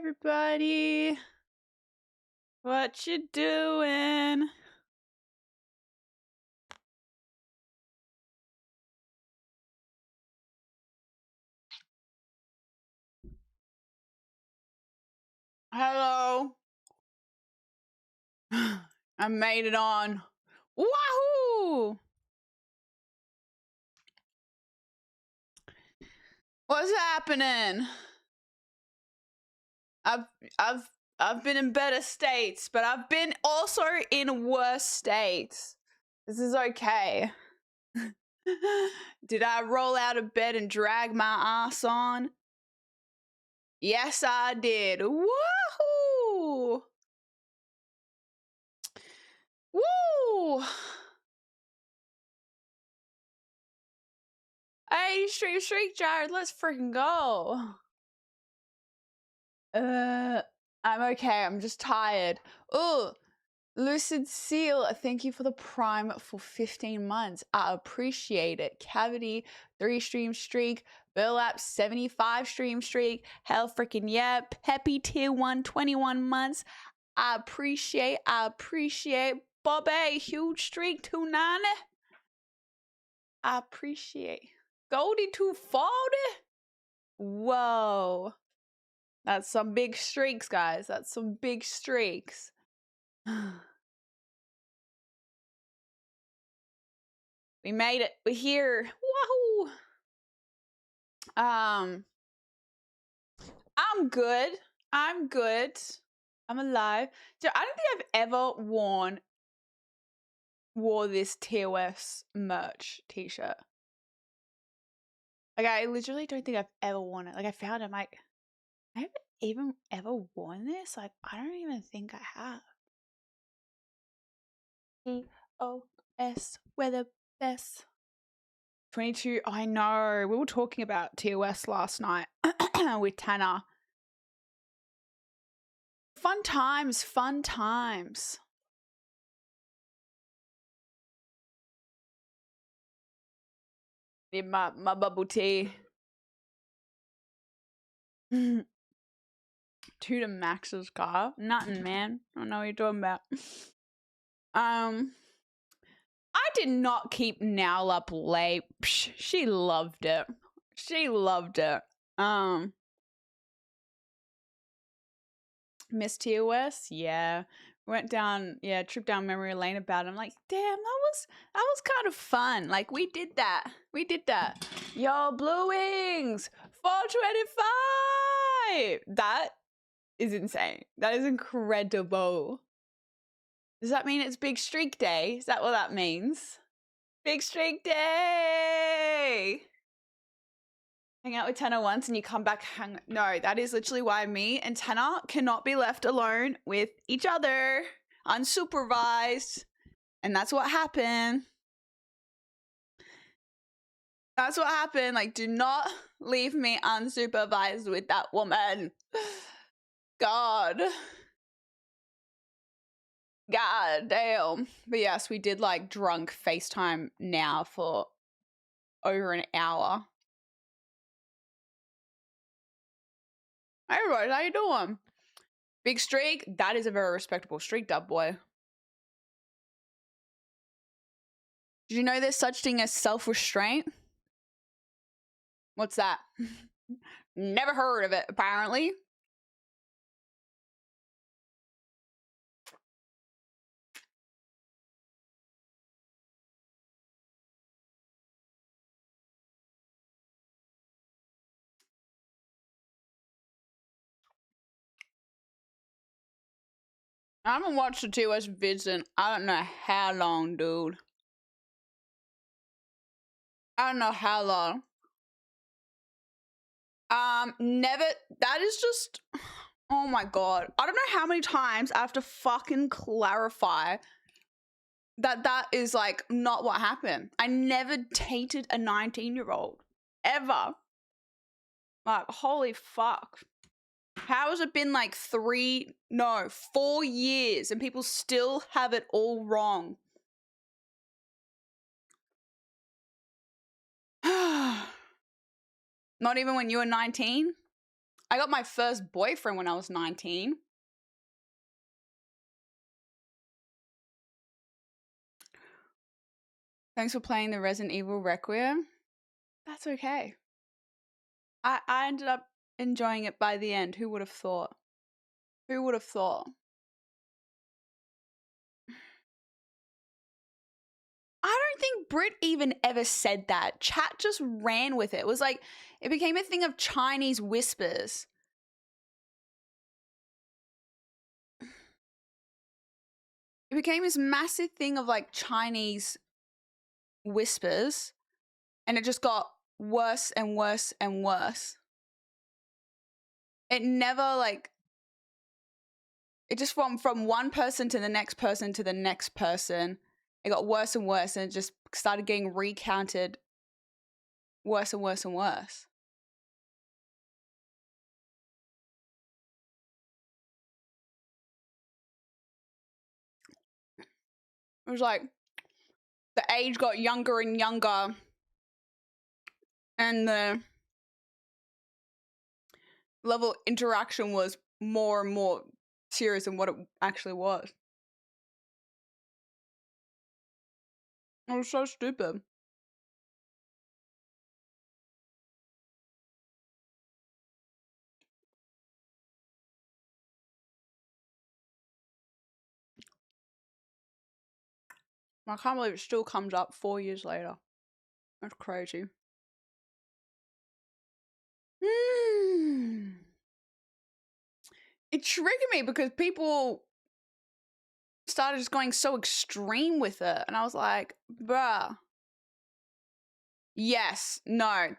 everybody. What you doing? Hello. I made it on. Wahoo! What's happening? I've been in better states, but I've been also in worse states. This is okay. Did I roll out of bed and drag my ass on? Yes, I did. Woohoo! Woo! Hey, streak, Jared. Let's freaking go. I'm okay. I'm just tired. Oh, Lucid Seal, thank you for the Prime for 15 months. I appreciate it. Cavity, 3-stream streak. Burlap, 75-stream streak. Hell freaking yeah. Peppy, tier 1, 21 months. I appreciate. Bobby, huge streak, 290. I appreciate. Goldie, 240. Whoa. That's some big streaks, guys. That's some big streaks. We made it. We're here. Wahoo! I'm good. I'm alive. So I don't think I've ever wore this TOS merch t-shirt. Like, I literally don't think I've ever worn it. Like, I found it, I'm like, I haven't even ever worn this? Like, I don't even think I have. TOS, we're the best. 22, I know. We were talking about TOS last night with Tanner. Fun times. Need my bubble tea. To the Max's car. Nothing, man. I don't know what you're talking about. I did not keep Now up late. Psh, she loved it. Miss TOS, yeah. Went down, trip down memory lane about it. I'm like, damn, that was kind of fun. Like, we did that. Yo, Blue Wings, 425. That is insane. That is incredible. Does that mean it's Big Streak Day? Is that what that means? Big Streak Day! Hang out with Tanner once and you come back No, that is literally why me and Tanner cannot be left alone with each other, unsupervised. And that's what happened. Like, do not leave me unsupervised with that woman. God damn. But yes, we did like drunk FaceTime now for over an hour. Hey Rose, how you doing? Big streak? That is a very respectable streak, dub boy. Did you know there's such thing as self-restraint? What's that? Never heard of it, apparently. I haven't watched the TOS vids in I don't know how long, dude. I don't know how long. Never. That is just. Oh my god. I don't know how many times I have to fucking clarify that is like not what happened. I never dated a 19-year-old. Ever. Like, holy fuck. How has it been like 4 years and people still have it all wrong? Not even when you were 19? I got my first boyfriend when I was 19. Thanks for playing the Resident Evil Requiem. That's okay. I ended up enjoying it by the end. Who would have thought? Who would have thought? I don't think Brit even ever said that. Chat just ran with it. It was like, it became a thing of Chinese whispers. It became this massive thing of like Chinese whispers, and it just got worse and worse and worse. It never like, it just from one person to the next person to the next person, it got worse and worse, and it just started getting recounted worse and worse and worse. It was like the age got younger and younger, and the level of interaction was more and more serious than what it actually was. It was so stupid. I can't believe it still comes up 4 years later. That's crazy. It triggered me because people started just going so extreme with it. And I was like, bruh. Yes, no, I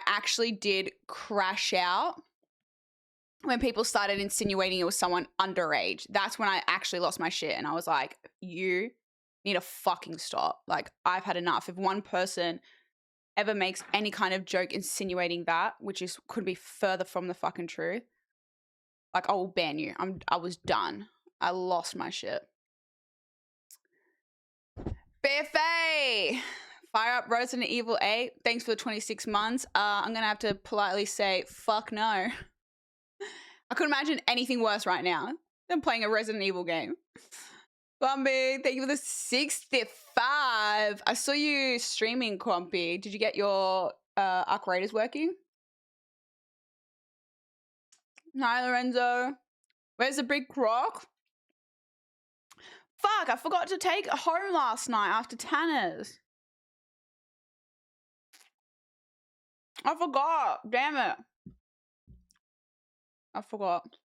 actually did crash out when people started insinuating it was someone underage. That's when I actually lost my shit. And I was like, you need to fucking stop. Like, I've had enough. If one person ever makes any kind of joke insinuating that, which could be further from the fucking truth, like, I will ban you. I was done. I lost my shit. BFA! Fire up Resident Evil 8. Thanks for the 26 months. I'm going to have to politely say, fuck no. I couldn't imagine anything worse right now than playing a Resident Evil game. Crumpy, thank you for the 65. I saw you streaming, Crumpy. Did you get your Arc Raiders working? Hi, Lorenzo. Where's the big croc? Fuck, I forgot to take it home last night after Tanner's. I forgot. Damn it. I forgot.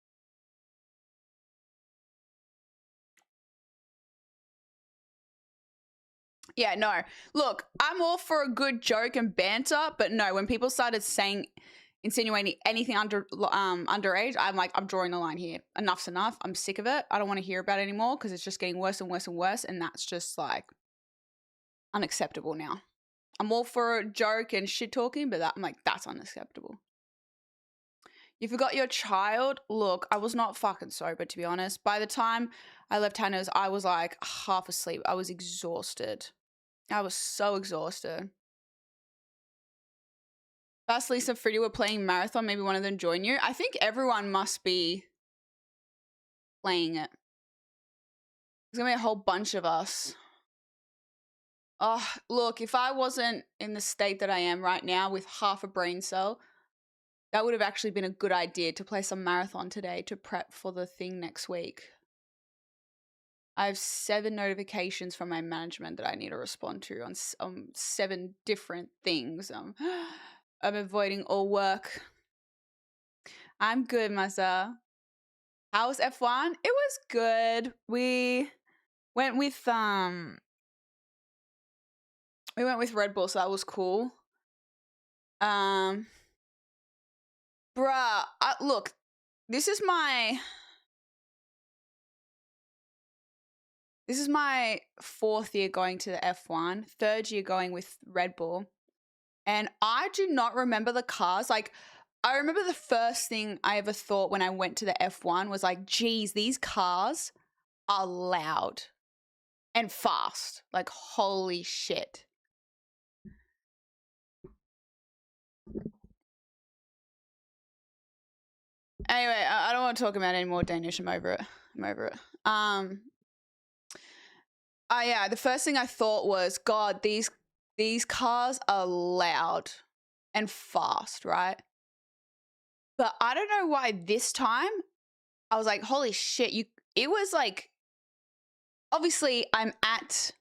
Yeah, no. Look, I'm all for a good joke and banter, but no, when people started insinuating anything underage, I'm like, I'm drawing the line here. Enough's enough. I'm sick of it. I don't want to hear about it anymore because it's just getting worse and worse and worse, and that's just like unacceptable now. I'm all for a joke and shit talking, but I'm like, that's unacceptable. You forgot your child? Look, I was not fucking sober, to be honest. By the time I left Hannah's, I was like half asleep. I was exhausted. I was so exhausted. Fast, Lisa, Freddy were playing Marathon. Maybe one of them join you. I think everyone must be playing it. There's going to be a whole bunch of us. Oh, look, if I wasn't in the state that I am right now with half a brain cell, that would have actually been a good idea to play some Marathon today to prep for the thing next week. I have 7 notifications from my management that I need to respond to on 7 different things. I'm avoiding all work. I'm good, Masa. How was F1? It was good. We went with Red Bull, so that was cool. Bruh, look, this is my 4th year going to the F1, 3rd year going with Red Bull, and I do not remember the cars. Like, I remember the first thing I ever thought when I went to the F1 was like, geez, these cars are loud and fast. Like, holy shit. Anyway, I don't want to talk about any more Danish. I'm over it. Yeah, the first thing I thought was, God, these cars are loud and fast, right? But I don't know why this time I was like, holy shit, it was like, obviously I'm at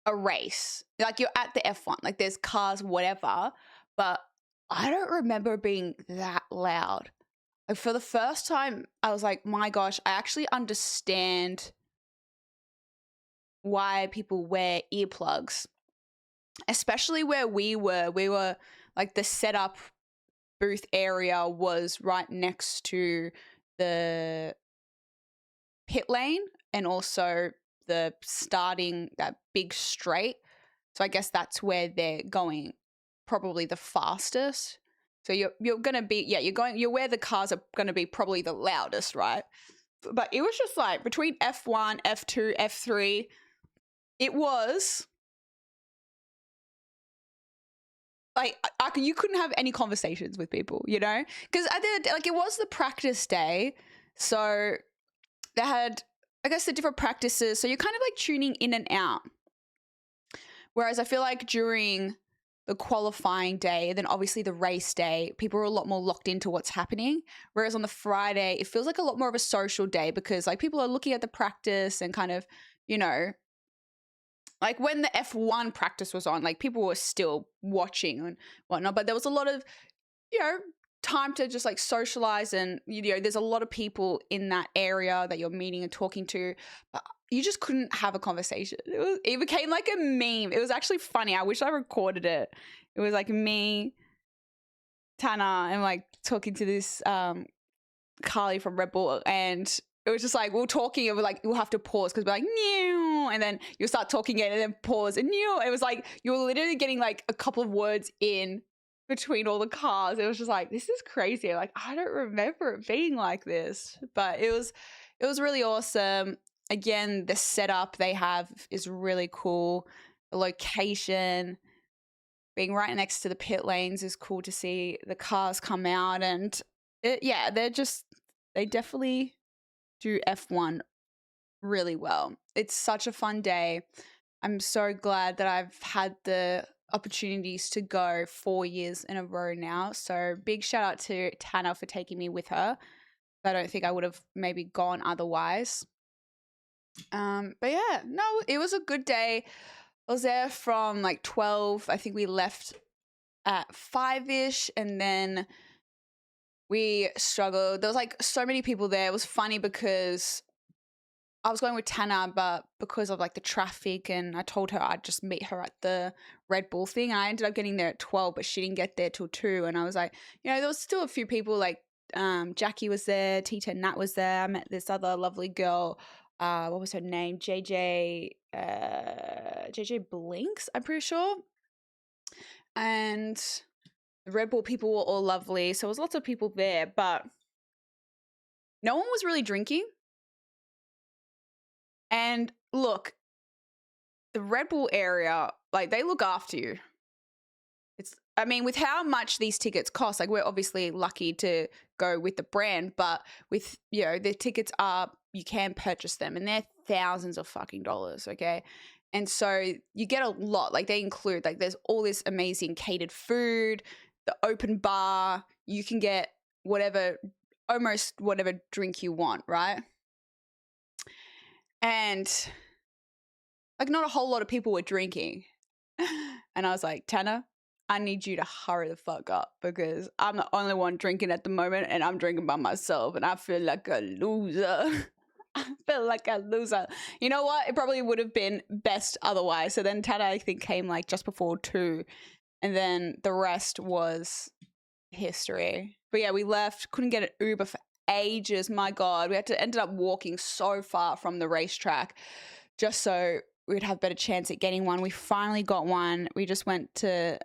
a race. Like, you're at the F1, like there's cars, whatever, but I don't remember being that loud. Like, for the first time, I was like, my gosh, I actually understand why people wear earplugs, especially where we were like, the setup booth area was right next to the pit lane and also the starting, that big straight. So I guess that's where they're going probably the fastest. So you're gonna be, yeah, you're where the cars are gonna be probably the loudest, right? But it was just like between F1, F2, F3, it was like you couldn't have any conversations with people, you know? Because like, it was the practice day, so they had, I guess, the different practices. So you're kind of like tuning in and out. Whereas I feel like during the qualifying day, and then obviously the race day, people are a lot more locked into what's happening. Whereas on the Friday, it feels like a lot more of a social day because like people are looking at the practice and kind of, you know, like when the F1 practice was on, like people were still watching and whatnot, but there was a lot of, you know, time to just like socialize, and you know, there's a lot of people in that area that you're meeting and talking to, but you just couldn't have a conversation. It became like a meme. It was actually funny. I wish I recorded it. It was like me, Tana, and like talking to this Carly from Red Bull, and it was just like we're talking and we're like, we'll have to pause because we're like, new, and then you'll start talking again and then pause and new. It was like you were literally getting like a couple of words in between all the cars. It was just like, this is crazy. Like, I don't remember it being like this, but it was really awesome. Again, the setup they have is really cool. The location, being right next to the pit lanes, is cool to see the cars come out, and yeah, they definitely do F1 really well. It's such a fun day. I'm so glad that I've had the opportunities to go 4 years in a row now. So big shout out to Tana for taking me with her. I don't think I would have maybe gone otherwise. But yeah, no, it was a good day. I was there from like 12. I think we left at 5-ish, and then we struggled. There was like so many people there. It was funny because I was going with Tana, but because of like the traffic, and I told her I'd just meet her at the Red Bull thing. I ended up getting there at 12, but she didn't get there till 2. And I was like, you know, there was still a few people, like Jackie was there, Tita Nat was there. I met this other lovely girl. What was her name? JJ Blinks, I'm pretty sure. And the Red Bull people were all lovely. So there was lots of people there, but no one was really drinking. And look, the Red Bull area, like, they look after you. I mean, with how much these tickets cost, like, we're obviously lucky to go with the brand, but with, you know, the tickets you can purchase them, and they're thousands of fucking dollars, okay? And so you get a lot. Like, they include, like, there's all this amazing catered food, the open bar, you can get almost whatever drink you want, right? And like, not a whole lot of people were drinking. And I was like, Tana, I need you to hurry the fuck up because I'm the only one drinking at the moment, and I'm drinking by myself, and I feel like a loser. I feel like a loser. You know what? It probably would have been best otherwise. So then Tana, I think, came like just before 2, and then the rest was history. But yeah, we left, couldn't get an Uber for ages. My God, we ended up walking so far from the racetrack just so we'd have a better chance at getting one. We finally got one. We just went to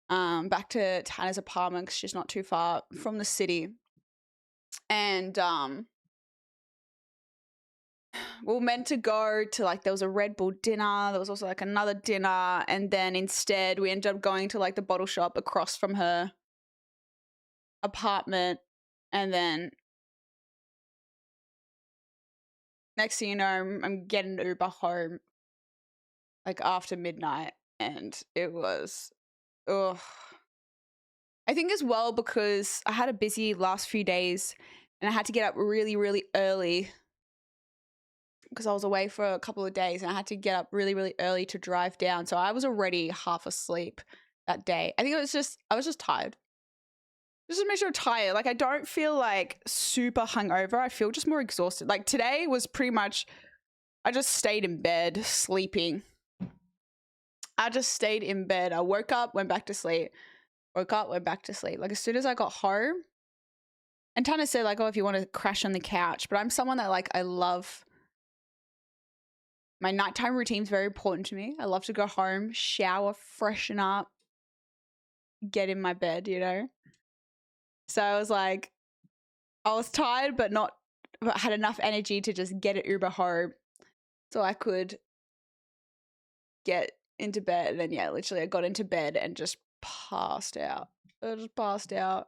back to Tana's apartment because she's not too far from the city. And we were meant to go to, like, there was a Red Bull dinner. There was also like another dinner. And then instead we ended up going to like the bottle shop across from her apartment. And then next thing you know, I'm getting Uber home like after midnight, and it was, ugh. I think as well because I had a busy last few days and I had to get up really, really early because I was away for a couple of days and I had to get up really, really early to drive down. So I was already half asleep that day. I think I was just tired. Just to make sure I'm tired. Like I don't feel like super hungover. I feel just more exhausted. Like today was pretty much, I just stayed in bed sleeping. I just stayed in bed. I woke up, went back to sleep. Woke up, went back to sleep. Like as soon as I got home, and Tana said like, oh, if you want to crash on the couch, but I'm someone that like, I love my nighttime routine is very important to me. I love to go home, shower, freshen up, get in my bed, you know? So I was like, I was tired, but had enough energy to just get an Uber home so I could get into bed. And then, yeah, literally I got into bed and just passed out. I just passed out.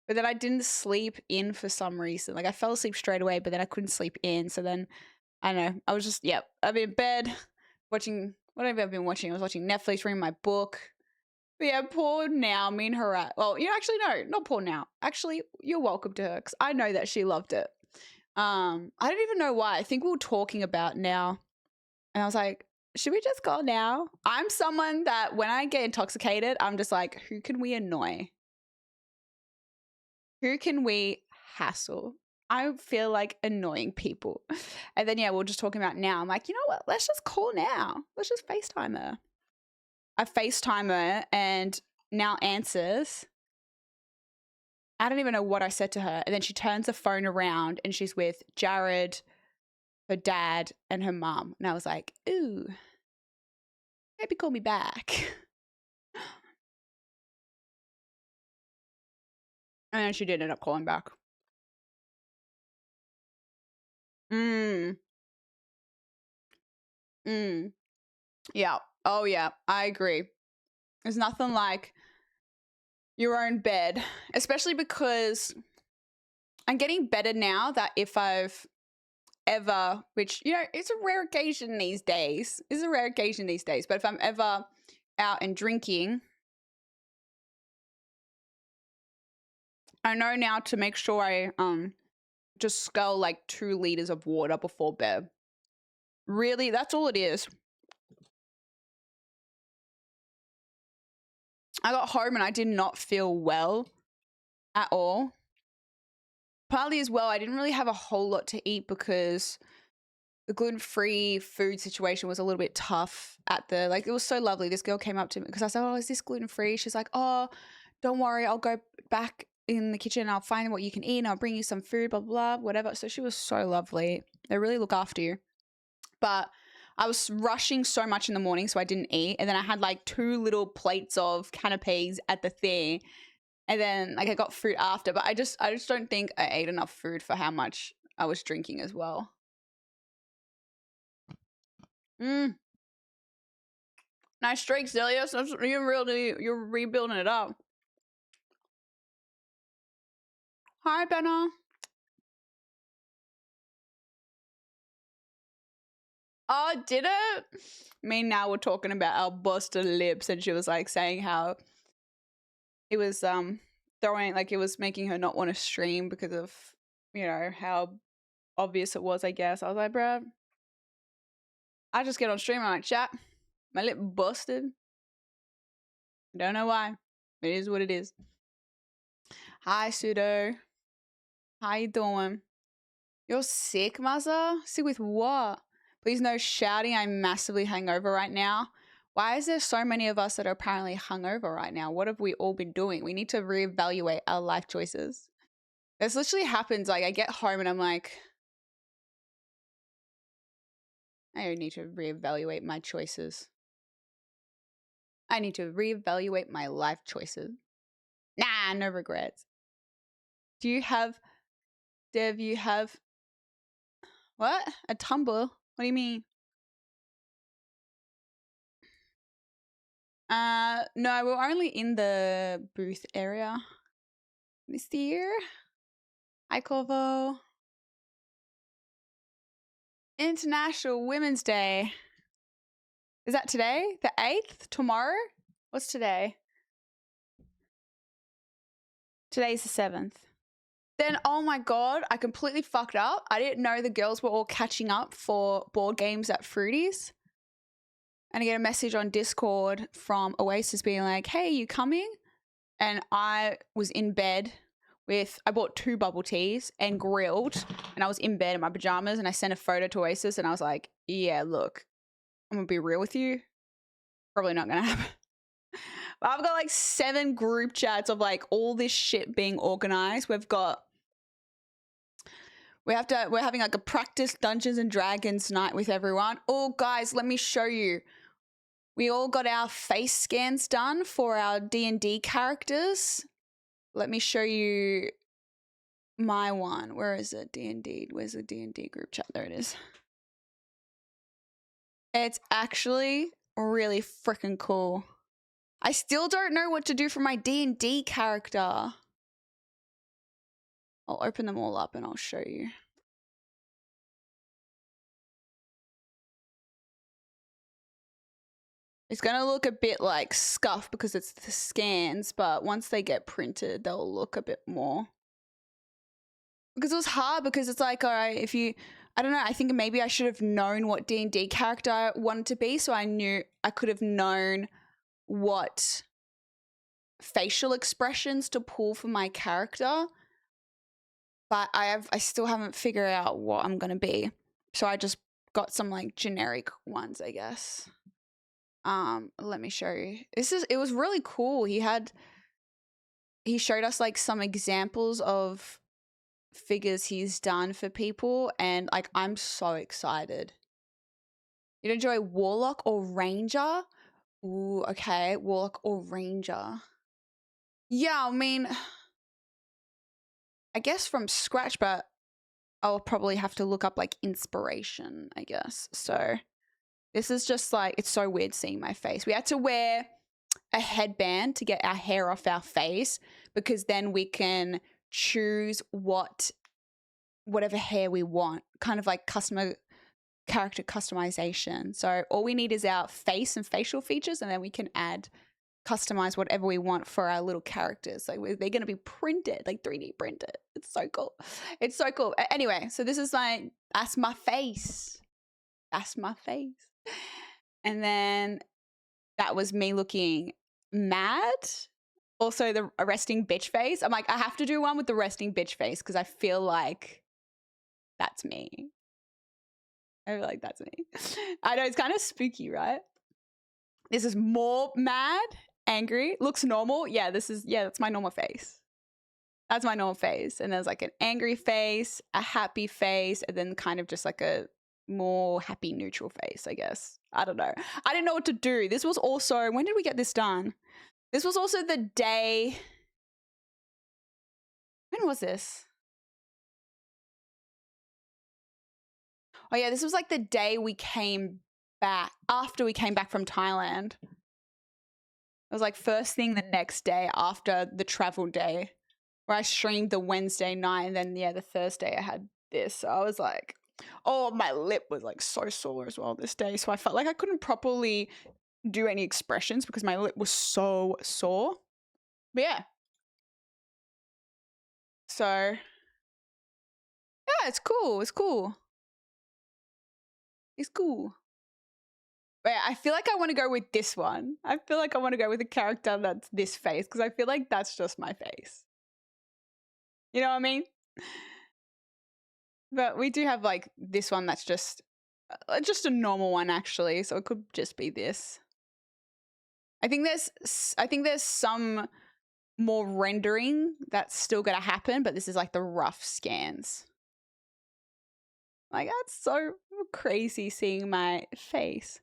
But then I didn't sleep in for some reason. Like I fell asleep straight away, but then I couldn't sleep in. So then, I don't know. I was just, I've been in bed watching, what have I been watching? I was watching Netflix, reading my book. But yeah, poor Now, me and her well, you know, actually, no, not poor Now. Actually, you're welcome to her because I know that she loved it. I don't even know why. I think we were talking about Now. And I was like, should we just go now? I'm someone that when I get intoxicated, I'm just like, who can we annoy? Who can we hassle? I feel like annoying people. And then, yeah, we're just talking about Now. I'm like, you know what? Let's just call Now. Let's just FaceTime her. I FaceTime her and Now answers. I don't even know what I said to her. And then she turns the phone around and she's with Jared, her dad, and her mom. And I was like, ooh, maybe call me back. And then she did end up calling back. Mm. Yeah. Oh, yeah. I agree. There's nothing like your own bed, especially because I'm getting better now that if I've ever, which, you know, it's a rare occasion these days. But if I'm ever out and drinking, I know now to make sure I just scull like 2 liters of water before bed. Really, that's all it is. I got home and I did not feel well at all. Partly as well, I didn't really have a whole lot to eat because the gluten-free food situation was a little bit tough at the, like, it was so lovely. This girl came up to me because I said, oh, is this gluten-free? She's like, oh, don't worry. I'll go back in the kitchen and I'll find what you can eat and I'll bring you some food, blah, blah, whatever. So she was so lovely. They really look after you. But I was rushing so much in the morning, so I didn't eat. And then I had like 2 little plates of canapes at the thing. And then like I got fruit after, but I just don't think I ate enough food for how much I was drinking as well. Nice streaks, Delius. You're rebuilding it up. Hi, Benna. Oh, did it? Me and Now we're talking about our busted lips, and she was like saying how it was throwing, like it was making her not want to stream because of, you know, how obvious it was, I guess. I was like, bruh, I just get on stream and I'm like, chat, my lip busted. Don't know why. It is what it is. Hi, Pseudo. How you doing? You're sick, Muzza? Sick with what? Please no shouting. I'm massively hungover right now. Why is there so many of us that are apparently hungover right now? What have we all been doing? We need to reevaluate our life choices. This literally happens. Like I get home and I'm like, I need to reevaluate my choices. I need to reevaluate my life choices. Nah, no regrets. Do you have, Dev, you have, what? A Tumblr? What do you mean? No, we're only in the booth area this year. Hi, Corvo. International Women's Day. Is that today? The 8th? Tomorrow? What's today? Today's the 7th. Then, oh my God, I completely fucked up. I didn't know the girls were all catching up for board games at Fruities. And I get a message on Discord from Oasis being like, hey, you coming? And I was in bed I bought 2 bubble teas and grilled, and I was in bed in my pajamas, and I sent a photo to Oasis, and I was like, yeah, look, I'm going to be real with you. Probably not going to happen. But I've got like 7 group chats of like all this shit being organized. We're having like a practice Dungeons and Dragons night with everyone. Oh, guys, let me show you. We all got our face scans done for our D&D characters. Let me show you my one. Where is it? D&D. Where's the D&D group chat? There it is. It's actually really freaking cool. I still don't know what to do for my D&D character. I'll open them all up and I'll show you. It's going to look a bit like scuffed because it's the scans, but once they get printed, they'll look a bit more. Because it was hard because it's like, all right, I don't know, I think maybe I should have known what D&D character I wanted to be, so I could have known what facial expressions to pull for my character. But I still haven't figured out what I'm going to be. So I just got some like generic ones, I guess. Let me show you. It was really cool. He showed us like some examples of figures he's done for people, and like I'm so excited. You'd enjoy Warlock or Ranger? Ooh, okay. Warlock or Ranger. Yeah, I mean, I guess from scratch, but I'll probably have to look up like inspiration, I guess. So this is just like, it's so weird seeing my face. We had to wear a headband to get our hair off our face because then we can choose whatever hair we want, kind of like character customization. So all we need is our face and facial features, and then we can customize whatever we want for our little characters. Like they're going to be printed, like 3D printed. It's so cool. It's so cool. Anyway, so this is that's my face. That's my face. And then that was me looking mad. Also the resting bitch face. I'm like, I have to do one with the resting bitch face because I feel like that's me. I feel like that's me. I know it's kind of spooky, right? This is more mad, angry, looks normal. Yeah, that's my normal face. That's my normal face. And there's like an angry face, a happy face, and then kind of just like a more happy neutral face, I guess. I don't know. I didn't know what to do. This was also, when did we get this done? This was also the day. When was this? Oh yeah, this was like the day we came back, after we came back from Thailand. It was like first thing the next day after the travel day, where I streamed the Wednesday night, and then the Thursday I had this. So I was like, oh, my lip was like so sore as well this day. So I felt like I couldn't properly do any expressions because my lip was so sore. But yeah. So yeah, it's cool. It's cool. It's cool. But yeah, I feel like I want to go with this one. I feel like I want to go with a character that's this face because I feel like that's just my face. You know what I mean? But we do have like this one that's just a normal one actually, so it could just be this. I think there's some more rendering that's still gonna happen, but this is like the rough scans. Like that's so crazy seeing my face.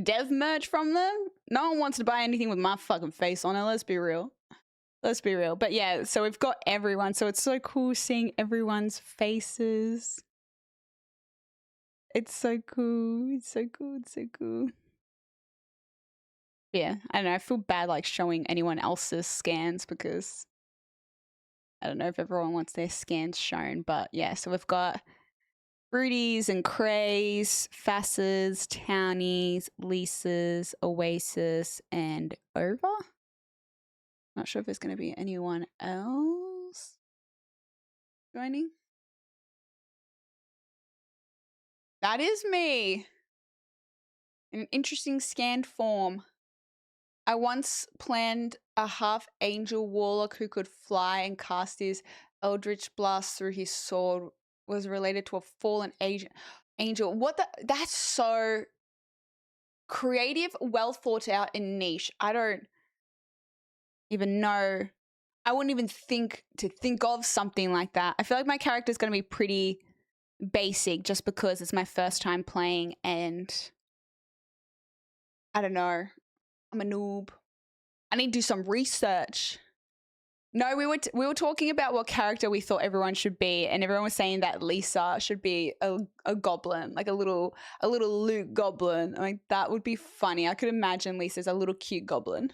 Dev merch from them? No one wants to buy anything with my fucking face on it, let's be real. Let's be real. But yeah, so we've got everyone. So it's so cool seeing everyone's faces. It's so cool. It's so cool. It's so cool. Yeah, I don't know. I feel bad like showing anyone else's scans because I don't know if everyone wants their scans shown, but yeah, so we've got Fruities and Crays, Fasses, Townies, Lisa's, Oasis, and Over. Not sure if there's going to be anyone else joining. That is me. In an interesting scanned form. I once planned a half angel warlock who could fly and cast his eldritch blast through his sword. Was related to a fallen angel. What the? That's so creative, well thought out, and niche. I don't even know. I wouldn't even think of something like that. I feel like my character is going to be pretty basic just because it's my first time playing, and I don't know. I'm a noob. I need to do some research. No, we were talking about what character we thought everyone should be, and everyone was saying that Lisa should be a goblin, like a little Luke goblin. Like that would be funny. I could imagine Lisa's a little cute goblin.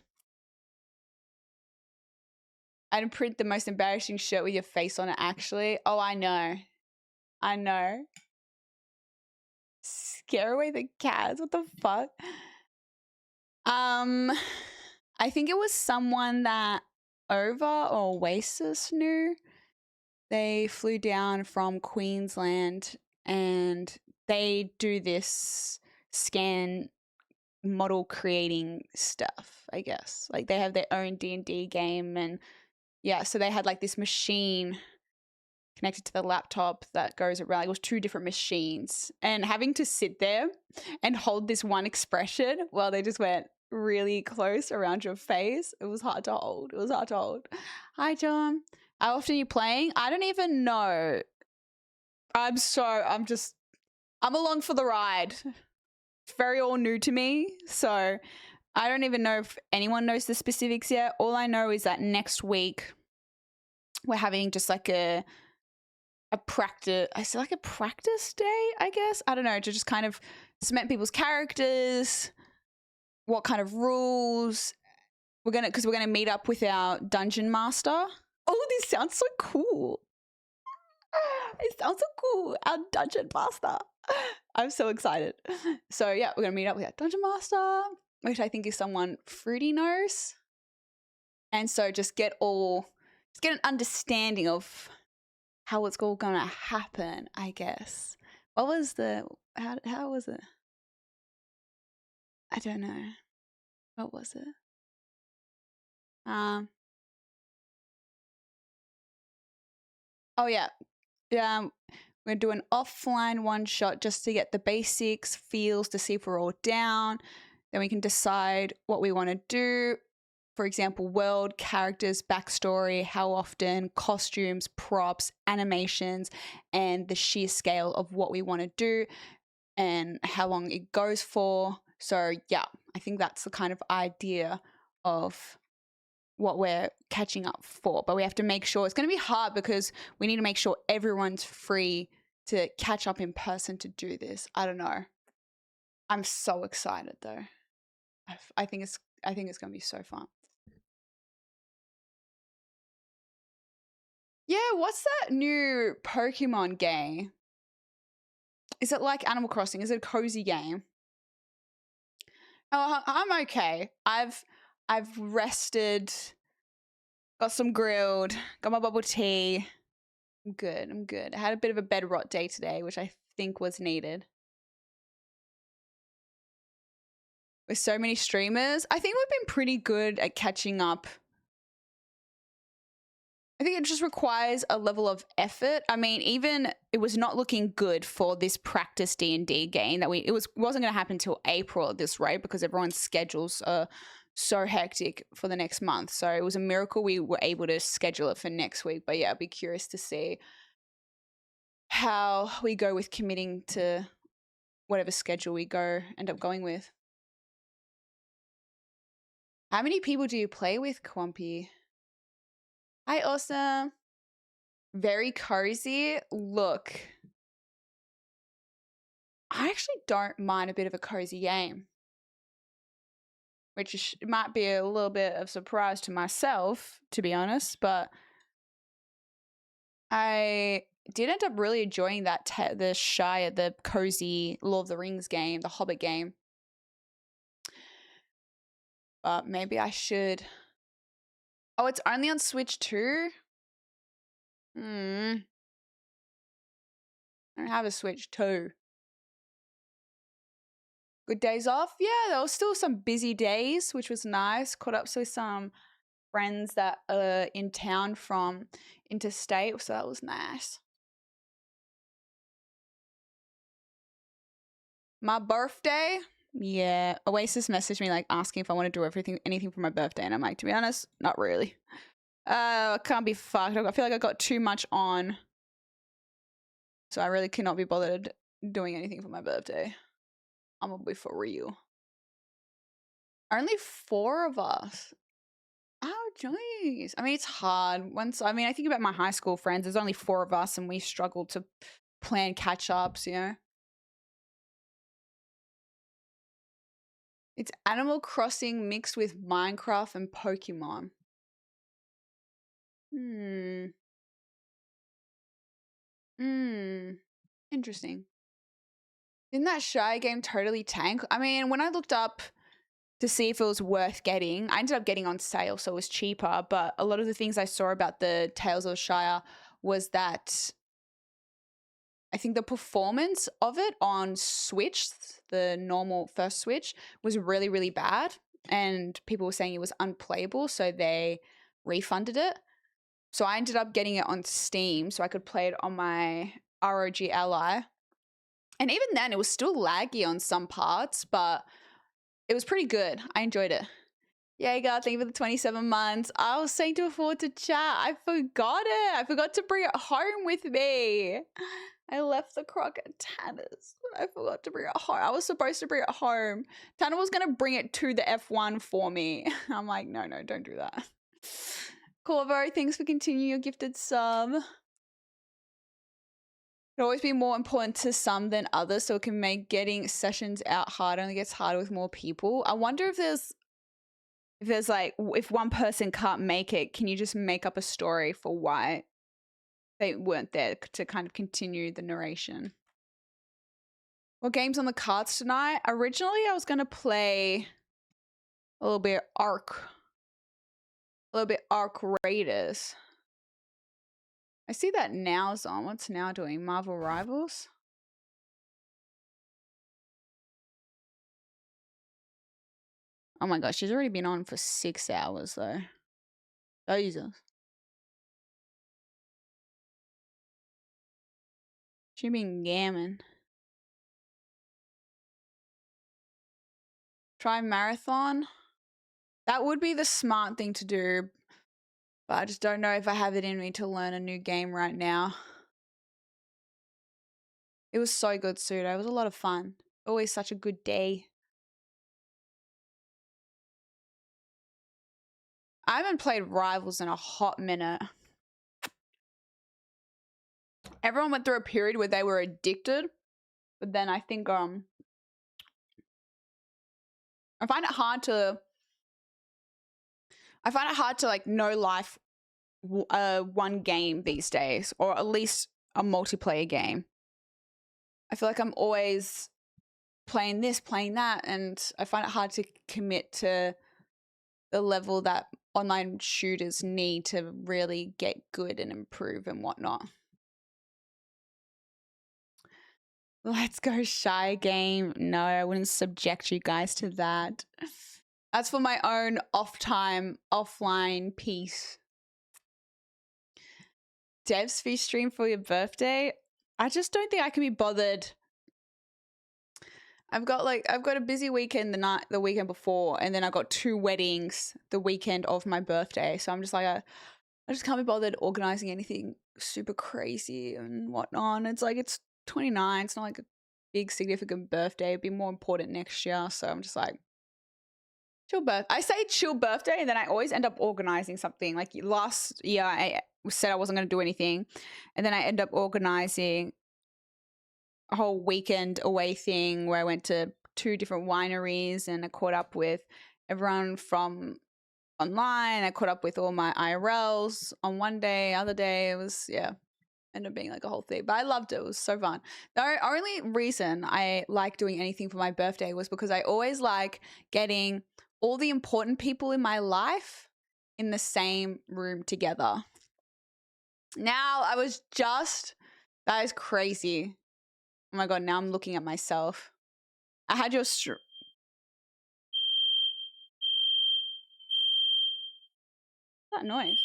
I'd print the most embarrassing shirt with your face on it. Actually, oh, I know. Scare away the cats. What the fuck? I think it was someone that Over or Oasis knew. They flew down from Queensland and they do this scan model creating stuff, I guess. Like they have their own D&D game, and yeah, so they had like this machine connected to the laptop that goes around. It was two different machines, and having to sit there and hold this one expression while they just went really close around your face. It was hard to hold. Hi, John. How often are you playing? I don't even know. I'm along for the ride. It's very all new to me. So I don't even know if anyone knows the specifics yet. All I know is that next week we're having just like a practice. I say like a practice day, I guess. I don't know, to just kind of cement people's characters, what kind of rules because we're gonna meet up with our dungeon master. Oh, this sounds so cool. It sounds so cool. Our dungeon master. I'm so excited. So yeah, we're gonna meet up with our dungeon master, which I think is someone Fruity knows. And so just get an understanding of how it's all gonna happen, I guess. How was it? I don't know. What was it? Oh yeah. We're gonna do an offline one shot just to get the basics, feels, to see if we're all down. Then we can decide what we want to do. For example, world, characters, backstory, how often, costumes, props, animations, and the sheer scale of what we want to do and how long it goes for. So yeah, I think that's the kind of idea of what we're catching up for. But we have to make sure, it's going to be hard because we need to make sure everyone's free to catch up in person to do this. I don't know. I'm so excited though. I think it's going to be so fun. Yeah, what's that new Pokemon game? Is it like Animal Crossing? Is it a cozy game? Oh, I'm okay. I've rested, got some grilled, got my bubble tea. I'm good. I had a bit of a bed rot day today, which I think was needed. With so many streamers, I think we've been pretty good at catching up. I think it just requires a level of effort. I mean, even it was not looking good for this practice D&D game that wasn't going to happen until April at this rate because everyone's schedules are so hectic for the next month. So it was a miracle we were able to schedule it for next week. But yeah, I'd be curious to see how we go with committing to whatever schedule we end up going with. How many people do you play with, Kwampi? Hi, awesome. Very cozy. Look, I actually don't mind a bit of a cozy game, which might be a little bit of surprise to myself, to be honest, but I did end up really enjoying that the Shire, the cozy Lord of the Rings game, the Hobbit game. But maybe I should. Oh, it's only on Switch too? I don't have a Switch too. Good days off? Yeah, there was still some busy days, which was nice. Caught up with some friends that are in town from interstate, so that was nice. My birthday? Yeah, Oasis messaged me like asking if I want to do anything for my birthday, and I'm like, to be honest, not really. I can't be fucked. I feel like I got too much on, so I really cannot be bothered doing anything for my birthday. I'm gonna be for real. Only 4 of us. Oh, jeez. I mean, it's hard. I think about my high school friends. There's only 4 of us, and we struggle to plan catch-ups, you know? It's Animal Crossing mixed with Minecraft and Pokemon. Interesting. Didn't that Shy game totally tank? I mean, when I looked up to see if it was worth getting, I ended up getting on sale, so it was cheaper. But a lot of the things I saw about the Tales of Shire was that I think the performance of it on Switch, the normal first Switch, was really, really bad. And people were saying it was unplayable, so they refunded it. So I ended up getting it on Steam so I could play it on my ROG Ally. And even then, it was still laggy on some parts, but it was pretty good. I enjoyed it. Yeah, God, thank you for the 27 months. I was saying to forward to chat. I forgot it. I forgot to bring it home with me. I left the crock at Tanner's. I forgot to bring it home. I was supposed to bring it home. Tanner was going to bring it to the F1 for me. I'm like, no, don't do that. Corvo, thanks for continuing your gifted sub. It always be more important to some than others, so it can make getting sessions out harder, and it gets harder with more people. I wonder if there's like, if one person can't make it, can you just make up a story for why they weren't there to kind of continue the narration? What games on the cards tonight? Originally, I was going to play a little bit Ark Raiders. I see that Now's on. What's Now doing? Marvel Rivals? Oh my gosh, she's already been on for 6 hours though. Jesus. She been gamming. Try marathon? That would be the smart thing to do, but I just don't know if I have it in me to learn a new game right now. It was so good, Suda. It was a lot of fun. Always such a good day. I haven't played Rivals in a hot minute. Everyone went through a period where they were addicted, but then I think I find it hard to like know life one game these days, or at least a multiplayer game. I feel like I'm always playing this, playing that, and I find it hard to commit to the level that online shooters need to really get good and improve and whatnot. Let's go Shy game. No, I wouldn't subject you guys to that. That's for my own offline peace. Dev's feast stream for your birthday? I just don't think I can be bothered. I've got a busy weekend the weekend before, and then I got 2 weddings the weekend of my birthday. So I'm just like, I just can't be bothered organizing anything super crazy and whatnot. It's like, it's 29. It's not like a big significant birthday. It'd be more important next year. So I'm just like, chill birthday. I say chill birthday, and then I always end up organizing something. Like last year, I said I wasn't going to do anything, and then I end up organizing a whole weekend away thing where I went to 2 different wineries, and I caught up with everyone from online. I caught up with all my IRLs on one day, other day. It was, yeah. ended up being like a whole thing. But I loved it. It was so fun. The only reason I like doing anything for my birthday was because I always like getting all the important people in my life in the same room together. Now that is crazy. Oh my God, now I'm looking at myself. I had your that noise?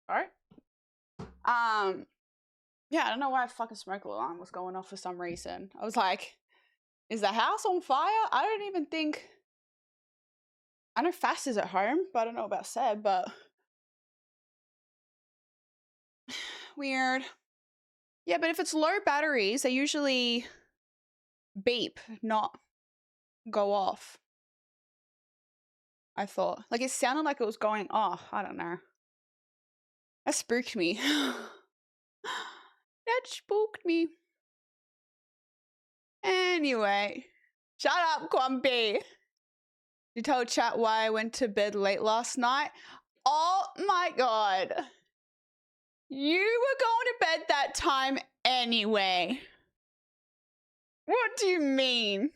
All right. Yeah, I don't know why a fucking smoke alarm was going off for some reason. I was like, is the house on fire? I don't even think. I know Fast is at home, but I don't know about Seb, but weird. Yeah, but if it's low batteries, they usually beep, not go off. I thought. Like it sounded like it was going off. I don't know. That spooked me. That spooked me. Anyway, shut up, Quampi. You told chat why I went to bed late last night. Oh my God. You were going to bed that time anyway. What do you mean?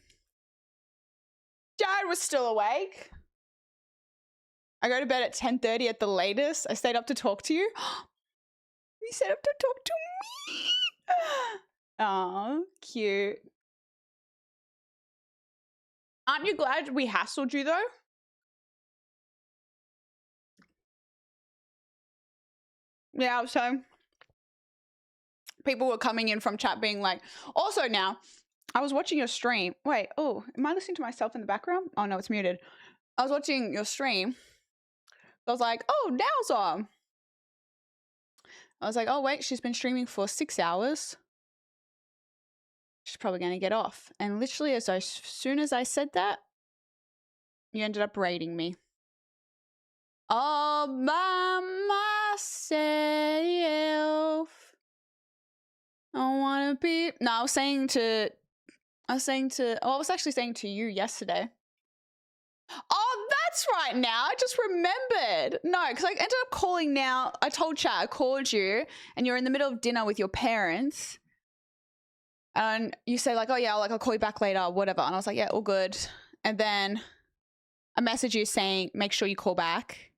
Dad was still awake. I go to bed at 10:30 at the latest. I stayed up to talk to you. You stayed up to talk to me. Oh, cute. Aren't you glad we hassled you though? Yeah, so people were coming in from chat being like, also now, I was watching your stream. Wait, oh, am I listening to myself in the background? Oh no, it's muted. I was watching your stream. I was like, oh, Nowza. I was like, oh wait, she's been streaming for 6 hours. probably going to get off. And literally as soon as I said that, you ended up rating me. All by myself. I want to be... No, I was actually saying to you yesterday. Oh, that's right now. I just remembered. No, because I ended up calling now. I told chat, I called you and you're in the middle of dinner with your parents. And you say like, oh yeah, I'll call you back later, whatever. And I was like, yeah, all good. And then I messaged you saying, make sure you call back.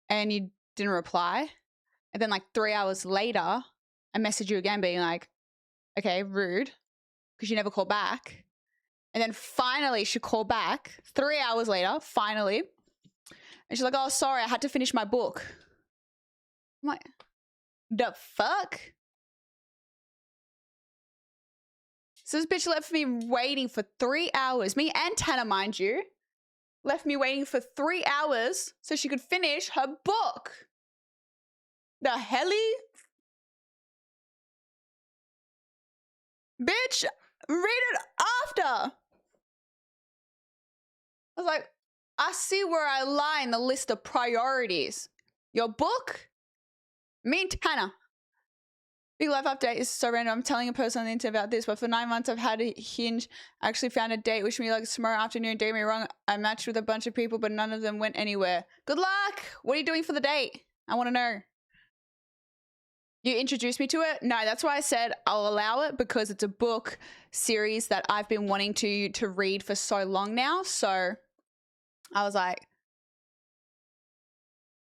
And you didn't reply. And then like 3 hours later, I messaged you again being like, okay, rude, because you never called back. And then finally she called back 3 hours later, finally. And she's like, oh, sorry, I had to finish my book. I'm like, the fuck? So this bitch left me waiting for 3 hours. Me and Tanner, mind you, left me waiting for 3 hours so she could finish her book. The helly? Bitch, read it after. I was like, I see where I lie in the list of priorities. Your book? Me and Tanner. Big life update is so random. I'm telling a person on the internet about this, but for 9 months I've had a Hinge. I actually found a date, wish me luck tomorrow afternoon. Don't get me wrong, I matched with a bunch of people, but none of them went anywhere. Good luck! What are you doing for the date? I want to know. You introduced me to it? No, that's why I said I'll allow it, because it's a book series that I've been wanting to read for so long now. So I was like,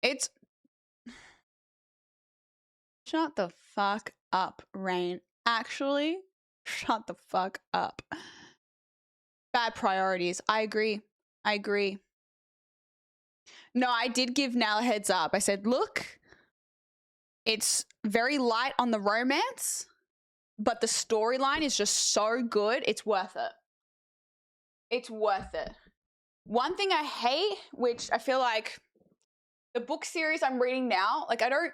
it's... Shut the fuck up, Rain. Actually, shut the fuck up. Bad priorities. I agree. I agree. No, I did give Nell a heads up. I said, look, it's very light on the romance, but the storyline is just so good. It's worth it. It's worth it. One thing I hate, which I feel like the book series I'm reading now, like I don't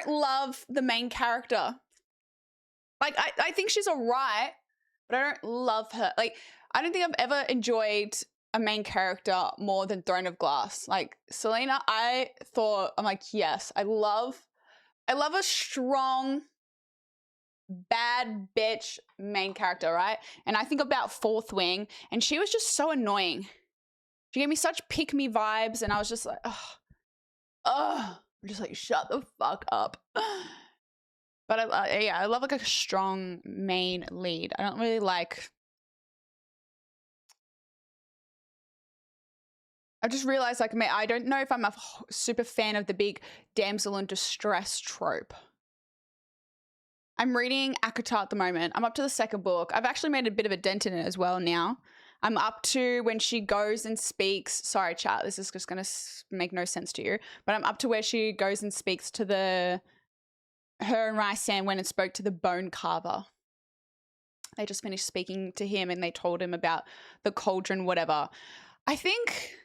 love the main character. Like I think she's alright, but I don't love her. Like I don't think I've ever enjoyed a main character more than Throne of Glass. Like Selena, I'm like, yes, I love a strong, bad bitch main character, right? And I think about Fourth Wing, and she was just so annoying. She gave me such pick-me vibes, and I was just like, I'm just like, shut the fuck up. But yeah, I love like a strong main lead. I don't really like... I just realized, like, I don't know if I'm a super fan of the big damsel in distress trope. I'm reading Akata at the moment. I'm up to the second book. I've actually made a bit of a dent in it as well now. I'm up to when she goes and speaks. Sorry, chat, this is just going to make no sense to you. But I'm up to where she goes and speaks to her and Rai-san went and spoke to the bone carver. They just finished speaking to him and they told him about the cauldron, whatever. I think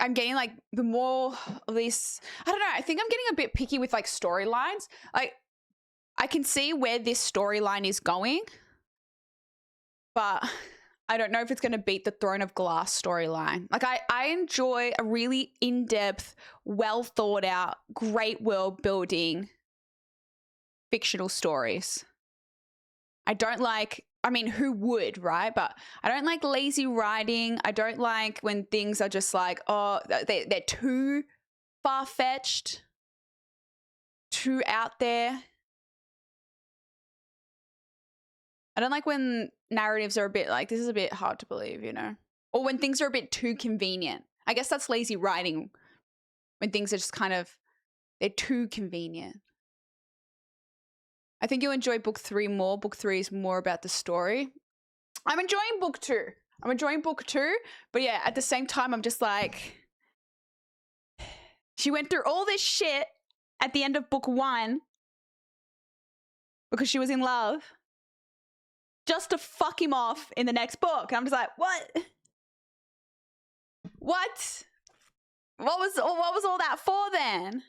I'm getting like the more of these, I don't know, I think I'm getting a bit picky with like storylines. Like I can see where this storyline is going, but I don't know if it's going to beat the Throne of Glass storyline. Like I enjoy a really in-depth, well thought out, great world building fictional stories. I don't like, I mean, who would, right? But I don't like lazy writing. I don't like when things are just like, oh, they're too far-fetched, too out there. I don't like when narratives are a bit like, this is a bit hard to believe, you know? Or when things are a bit too convenient. I guess that's lazy writing, when things are just kind of, they're too convenient. I think you'll enjoy book 3 more. Book 3 is more about the story. I'm enjoying book 2. But yeah, at the same time, I'm just like, she went through all this shit at the end of book 1 because she was in love just to fuck him off in the next book. And I'm just like, what? What? What was all that for then?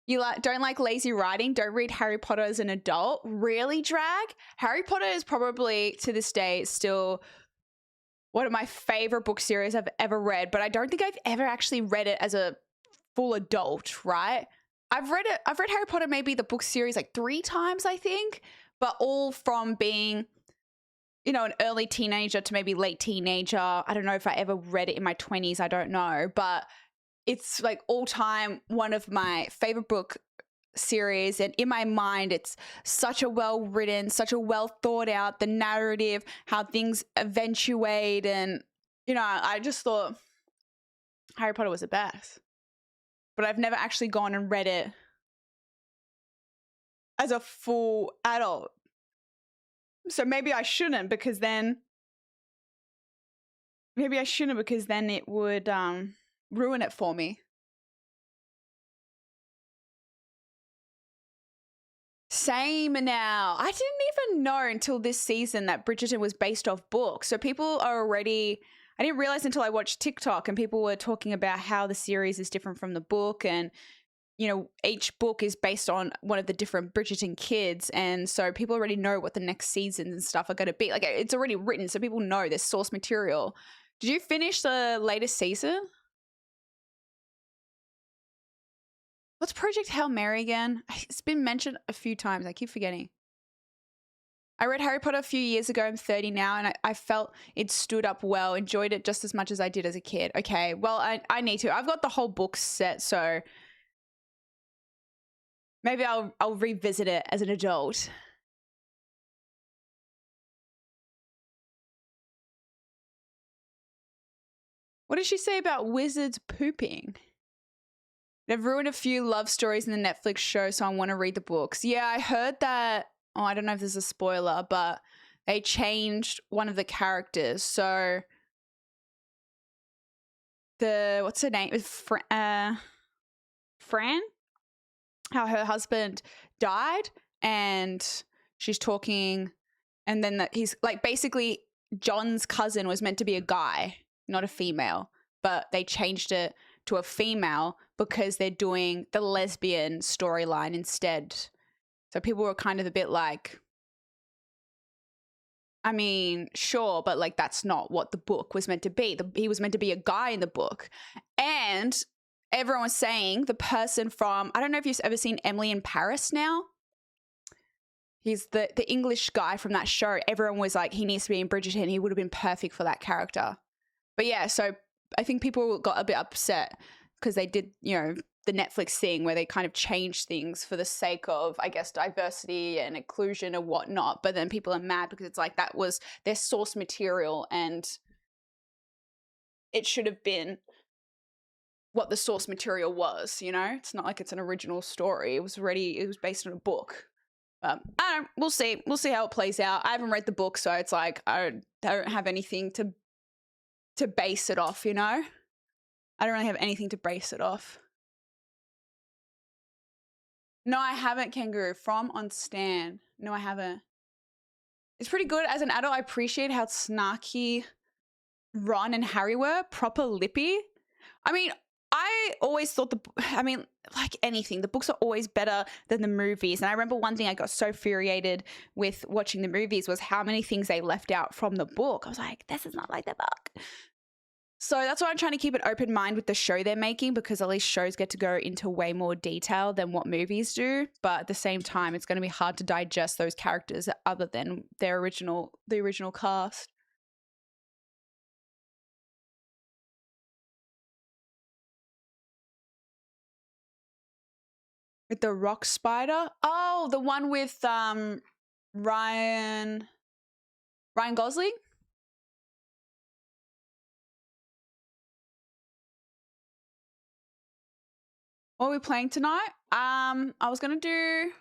You don't like lazy writing? Don't read Harry Potter as an adult? Really, Drag? Harry Potter is probably, to this day, still one of my favorite book series I've ever read, but I don't think I've ever actually read it as a full adult, right? I've read Harry Potter, maybe the book series, like 3 times, I think, but all from being, you know, an early teenager to maybe late teenager. I don't know if I ever read it in my 20s. I don't know, but it's like all time one of my favorite book series, and in my mind it's such a well written, such a well thought out, the narrative, how things eventuate, and you know, I just thought Harry Potter was the best. But I've never actually gone and read it as a full adult. So maybe I shouldn't, because then it would ruin it for me. Same now. I didn't even know until this season that Bridgerton was based off books. So people are already, I didn't realize until I watched TikTok and people were talking about how the series is different from the book, and you know, each book is based on one of the different Bridgerton kids, and so people already know what the next seasons and stuff are going to be. Like, it's already written, so people know there's source material. Did you finish the latest season? What's Project Hail Mary again? It's been mentioned a few times. I keep forgetting. I read Harry Potter a few years ago. I'm 30 now, and I felt it stood up well, enjoyed it just as much as I did as a kid. Okay, well, I need to. I've got the whole book set, so maybe I'll revisit it as an adult. What did she say about wizards pooping? They've ruined a few love stories in the Netflix show, so I want to read the books. Yeah, I heard that. Oh, I don't know if this is a spoiler, but they changed one of the characters. So what's her name? Fran? How her husband died, and she's talking, and then he's like, basically John's cousin was meant to be a guy, not a female, but they changed it to a female because they're doing the lesbian storyline instead. So people were kind of a bit like, I mean, sure, but like that's not what the book was meant to be. He was meant to be a guy in the book. And everyone was saying the person from, I don't know if you've ever seen Emily in Paris now. He's the English guy from that show. Everyone was like, he needs to be in Bridgerton. He would have been perfect for that character. But yeah, so I think people got a bit upset because they did, you know, the Netflix thing where they kind of changed things for the sake of, I guess, diversity and inclusion and whatnot. But then people are mad because it's like that was their source material and it should have been what the source material was, you know? It's not like it's an original story. It was based on a book. I don't, we'll see. We'll see how it plays out. I haven't read the book, so it's like I don't have anything to base it off, you know? I don't really have anything to base it off. No, I haven't, Kangaroo. From on Stan. No, I haven't. It's pretty good. As an adult, I appreciate how snarky Ron and Harry were. Proper lippy. I mean, I always thought like anything, the books are always better than the movies. And I remember one thing I got so infuriated with watching the movies was how many things they left out from the book. I was like, this is not like the book. So that's why I'm trying to keep an open mind with the show they're making, because at least shows get to go into way more detail than what movies do. But at the same time, it's going to be hard to digest those characters other than the original cast. With the rock spider? Oh, the one with Ryan Gosling? What are we playing tonight? I was gonna do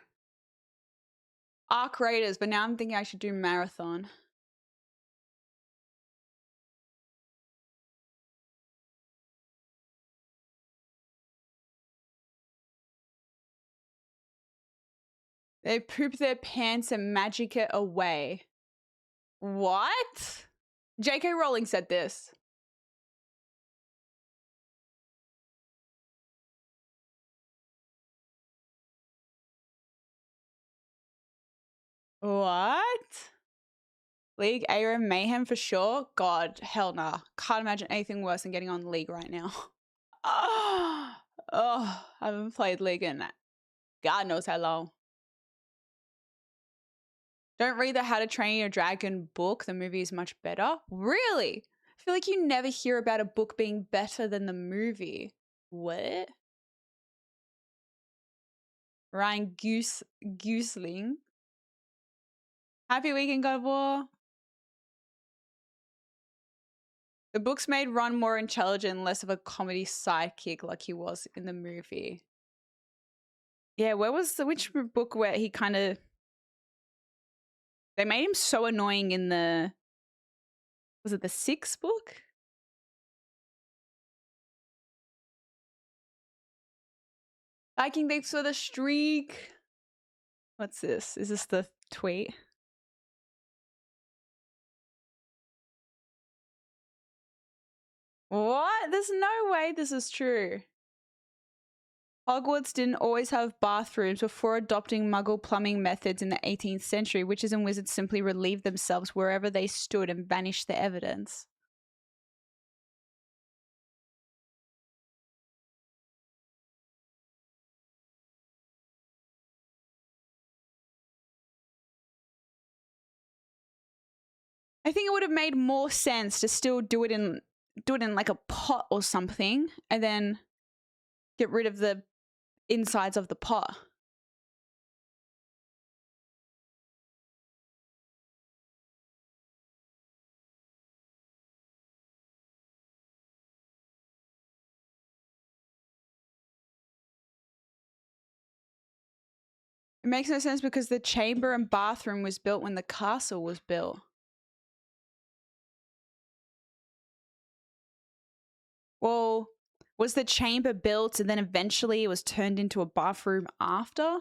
Arc Raiders, but now I'm thinking I should do Marathon. They poop their pants and magic it away. What? J.K. Rowling said this. What? League, Aram, Mayhem for sure? God, hell nah. Can't imagine anything worse than getting on League right now. Oh, I haven't played League in God knows how long. Don't read the How to Train Your Dragon book. The movie is much better. Really? I feel like you never hear about a book being better than the movie. What? Ryan Goosling. Happy weekend, God of War. The books made Ron more intelligent and less of a comedy sidekick like he was in the movie. Yeah, which book where he kind of, they made him so annoying in was it the 6th book? Viking, thanks for the streak. What's this? Is this the tweet? What? There's no way this is true. Hogwarts didn't always have bathrooms before adopting Muggle plumbing methods in the 18th century. Witches and wizards simply relieved themselves wherever they stood and vanished the evidence. I think it would have made more sense to still do it in like a pot or something and then get rid of the insides of the pot. It makes no sense because the chamber and bathroom was built when the castle was built. Well, was the chamber built and then eventually it was turned into a bathroom after?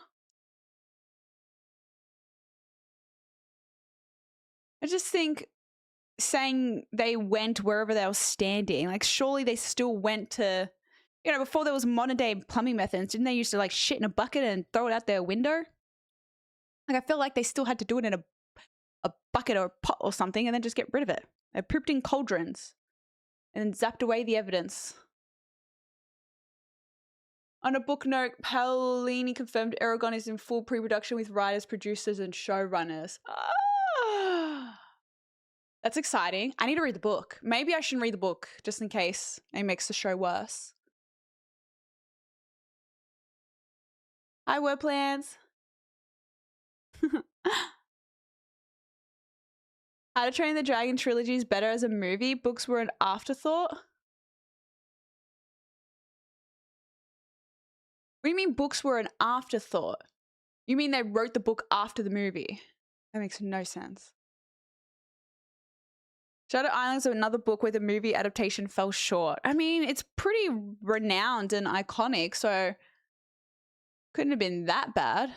I just think saying they went wherever they were standing, like surely they still went to, before there was modern day plumbing methods, didn't they used to like shit in a bucket and throw it out their window? Like I feel like they still had to do it in a bucket or a pot or something and then just get rid of it. They pooped in cauldrons and zapped away the evidence. On a book note, Paolini confirmed Aragon is in full pre-production with writers, producers, and showrunners. That's exciting. I need to read the book. Maybe I shouldn't read the book just in case it makes the show worse. Hi, word plans. How to Train the Dragon trilogy is better as a movie. Books were an afterthought. What do you mean books were an afterthought? You mean they wrote the book after the movie? That makes no sense. Shadow Islands is another book where the movie adaptation fell short. I mean, it's pretty renowned and iconic, so couldn't have been that bad.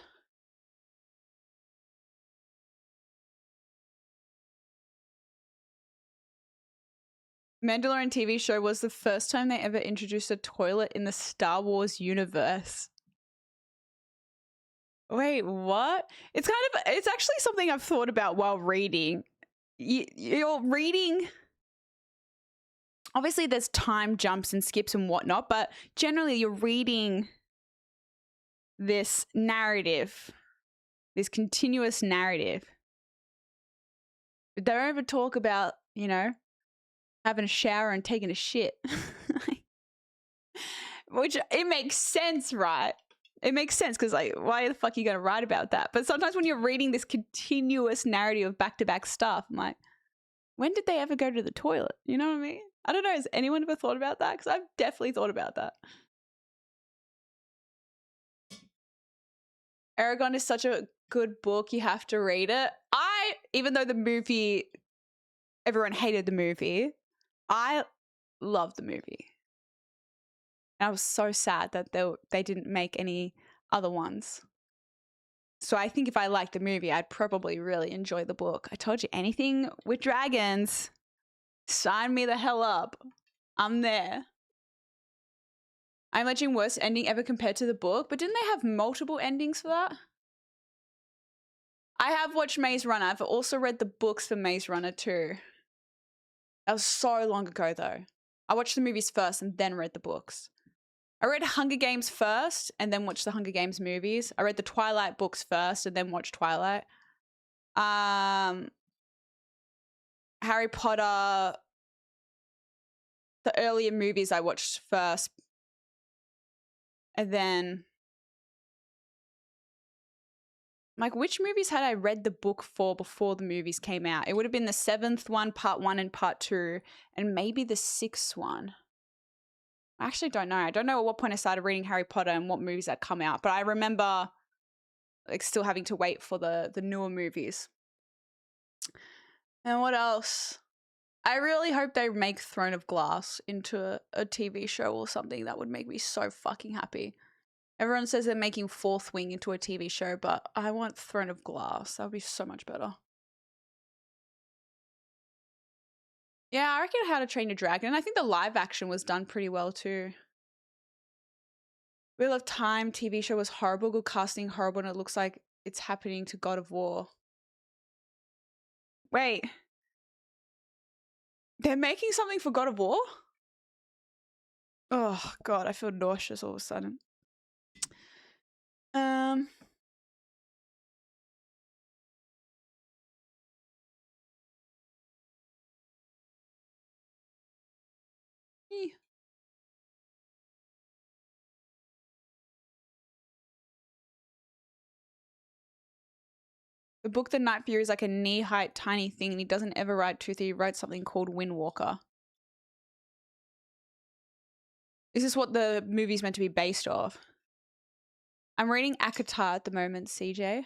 Mandalorian TV show was the first time they ever introduced a toilet in the Star Wars universe. Wait, what? It's actually something I've thought about while reading. You're reading, obviously there's time jumps and skips and whatnot, but generally you're reading this narrative, this continuous narrative. But they don't ever talk about, having a shower and taking a shit. Which, it makes sense, right? It makes sense because, like, why the fuck are you going to write about that? But sometimes when you're reading this continuous narrative of back-to-back stuff, I'm like, when did they ever go to the toilet? You know what I mean? I don't know. Has anyone ever thought about that? Because I've definitely thought about that. Aragon is such a good book. You have to read it. Even though the movie, everyone hated the movie, I loved the movie. And I was so sad that they didn't make any other ones. So I think if I liked the movie, I'd probably really enjoy the book. I told you, anything with dragons, sign me the hell up. I'm there. I imagine worst ending ever compared to the book, but didn't they have multiple endings for that? I have watched Maze Runner. I've also read the books for Maze Runner too. That was so long ago though. I watched the movies first and then read the books. I read Hunger Games first and then watched the Hunger Games movies. I read the Twilight books first and then watched Twilight. Harry Potter, the earlier movies I watched first. And then, like, which movies had I read the book for before the movies came out? It would have been the 7th one, part 1 and part 2, and maybe the 6th one. I actually don't know. I don't know at what point I started reading Harry Potter and what movies had come out, but I remember like still having to wait for the newer movies. And what else? I really hope they make Throne of Glass into a TV show or something. That would make me so fucking happy. Everyone says they're making Fourth Wing into a TV show, but I want Throne of Glass. That would be so much better. Yeah, I reckon How to Train Your Dragon. I think the live action was done pretty well too. Wheel of Time TV show was horrible, good casting, horrible, and it looks like it's happening to God of War. Wait. They're making something for God of War? Oh, God, I feel nauseous all of a sudden. The book The Night Fury is like a knee-height tiny thing and he doesn't ever write Toothy. He writes something called Windwalker. Is this what the movie's meant to be based off? I'm reading ACOTAR at the moment, CJ. I've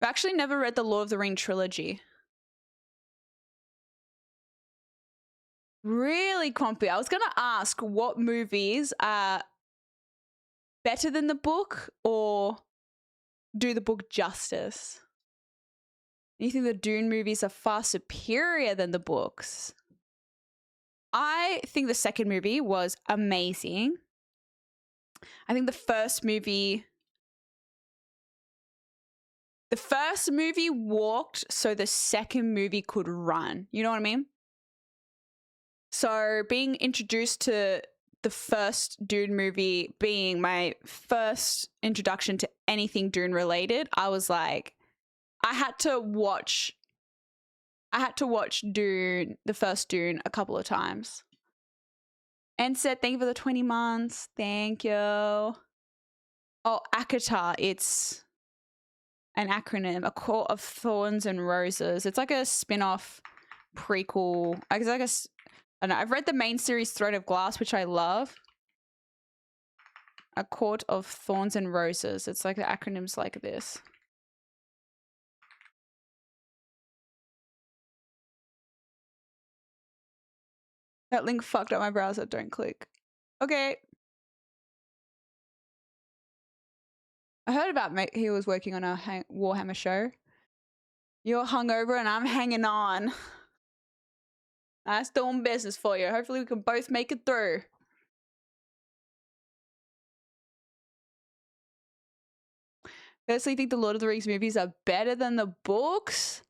actually never read the Lord of the Ring trilogy. Really, Compy. I was going to ask what movies are better than the book or do the book justice. You think the Dune movies are far superior than the books? I think the second movie was amazing. I think the first movie walked so the second movie could run. You know what I mean? So being introduced to the first Dune movie being my first introduction to anything Dune related, I was like, I had to watch Dune, the first Dune, a couple of times. And said, thank you for the 20 months. Thank you. Oh, ACOTAR. It's an acronym, A Court of Thorns and Roses. It's like a spin-off prequel. I don't know. I've read the main series Throne of Glass, which I love. A Court of Thorns and Roses. It's like the acronyms like this. That link fucked up my browser. Don't click. Okay. I heard about he was working on a Warhammer show. You're hungover and I'm hanging on. That's doing business for you. Hopefully we can both make it through. Personally, think the Lord of the Rings movies are better than the books.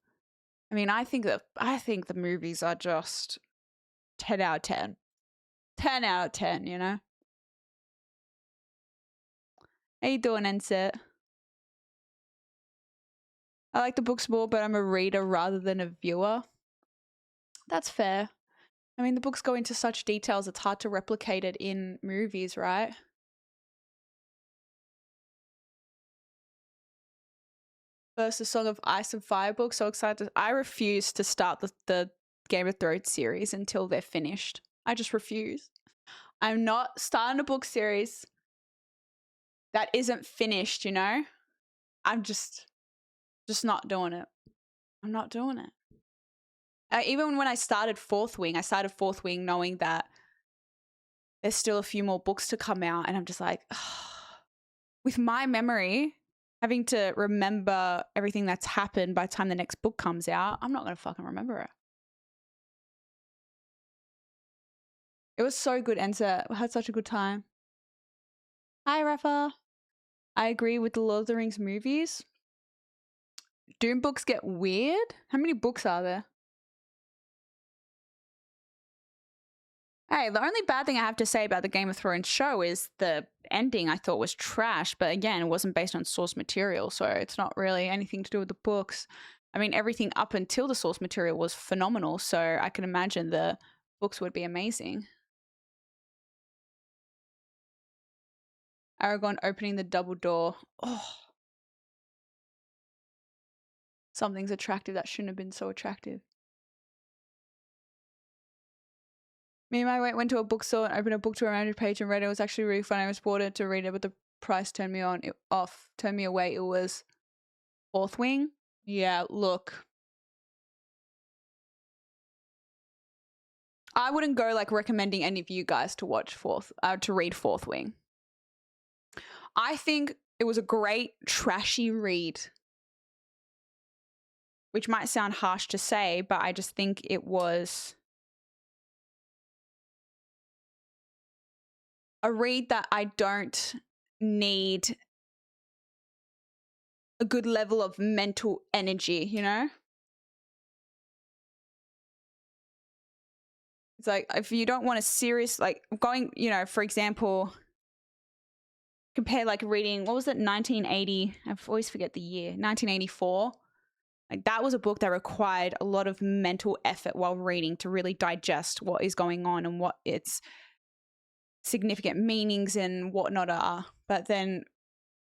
I mean, I think the movies are just 10 out of 10. 10 out of 10, you know? How you doing, Enset? I like the books more, but I'm a reader rather than a viewer. That's fair. I mean, the books go into such details, it's hard to replicate it in movies, right? First, the Song of Ice and Fire book. So excited. I refuse to start the Game of Thrones series until they're finished. I just refuse. I'm not starting a book series that isn't finished, you know? I'm just not doing it. I'm not doing it. Even when I started Fourth Wing knowing that there's still a few more books to come out. And I'm just like, with my memory, having to remember everything that's happened by the time the next book comes out, I'm not going to fucking remember it. It was so good, Enza. We had such a good time. Hi, Rafa. I agree with the Lord of the Rings movies. Doom books get weird? How many books are there? Hey, the only bad thing I have to say about the Game of Thrones show is the ending I thought was trash, but again, it wasn't based on source material, so it's not really anything to do with the books. I mean, everything up until the source material was phenomenal, so I can imagine the books would be amazing. Aragorn opening the double door. Oh. Something's attractive that shouldn't have been so attractive. Me and my mate went to a bookstore and opened a book to a random page and read it. It was actually really fun. I was bought it to read it, but the price turned me turned me away. It was Fourth Wing. Yeah, look. I wouldn't go like recommending any of you guys to watch to read Fourth Wing. I think it was a great trashy read, which might sound harsh to say, but I just think it was a read that I don't need a good level of mental energy, you know? It's like, if you don't want a serious, like going, you know, for example, compare like reading, what was it, 1980? I always forget the year, 1984. Like that was a book that required a lot of mental effort while reading to really digest what is going on and what its significant meanings and whatnot are. But then,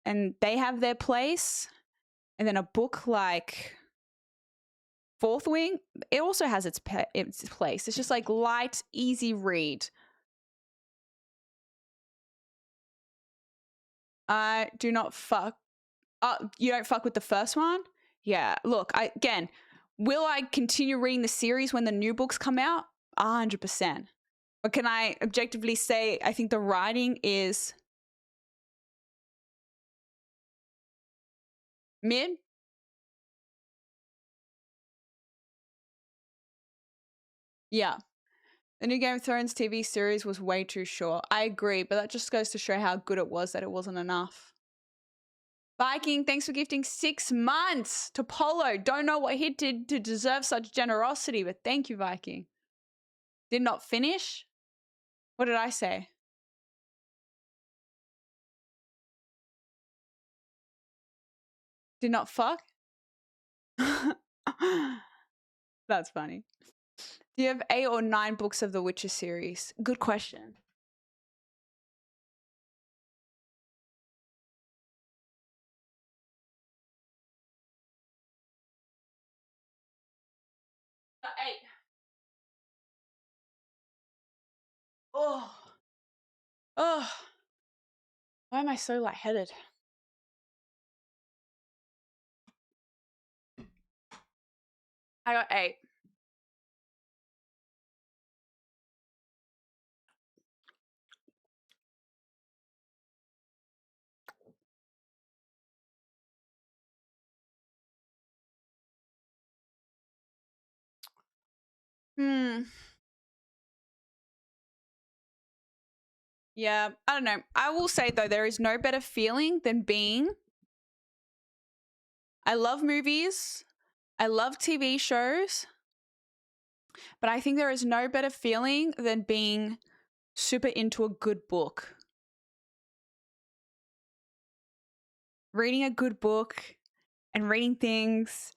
and they have their place. And then a book like Fourth Wing, it also has its place. It's just like light, easy read. I do not fuck. You don't fuck with the first one? Yeah. Look, will I continue reading the series when the new books come out? 100%. But can I objectively say I think the writing is mid? Yeah. The new Game of Thrones TV series was way too short. I agree, but that just goes to show how good it was that it wasn't enough. Viking, thanks for gifting 6 months to Polo. Don't know what he did to deserve such generosity, but thank you, Viking. Did not finish? What did I say? Did not fuck? That's funny. Do you have 8 or 9 books of the Witcher series? Good question. Got 8. Oh. Oh. Why am I so lightheaded? I got 8. Yeah, I don't know. I will say, though, there is no better feeling than being... I love movies. I love TV shows. But I think there is no better feeling than being super into a good book. Reading a good book and reading things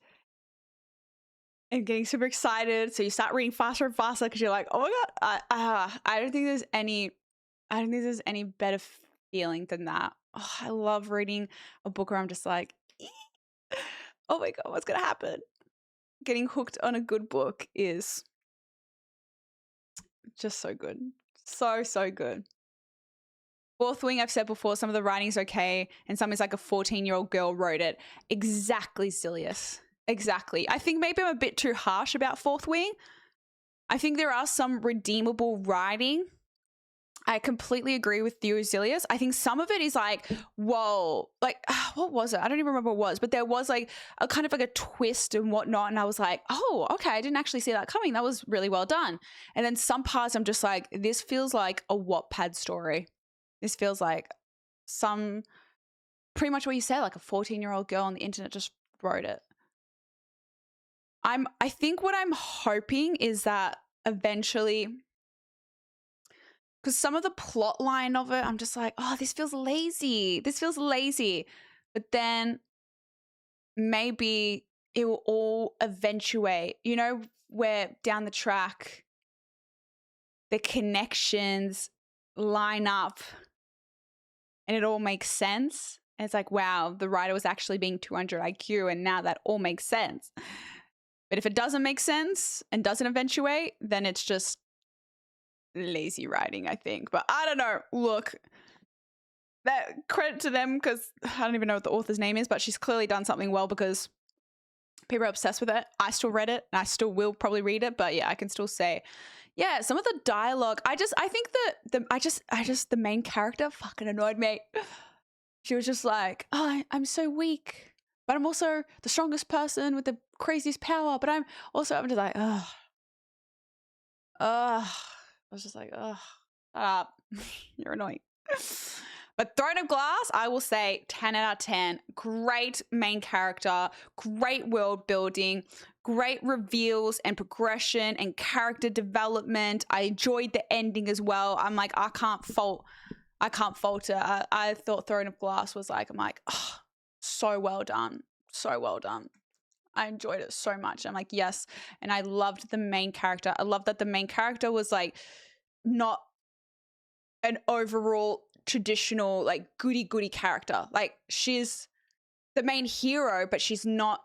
and getting super excited. So you start reading faster and faster because you're like, oh my God, I don't think there's any better feeling than that. Oh, I love reading a book where I'm just like, oh my God, what's going to happen? Getting hooked on a good book is just so good. So good. Fourth Wing, I've said before, some of the writing's okay, and some is like a 14-year-old girl wrote it. Exactly, Zilius. Exactly. I think maybe I'm a bit too harsh about Fourth Wing. I think there are some redeemable writing. I completely agree with you, Zilius. I think some of it is like, whoa, like, what was it? I don't even remember what it was, but there was like a kind of like a twist and whatnot. And I was like, oh, okay, I didn't actually see that coming. That was really well done. And then some parts I'm just like, this feels like a Wattpad story. This feels like pretty much what you said, like a 14-year-old girl on the internet just wrote it. I think what I'm hoping is that eventually, because some of the plot line of it, I'm just like, oh, this feels lazy. This feels lazy. But then maybe it will all eventuate, you know, where down the track the connections line up and it all makes sense. And it's like, wow, the writer was actually being 200 IQ and now that all makes sense. But if it doesn't make sense and doesn't eventuate, then it's just lazy writing, I think. But I don't know. Look, that credit to them, because I don't even know what the author's name is, but she's clearly done something well because people are obsessed with it. I still read it and I still will probably read it, but yeah, I can still say, yeah, some of the dialogue, I think that the main character fucking annoyed me. She was just like, oh, I'm so weak, but I'm also the strongest person with the craziest power, but I'm just like, ugh. I was just like, ugh, shut up. You're annoying. But Throne of Glass, I will say 10 out of 10. Great main character, great world building, great reveals and progression and character development. I enjoyed the ending as well. I'm like, I can't fault it. I thought Throne of Glass was like, I'm like, oh, so well done. So well done. I enjoyed it so much. I'm like, yes. And I loved the main character. I loved that the main character was like not an overall traditional like goody character. Like she's the main hero, but she's not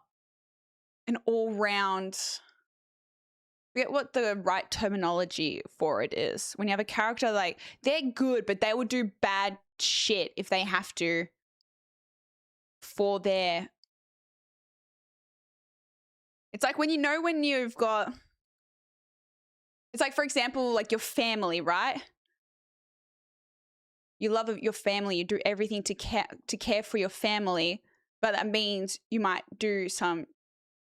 an all-round, forget what the right terminology for it is. When you have a character like they're good, but they will do bad shit if they have to for their, it's like when you've got, it's like, for example, like your family, right? You love your family, you do everything to care for your family, but that means you might do some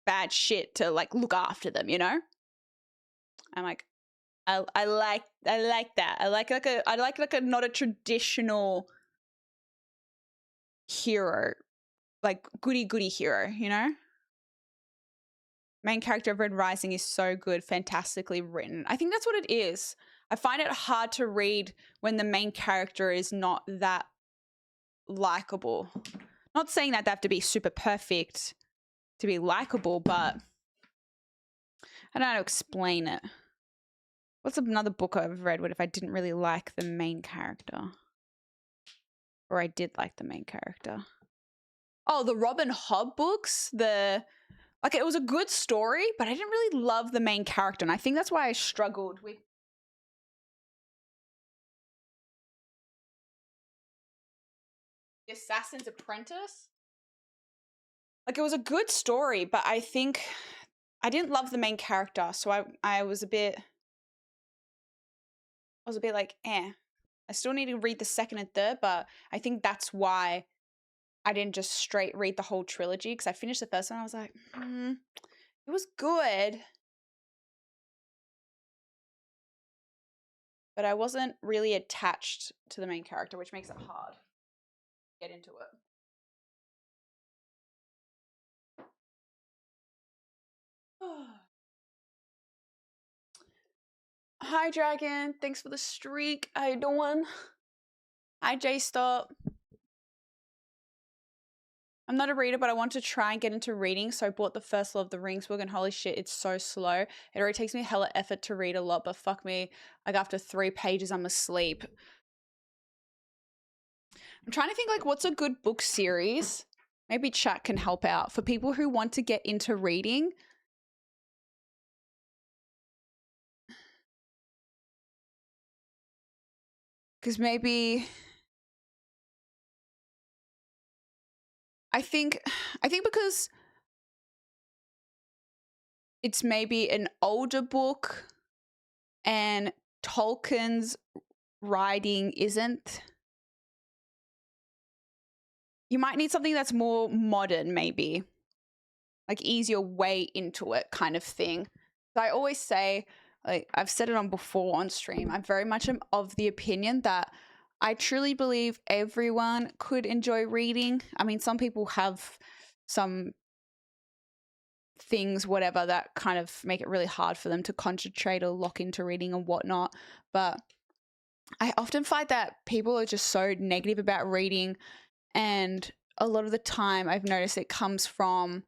bad shit to like look after them, you know? I'm like, I like that. I like a not a traditional hero, like goody hero, you know? Main character of Red Rising is so good, fantastically written. I think that's what it is. I find it hard to read when the main character is not that likable. Not saying that they have to be super perfect to be likable, but I don't know how to explain it. What's another book I've read if I didn't really like the main character? Or I did like the main character. Oh, the Robin Hobb books. Like, it was a good story, but I didn't really love the main character. And I think that's why I struggled with The Assassin's Apprentice. Like, it was a good story, but I think I didn't love the main character. So I was a bit like, eh. I still need to read the second and third, but I think that's why I didn't just straight read the whole trilogy, because I finished the first one. I was like, it was good, but I wasn't really attached to the main character, which makes it hard to get into it. Hi, Dragon. Thanks for the streak. How you doing? Hi, J-Stop. I'm not a reader, but I want to try and get into reading, so I bought the first Lord of the Rings book, and holy shit, it's so slow. It already takes me hella effort to read a lot, but fuck me, like after 3 pages, I'm asleep. I'm trying to think, like, what's a good book series? Maybe chat can help out for people who want to get into reading. Because maybe I think because it's maybe an older book and Tolkien's writing isn't. You might need something that's more modern, maybe. Like easier way into it kind of thing. So I always say, like I've said it on before on stream, I very much am of the opinion that I truly believe everyone could enjoy reading. I mean, some people have some things, whatever, that kind of make it really hard for them to concentrate or lock into reading and whatnot. But I often find that people are just so negative about reading, and a lot of the time I've noticed it comes from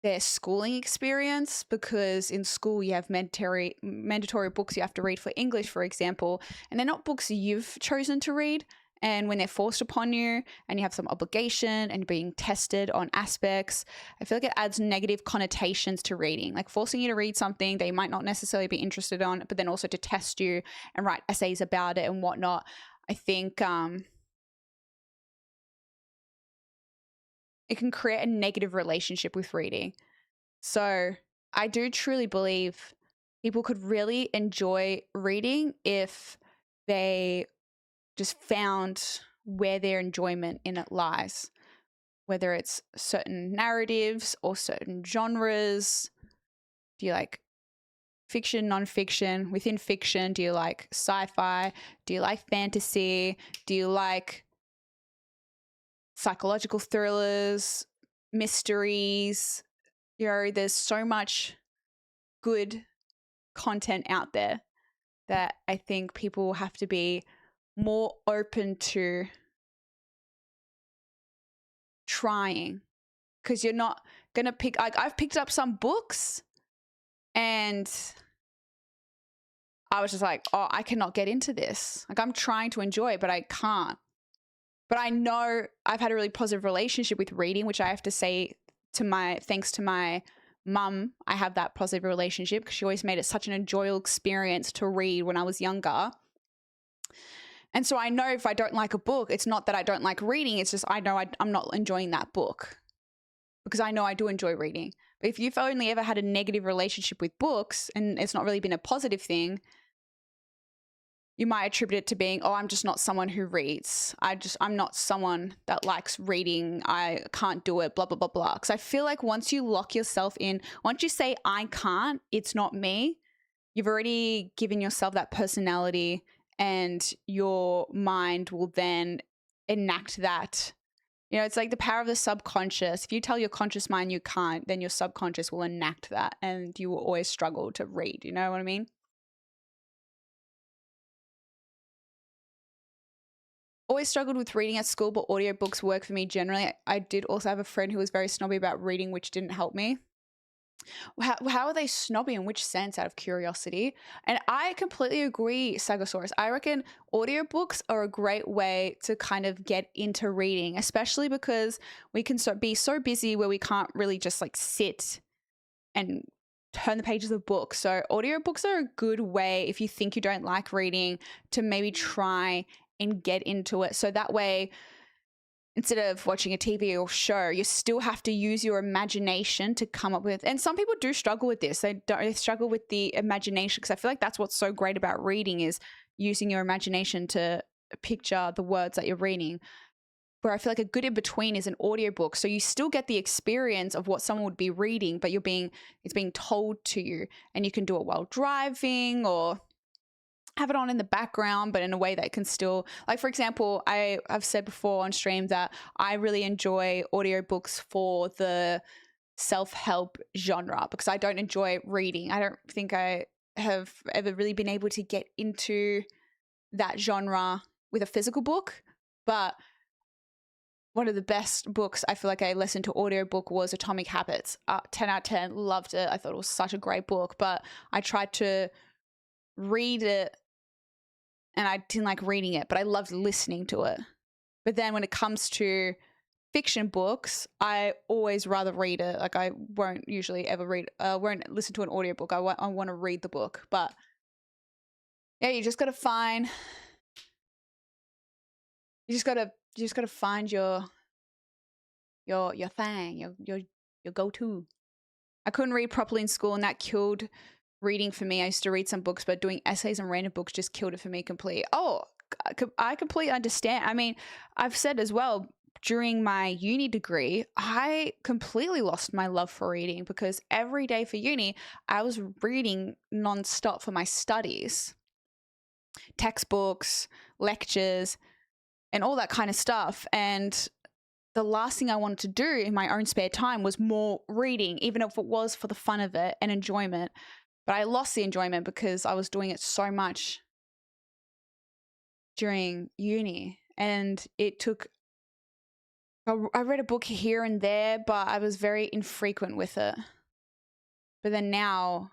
their schooling experience, because in school you have mandatory books you have to read for English, for example, and they're not books you've chosen to read. And when they're forced upon you and you have some obligation and being tested on aspects, I feel like it adds negative connotations to reading, like forcing you to read something that you might not necessarily be interested on, but then also to test you and write essays about it and whatnot. I think it can create a negative relationship with reading. So I do truly believe people could really enjoy reading if they just found where their enjoyment in it lies, whether it's certain narratives or certain genres. Do you like fiction, nonfiction? Within fiction, do you like sci-fi? Do you like fantasy? Do you like psychological thrillers, mysteries? You know, there's so much good content out there that I think people have to be more open to trying, because you're not gonna pick, like, I've picked up some books and I was just like, oh, I cannot get into this. Like, I'm trying to enjoy it, but I can't. But I know I've had a really positive relationship with reading, which I have to say, thanks to my mum, I have that positive relationship, because she always made it such an enjoyable experience to read when I was younger. And so I know if I don't like a book, it's not that I don't like reading. It's just I know I'm not enjoying that book, because I know I do enjoy reading. But if you've only ever had a negative relationship with books and it's not really been a positive thing, you might attribute it to being, oh, I'm just not someone who reads. I'm not someone that likes reading. I can't do it, blah, blah, blah, blah. Because I feel like once you lock yourself in, once you say, I can't, it's not me, you've already given yourself that personality, and your mind will then enact that. You know, it's like the power of the subconscious. If you tell your conscious mind you can't, then your subconscious will enact that, and you will always struggle to read. You know what I mean? Always struggled with reading at school, but audiobooks work for me generally. I did also have a friend who was very snobby about reading, which didn't help me. How are they snobby, in which sense, out of curiosity? And I completely agree, Sagosaurus. I reckon audiobooks are a great way to kind of get into reading, especially because we can be so busy where we can't really just like sit and turn the pages of a book. So audiobooks are a good way, if you think you don't like reading, to maybe try and get into it. So that way, instead of watching a TV or show, you still have to use your imagination to come up with, and some people do struggle with this. They struggle with the imagination, because I feel like that's what's so great about reading, is using your imagination to picture the words that you're reading. Where I feel like a good in between is an audiobook. So you still get the experience of what someone would be reading, but it's being told to you, and you can do it while driving or have it on in the background, but in a way that can still, like, for example, I've said before on stream that I really enjoy audiobooks for the self-help genre, because I don't enjoy reading. I don't think I have ever really been able to get into that genre with a physical book. But one of the best books I feel like I listened to audiobook was Atomic Habits. 10 out of 10, loved it. I thought it was such a great book, but I tried to read it and I didn't like reading it, but I loved listening to it. But then when it comes to fiction books, I always rather read it. Like, I won't usually ever won't listen to an audiobook. I want to read the book. But yeah, you just got to find your thing, your go-to. I couldn't read properly in school, and that killed reading for me. I used to read some books, but doing essays and random books just killed it for me completely. Oh, I completely understand. I mean, I've said as well, during my uni degree, I completely lost my love for reading, because every day for uni, I was reading nonstop for my studies, textbooks, lectures, and all that kind of stuff. And the last thing I wanted to do in my own spare time was more reading, even if it was for the fun of it and enjoyment. But I lost the enjoyment because I was doing it so much during uni, and it took, I read a book here and there, but I was very infrequent with it. But then now,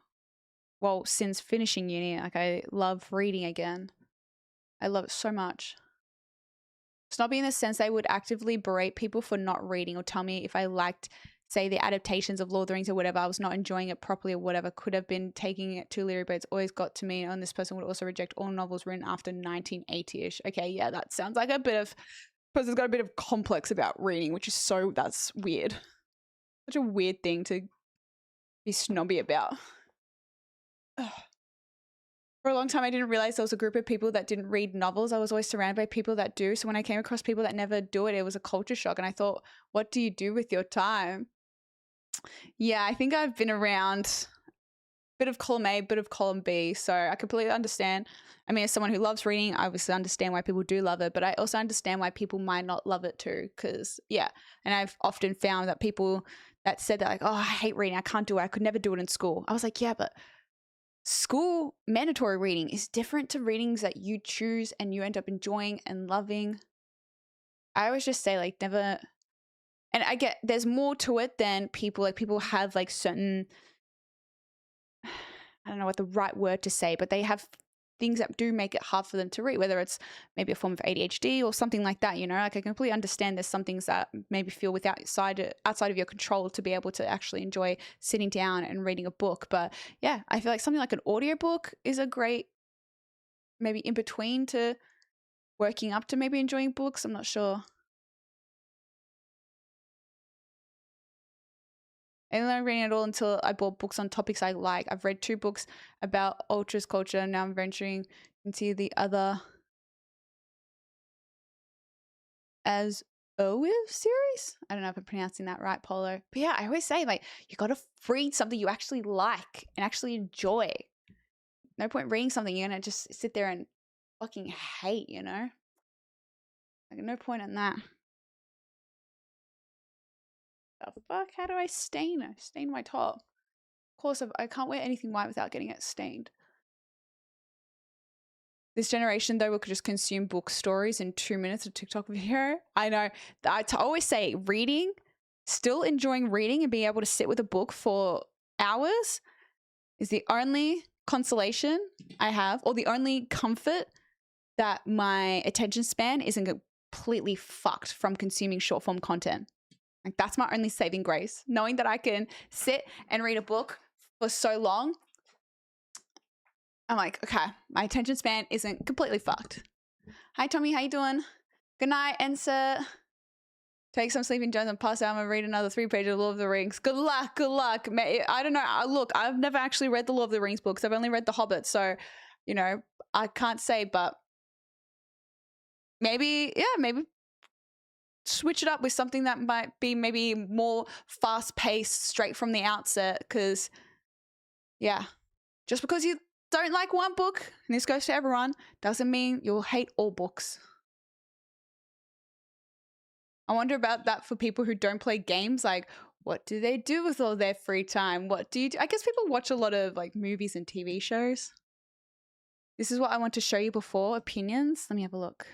well, since finishing uni, like, I love reading again. I love it so much. Snobby in the sense they would actively berate people for not reading or tell me if I liked, say, the adaptations of Lord of the Rings or whatever, I was not enjoying it properly or whatever, could have been taking it too literally, but it's always got to me. And this person would also reject all novels written after 1980-ish. Okay, yeah, that sounds like a bit of, person's got a bit of complex about reading, which is so, that's weird. Such a weird thing to be snobby about. Ugh. For a long time, I didn't realize there was a group of people that didn't read novels. I was always surrounded by people that do. So when I came across people that never do it, it was a culture shock. And I thought, what do you do with your time? Yeah, I think I've been around a bit of column A, bit of column B. So I completely understand. I mean, as someone who loves reading, I obviously understand why people do love it, but I also understand why people might not love it too. Because, yeah, and I've often found that people that said that, like, oh, I hate reading, I can't do it, I could never do it in school. I was like, yeah, but school mandatory reading is different to readings that you choose and you end up enjoying and loving. I always just say, like, never, and I get there's more to it than people, like, people have like certain, I don't know what the right word to say, but they have things that do make it hard for them to read, whether it's maybe a form of ADHD or something like that, you know. Like, I completely understand there's some things that maybe feel outside of your control to be able to actually enjoy sitting down and reading a book. But yeah, I feel like something like an audiobook is a great maybe in between to working up to maybe enjoying books. I'm not sure. I didn't learn reading at all until I bought books on topics I like. I've read 2 books about ultras culture, and now I'm venturing into the other as Owiv series. I don't know if I'm pronouncing that right, Polo. But yeah, I always say, like, you got to read something you actually like and actually enjoy. No point reading something you're going to just sit there and fucking hate, you know? Like, no point in that. The fuck? How do I stain my top? Of course, I can't wear anything white without getting it stained. This generation, though, will just consume book stories in 2 minutes of TikTok video. I know. I always say reading, still enjoying reading and being able to sit with a book for hours is the only consolation I have, or the only comfort that my attention span isn't completely fucked from consuming short form content. Like, that's my only saving grace, knowing that I can sit and read a book for so long. I'm like, okay, my attention span isn't completely fucked. Hi, Tommy, how you doing? Good night, Ensa. Take some sleeping Jones and pass out. I'm gonna read another 3 pages of Lord of the Rings. Good luck, good luck. I don't know. Look, I've never actually read the Lord of the Rings books. I've only read The Hobbit, so, you know, I can't say, but maybe switch it up with something that might be maybe more fast-paced straight from the outset, because, yeah, just because you don't like one book, and this goes to everyone, doesn't mean you'll hate all books. I wonder about that for people who don't play games. Like, what do they do with all their free time? What do you do? I guess people watch a lot of like movies and TV shows. This is what I want to show you before. Opinions. Let me have a look.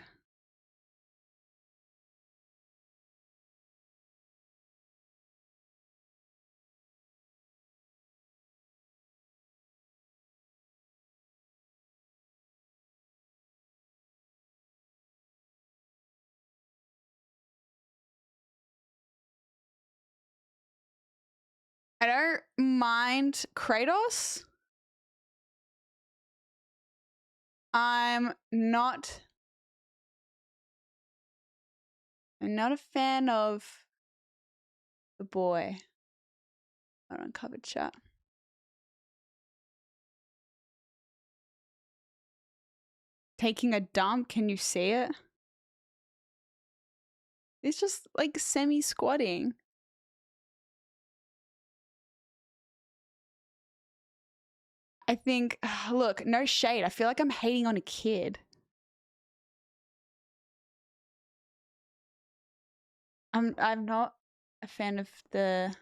I don't mind Kratos. I'm not a fan of the boy. I don't cover chat. Taking a dump. Can you see it? It's just like semi-squatting. I think, look, no shade. I feel like I'm hating on a kid. I'm not a fan of the.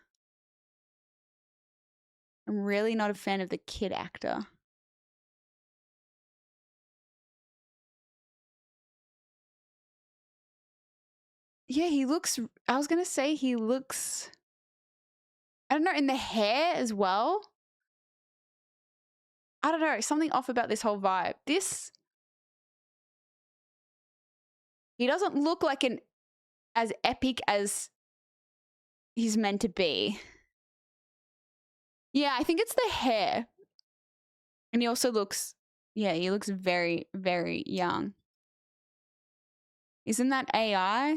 I'm really not a fan of the kid actor. Yeah, he looks. I was gonna say he looks. I don't know, in the hair as well. I don't know, something off about this whole vibe. He doesn't look like as epic as he's meant to be. Yeah, I think it's the hair. And he also looks, yeah, he looks very, very young. Isn't that AI?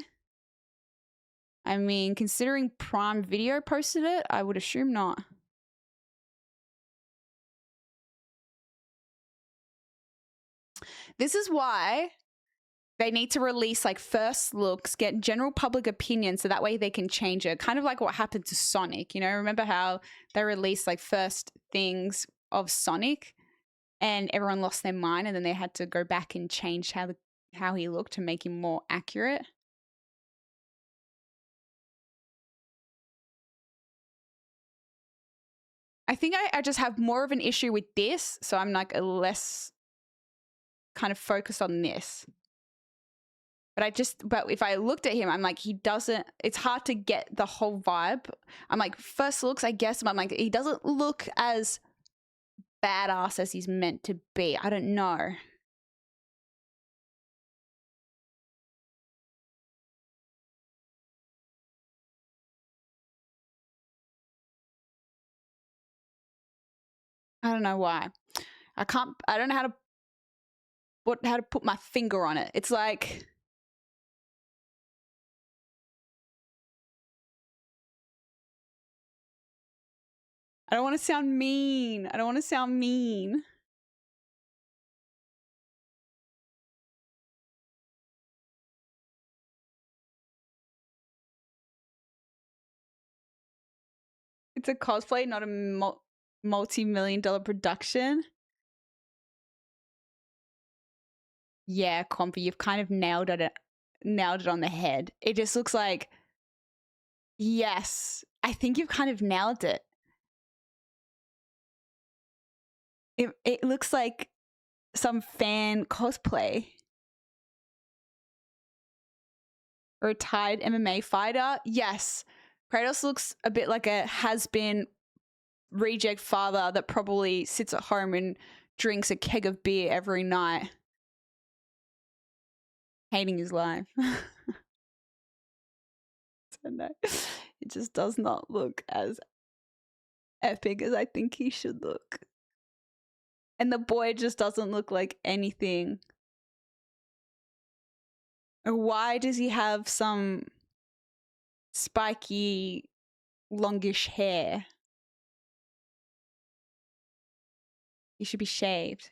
I mean, considering Prime Video posted it, I would assume not. This is why they need to release like first looks, get general public opinion so that way they can change it. Kind of like what happened to Sonic, you know? Remember how they released like first things of Sonic and everyone lost their mind and then they had to go back and change how he looked to make him more accurate? I think I just have more of an issue with this, so I'm like a less kind of focused on this. But if I looked at him, I'm like, he doesn't, it's hard to get the whole vibe. I'm like, first looks, I guess, but I'm like, he doesn't look as badass as he's meant to be. I don't know. I don't know why. I don't know how to put my finger on it. It's like, I don't want to sound mean. I don't want to sound mean. It's a cosplay, not a multi-million-dollar production. Yeah, Compy, you've kind of nailed it on the head. It just looks like, yes, I think you've kind of nailed it. It looks like some fan cosplay. A retired MMA fighter. Yes. Kratos looks a bit like a has-been reject father that probably sits at home and drinks a keg of beer every night. Hating his life. I don't know. It just does not look as epic as I think he should look. And the boy just doesn't look like anything. Why does he have some spiky, longish hair? He should be shaved.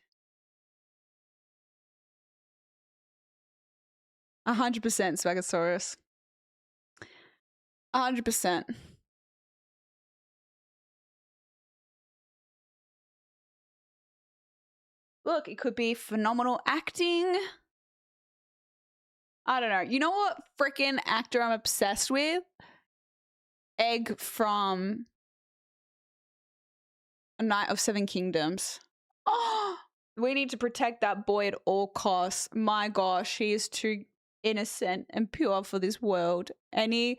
100% Swaggosaurus. 100%. Look, it could be phenomenal acting. I don't know. You know what freaking actor I'm obsessed with? Egg from A Knight of Seven Kingdoms. Oh, we need to protect that boy at all costs. My gosh, he is too innocent and pure for this world. Any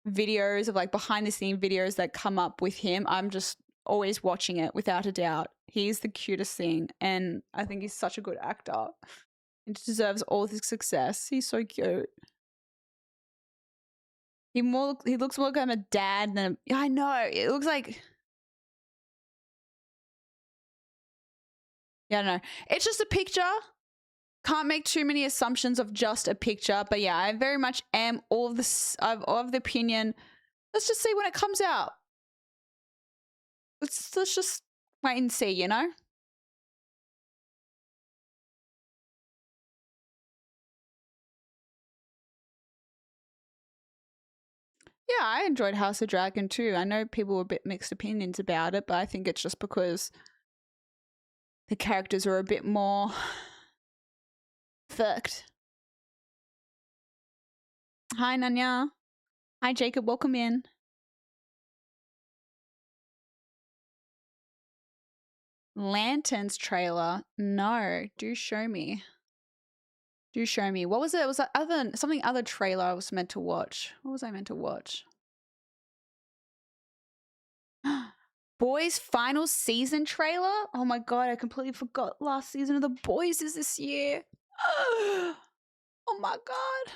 videos of like behind the scene videos that come up with him, I'm just always watching it without a doubt. He's the cutest thing, and I think he's such a good actor. He deserves all the success. He's so cute. He looks more like a dad than I know. It looks like, yeah, I don't know. It's just a picture. Can't make too many assumptions of just a picture, but yeah, I very much am all of the opinion. Let's just see when it comes out. Let's just wait and see, you know? Yeah, I enjoyed House of Dragon too. I know people were a bit mixed opinions about it, but I think it's just because the characters are a bit more fucked. Hi, Nanya. Hi, Jacob. Welcome in. Lanterns trailer. No, do show me. Do show me. What was it? Was that something other trailer I was meant to watch? What was I meant to watch? Boys final season trailer? Oh my god, I completely forgot last season of The Boys is this year. Oh my god.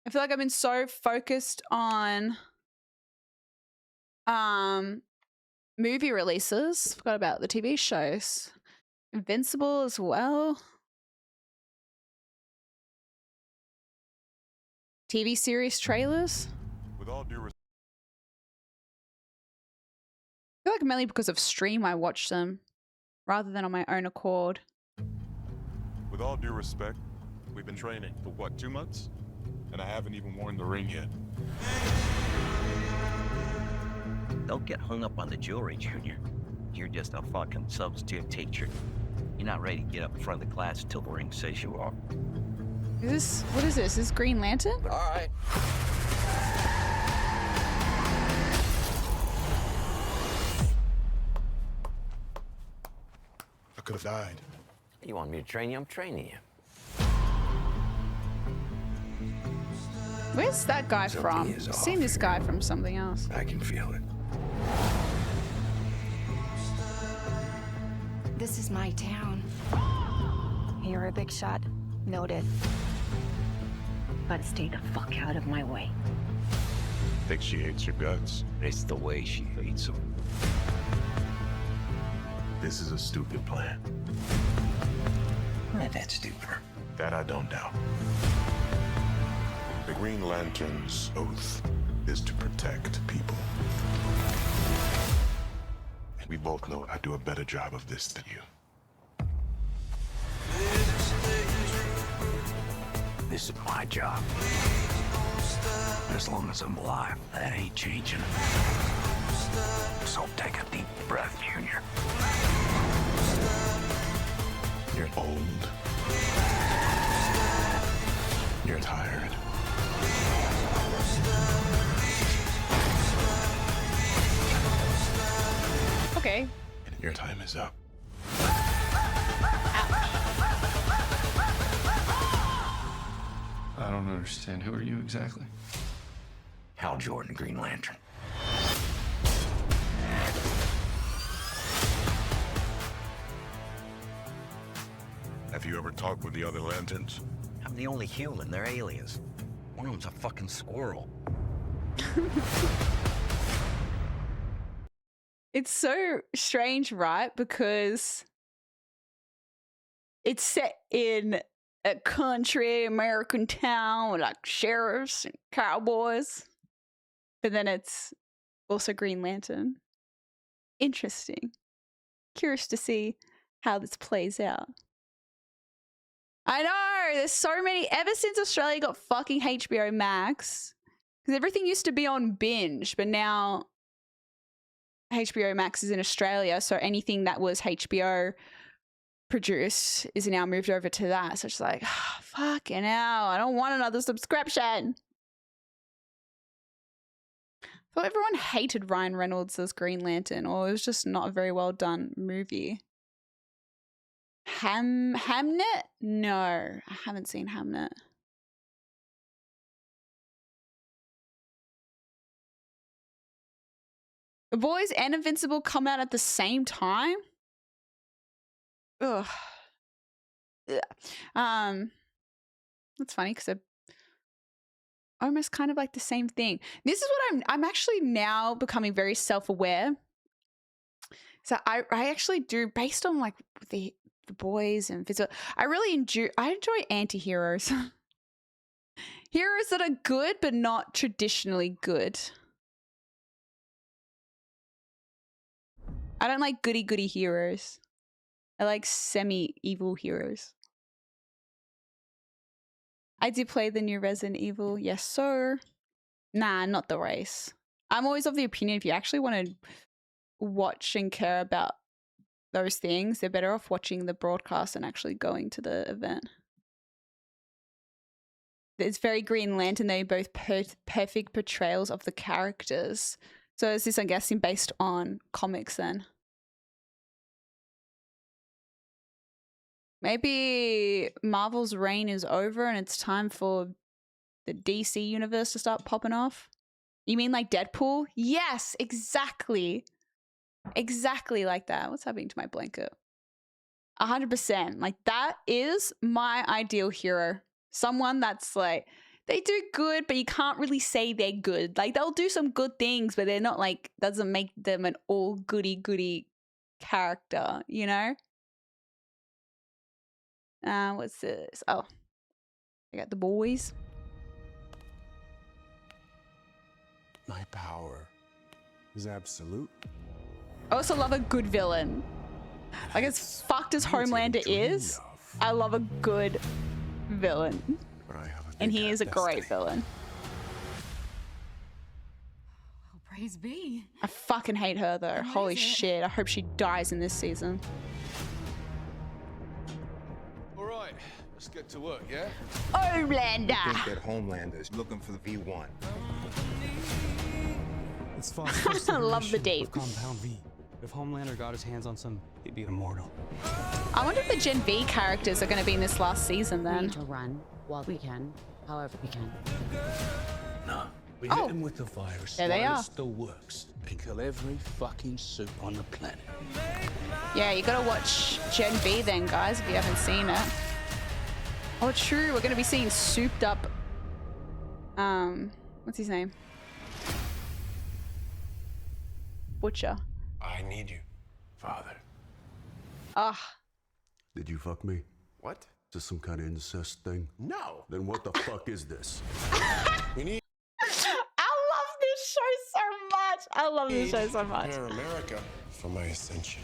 I feel like I've been so focused on movie releases. Forgot about the TV shows. Invincible as well. TV series trailers. With all due respect, I feel like mainly because of stream I watch them rather than on my own accord. with all due respect, we've been training for what, 2 months? And I haven't even worn the ring yet. Don't get hung up on the jewelry, Junior. You're just a fucking substitute teacher. You're not ready to get up in front of the class until the ring says you are. What is this? Is this Green Lantern? All right. I could have died. You want me to train you? I'm training you. Where's that guy from? Something is I've off seen this here. guy from something else. I can feel it. This is my town. You're a big shot. Noted. But stay the fuck out of my way. Think she hates your guts. It's the way she hates them. This is a stupid plan. Not that stupider. That I don't doubt. The Green Lantern's oath is to protect people. And we both know I do a better job of this than you. This is my job. As long as I'm alive, that ain't changing. So take a deep breath, Junior. You're old. You're tired. Okay. And your time is up. I don't understand. Who are you exactly? Hal Jordan, Green Lantern. Have you ever talked with the other Lanterns? I'm the only human. They're aliens. One of them's a fucking squirrel. It's so strange, right? Because it's set in a country, American town with like sheriffs and cowboys. But then it's also Green Lantern. Interesting. Curious to see how this plays out. I know, there's so many, ever since Australia got fucking HBO Max, because everything used to be on binge, but now HBO Max is in Australia, so anything that was HBO produced is now moved over to that. So it's like, oh, fucking hell, I don't want another subscription. I thought everyone hated Ryan Reynolds as Green Lantern, or it was just not a very well done movie. Hamnet? No, I haven't seen Hamnet. The Boys and Invincible come out at the same time? Ugh. Yeah. That's funny because they're almost kind of like the same thing. This is what I'm actually now becoming very self-aware. So I actually do, based on like the Boys and Invincible, I enjoy anti-heroes. Heroes that are good but not traditionally good. I don't like goody heroes. I like semi-evil heroes. I did play the new Resident Evil. Yes, sir. Nah, not the race. I'm always of the opinion if you actually want to watch and care about those things, they're better off watching the broadcast and actually going to the event. it's very Green Lantern. They're both perfect portrayals of the characters. So is this, I'm guessing, based on comics then? Maybe Marvel's reign is over and it's time for the DC universe to start popping off? You mean like Deadpool? Yes, exactly. Exactly like that. What's happening to my blanket? 100%. Like, that is my ideal hero. Someone that's like, they do good, but you can't really say they're good. Like, they'll do some good things, but they're not like, doesn't make them an all goody character, you know? What's this? Oh, I got the boys. My power is absolute. I also love a good villain. Like, as fucked as Homelander is, I love a good villain. And he is a great villain. Oh, praise be. I fucking hate her though. What Holy is it? shit. I hope she dies in this season. All right, let's get to work, yeah? Homelander! Think that Homelander is looking for the V1. It's Phosphorus I love the iteration date. of Compound V. If Homelander got his hands on some, he'd be immortal. I wonder if the Gen V characters are going to be in this last season We then. need to run while we can, however we can. No. We Oh. hit him with the virus There they while are. it still works and kill every fucking suit on the planet. Yeah, you gotta watch Gen V then, guys, if you haven't seen it. Oh, true. We're gonna be seeing souped up. What's his name? Butcher. I need you, Father. Ah, Did you fuck me? What? Is this some kind of incest thing? No. Then what the fuck is this? We need I love this show so much. I love this show so much. Air America for my ascension.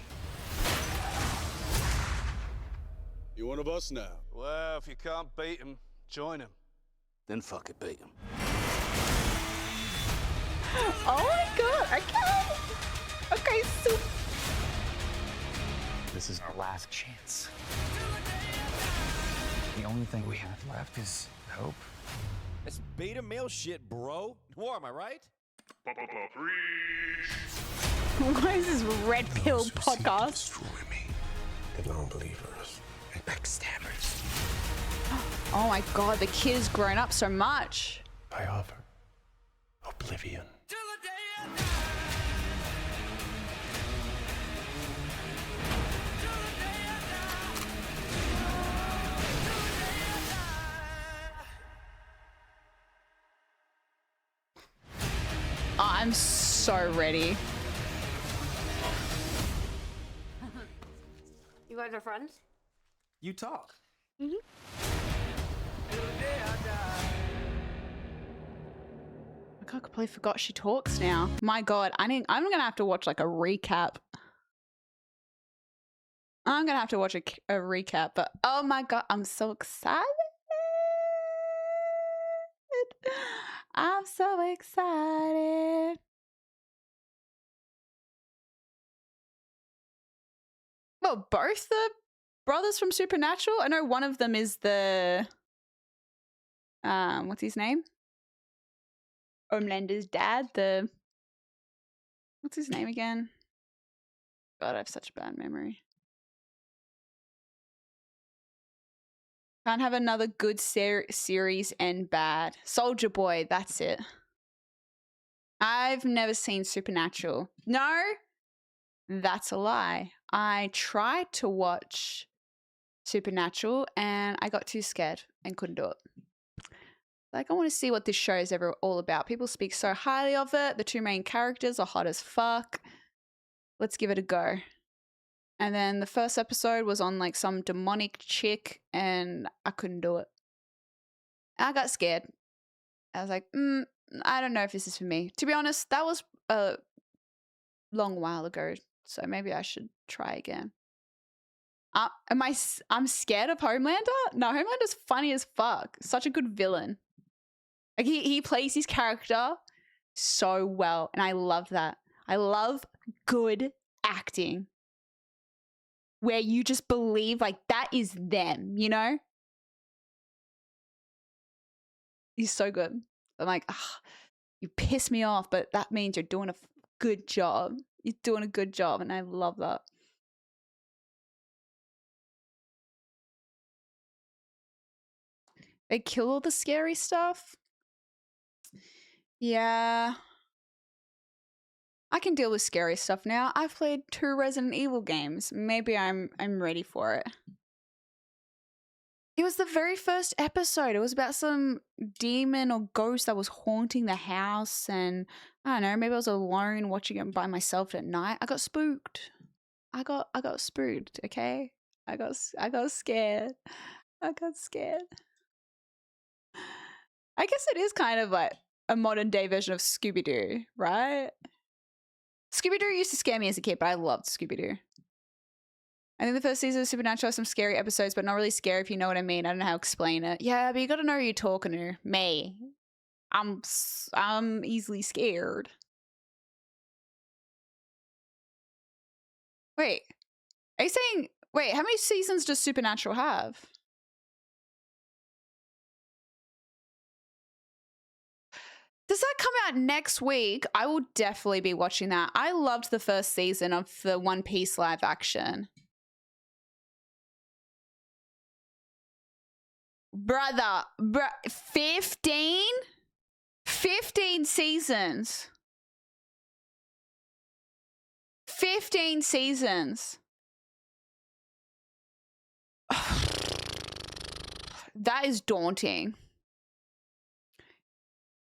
You want a bus now? Well, if you can't beat him, join him. Then fuck it, beat him. Oh my god, okay. Okay, soup. This is our last chance. The only thing we have left is hope. It's beta male shit, bro. War, am I right? What is this red pill Those who seek to podcast? destroy me. The non-believers and backstabbers. Oh my god, the kid has grown up so much. I offer oblivion. Oh, I'm so ready. You guys are friends? You talk. I completely forgot she talks now. My god, I'm gonna have to watch like a recap. I'm gonna have to watch a recap, but oh my god, I'm so excited. I'm so excited. Well, both the brothers from Supernatural? I know one of them is the what's his name? Homelander's dad, what's his name again? God, I have such a bad memory. Can't have another good series end bad. Soldier Boy, that's it. I've never seen Supernatural. No, that's a lie. I tried to watch Supernatural and I got too scared and couldn't do it. Like, I want to see what this show is ever all about. People speak so highly of it. The two main characters are hot as fuck. Let's give it a go. And then the first episode was on like some demonic chick and I couldn't do it. I got scared. I was like, I don't know if this is for me. To be honest, that was a long while ago. So maybe I should try again. I'm scared of Homelander? No, Homelander's funny as fuck. Such a good villain. Like he plays his character so well. And I love that. I love good acting. Where you just believe like that is them, you know? He's so good. I'm like, you piss me off, but that means you're doing a good job. You're doing a good job, and I love that. They kill all the scary stuff. Yeah. I can deal with scary stuff now. I've played 2 Resident Evil games. Maybe I'm ready for it. It was the very first episode. It was about some demon or ghost that was haunting the house, and I don't know, maybe I was alone watching it by myself at night. I got spooked. I got spooked, okay? I got scared. I got scared. I guess it is kind of like a modern day version of Scooby-Doo, right? Scooby-Doo used to scare me as a kid, but I loved Scooby-Doo. I think the first season of Supernatural has some scary episodes, but not really scary if you know what I mean. I don't know how to explain it. Yeah, but you gotta know who you're talking to. Me. I'm easily scared. Wait. Are you saying... Wait, how many seasons does Supernatural have? Does that come out next week? I will definitely be watching that. I loved the first season of the One Piece live action. Brother, 15? 15 seasons. 15 seasons. That is daunting.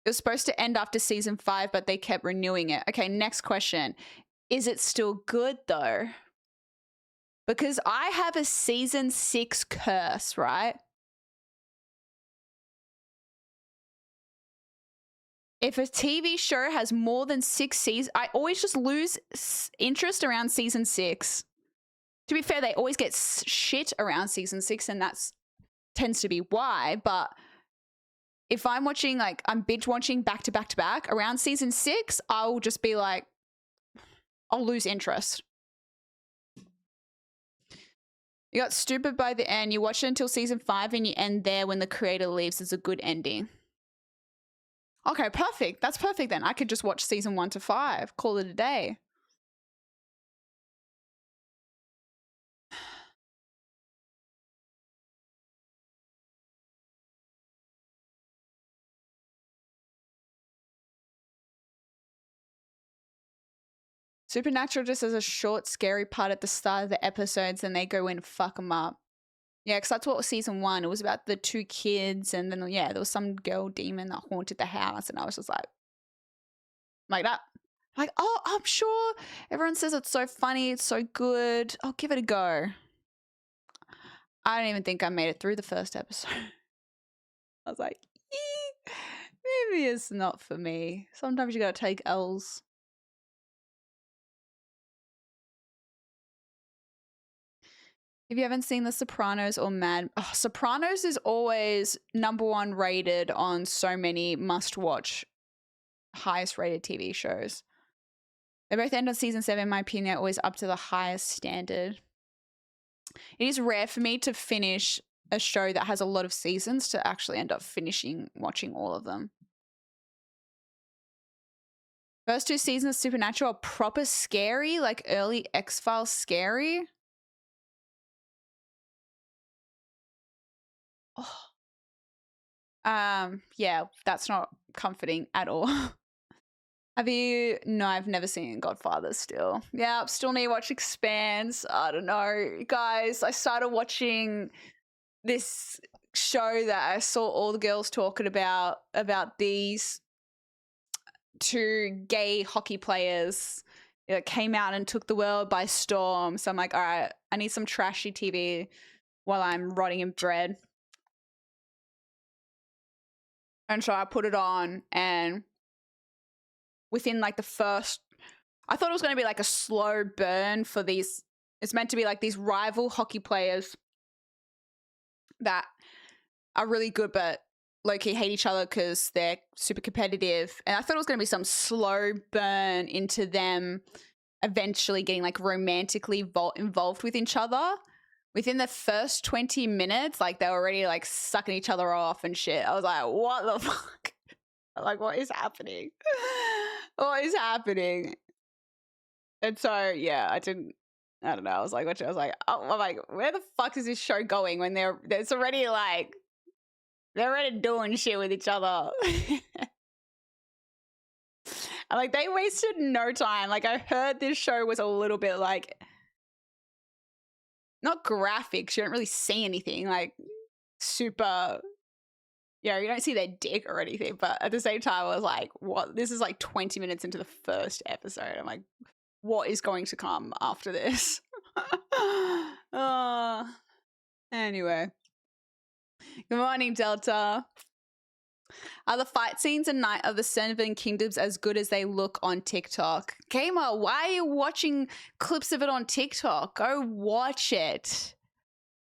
It was supposed to end after season 5, but they kept renewing it. Okay, next question. Is it still good though? Because I have a season 6 curse, right? If a TV show has more than 6 seasons, I always just lose interest around season 6. To be fair, they always get shit around season 6, and that's tends to be why. But if I'm watching, like, I'm binge watching back to back to back around season 6, I'll just be like, I'll lose interest. You got stupid by the end. You watch it until season 5 and you end there when the creator leaves. It's a good ending. Okay, perfect. That's perfect then. I could just watch season 1 to 5. Call it a day. Supernatural just has a short, scary part at the start of the episodes, and they go in and fuck them up. Yeah, because that's what was season 1. It was about the 2 kids, and then, yeah, there was some girl demon that haunted the house, and I was just like that. Like, oh, I'm sure everyone says it's so funny, it's so good. I'll give it a go. I don't even think I made it through the first episode. I was like, maybe it's not for me. Sometimes you gotta take L's. If you haven't seen The Sopranos or Sopranos is always #1 rated on so many must-watch, highest-rated TV shows. They both end on season 7, in my opinion, always up to the highest standard. It is rare for me to finish a show that has a lot of seasons to actually end up watching all of them. First 2 seasons of Supernatural are proper scary, like early X-Files scary. Oh. Yeah, that's not comforting at all. Have you? No, I've never seen Godfather still. Yeah, still need to watch Expanse. I don't know. Guys, I started watching this show that I saw all the girls talking about these 2 gay hockey players that came out and took the world by storm. So I'm like, all right, I need some trashy TV while I'm rotting in bread. And so I put it on, and within like the first, I thought it was going to be like a slow burn for these. It's meant to be like these rival hockey players that are really good, but low-key hate each other because they're super competitive. And I thought it was going to be some slow burn into them eventually getting like romantically involved with each other, within the first 20 minutes, like they're already like sucking each other off and shit. I was like, what the fuck? Like, what is happening? What is happening? And so, yeah, I don't know. I was like, oh, I'm like, where the fuck is this show going when it's already like, they're already doing shit with each other. And like, they wasted no time. Like, I heard this show was a little bit like, not graphic. You don't really see anything like super, you don't see their dick or anything. But at the same time, I was like, what? This is like 20 minutes into the first episode. I'm like, what is going to come after this? Anyway. Good morning, Delta. Are the fight scenes in Night of the Seven Kingdoms as good as they look on TikTok? Gamer, why are you watching clips of it on TikTok? Go watch it.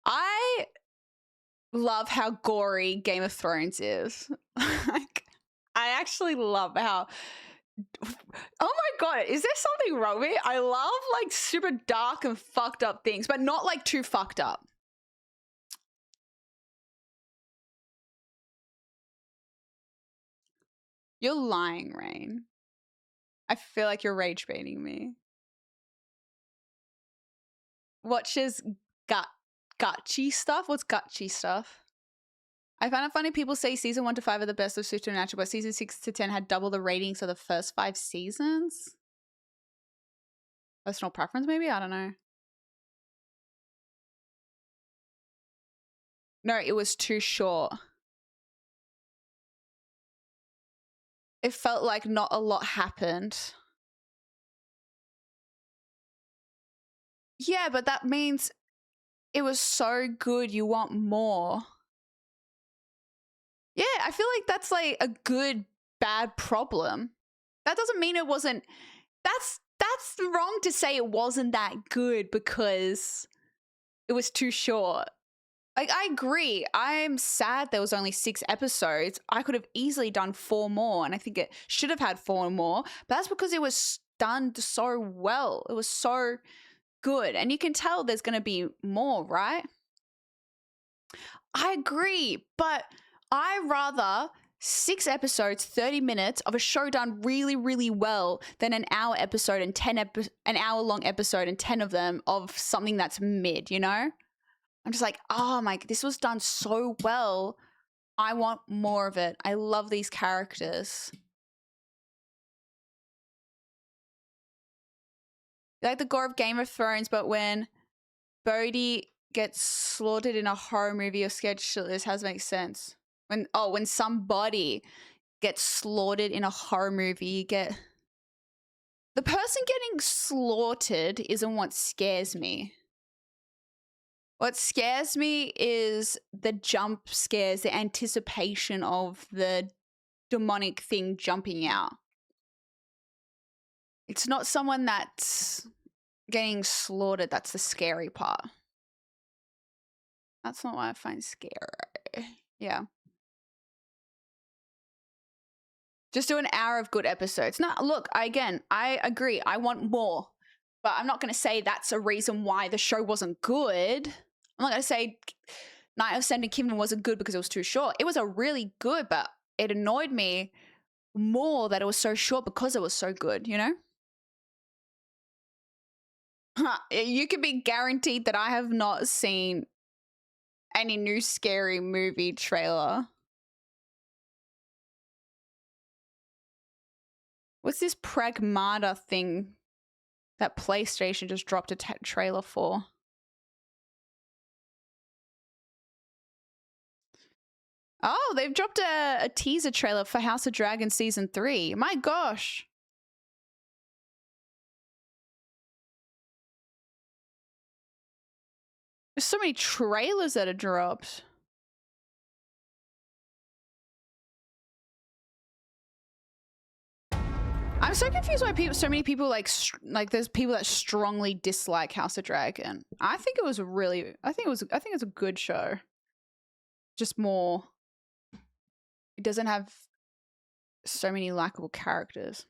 I love how gory Game of Thrones is. Like, I actually love how... Oh my god, is there something wrong with it? I love like super dark and fucked up things, but not like too fucked up. You're lying, Rain. I feel like you're rage baiting me. Watches gutchy stuff? What's gutchy stuff? I find it funny people say season 1 to 5 are the best of Supernatural, but season 6 to 10 had double the ratings of the first 5 seasons. Personal preference, maybe? I don't know. No, it was too short. It felt like not a lot happened. Yeah, but that means it was so good you want more. Yeah, I feel like that's like a good, bad problem. That doesn't mean it wasn't... That's wrong to say it wasn't that good because it was too short. Like, I agree. I'm sad there was only 6 episodes. I could have easily done 4 more, and I think it should have had 4 more. But that's because it was done so well. It was so good. And you can tell there's going to be more, right? I agree. But I rather 6 episodes, 30 minutes of a show done really, really well than an hour episode and an hour long episode and 10 of them of something that's mid, you know? I'm just like, oh my, this was done so well. I want more of it. I love these characters. Like the gore of Game of Thrones, but when Bodhi gets slaughtered in a horror movie or sketch shitless, how does it make sense? When somebody gets slaughtered in a horror movie, you get... The person getting slaughtered isn't what scares me. What scares me is the jump scares, the anticipation of the demonic thing jumping out. It's not someone that's getting slaughtered that's the scary part. That's not what I find scary. Yeah. Just do an hour of good episodes. No, look, I agree. I want more. But I'm not going to say that's a reason why the show wasn't good. I'm not going to say Night of Seven Kingdoms wasn't good because it was too short. It was a really good, but it annoyed me more that it was so short because it was so good, you know? You can be guaranteed that I have not seen any new scary movie trailer. What's this Pragmata thing that PlayStation just dropped a trailer for? Oh, they've dropped a teaser trailer for House of Dragon Season 3. My gosh. There's so many trailers that are dropped. I'm so confused why so many people like there's people that strongly dislike House of Dragon. I think it was a good show. Just more, it doesn't have so many likable characters.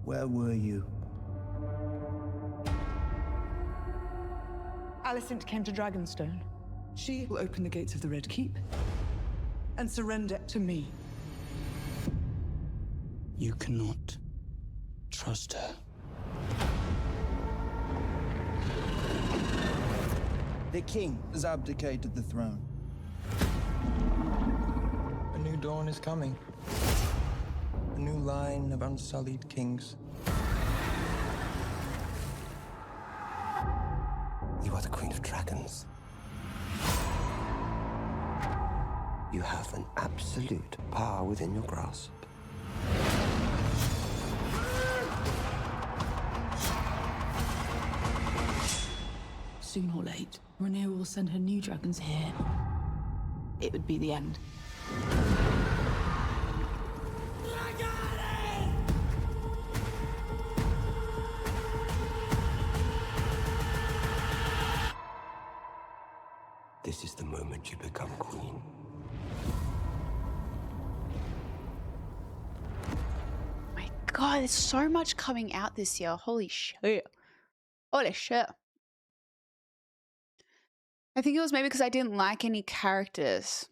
Where were you? Alicent came to Dragonstone. She will open the gates of the Red Keep and surrender to me. You cannot trust her. The king has abdicated the throne. A new dawn is coming. A new line of unsullied kings. You are the Queen of Dragons. You have an absolute power within your grasp. Soon or late, Rhaenyra will send her new dragons here. It would be the end. This is the moment you become queen. My God, there's so much coming out this year. Holy shit. Holy shit. I think it was maybe because I didn't like any characters.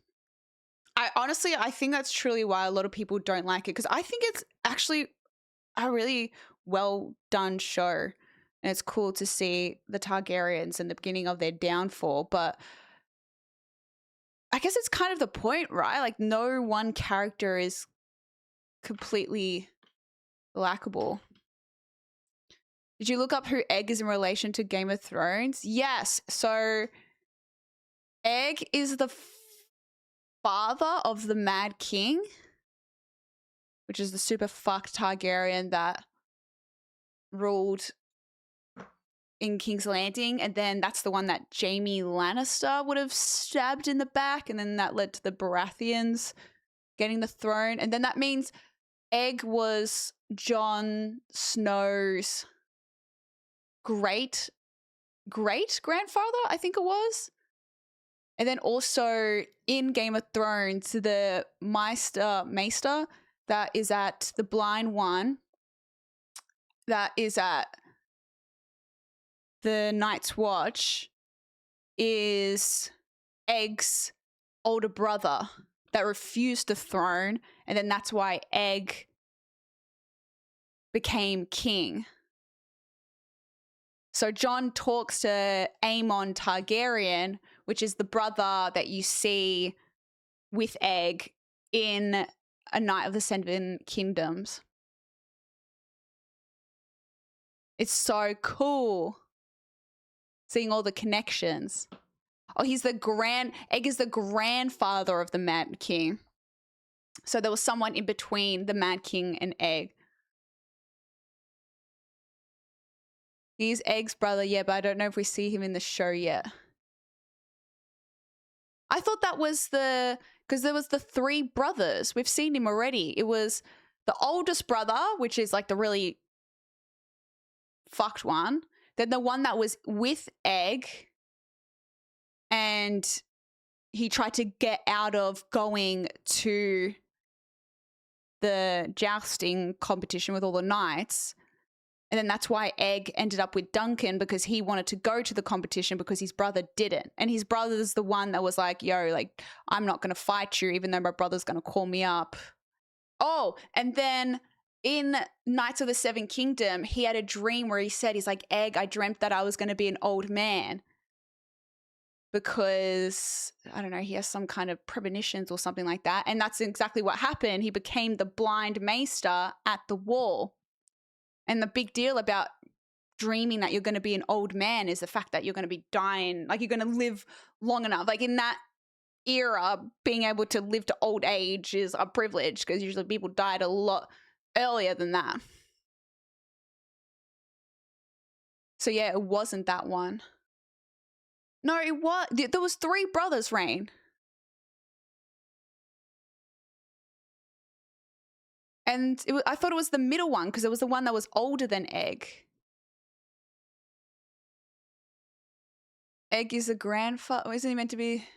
I think that's truly why a lot of people don't like it, because I think it's actually a really well done show. And it's cool to see the Targaryens and the beginning of their downfall. But I guess it's kind of the point, right? Like, no one character is completely likable. Did you look up who Egg is in relation to Game of Thrones? Yes. So Egg is the father of the Mad King, which is the super fucked Targaryen that ruled in King's Landing, and then that's the one that Jaime Lannister would have stabbed in the back, and then that led to the Baratheons getting the throne, and then that means Egg was Jon Snow's great grandfather, I think it was. And then also in Game of Thrones, the Maester that is at the blind one, that is at the Night's Watch, is Egg's older brother that refused the throne, and then that's why Egg became king. So Jon talks to Aemon Targaryen, which is the brother that you see with Egg in A Night of the Seven Kingdoms. It's so cool seeing all the connections. Oh, Egg is the grandfather of the Mad King. So there was someone in between the Mad King and Egg. He's Egg's brother, yeah, but I don't know if we see him in the show yet. I thought that was because there was the three brothers. We've seen him already. It was the oldest brother, which is like the really fucked one. Then the one that was with Egg, and he tried to get out of going to the jousting competition with all the knights. And then that's why Egg ended up with Duncan, because he wanted to go to the competition because his brother didn't. And his brother's the one that was like, yo, like, I'm not going to fight you even though my brother's going to call me up. Oh, and then in Knights of the Seven Kingdom, he had a dream where he's like, Egg, I dreamt that I was going to be an old man. Because, I don't know, he has some kind of premonitions or something like that. And that's exactly what happened. He became the blind maester at the wall. And the big deal about dreaming that you're going to be an old man is the fact that you're going to be dying, like you're going to live long enough. Like in that era, being able to live to old age is a privilege, because usually people died a lot earlier than that. So yeah, it wasn't that one. No, it was. There was three brothers, Rain. And I thought it was the middle one because it was the one that was older than Egg. Egg is the grandfather. Isn't he meant to be?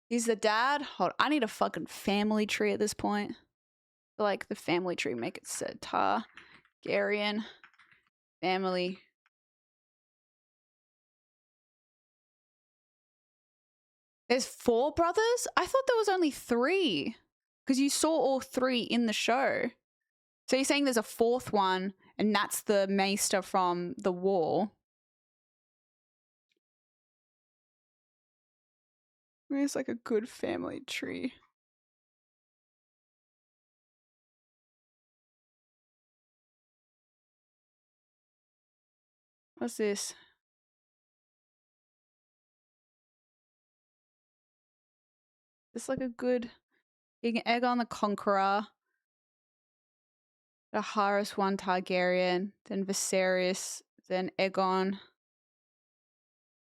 He's the dad? Hold on. I need a fucking family tree at this point. Like the family tree, make it said Targaryen family. There's 4 brothers? I thought there was only 3. Because you saw all 3 in the show. So you're saying there's a 4th one, and that's the maester from the Wall. It's like a good family tree. What's this? It's like a good Aegon the Conqueror. Jaehaerys I Targaryen, then Viserys, then Aegon.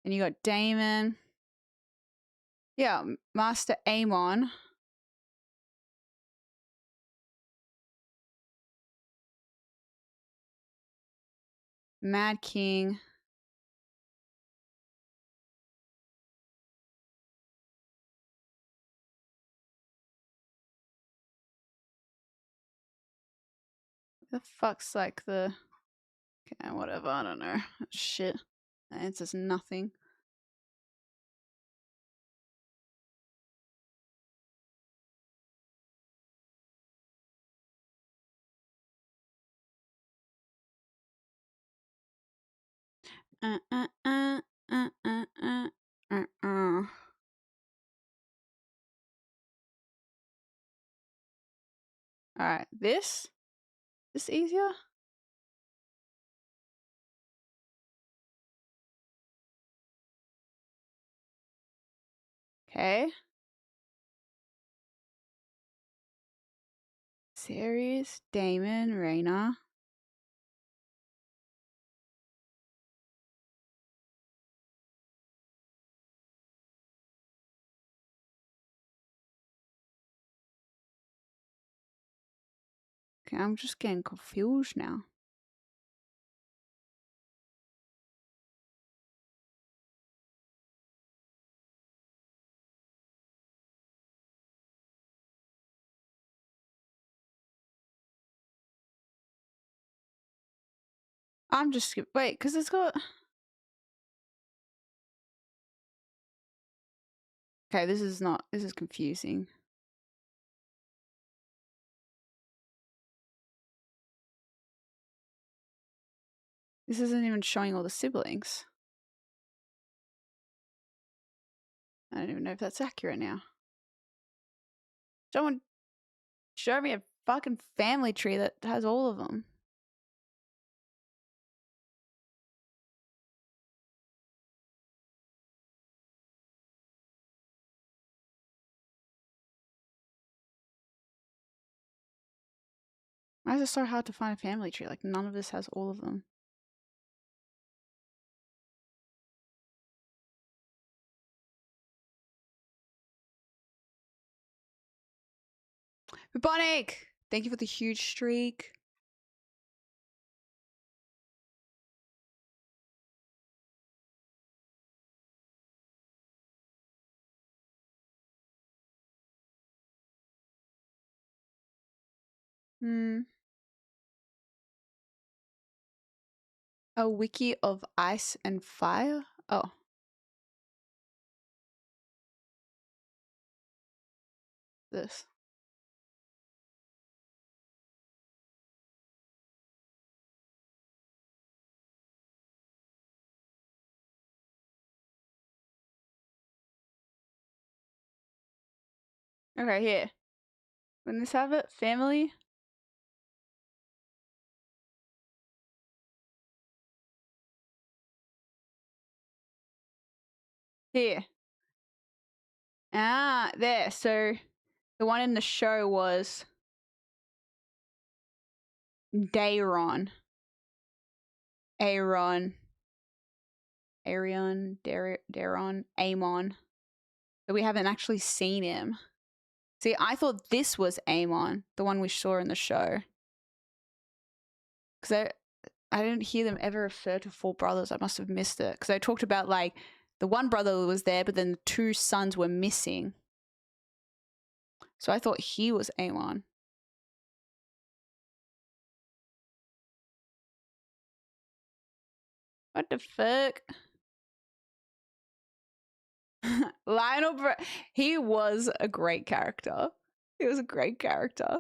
And you got Daemon. Yeah, Master Aemon. Mad King. The fuck's like the... Okay, whatever, I don't know. Shit. That answers nothing. Alright, this easier? Okay. Series, Daemon, Rhaena. Okay, I'm just getting confused now. I'm just... Wait, because it's got... Okay, this is not... This is confusing. This isn't even showing all the siblings. I don't even know if that's accurate now. Someone show me a fucking family tree that has all of them. Why is it so hard to find a family tree? Like, none of this has all of them. Bubonic! Thank you for the huge streak. A wiki of ice and fire? Oh. This. Okay, here. When this have it? Family? Here. Ah, there. So the one in the show was Daeron. Daeron, Aemon. But we haven't actually seen him. See, I thought this was Aemon, the one we saw in the show. Because I didn't hear them ever refer to 4 brothers. I must have missed it. Because I talked about, like, the one brother was there, but then the 2 sons were missing. So I thought he was Aemon. What the fuck? Lionel, he was a great character. He was a great character.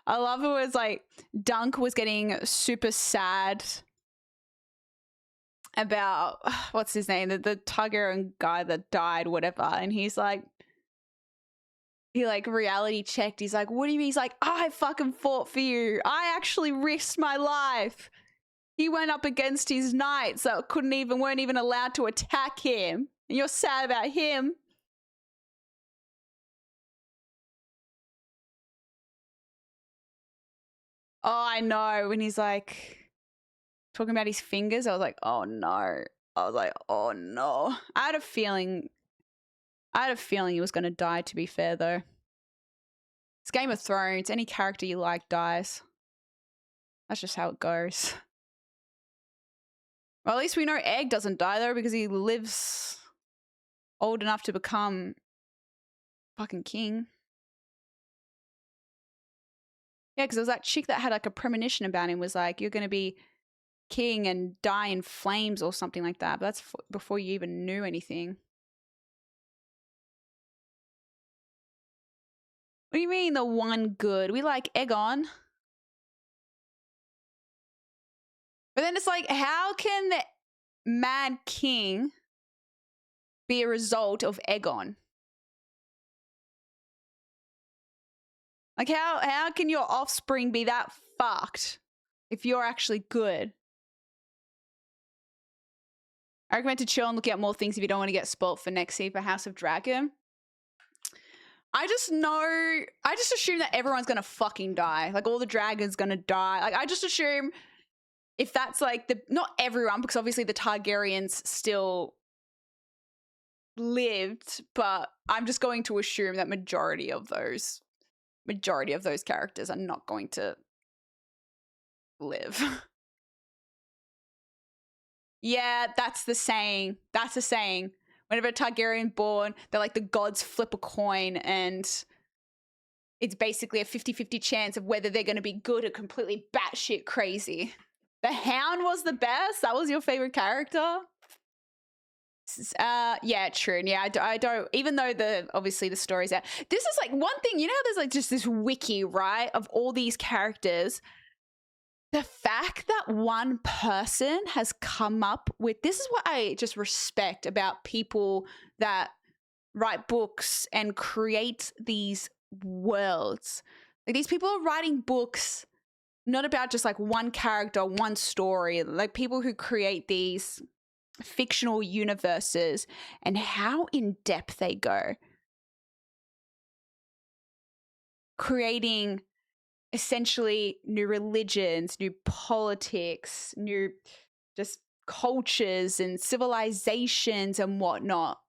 I love it was like Dunk was getting super sad about what's his name, the Targaryen guy that died, whatever, and he's like, he like reality checked. He's like, what do you mean? He's like, I fucking fought for you. I actually risked my life. He went up against his knights that weren't even allowed to attack him. And you're sad about him. Oh, I know. When he's like talking about his fingers, I was like, oh no. I was like, oh no. I had a feeling he was going to die, to be fair, though. It's Game of Thrones. Any character you like dies. That's just how it goes. Well, at least we know Egg doesn't die, though, because he lives old enough to become fucking king. Yeah, because there was that chick that had like a premonition about him, was like, you're going to be king and die in flames or something like that. But that's before you even knew anything. What do you mean the one good? We like Aegon. But then it's like, how can the Mad King be a result of Aegon? Like, how can your offspring be that fucked if you're actually good? I recommend to chill and look at more things if you don't want to get spoilt for next season for House of Dragon. I just assume that everyone's gonna fucking die. Like, all the dragons gonna die. Like, I just assume if that's like not everyone, because obviously the Targaryens still lived, but I'm just going to assume that majority of those characters are not going to live. Yeah, that's the saying. That's the saying. Whenever a Targaryen born, they're like the gods flip a coin and it's basically a 50-50 chance of whether they're going to be good or completely batshit crazy. The Hound was the best? That was your favorite character? Yeah, true. Yeah, I don't, even though obviously the story's out. This is like one thing, you know how there's like just this wiki, right, of all these characters. The fact that one person has come up with, this is what I just respect about people that write books and create these worlds. Like, these people are writing books not about just like one character, one story, like people who create these fictional universes and how in depth they go. Creating essentially new religions, new politics, new just cultures and civilizations and whatnot.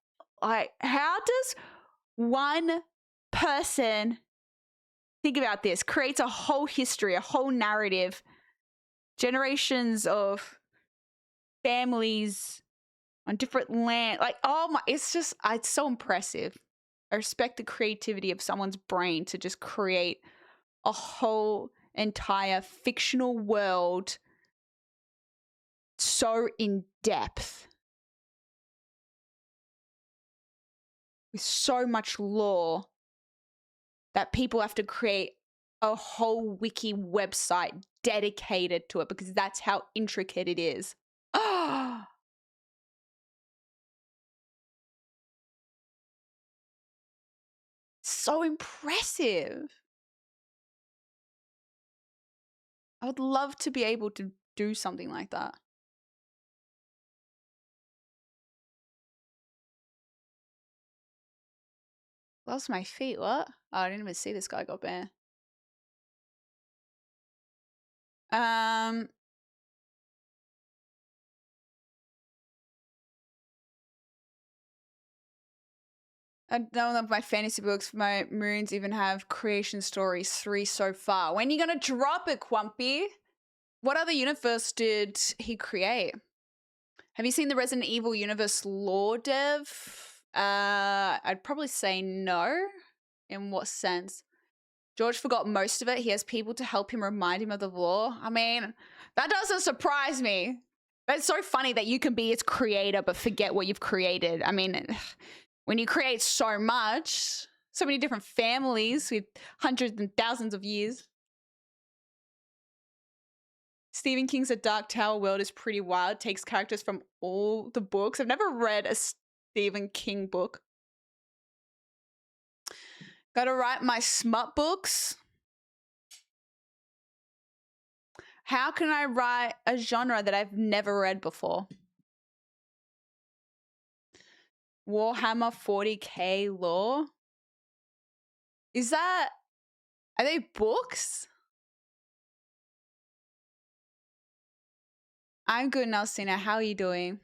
Like, how does one person, think about this, creates a whole history, a whole narrative, generations of families on different land, like, oh my, it's so impressive. I respect the creativity of someone's brain to just create a whole entire fictional world so in depth with so much lore that people have to create a whole wiki website dedicated to it because that's how intricate it is. Ah, so impressive. I would love to be able to do something like that. Lost my feet, what? Oh, I didn't even see this guy got banned. None of my fantasy books, my moons even have creation stories 3 so far. When are you gonna drop it, Quumpy? What other universe did he create? Have you seen the Resident Evil universe lore dev? I'd probably say no. In what sense? George forgot most of it. He has people to help him remind him of the lore. I mean, that doesn't surprise me. But it's so funny that you can be its creator but forget what you've created. I mean, when you create so much, so many different families with hundreds and thousands of years. Stephen King's A Dark Tower world is pretty wild. Takes characters from all the books. I've never read a Stephen King book. Gotta write my smut books. How can I write a genre that I've never read before? Warhammer 40k lore? Is that... Are they books? I'm good, Nelsina. How are you doing?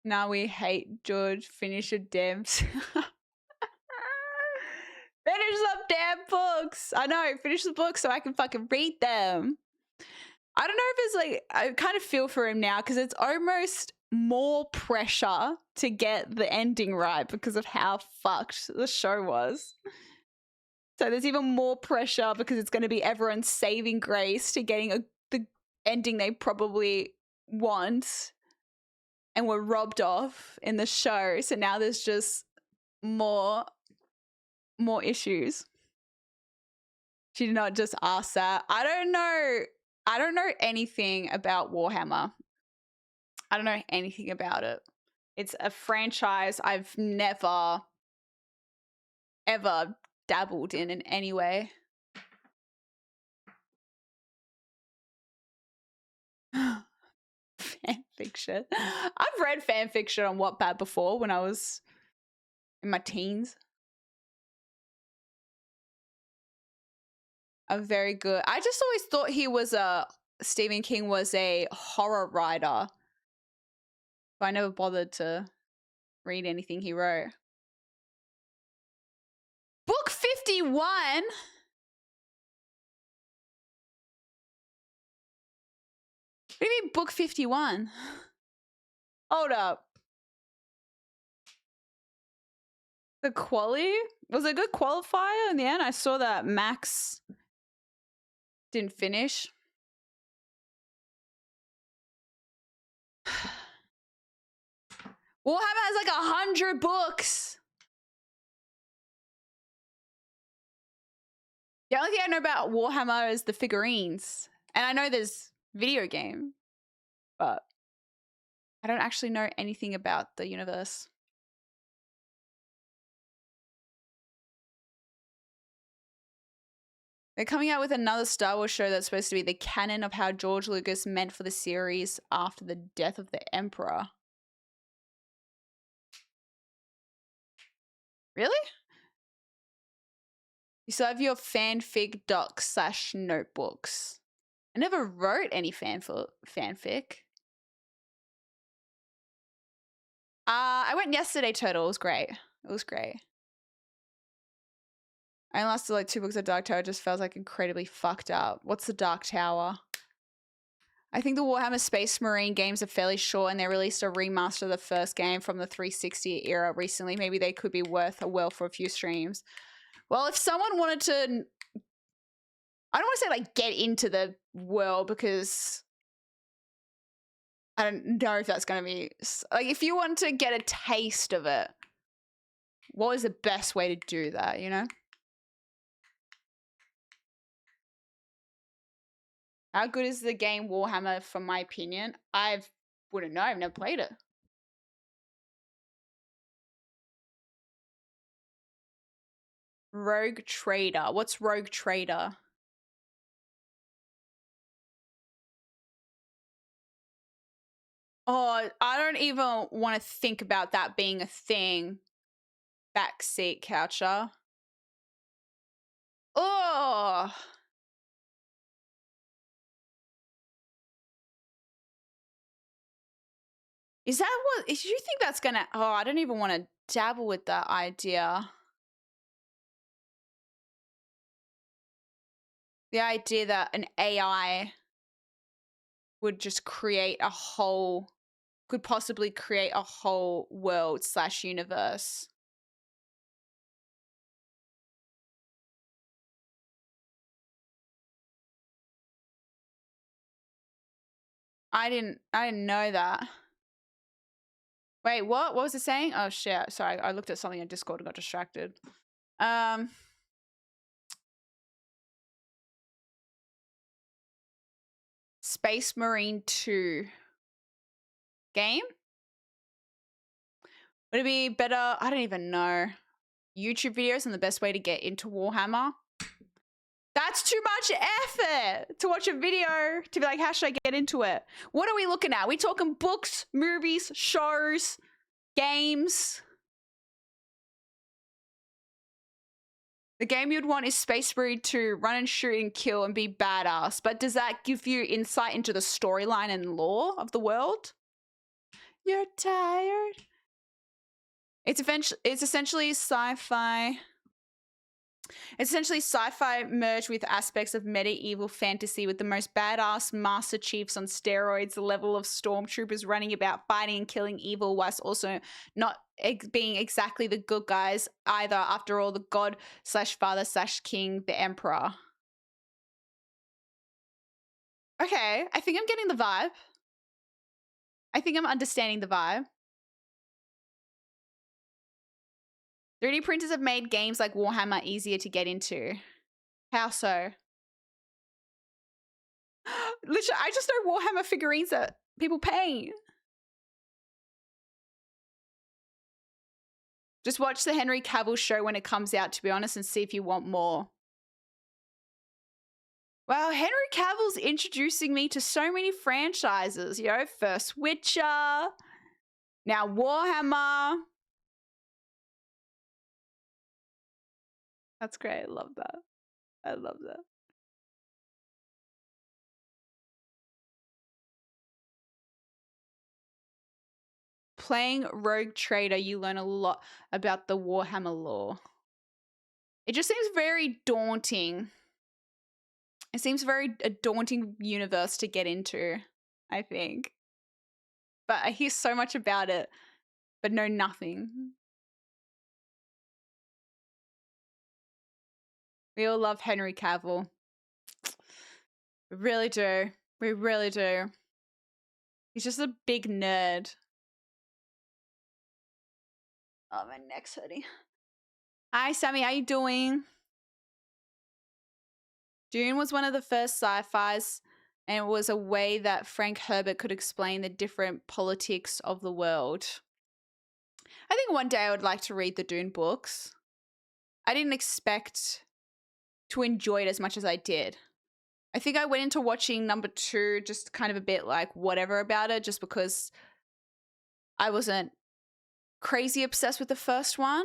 Now we hate George. Finish your damns. Finish some damn books. I know. Finish the books so I can fucking read them. I don't know if it's like... I kind of feel for him now because it's almost more pressure to get the ending right because of how fucked the show was. So there's even more pressure because it's going to be everyone's saving grace to getting the ending they probably want and were robbed of in the show. So now there's just more issues. She did not just ask that. I don't know anything about Warhammer. I don't know anything about it. It's a franchise I've never, ever dabbled in any way. Fan fiction. I've read fan fiction on Wattpad before when I was in my teens. I'm very good. I just always thought Stephen King was a horror writer. But I never bothered to read anything he wrote. Book 51? What do you mean book 51? Hold up. The quality? Was it a good qualifier in the end? I saw that Max didn't finish. Warhammer has like 100 books. The only thing I know about Warhammer is the figurines. And I know there's video game, but I don't actually know anything about the universe. They're coming out with another Star Wars show that's supposed to be the canon of how George Lucas meant for the series after the death of the Emperor. Really? You still have your fanfic docs/notebooks. I never wrote any fanfic. I went yesterday, Turtle. It was great. It was great. I only lasted like 2 books of Dark Tower. It just felt like incredibly fucked up. What's the Dark Tower? I think the Warhammer Space Marine games are fairly short and they released a remaster of the first game from the 360 era recently. Maybe they could be worth a whirl for a few streams. Well, if someone wanted to... I don't want to say like get into the world because I don't know if that's going to be... Like if you want to get a taste of it, what is the best way to do that, you know? How good is the game Warhammer, from my opinion? I wouldn't know. I've never played it. Rogue Trader. What's Rogue Trader? Oh, I don't even want to think about that being a thing. Backseat coucher. Oh. Is that what... Do you think that's going to... Oh, I don't even want to dabble with that idea. The idea that an AI would just create a whole... Could possibly create a whole world/universe. I didn't know that. Wait, what? What was it saying? Oh shit. Sorry, I looked at something on Discord and got distracted. Space Marine 2 game? Would it be better? I don't even know. YouTube videos and the best way to get into Warhammer? That's too much effort to watch a video to be like, how should I get into it? What are we looking at? We talking books, movies, shows, games? The game you'd want is Space Marine 2, run and shoot and kill and be badass. But does that give you insight into the storyline and lore of the world? You're tired? It's essentially sci-fi. It's essentially sci-fi merged with aspects of medieval fantasy with the most badass Master Chiefs on steroids, the level of stormtroopers running about fighting and killing evil whilst also not being exactly the good guys either, after all, the god slash father slash king, the emperor. Okay, I think I'm getting the vibe. I think I'm understanding the vibe. 3D printers have made games like Warhammer easier to get into. How so? Literally, I just know Warhammer figurines that people paint. Just watch the Henry Cavill show when it comes out, to be honest, and see if you want more. Wow, Henry Cavill's introducing me to so many franchises. You know, first Witcher, now Warhammer. That's great. I love that. I love that. Playing Rogue Trader, you learn a lot about the Warhammer lore. It just seems very daunting. It seems a daunting universe to get into, I think. But I hear so much about it, but know nothing. We all love Henry Cavill. We really do. We really do. He's just a big nerd. Oh, my neck's hurting. Hi, Sammy. How you doing? Dune was one of the first sci-fis, and it was a way that Frank Herbert could explain the different politics of the world. I think one day I would like to read the Dune books. I didn't expect to enjoy it as much as I did. I think I went into watching number 2 just kind of a bit like whatever about it, just because I wasn't crazy obsessed with the first one.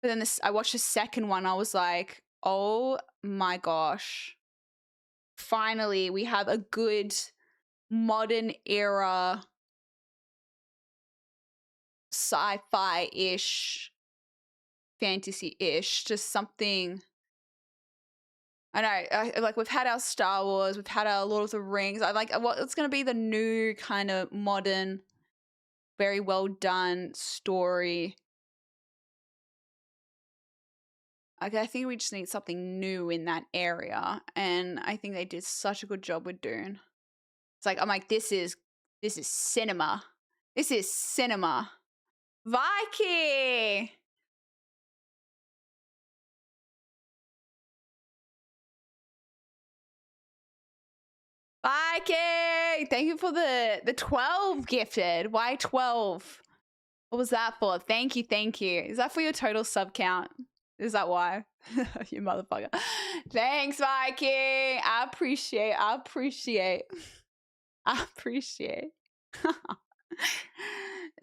But then I watched the second one. I was like, oh my gosh. Finally, we have a good modern era sci-fi-ish, fantasy-ish, just something. I know, like we've had our Star Wars, we've had our Lord of the Rings. I like what's going to be the new kind of modern, very well done story. I think we just need something new in that area, and I think they did such a good job with Dune. It's like I'm like this is cinema. This is cinema. Viking. Viking. Thank you for the 12 gifted. Why 12? What was that for? Thank you, thank you. Is that for your total sub count? Is that why? You motherfucker. Thanks, Viking. I appreciate.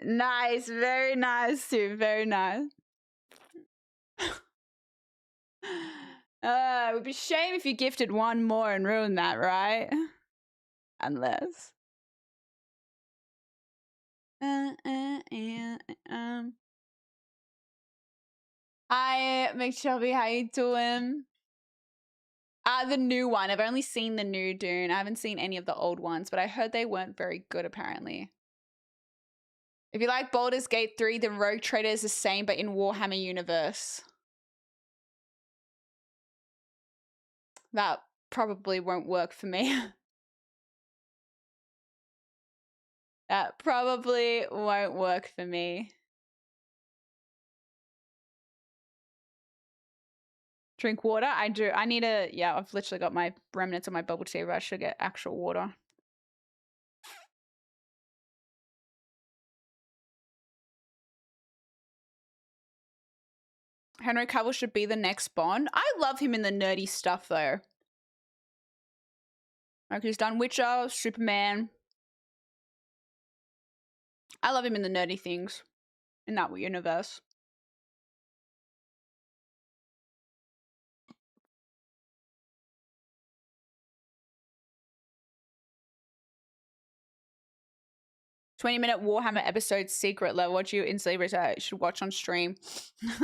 Nice. Very nice, too. Very nice. It would be a shame if you gifted one more and ruined that, right? Unless. Hi, McShelby, how you doing? The new one. I've only seen the new Dune. I haven't seen any of the old ones, but I heard they weren't very good, apparently. If you like Baldur's Gate 3, then Rogue Trader is the same, but in Warhammer universe. That probably won't work for me. That probably won't work for me. Drink water? I do. I need a, yeah, I've literally got my remnants of my bubble tea, but I should get actual water. Henry Cavill should be the next Bond. I love him in the nerdy stuff, though. Like, he's done Witcher, Superman. I love him in the nerdy things in that universe. "20-minute Warhammer episode secret level. What you instantly research should watch on stream."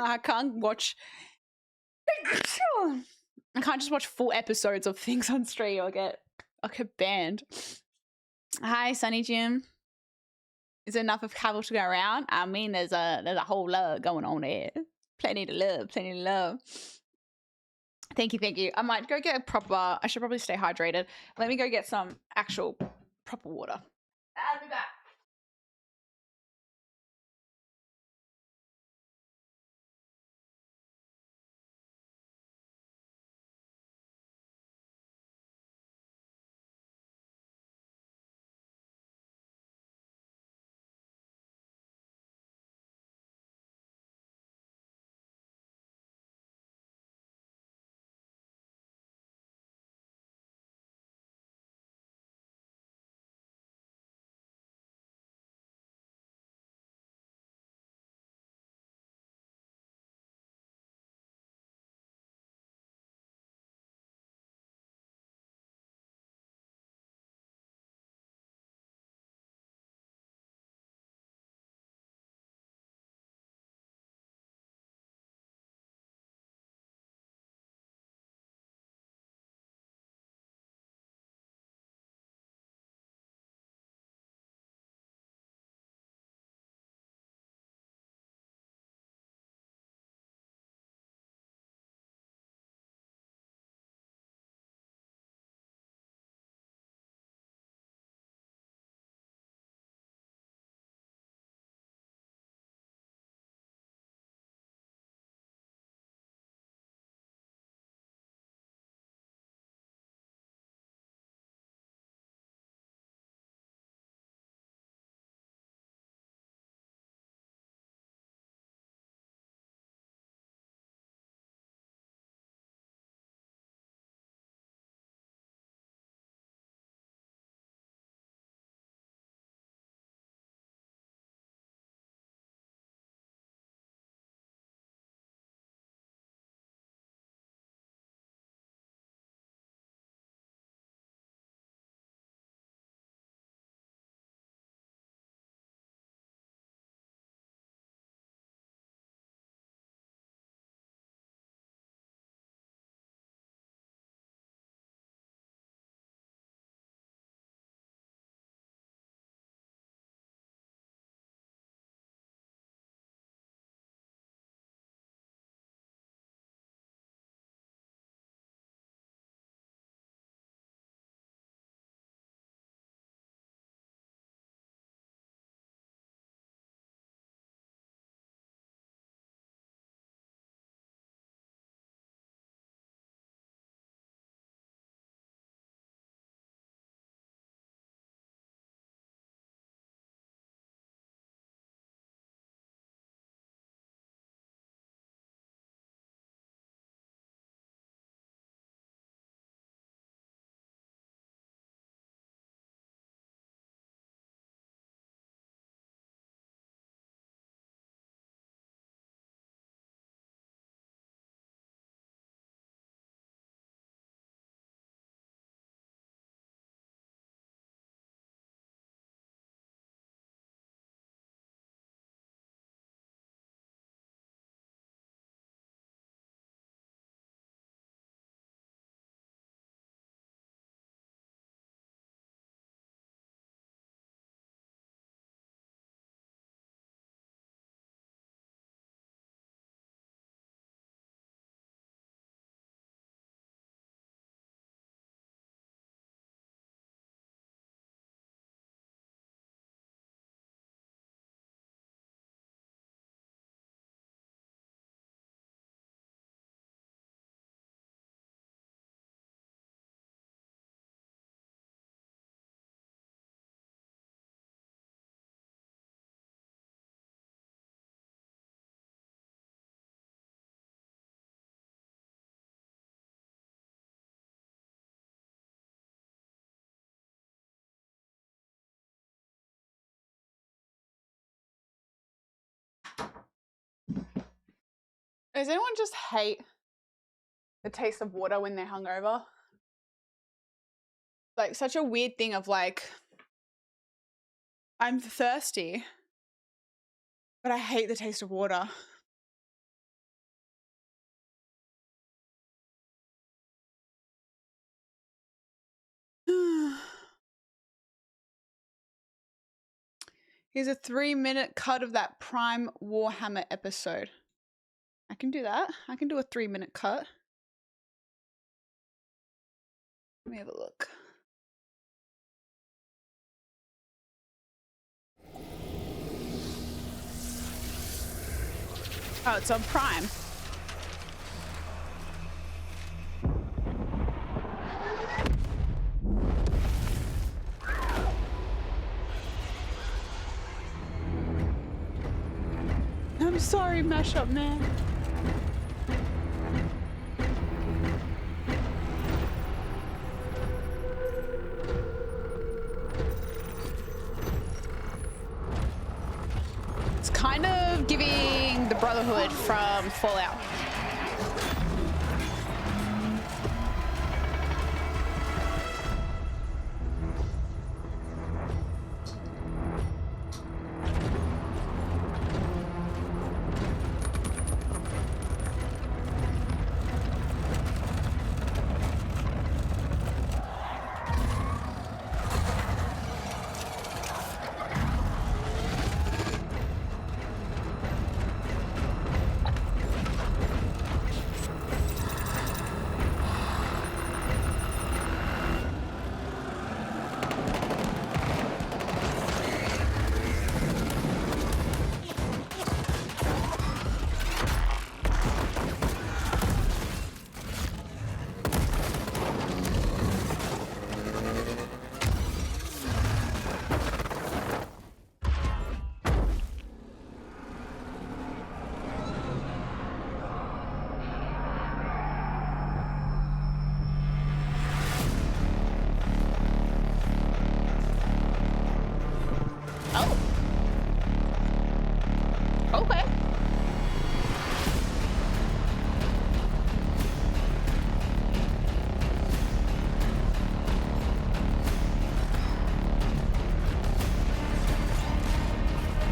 I can't watch. I can't just watch full episodes of things on stream. I'll get banned. Hi, Sunny Jim. Is there enough of Cavill to go around? I mean, there's a whole lot going on there. Plenty to love, plenty to love. Thank you, thank you. I might go get a proper. I should probably stay hydrated. Let me go get some actual proper water. I'll be back. Does anyone just hate the taste of water when they're hungover? Like such a weird thing of like, I'm thirsty, but I hate the taste of water. Here's a 3-minute cut of that Prime Warhammer episode. I can do that. I can do a 3-minute cut. Let me have a look. Oh, it's on Prime. I'm sorry, Mashup Man. It's kind of giving the Brotherhood from Fallout. Okay.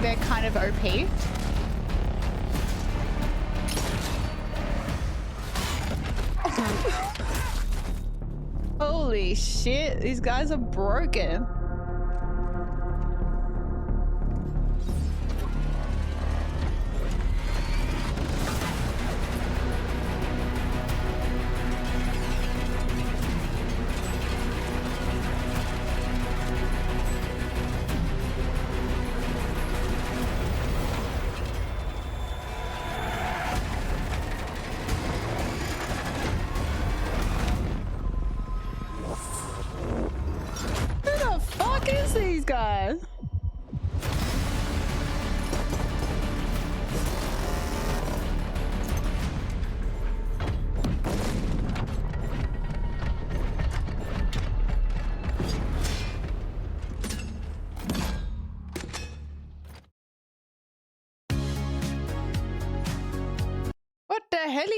They're kind of OP. Holy shit, these guys are broken. Guys. What the helly?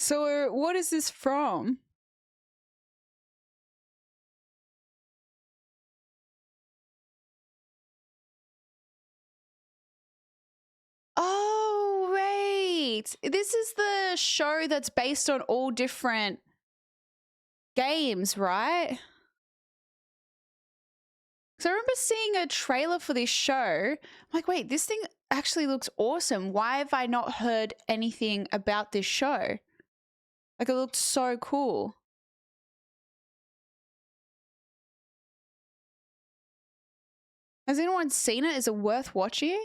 So what is this from? Oh, wait. This is the show that's based on all different games, right? So I remember seeing a trailer for this show. I'm like, wait, this thing actually looks awesome. Why have I not heard anything about this show? Like, it looked so cool. Has anyone seen it? Is it worth watching?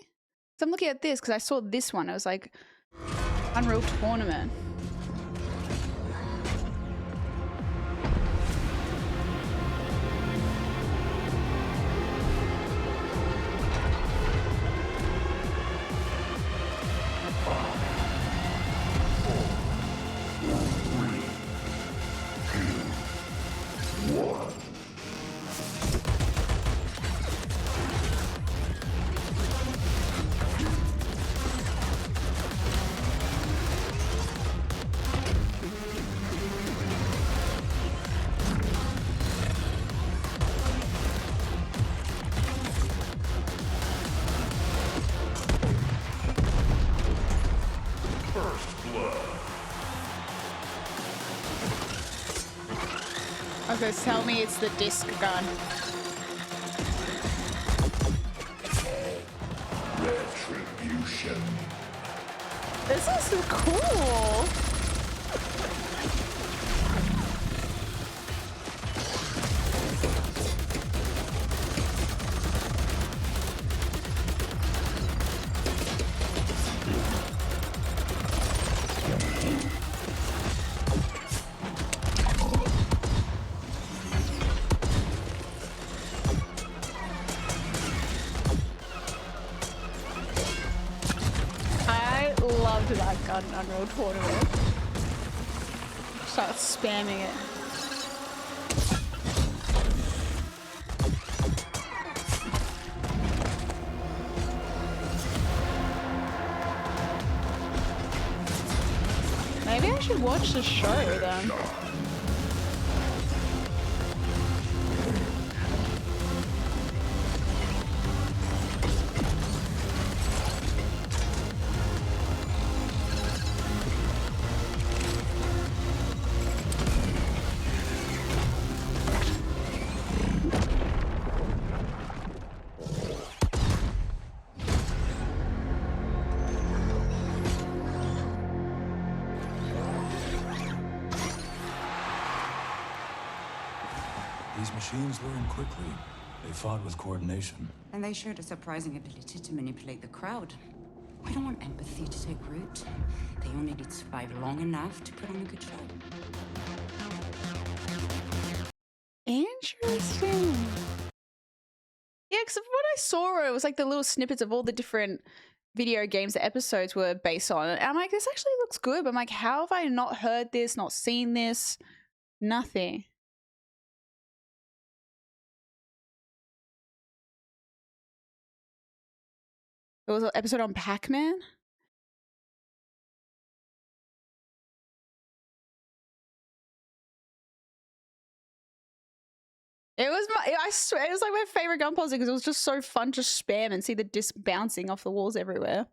So I'm looking at this because I saw this one. It was like Unreal Tournament. Okay, tell me it's the disc gun. Retribution. This is so cool. I loved that gun in Unreal Tournament. Start spamming it. Maybe I should watch the show then. These machines learn quickly. They fought with coordination. And they showed a surprising ability to manipulate the crowd. We don't want empathy to take root. They only need to survive long enough to put on a good show. Interesting. Yeah, because what I saw, it was like the little snippets of all the different video games the episodes were based on. And I'm like, this actually looks good. But I'm like, how have I not heard this, not seen this? Nothing. There was an episode on Pac-Man. It was I swear, it was like my favorite gun puzzle because it was just so fun to spam and see the disc bouncing off the walls everywhere.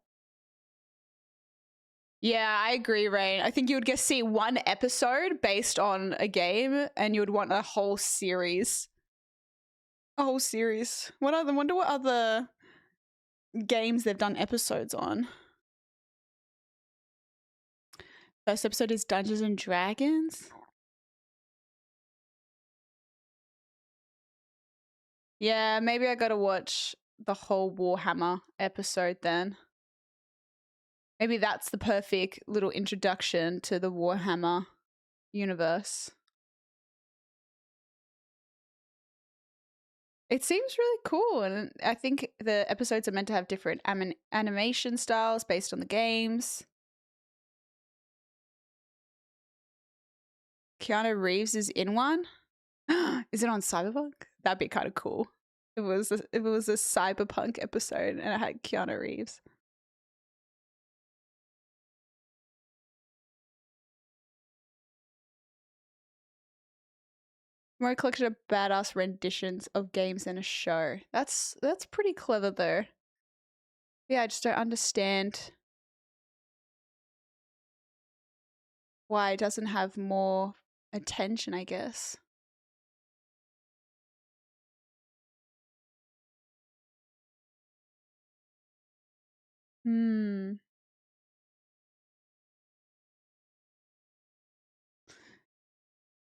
Yeah, I agree, Rain. I think you would get see one episode based on a game and you would want a whole series. A whole series. Wonder what other games they've done episodes on. First episode is Dungeons and Dragons. Yeah, maybe I gotta watch the whole Warhammer episode then. Maybe that's the perfect little introduction to the Warhammer universe. It seems really cool, and I think the episodes are meant to have different animation styles based on the games. Keanu Reeves is in one. Is it on Cyberpunk? That'd be kind of cool. If it was a Cyberpunk episode and it had Keanu Reeves. More collection of badass renditions of games in a show. That's pretty clever though. Yeah, I just don't understand why it doesn't have more attention, I guess. Hmm.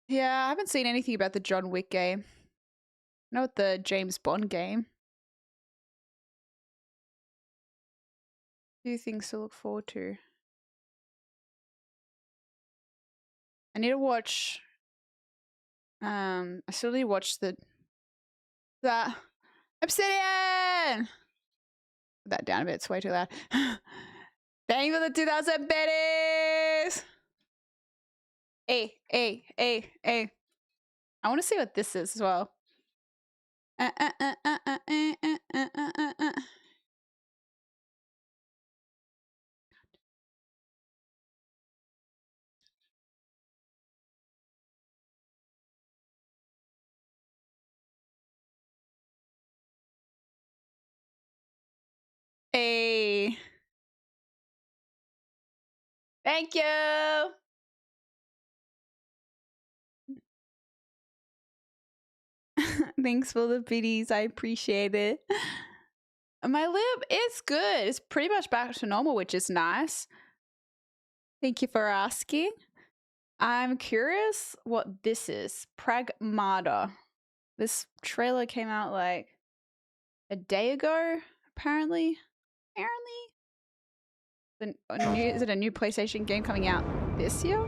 Yeah, I haven't seen anything about the John Wick game. I know the James Bond game. Few things to look forward to. I need to watch. I still need to watch the Obsidian. Put that down a bit. It's way too loud. Thank you for the 2,000 biddies. Hey. I want to see what this is as well. Hey. Thank you. Thanks for the biddies. I appreciate it. My lip is good. It's pretty much back to normal, which is nice. Thank you for asking. I'm curious what this is. Pragmata. This trailer came out like a day ago, apparently. Is it a new PlayStation game coming out this year?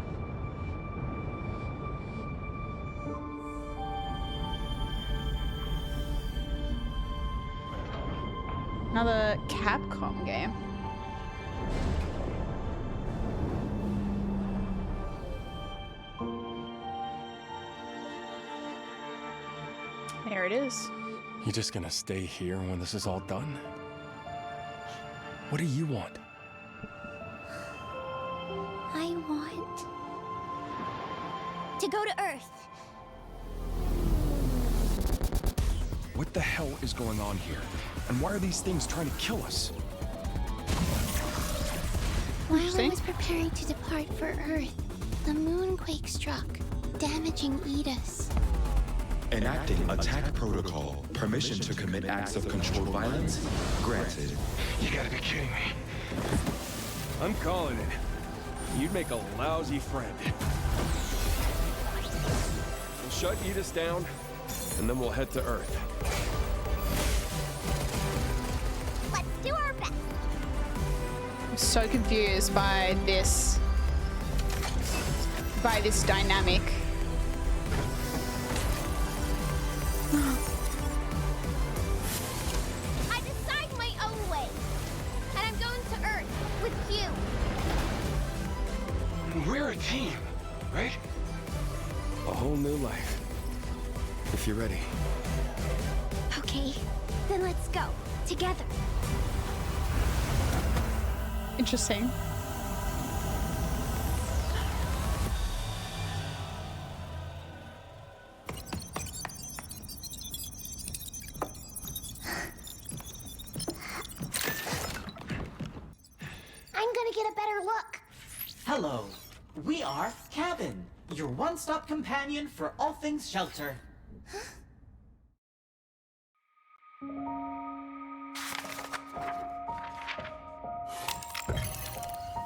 Another Capcom game. There it is. You just gonna stay here when this is all done? What do you want? I want to go to Earth. What the hell is going on here? And why are these things trying to kill us? While I was preparing to depart for Earth, the moonquake struck, damaging Edis. Enacting attack protocol. Permission to commit acts of controlled violence granted. You gotta be kidding me. I'm calling it. You'd make a lousy friend. We'll shut Edis down, and then we'll head to Earth. Let's do our best. I'm so confused by this dynamic. I decide my own way, and I'm going to Earth with you. We're a team, right? A whole new life. If you're ready. Okay, then let's go together. Interesting. I'm gonna get a better look. Hello. We are Cabin, your one-stop companion for all things shelter.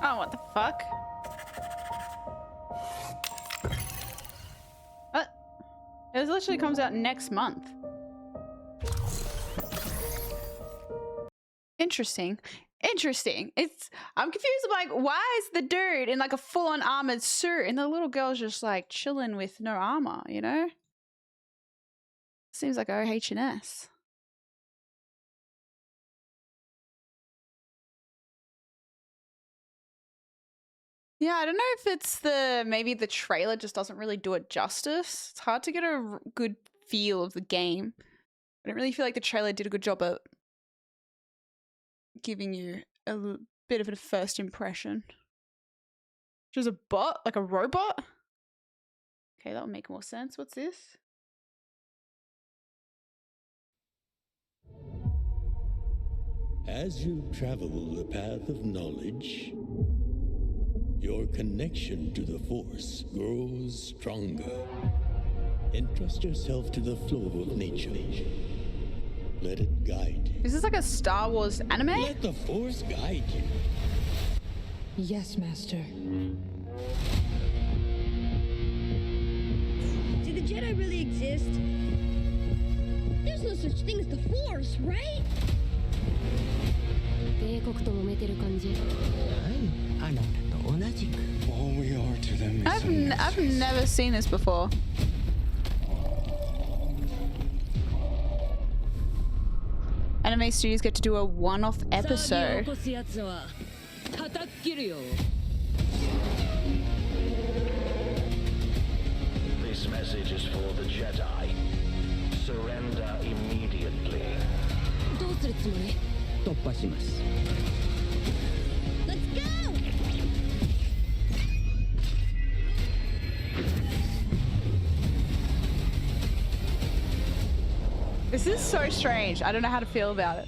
Oh, what the fuck? What? It literally comes out next month. Interesting. Interesting. I'm confused. I'm like, why is the dude in like a full-on armored suit and the little girl's just like chilling with no armor, you know? Seems like OH&S. Yeah, I don't know if it's maybe the trailer just doesn't really do it justice. It's hard to get a good feel of the game. I don't really feel like the trailer did a good job at giving you a bit of a first impression. Just a bot? Like a robot? Okay, that would make more sense. What's this? As you travel the path of knowledge, your connection to the Force grows stronger. Entrust yourself to the flow of nature. Let it guide you. Is this like a Star Wars anime? Let the Force guide you. Yes, Master. Do the Jedi really exist? There's no such thing as the Force, right? All we are to them is I've never seen this before. Anime studios get to do a one-off episode. This message is for the Jedi. Surrender immediately. Let's go! This is so strange. I don't know how to feel about it.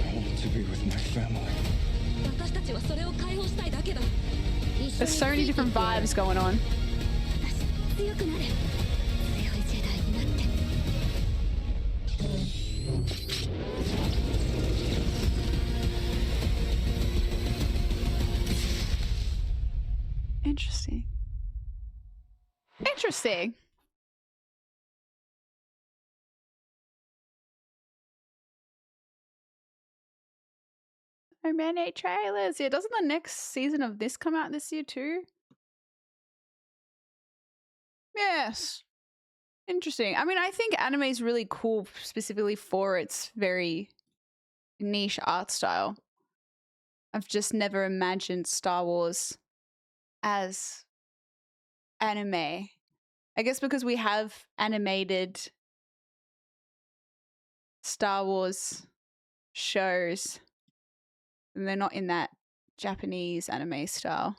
I want to be with my family. There's so many different vibes going on. 強くなる。強いジェダイになって。Interesting. Interesting. Oh man, 8 trailers. Yeah, doesn't the next season of this come out this year too? Yes. Interesting. I mean, I think anime is really cool specifically for its very niche art style. I've just never imagined Star Wars as anime. I guess because we have animated Star Wars shows and they're not in that Japanese anime style.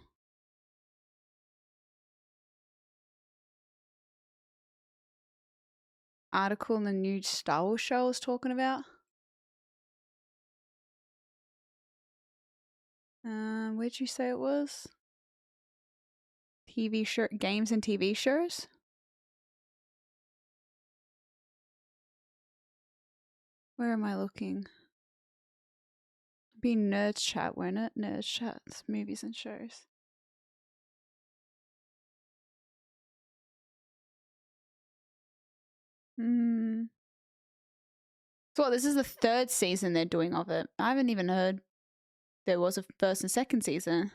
Article in the new Star Wars show I was talking about. Where'd you say it was? TV show, games and TV shows? Where am I looking? Be Nerds Chat, won't it? Nerds Chat, movies and shows. So what, this is the 3rd season they're doing of it. I haven't even heard there was a 1st and 2nd season.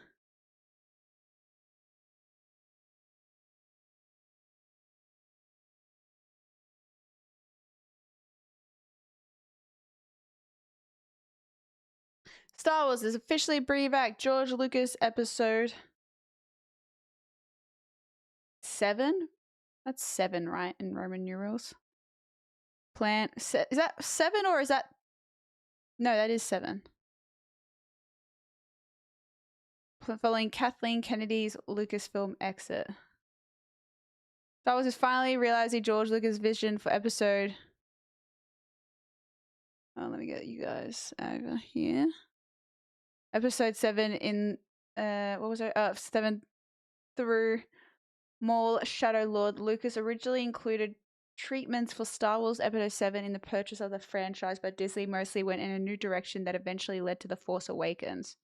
Star Wars is officially bringing back George Lucas episode 7. That's 7, right, in Roman numerals? Is that 7 or is that... No, that is 7. Following Kathleen Kennedy's Lucasfilm exit. Star Wars is finally realizing George Lucas' vision for episode... Oh, let me get you guys over here. Episode 7 in... what was it? 7 through Maul Shadow Lord. Lucas originally included treatments for Star Wars Episode 7 in the purchase of the franchise, but Disney mostly went in a new direction that eventually led to The Force Awakens.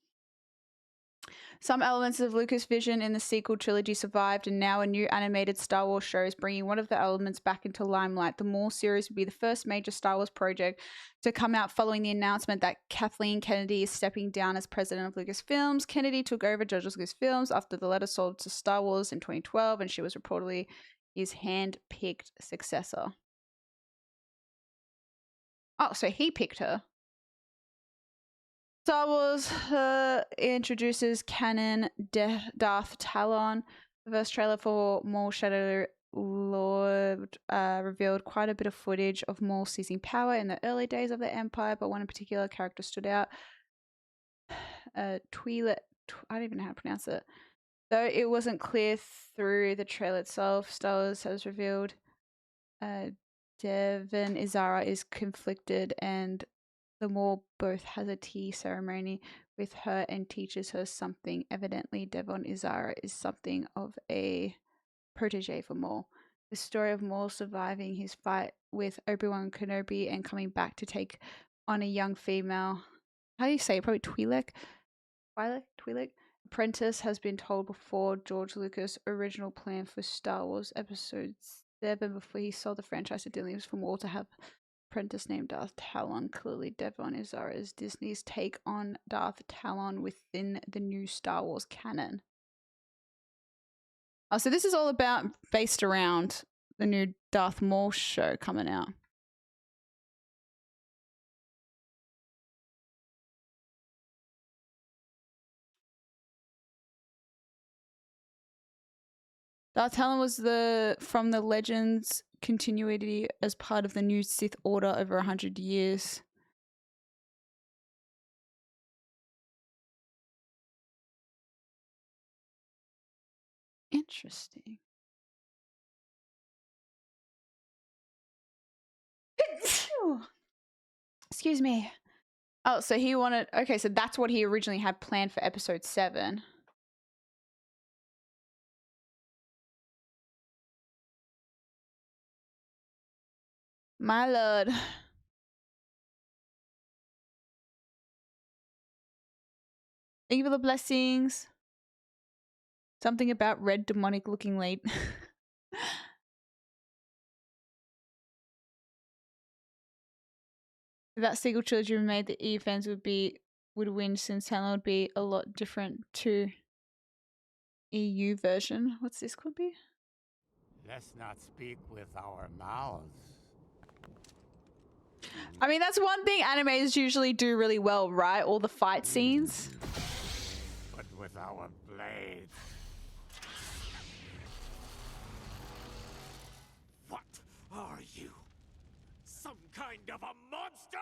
Some elements of Lucas' vision in the sequel trilogy survived, and now a new animated Star Wars show is bringing one of the elements back into limelight. The Maul series will be the first major Star Wars project to come out following the announcement that Kathleen Kennedy is stepping down as president of Lucasfilms. Kennedy took over George Lucasfilms after the letter sold to Star Wars in 2012, and she was reportedly his hand-picked successor. Oh, so he picked her. Star Wars introduces canon Darth Talon. The first trailer for Maul Shadow Lord revealed quite a bit of footage of Maul seizing power in the early days of the Empire, but one in particular character stood out. Twi'lek, I don't even know how to pronounce it. Though it wasn't clear through the trailer itself, Star Wars has revealed Devon Izara is conflicted, and the Maul both has a tea ceremony with her and teaches her something. Evidently, Devon Izara is something of a protege for Maul. The story of Maul surviving his fight with Obi-Wan Kenobi and coming back to take on a young female, how do you say it? Probably Twi'lek? Apprentice has been told before. George Lucas' original plan for Star Wars Episode 7 before he sold the franchise to Disney was for Maul to have apprentice named Darth Talon. Clearly, Devon Izara is Disney's take on Darth Talon within the new Star Wars canon. Oh, so this is all based around the new Darth Maul show coming out. Darth Talon was from the Legends continuity as part of the new Sith Order over 100 years. Interesting. Excuse me. Oh, so he wanted... Okay, so that's what he originally had planned for Episode 7. My lord. Thank you for the blessings. Something about red demonic looking late. If that sequel trilogy were made, the EU fans would win since Helen would be a lot different to EU version. What's this could be? Let's not speak with our mouths. I mean, that's one thing animators usually do really well, right? All the fight scenes. But with our blades. What are you? Some kind of a monster?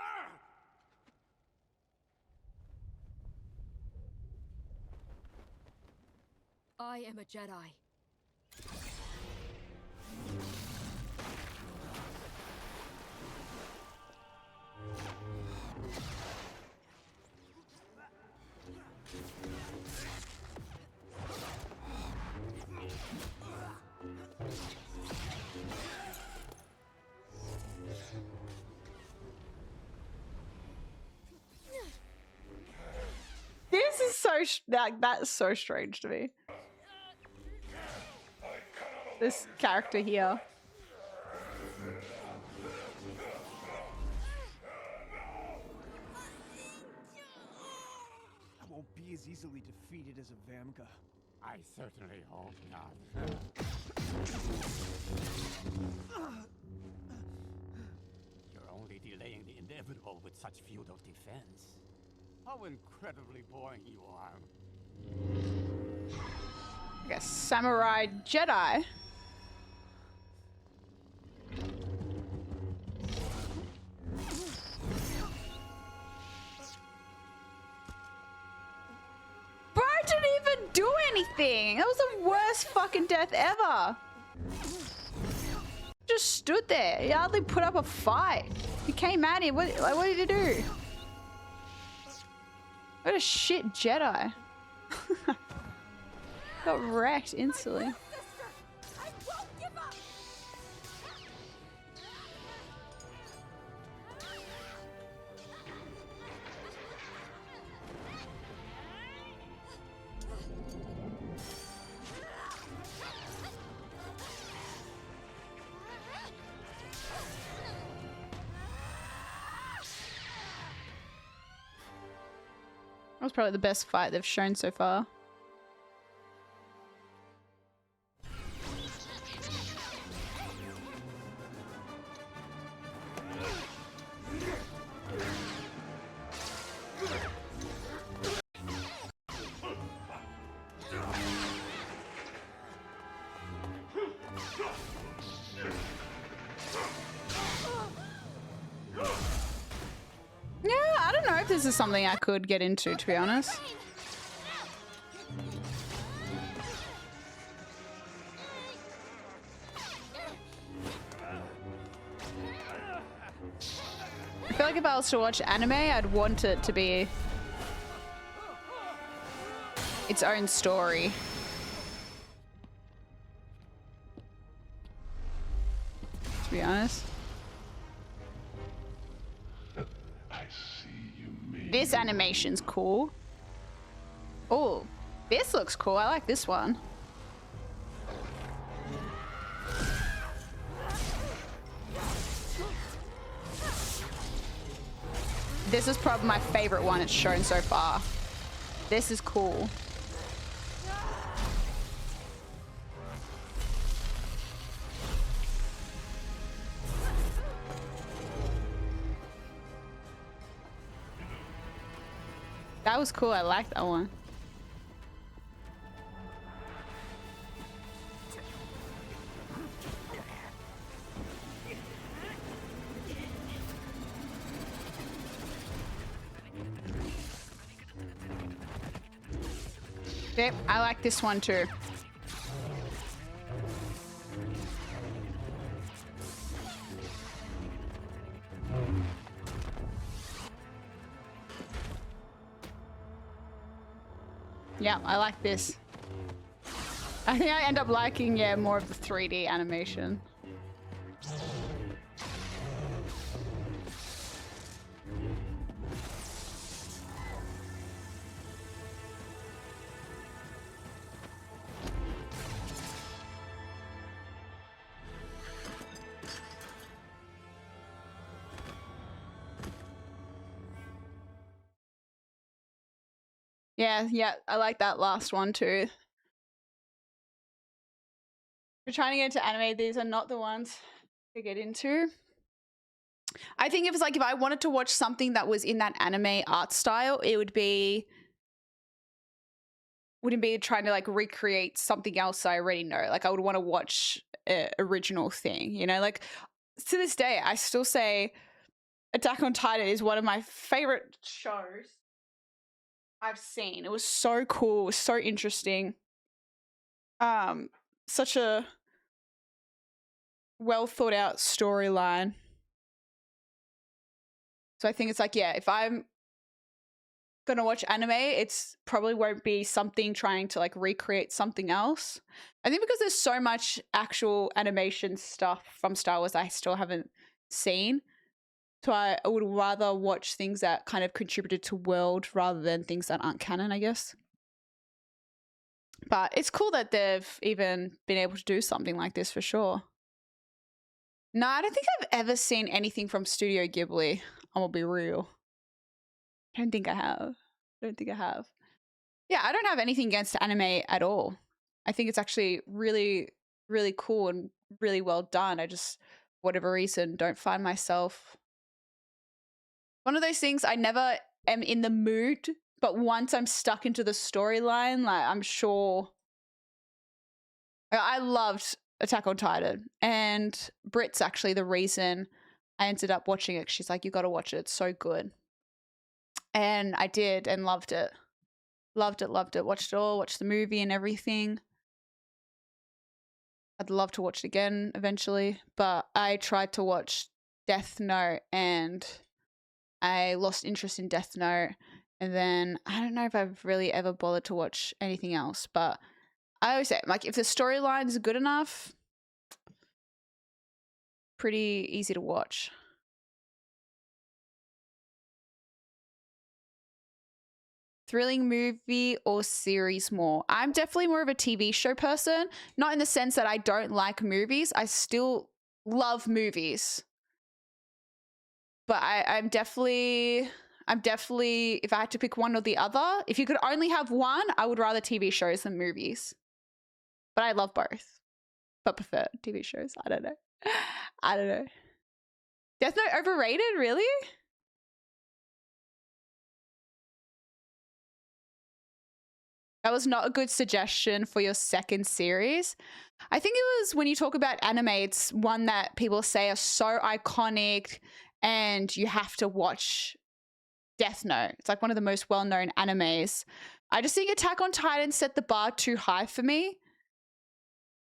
I am a Jedi. This is so that's so strange to me. This character here. I won't be as easily defeated as a Vamka. I certainly hope not. You're only delaying the inevitable with such futile defense. How incredibly boring you are. I guess Samurai Jedi. Bro didn't even do anything. That was the worst fucking death ever. Just stood there. He hardly put up a fight. He came at him. What did he do? What a shit Jedi. Got wrecked instantly. That was probably the best fight they've shown so far. Yeah, I don't know if this is something I could get into, to be honest. I feel like if I was to watch anime, I'd want it to be its own story. To be honest. This animation's cool. Oh, this looks cool. I like this one. This is probably my favorite one it's shown so far. This is cool. That was cool. I like that one. Yep, I like this one too. Yeah, I like this. I think I end up liking, yeah, more of the 3D animation. Yeah, I like that last one too. We're trying to get into anime. These are not the ones to get into. I think if I wanted to watch something that was in that anime art style, it wouldn't be trying to like recreate something else I already know. Like I would want to watch an original thing, you know? Like to this day, I still say Attack on Titan is one of my favorite shows I've seen. It was so cool, it was so interesting. Such a well thought out storyline. So I think it's like, yeah, if I'm gonna watch anime, it's probably won't be something trying to like recreate something else. I think because there's so much actual animation stuff from Star Wars I still haven't seen. So I would rather watch things that kind of contributed to world rather than things that aren't canon, I guess. But it's cool that they've even been able to do something like this for sure. No, I don't think I've ever seen anything from Studio Ghibli. I'm gonna be real. I don't think I have. Yeah, I don't have anything against anime at all. I think it's actually really, really cool and really well done. I just, for whatever reason, don't find myself. One of those things I never am in the mood, but once I'm stuck into the storyline, like I'm sure. I loved Attack on Titan, and Brit's actually the reason I ended up watching it. She's like, you got to watch it. It's so good. And I did and loved it. Loved it. Watched it all, watched the movie and everything. I'd love to watch it again eventually, but I tried to watch Death Note and I lost interest in Death Note. And then I don't know if I've really ever bothered to watch anything else, but I always say, like, if the storyline's good enough, pretty easy to watch. Thrilling movie or series more? I'm definitely more of a TV show person, not in the sense that I don't like movies. I still love movies. But I'm definitely, if I had to pick one or the other, if you could only have one, I would rather TV shows than movies. But I love both, but prefer TV shows. I don't know. Death Note overrated, really? That was not a good suggestion for your second series. I think it was, when you talk about anime, it's one that people say are so iconic and you have to watch Death Note. It's like one of the most well-known animes. I just think Attack on Titan set the bar too high for me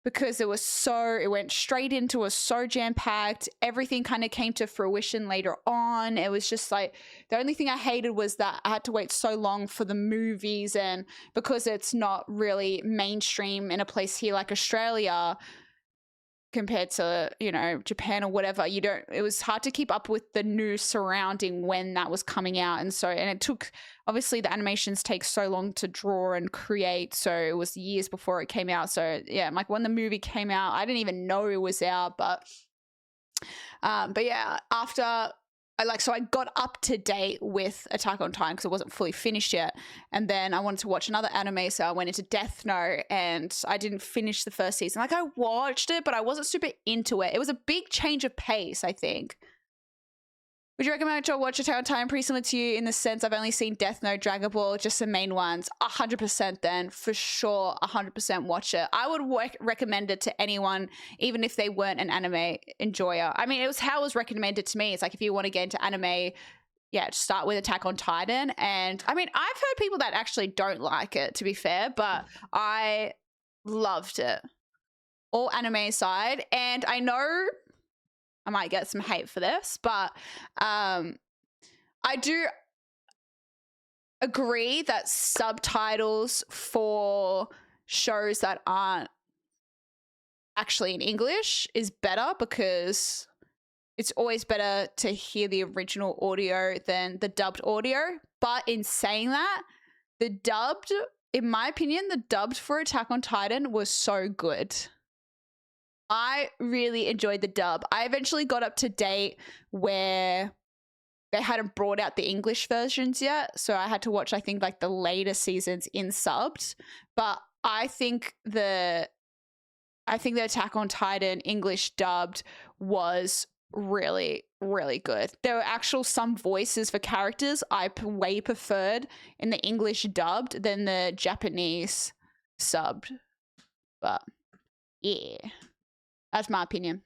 because it went straight into, was so jam-packed. Everything kind of came to fruition later on. It was just like, the only thing I hated was that I had to wait so long for the movies, and because it's not really mainstream in a place here like Australia compared to, you know, Japan or whatever, it was hard to keep up with the news surrounding when that was coming out. And it took, obviously the animations take so long to draw and create, so it was years before it came out. So yeah, like when the movie came out, I didn't even know it was out, but yeah, after I got up to date with Attack on Titan because it wasn't fully finished yet. And then I wanted to watch another anime, so I went into Death Note, and I didn't finish the first season. Like, I watched it, but I wasn't super into it. It was a big change of pace, I think. Would you recommend I watch Attack on Titan? Pretty similar to you in the sense I've only seen Death Note, Dragon Ball, just the main ones. 100% then, for sure, 100% watch it. I would recommend it to anyone, even if they weren't an anime enjoyer. I mean, it was how it was recommended to me. It's like, if you want to get into anime, yeah, start with Attack on Titan. And I mean, I've heard people that actually don't like it, to be fair, but I loved it. All anime aside. And I know I might get some hate for this, but I do agree that subtitles for shows that aren't actually in English is better, because it's always better to hear the original audio than the dubbed audio. But in saying that, in my opinion, the dubbed for Attack on Titan was so good. I really enjoyed the dub. I eventually got up to date where they hadn't brought out the English versions yet, so I had to watch, I think, like the later seasons in subbed. But I think the Attack on Titan English dubbed was really, really good. There were some voices for characters I way preferred in the English dubbed than the Japanese subbed. But yeah, that's my opinion.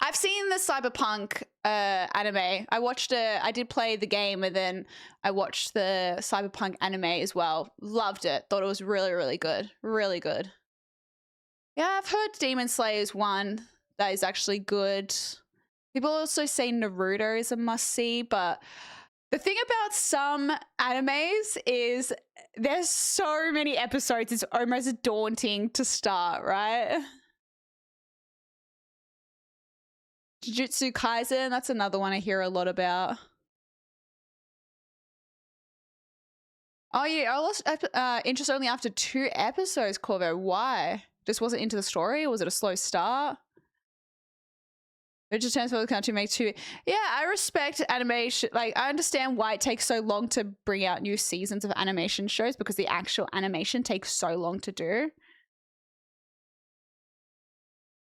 I've seen the Cyberpunk anime. I did play the game, and then I watched the Cyberpunk anime as well. Loved it. Thought it was really, really good. Really good. Yeah, I've heard Demon Slayer is one that is actually good. People also say Naruto is a must-see, but the thing about some animes is there's so many episodes, it's almost daunting to start, right? Jujutsu Kaisen, that's another one I hear a lot about. Oh yeah, I lost interest only after 2 episodes, Corvo. Why? Just wasn't into the story, or was it a slow start? It just turns for the country make 2. Yeah, I respect animation. Like, I understand why it takes so long to bring out new seasons of animation shows, because the actual animation takes so long to do.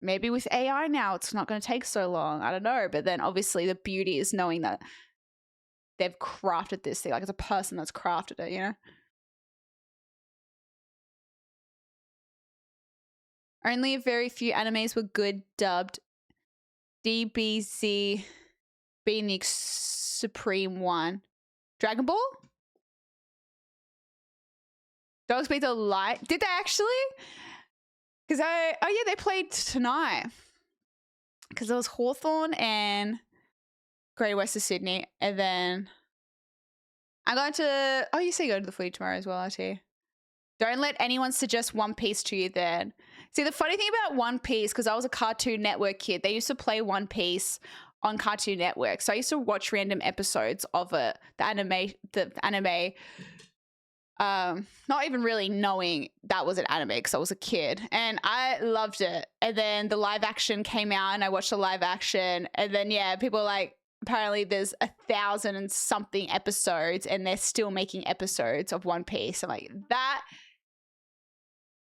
Maybe with AI now, it's not going to take so long. I don't know. But then obviously the beauty is knowing that they've crafted this thing. Like, it's a person that's crafted it, you know? Only a very few animes were good dubbed. DBZ being the supreme one. Dragon Ball? Dogs Beat the Light. Did they actually? Because oh yeah, they played tonight. Because it was Hawthorne and Greater West of Sydney. And then I'm going to, oh, you say go to the footy tomorrow as well, I see. Don't let anyone suggest One Piece to you then. See, the funny thing about One Piece, because I was a Cartoon Network kid, they used to play One Piece on Cartoon Network. So I used to watch random episodes of it, the anime, not even really knowing that was an anime because I was a kid, and I loved it. And then the live action came out and I watched the live action, and then yeah, people were like, apparently there's 1,000 and something episodes and they're still making episodes of One Piece. I'm like, that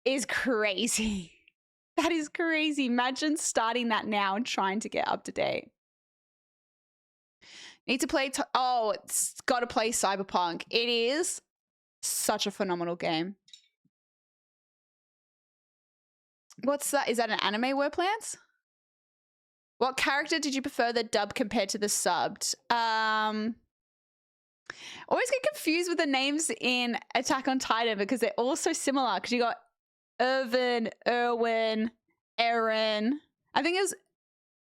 is crazy. That is crazy. Imagine starting that now and trying to get up to date. Need to play, oh, it's got to play Cyberpunk. It is such a phenomenal game. What's that? Is that an anime word plants? What character did you prefer the dub compared to the subbed? Always get confused with the names in Attack on Titan because they're all so similar. Because you got Irvin, Erwin, Eren. I think it was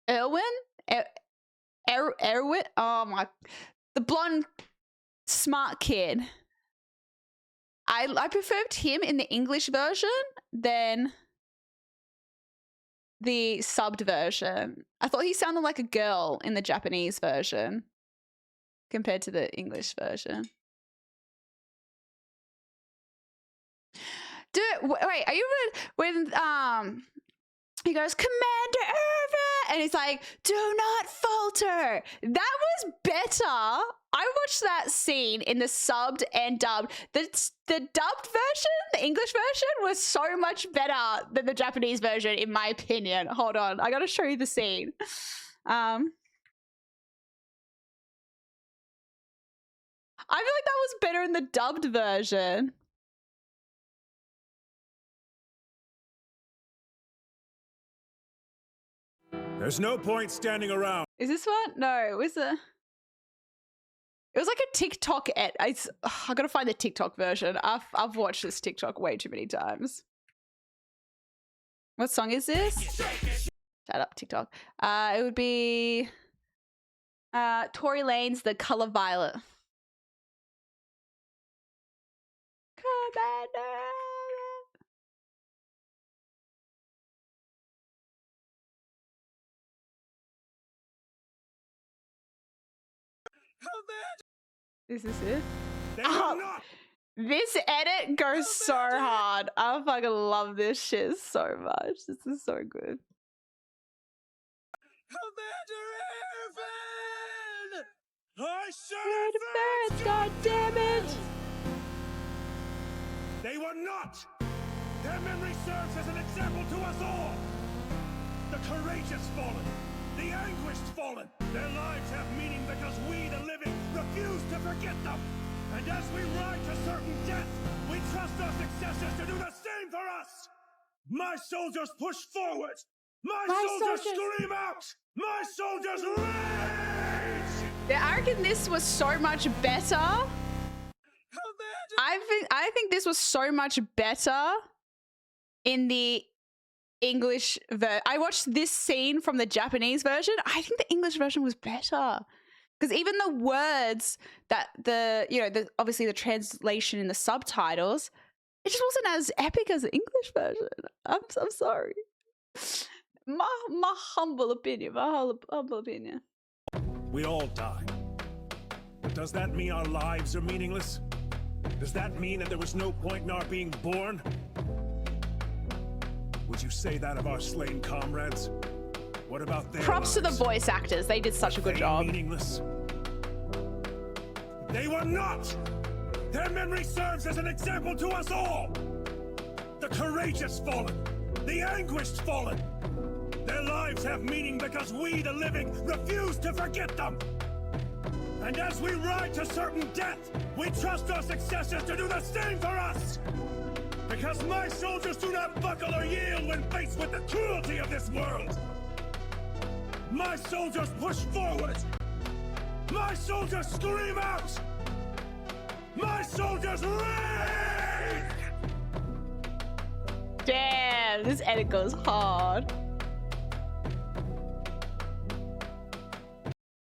Erwin? Erwin? Oh my. The blonde, smart kid. I preferred him in the English version than the subbed version. I thought he sounded like a girl in the Japanese version compared to the English version. Wait, are you when he goes, Commander Irvin, and he's like, do not falter. That was better. I watched that scene in the subbed and dubbed. The dubbed version, the English version, was so much better than the Japanese version, in my opinion. Hold on, I gotta show you the scene. I feel like that was better in the dubbed version. There's no point standing around. Is this one? No, it was a... It was like a TikTok I gotta find the TikTok version. I've watched this TikTok way too many times. What song is this? Shut up, TikTok. It would be Tory Lane's The Color Violet. Commander. This is it. Oh, this edit goes so hard. I fucking love this shit so much. This is so good. I said advance, God damn it! They were not! Their memory serves as an example to us all! The courageous fallen, the anguished fallen. Their lives have meaning because we, the living, refuse to forget them. And as we ride to certain death, we trust our successors to do the same for us! My soldiers push forward! My soldiers scream out! My soldiers rage! Yeah, I reckon this was so much better. I think this was so much better in the English version. I watched this scene from the Japanese version. I think the English version was better. Because even the words that obviously the translation in the subtitles, it just wasn't as epic as the English version. I'm sorry. My humble opinion. We all die. But does that mean our lives are meaningless? Does that mean that there was no point in our being born? Would you say that of our slain comrades? What about their Props to the lives? voice actors. They did such a good job. Meaningless? They were not! Their memory serves as an example to us all! The courageous fallen, the anguished fallen. Their lives have meaning because we, the living, refuse to forget them. And as we ride to certain death, we trust our successors to do the same for us. Because my soldiers do not buckle or yield when faced with the cruelty of this world. My soldiers push forward. My soldiers scream out. My soldiers rage! Damn, this edit goes hard.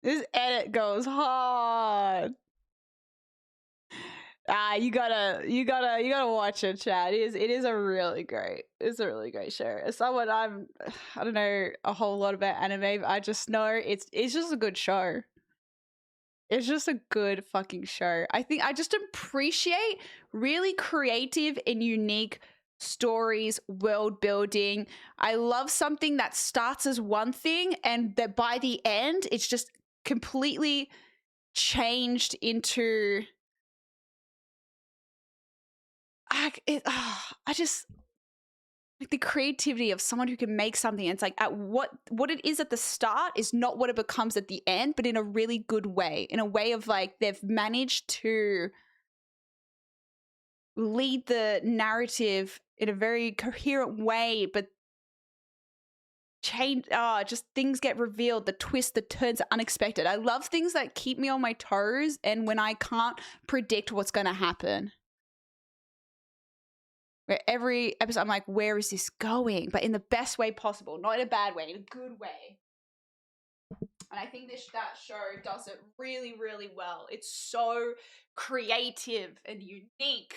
This edit goes hard. You gotta watch it, Chad. It is a really great show. As someone I don't know a whole lot about anime, but I just know it's just a good show. It's just a good fucking show. I think I just appreciate really creative and unique stories, world building. I love something that starts as one thing and that by the end it's just completely changed into I just like the creativity of someone who can make something. It's like at what it is at the start is not what it becomes at the end, but in a really good way, in a way of like they've managed to lead the narrative in a very coherent way, but change just things get revealed, the twists, the turns are unexpected. I love things that keep me on my toes and when I can't predict what's going to happen. Where every episode I'm like, where is this going? But in the best way possible, not in a bad way, in a good way. And I think that show does it really, really well. It's so creative and unique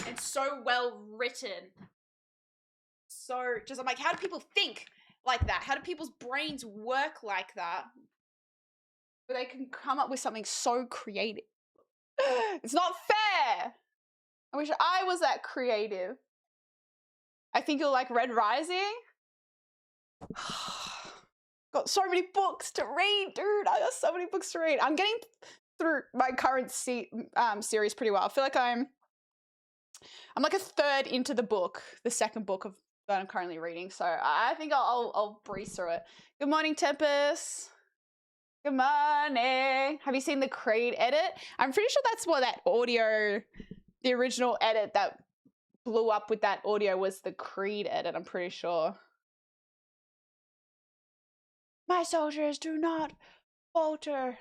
and so well written. So just I'm like, how do people think like that? How do people's brains work like that? Where they can come up with something so creative. It's not fair. I wish I was that creative. I think you'll like Red Rising. Got so many books to read, dude. I got so many books to read. I'm getting through my current series pretty well. I feel like I'm like a third into the book, the second book that I'm currently reading. So I think I'll breeze through it. Good morning, Tempest. Good morning. Have you seen the Creed edit? I'm pretty sure that's what that audio, the original edit that blew up with that audio was the Creed edit, I'm pretty sure. My soldiers do not falter.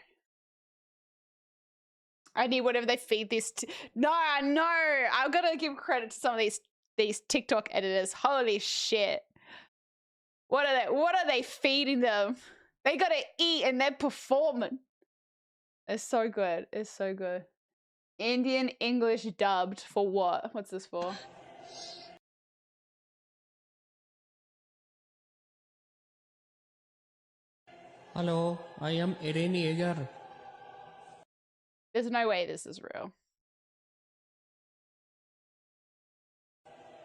I need whatever they feed this. No, I've got to give credit to some of these TikTok editors. Holy shit. What are they feeding them? They got to eat and they're performing. It's so good. It's so good. Indian English dubbed for what? What's this for? Hello, I am Eren Yeager. There's no way this is real.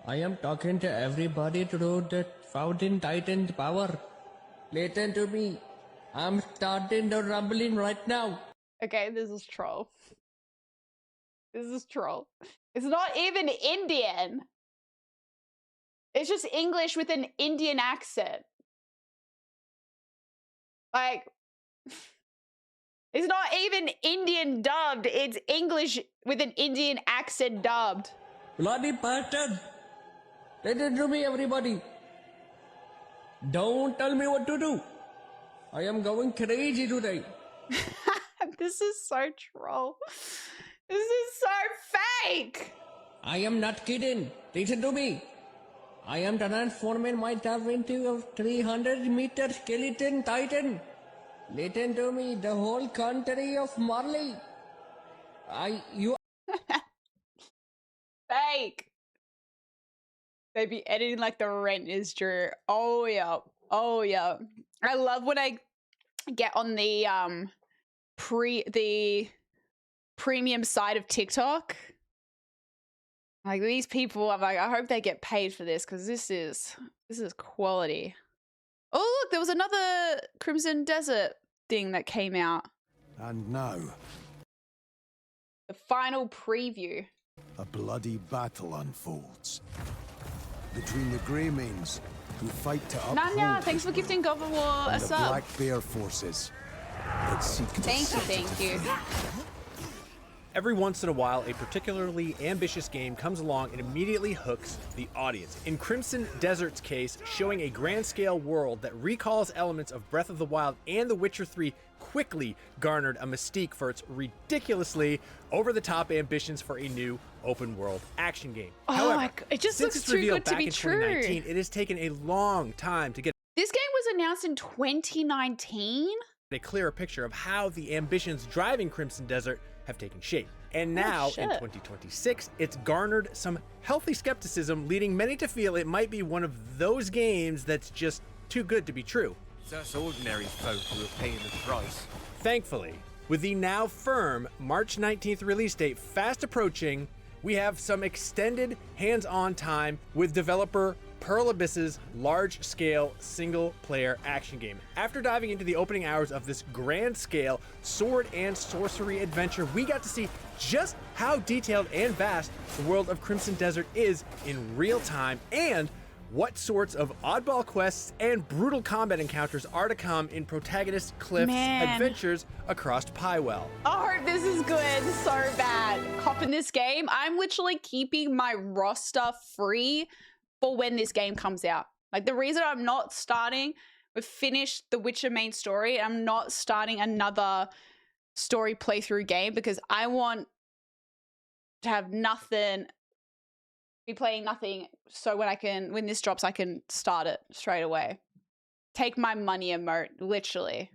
I am talking to everybody to do that found in Titan's power. Listen to me. I'm starting the rumbling right now. Okay, this is troll. This is troll. It's not even Indian. It's just English with an Indian accent. Like, it's not even Indian dubbed. It's English with an Indian accent dubbed. Bloody bastard! Listen to me, everybody. Don't tell me what to do. I am going crazy today. This is so troll. This is so fake. I am not kidding. Listen to me. I am transforming myself into a 300-meter skeleton titan. Listen to me, the whole country of Marley. Fake. They be editing like the rent is due. Oh yeah. Oh yeah. I love when I get on the premium side of TikTok. Like these people, I'm like, I hope they get paid for this because this is quality. Oh look, there was another Crimson Desert thing that came out. And now, the final preview. a bloody battle unfolds between the Greymanes, who fight to uphold Nanya, thanks for gifting God of War a and the sub. Black Bear forces that seek to Thank you. Every once in a while, a particularly ambitious game comes along and immediately hooks the audience. In Crimson Desert's case, showing a grand-scale world that recalls elements of Breath of the Wild and The Witcher 3 quickly garnered a mystique for its ridiculously over-the-top ambitions for a new open-world action game. Oh However, my God, it just since looks its too reveal good to back be in true. 2019, it has taken a long time to get This game was announced in 2019? a clearer picture of how the ambitions driving Crimson Desert have taken shape. And now, in 2026, it's garnered some healthy skepticism, leading many to feel it might be one of those games that's just too good to be true. It's us ordinary folk who are paying the price. Thankfully, with the now firm March 19th release date fast approaching, we have some extended hands-on time with developer Pearl Abyss's large-scale single-player action game. After diving into the opening hours of this grand-scale sword and sorcery adventure, we got to see just how detailed and vast the world of Crimson Desert is in real time, and what sorts of oddball quests and brutal combat encounters are to come in protagonist Cliff's adventures across Pywell. I hope this is good so bad. Copping this game. I'm literally keeping my roster free for when this game comes out. Like the reason I'm not starting, we've finished the Witcher main story. I'm not starting another story playthrough game because I want to have nothing, be playing nothing. So when this drops, I can start it straight away. Take my money emote, literally.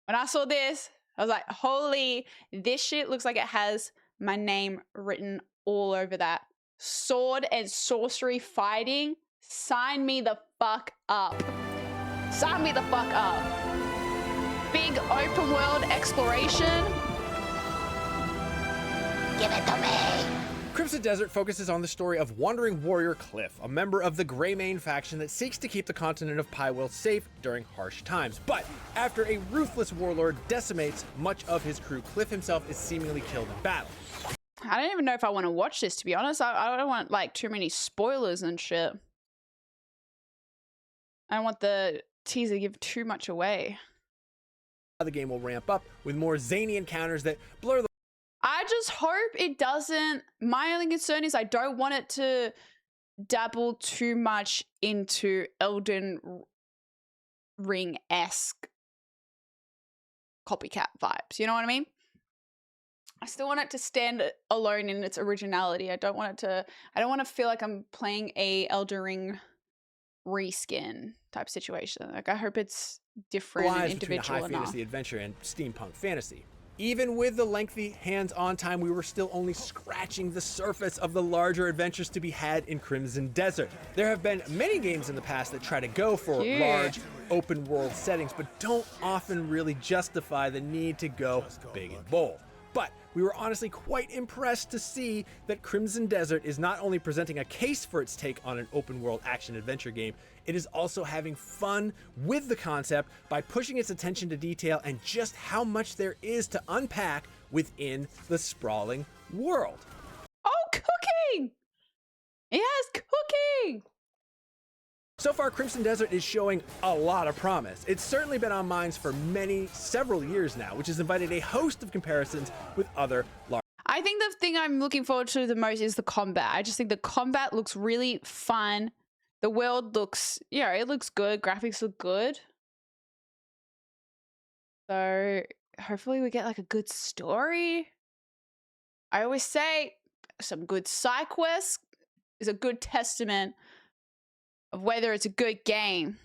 When I saw this, I was like, holy, this shit looks like it has my name written all over that. Sword and sorcery fighting, sign me the fuck up. Sign me the fuck up. Big open world exploration. Give it to me. Crimson Desert focuses on the story of wandering warrior Cliff, a member of the Greymane faction that seeks to keep the continent of Pywell safe during harsh times. But after a ruthless warlord decimates much of his crew, Cliff himself is seemingly killed in battle. I don't even know if I want to watch this, to be honest. I don't want like too many spoilers and shit. I don't want the teaser to give too much away. The game will ramp up with more zany encounters that blur the... I just hope it doesn't. My only concern is I don't want it to dabble too much into Elden Ring-esque copycat vibes. You know what I mean? I still want it to stand alone in its originality. I don't want to feel like I'm playing a Elden Ring reskin type situation. Like I hope it's different and individual between a high enough. fantasy adventure and steampunk fantasy. Even with the lengthy hands-on time, we were still only scratching the surface of the larger adventures to be had in Crimson Desert. There have been many games in the past that try to go for large, open-world settings, but don't often really justify the need to go big and bold. But we were honestly quite impressed to see that Crimson Desert is not only presenting a case for its take on an open world action adventure game, it is also having fun with the concept by pushing its attention to detail and just how much there is to unpack within the sprawling world. Oh, cooking! Yes, cooking! So far, Crimson Desert is showing a lot of promise. It's certainly been on minds for several years now, which has invited a host of comparisons with other large. I think the thing I'm looking forward to the most is the combat. I just think the combat looks really fun. The world looks, it looks good. Graphics look good. So hopefully we get like a good story. I always say some good side quests is a good testament of whether it's a good game.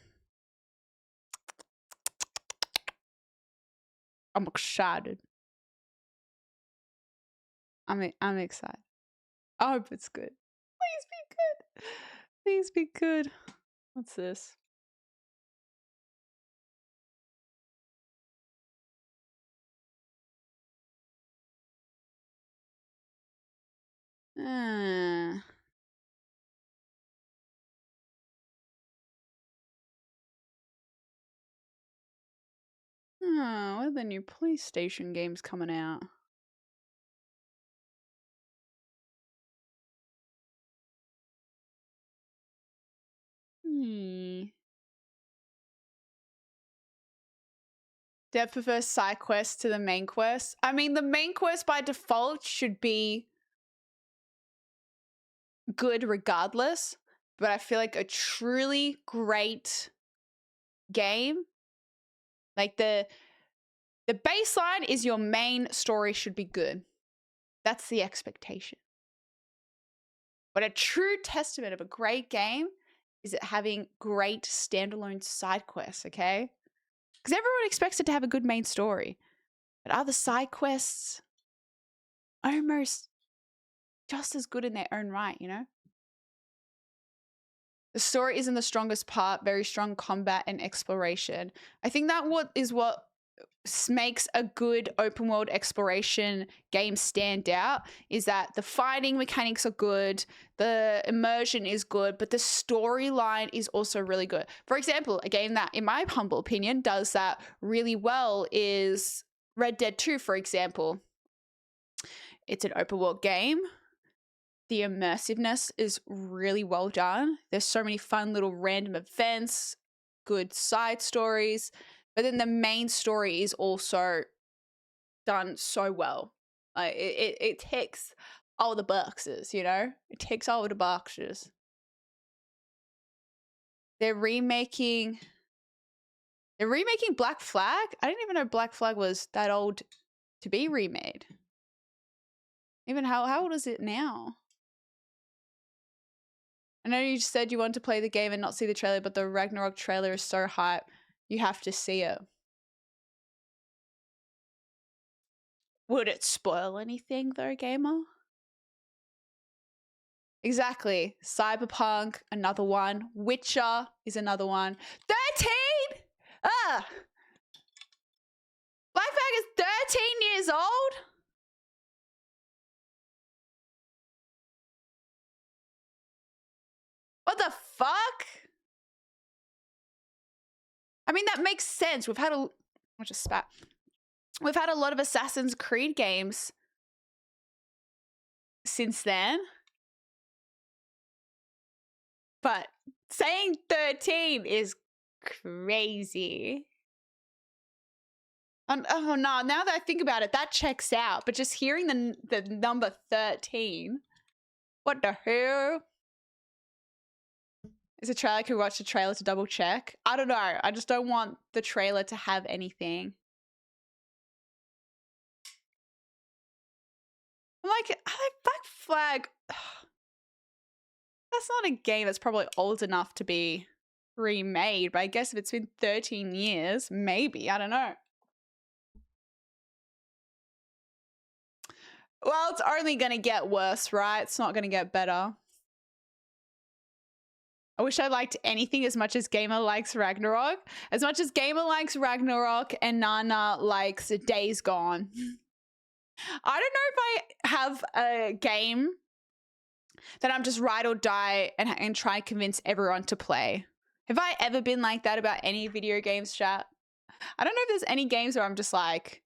I'm excited. I'm excited. I hope it's good. Please be good. Please be good. What's this? Oh, what are the new PlayStation games coming out? Deb prefers side quests to the main quest. I mean, the main quest by default should be good regardless, but I feel like a truly great game, like the baseline is your main story should be good. That's the expectation. But a true testament of a great game is it having great standalone side quests, okay? Because everyone expects it to have a good main story. But are the side quests almost just as good in their own right, you know? The story isn't the strongest part, very strong combat and exploration. I think that what makes a good open world exploration game stand out is that the fighting mechanics are good, the immersion is good, but the storyline is also really good. For example, a game that, in my humble opinion, does that really well is Red Dead 2, for example. It's an open world game. The immersiveness is really well done. There's so many fun little random events, good side stories, but then the main story is also done so well. It ticks all the boxes, you know? It ticks all the boxes. They're remaking Black Flag? I didn't even know Black Flag was that old to be remade. Even how old is it now? I know you said you want to play the game and not see the trailer, but the Ragnarok trailer is so hype. You have to see it. Would it spoil anything though, gamer? Exactly. Cyberpunk, another one. Witcher is another one. 13! Ah! Black Flag is 13 years old? What the fuck? I mean, that makes sense. We've had a lot of Assassin's Creed games since then. But saying 13 is crazy. Oh no, now that I think about it, that checks out. But just hearing the number 13, what the hell? Is a trailer? Could watch the trailer to double check? I don't know. I just don't want the trailer to have anything. I'm like, Black Flag. That's not a game that's probably old enough to be remade, but I guess if it's been 13 years, maybe. I don't know. Well, it's only going to get worse, right? It's not going to get better. I wish I liked anything as much as Gamer likes Ragnarok. As much as Gamer likes Ragnarok and Nana likes Days Gone. I don't know if I have a game that I'm just ride or die and try to convince everyone to play. Have I ever been like that about any video games, chat? I don't know if there's any games where I'm just like,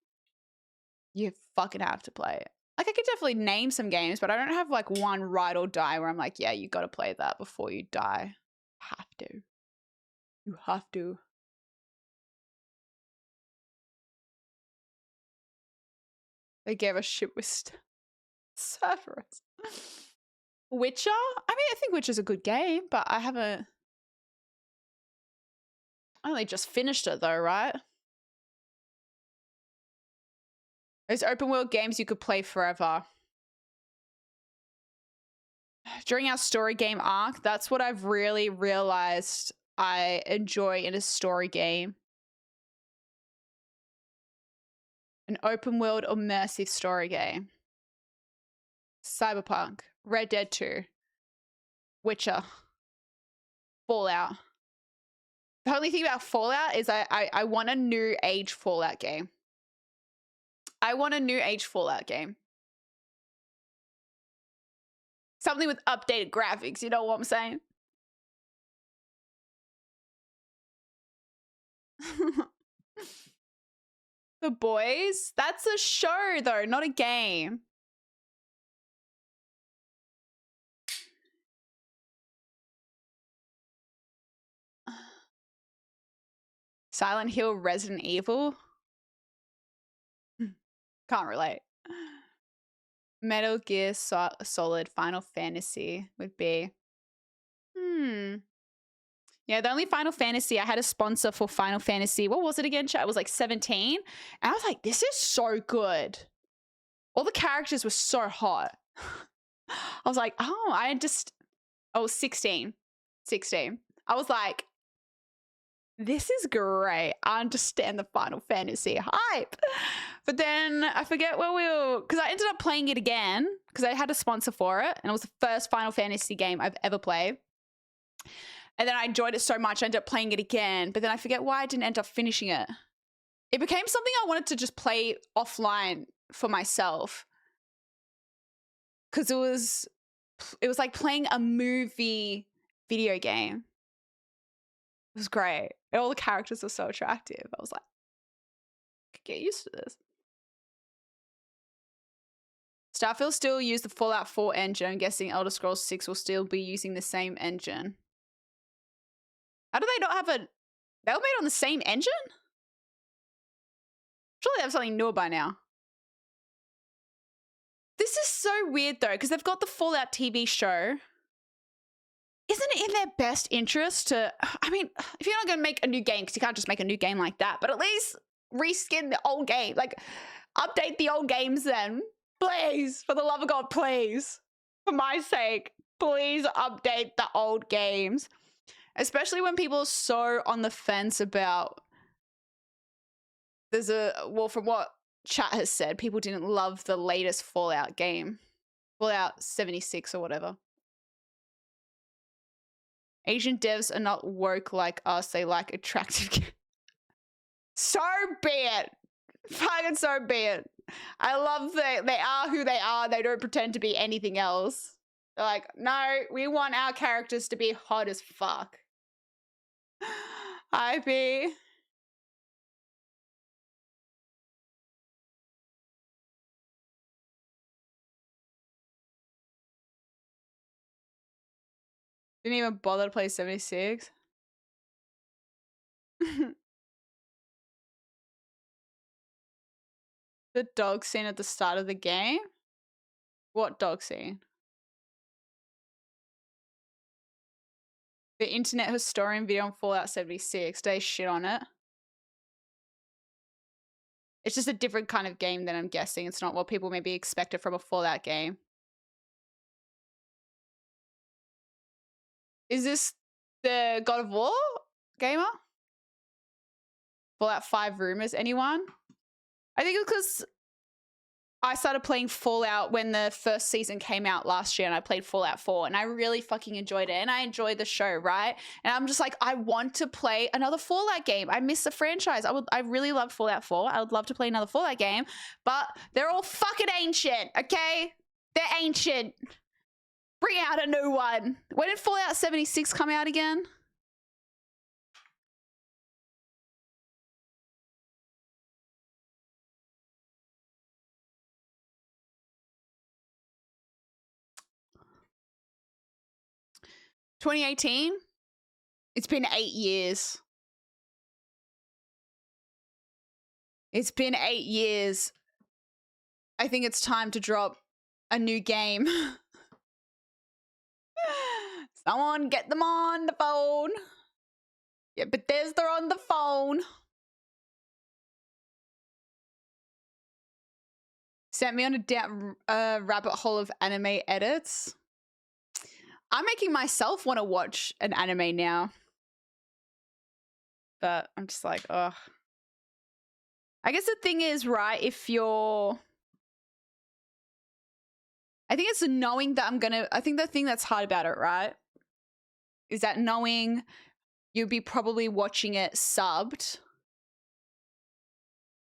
you fucking have to play it. Like, I could definitely name some games, but I don't have like one ride or die where I'm like, yeah, you got to play that before you die. Have to. You have to. They gave us shit with Cerberus. Witcher? I mean, I think Witcher's a good game, but I haven't. I only just finished it though, right? Those open world games you could play forever. During our story game arc, that's what I've really realized I enjoy in a story game. An open world immersive story game. Cyberpunk, Red Dead 2, Witcher, Fallout. The only thing about Fallout is I want a new age Fallout game. I want a new age Fallout game. Something with updated graphics, you know what I'm saying? The Boys? That's a show though, not a game. Silent Hill, Resident Evil? Can't relate. Metal Gear Solid, Final Fantasy would be. Yeah, the only Final Fantasy, I had a sponsor for Final Fantasy. What was it again, chat? It was like 17. And I was like, this is so good. All the characters were so hot. I was like, oh, I was 16. 16. I was like, this is great. I understand the Final Fantasy hype. But then I forget where we were, because I ended up playing it again because I had a sponsor for it. And it was the first Final Fantasy game I've ever played. And then I enjoyed it so much, I ended up playing it again. But then I forget why I didn't end up finishing it. It became something I wanted to just play offline for myself. Because it was like playing a movie video game. It was great. And all the characters were so attractive. I was like, I could get used to this. Starfield still use the Fallout 4 engine. I'm guessing Elder Scrolls 6 will still be using the same engine. How do they not have they were made on the same engine? Surely they have something newer by now. This is so weird though, because they've got the Fallout TV show. Isn't it in their best interest to, I mean, if you're not going to make a new game, because you can't just make a new game like that, but at least reskin the old game. Like, update the old games then. Please, for the love of God, please. For my sake, please update the old games. Especially when people are so on the fence about, well, from what chat has said, people didn't love the latest Fallout game. Fallout 76 or whatever. Asian devs are not woke like us. They like attractive kids. So be it. Fucking so be it. I love that they are who they are. They don't pretend to be anything else. They're like, no, we want our characters to be hot as fuck. Hi, B. Didn't even bother to play 76. The dog scene at the start of the game? What dog scene? The Internet Historian video on Fallout 76. They shit on it. It's just a different kind of game than I'm guessing. It's not what people maybe expected from a Fallout game. Is this the God of War gamer? Fallout 5 rumors, anyone? I think it's because I started playing Fallout when the first season came out last year, and I played Fallout 4, and I really fucking enjoyed it, and I enjoyed the show, right? And I'm just like, I want to play another Fallout game. I miss the franchise. I really love Fallout 4. I would love to play another Fallout game, but they're all fucking ancient, okay? They're ancient. Bring out a new one. When did Fallout 76 come out again? (2018) It's been 8 years. It's been 8 years. I think it's time to drop a new game. Someone get them on the phone. Yeah, Bethesda on the phone. Sent me on a rabbit hole of anime edits. I'm making myself want to watch an anime now. But I'm just like, ugh. I guess the thing is, right, if you're... I think it's knowing that I think the thing that's hard about it, right, is that knowing you'd be probably watching it subbed,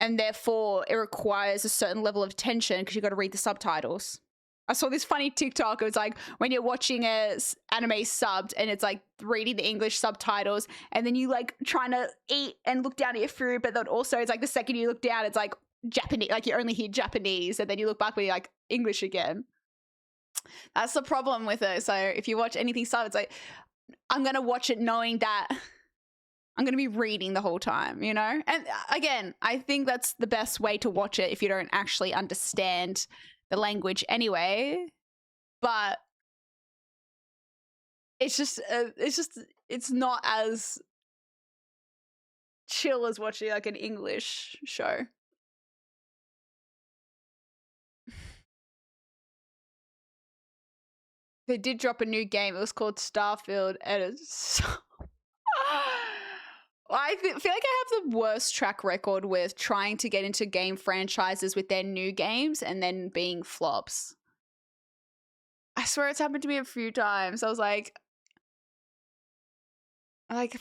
and therefore it requires a certain level of attention because you've got to read the subtitles. I saw this funny TikTok. It was like when you're watching a anime subbed and it's like reading the English subtitles, and then you like trying to eat and look down at your food, but then also it's like the second you look down, it's like Japanese, like you only hear Japanese, and then you look back when you're like English again. That's the problem with it. So if you watch anything subbed, it's like, I'm going to watch it knowing that I'm going to be reading the whole time, you know? And again, I think that's the best way to watch it if you don't actually understand the language anyway. But it's not as chill as watching like an English show. They did drop a new game. It was called Starfield, and it's I feel like I have the worst track record with trying to get into game franchises with their new games and then being flops. I swear it's happened to me a few times. I was like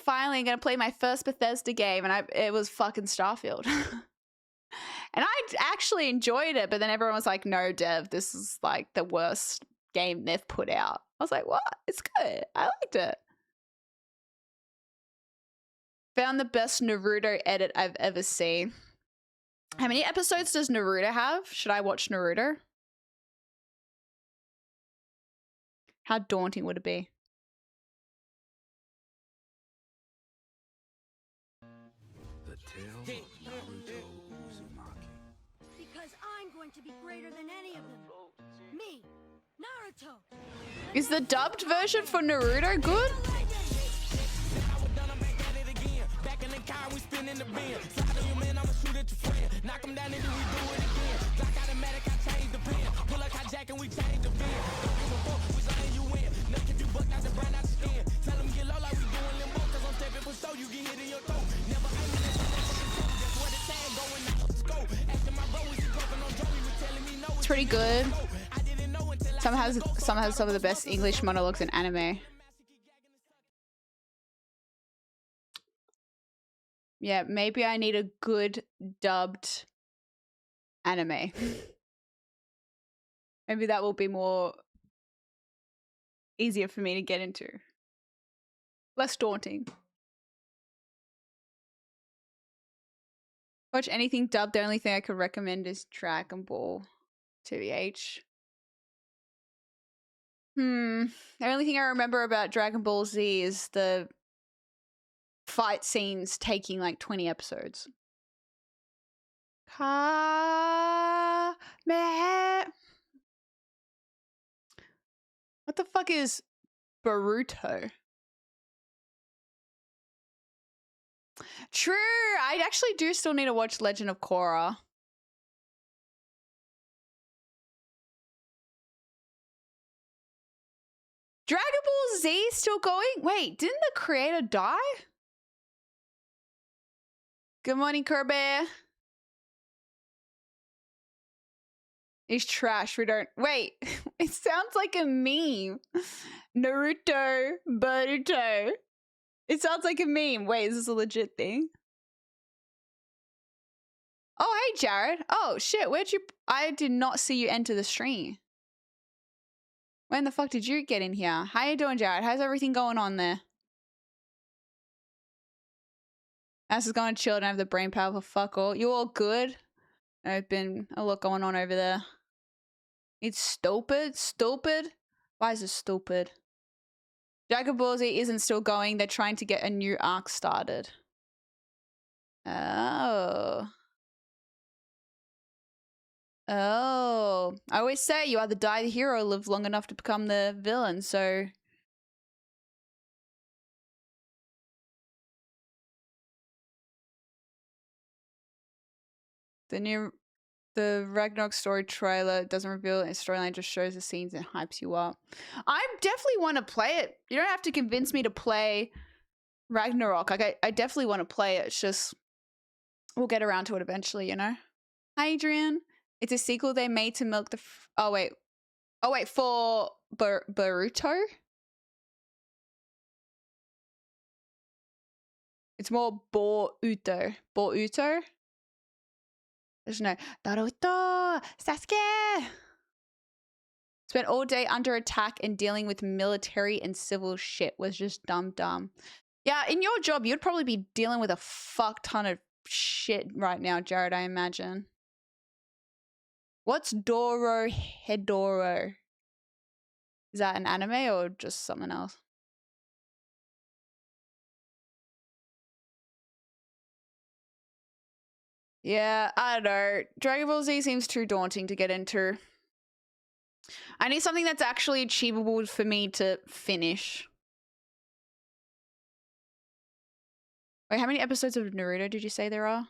finally gonna play my first Bethesda game, and it was fucking Starfield. And I actually enjoyed it, but then everyone was like, no, Dev, this is like the worst game they've put out. I was like, what? It's good. I liked it. Found the best Naruto edit I've ever seen. How many episodes does Naruto have? Should I watch Naruto? How daunting would it be? The tale of Naruto Uzumaki. Because I'm going to be greater than any of them. Me, Naruto. Is the dubbed version for Naruto good? It's pretty good. Some has some of the best English monologues in anime. Yeah, maybe I need a good dubbed anime. Maybe that will be more easier for me to get into. Less daunting. Watch anything dubbed. The only thing I could recommend is Dragon Ball TVH. The only thing I remember about Dragon Ball Z is the fight scenes taking like 20 episodes. What the fuck is Boruto? True, I actually do still need to watch Legend of Korra. Dragon Ball Z still going? Wait, didn't the creator die? Good morning, Kirby. is trash. We don't wait. It sounds like a meme. Naruto, Boruto. It sounds like a meme. Wait, is this a legit thing? Oh, hey, Jared. Oh, shit. Where'd you... I did not see you enter the stream. When the fuck did you get in here? How you doing, Jared? How's everything going on there? How's it going? Chill. Don't have the brain power for fuck all. You all good? There's been a lot going on over there. It's stupid. Stupid? Why is it stupid? Dragon Ball Z isn't still going. They're trying to get a new arc started. Oh. Oh. I always say you either die the hero or live long enough to become the villain, so... The Ragnarok story trailer doesn't reveal a storyline, just shows the scenes and hypes you up. I definitely want to play it. You don't have to convince me to play Ragnarok. Like, I definitely want to play it. It's just, we'll get around to it eventually, you know? Hi, Adrian. It's a sequel they made to milk the... Oh, wait, for Boruto? It's more Boruto. Boruto? There's no Naruto, Sasuke. Spent all day under attack and dealing with military and civil shit was just dumb. Yeah, in your job, you'd probably be dealing with a fuck ton of shit right now, Jared, I imagine. What's Doro Hedoro? Is that an anime or just something else? Yeah, I don't know. Dragon Ball Z seems too daunting to get into. I need something that's actually achievable for me to finish. Wait, how many episodes of Naruto did you say there are?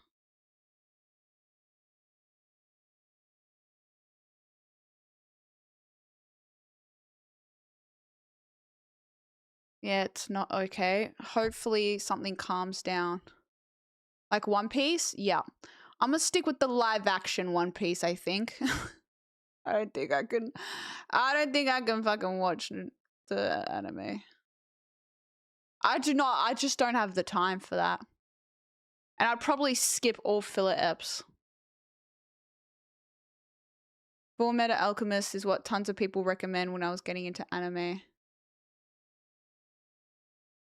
Yeah, it's not okay. Hopefully something calms down. Like One Piece? Yeah. I'm gonna stick with the live action One Piece, I think. I don't think I can fucking watch the anime. I just don't have the time for that. And I'd probably skip all filler eps. Full Metal Alchemist is what tons of people recommend when I was getting into anime.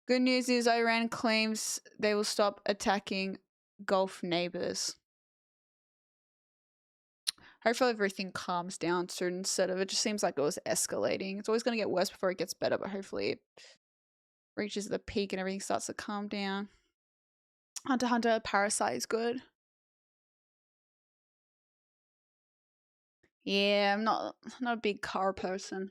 Good news is Iran claims they will stop attacking Gulf neighbors. Hopefully everything calms down soon instead of it just seems like it was escalating. It's always going to get worse before it gets better, but hopefully it reaches the peak and everything starts to calm down. Hunter x Hunter Parasite is good. Yeah, I'm not a big car person.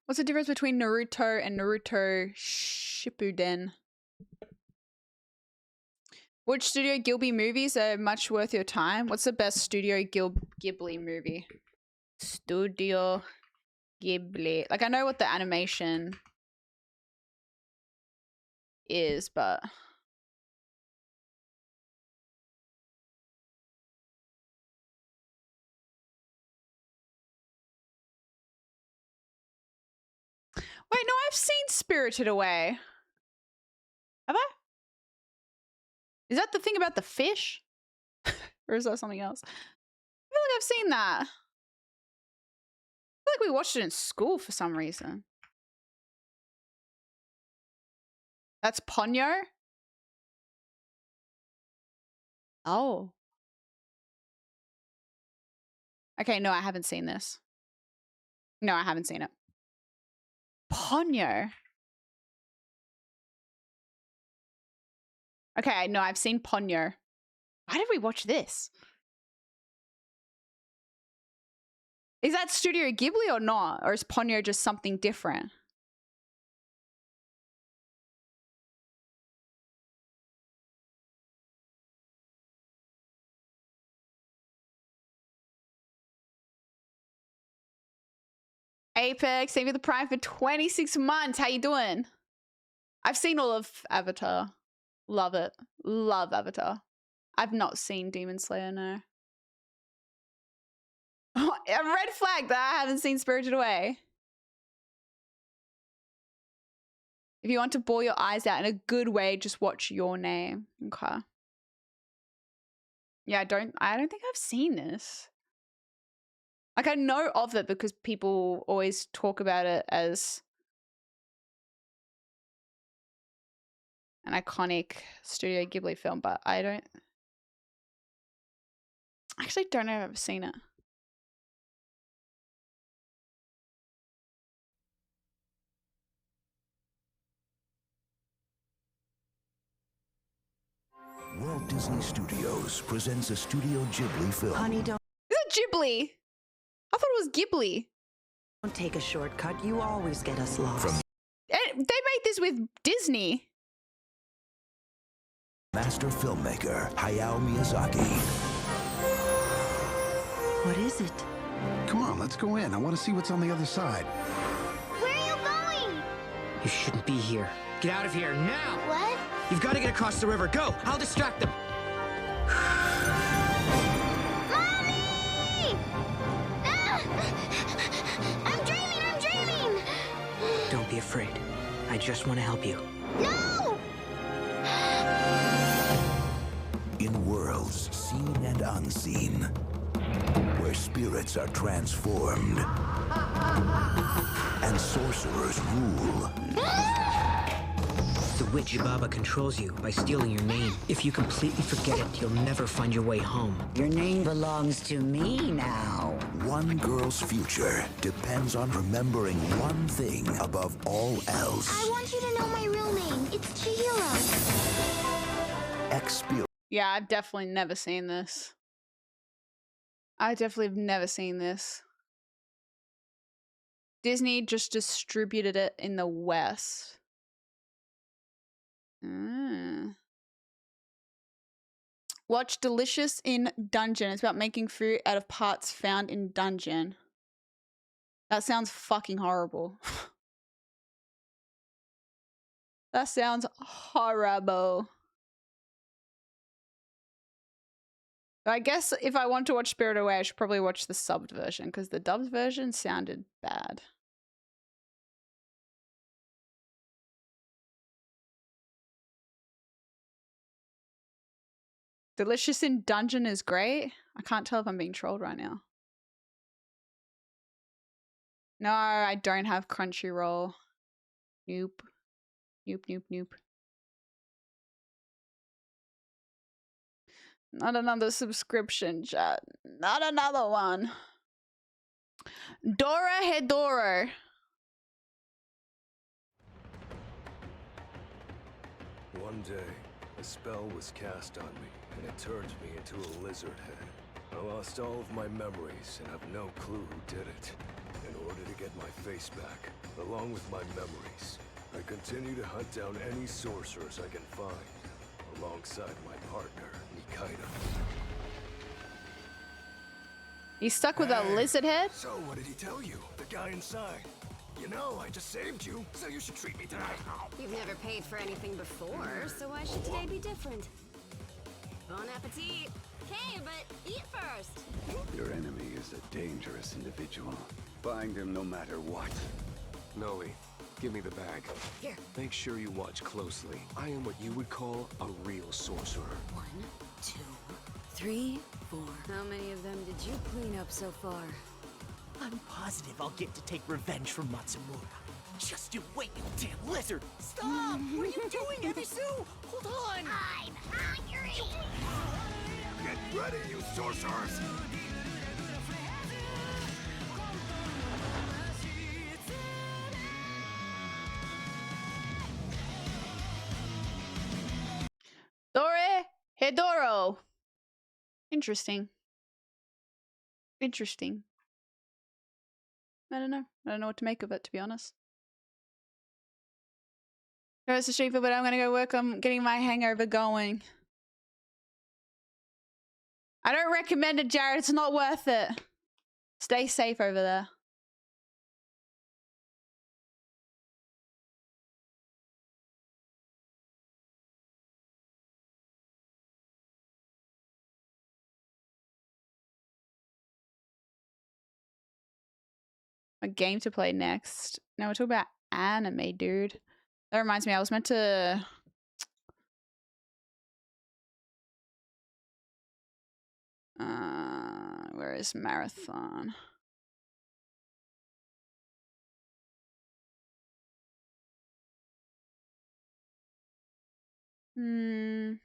What's the difference between Naruto and Naruto Shippuden? Which Studio Ghibli movies are much worth your time? What's the best Studio Ghibli movie? Studio Ghibli. Like, I know what the animation is, but... Wait, no, I've seen Spirited Away. Have I? Is that the thing about the fish? Or is that something else? I feel like I've seen that. I feel like we watched it in school for some reason. That's Ponyo? Oh. Okay, no, I haven't seen this. No, I haven't seen it. Ponyo? Okay, no, I've seen Ponyo. Why did we watch this? Is that Studio Ghibli or not? Or is Ponyo just something different? Apex, thank you for the Prime for 26 months. How you doing? I've seen all of Avatar. Love it. Love Avatar. I've not seen Demon Slayer, no. A red flag that I haven't seen Spirited Away. If you want to bawl your eyes out in a good way, just watch Your Name. Okay. Yeah, I don't think I've seen this. Like, I know of it because people always talk about it as an iconic Studio Ghibli film, but I actually don't know if I've ever seen it. Walt Disney Studios presents a Studio Ghibli film. Honey, don't Is it Ghibli? I thought it was Ghibli. take a shortcut. You always get us lost. They made this with Disney. Master filmmaker Hayao Miyazaki. What is it? Come on, let's go in. I want to see what's on the other side. Where are you going? You shouldn't be here. Get out of here now! What? You've got to get across the river. Go! I'll distract them. Mommy! Ah! I'm dreaming! Don't be afraid. I just want to help you. No! In worlds seen and unseen, where spirits are transformed and sorcerers rule. The witch Ibaba controls you by stealing your name. If you completely forget it, you'll never find your way home. Your name belongs to me now. One girl's future depends on remembering one thing above all else. I want you to know my real name. It's Chihiro. Experience. Yeah, I've definitely never seen this. I definitely have never seen this. Disney just distributed it in the West. Watch Delicious in Dungeon. It's about making fruit out of parts found in dungeon. That sounds fucking horrible. That sounds horrible. I guess if I want to watch Spirited Away, I should probably watch the subbed version because the dubbed version sounded bad. Delicious in Dungeon is great. I can't tell if I'm being trolled right now. No, I don't have Crunchyroll. Nope. Nope. Not another subscription, chat. Not another one. Dora Hedoro. One day, a spell was cast on me, and it turned me into a lizard head. I lost all of my memories and have no clue who did it. In order to get my face back, along with my memories, I continue to hunt down any sorcerers I can find, alongside my partner, Nikaido. He's stuck with a lizard head? So what did he tell you? The guy inside. You know, I just saved you, so you should treat me tonight. You've never paid for anything before, so why should today be different? Bon appetit! Okay, but eat first! Your enemy is a dangerous individual. Find him no matter what. Noli, give me the bag. Here. Make sure you watch closely. I am what you would call a real sorcerer. 1, 2, 3, 4. How many of them did you clean up so far? I'm positive I'll get to take revenge from Matsumura. Just you wait, you damn lizard! Stop! What are you doing, Ebisu? Hold on! I'm hungry! Get ready, you sorcerers! Dora Hedoro. Interesting. I don't know. I don't know what to make of it, to be honest. It's a street food, but I'm gonna go work on getting my hangover going. I don't recommend it, Jared. It's not worth it. Stay safe over there. a game to play next. Now we're talking about anime, dude. That reminds me, I was meant to... where is Marathon? And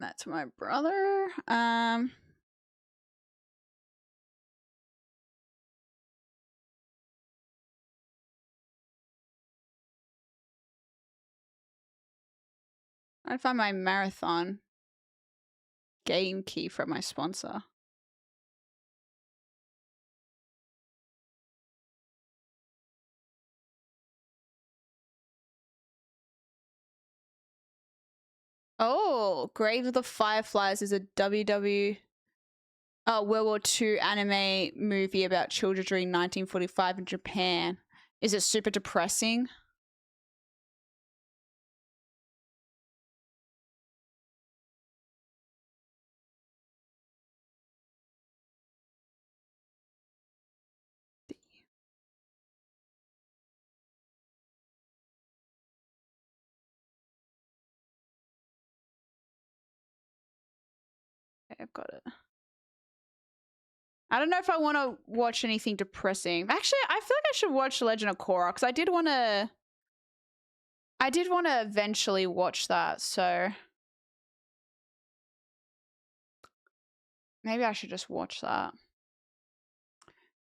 that's my brother. I find my Marathon game key from my sponsor. Oh, Grave of the Fireflies is a World War II anime movie about children during 1945 in Japan. Is it super depressing? Okay, I've got it. I don't know if I want to watch anything depressing. Actually, I feel like I should watch Legend of Korra because I did want to eventually watch that, so maybe I should just watch that.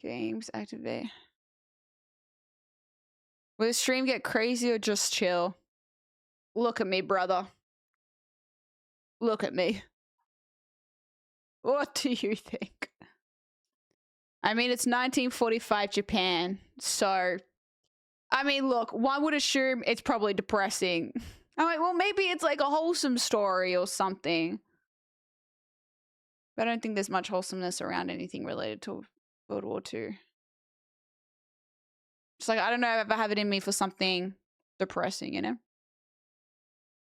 Games activate. Will the stream get crazy or just chill? Look at me, brother. Look at me. What do you think? I mean, it's 1945 Japan, so... I mean, look, one would assume it's probably depressing. I'm like, well, maybe it's like a wholesome story or something. But I don't think there's much wholesomeness around anything related to World War II. It's like, I don't know if I have it in me for something depressing, you know?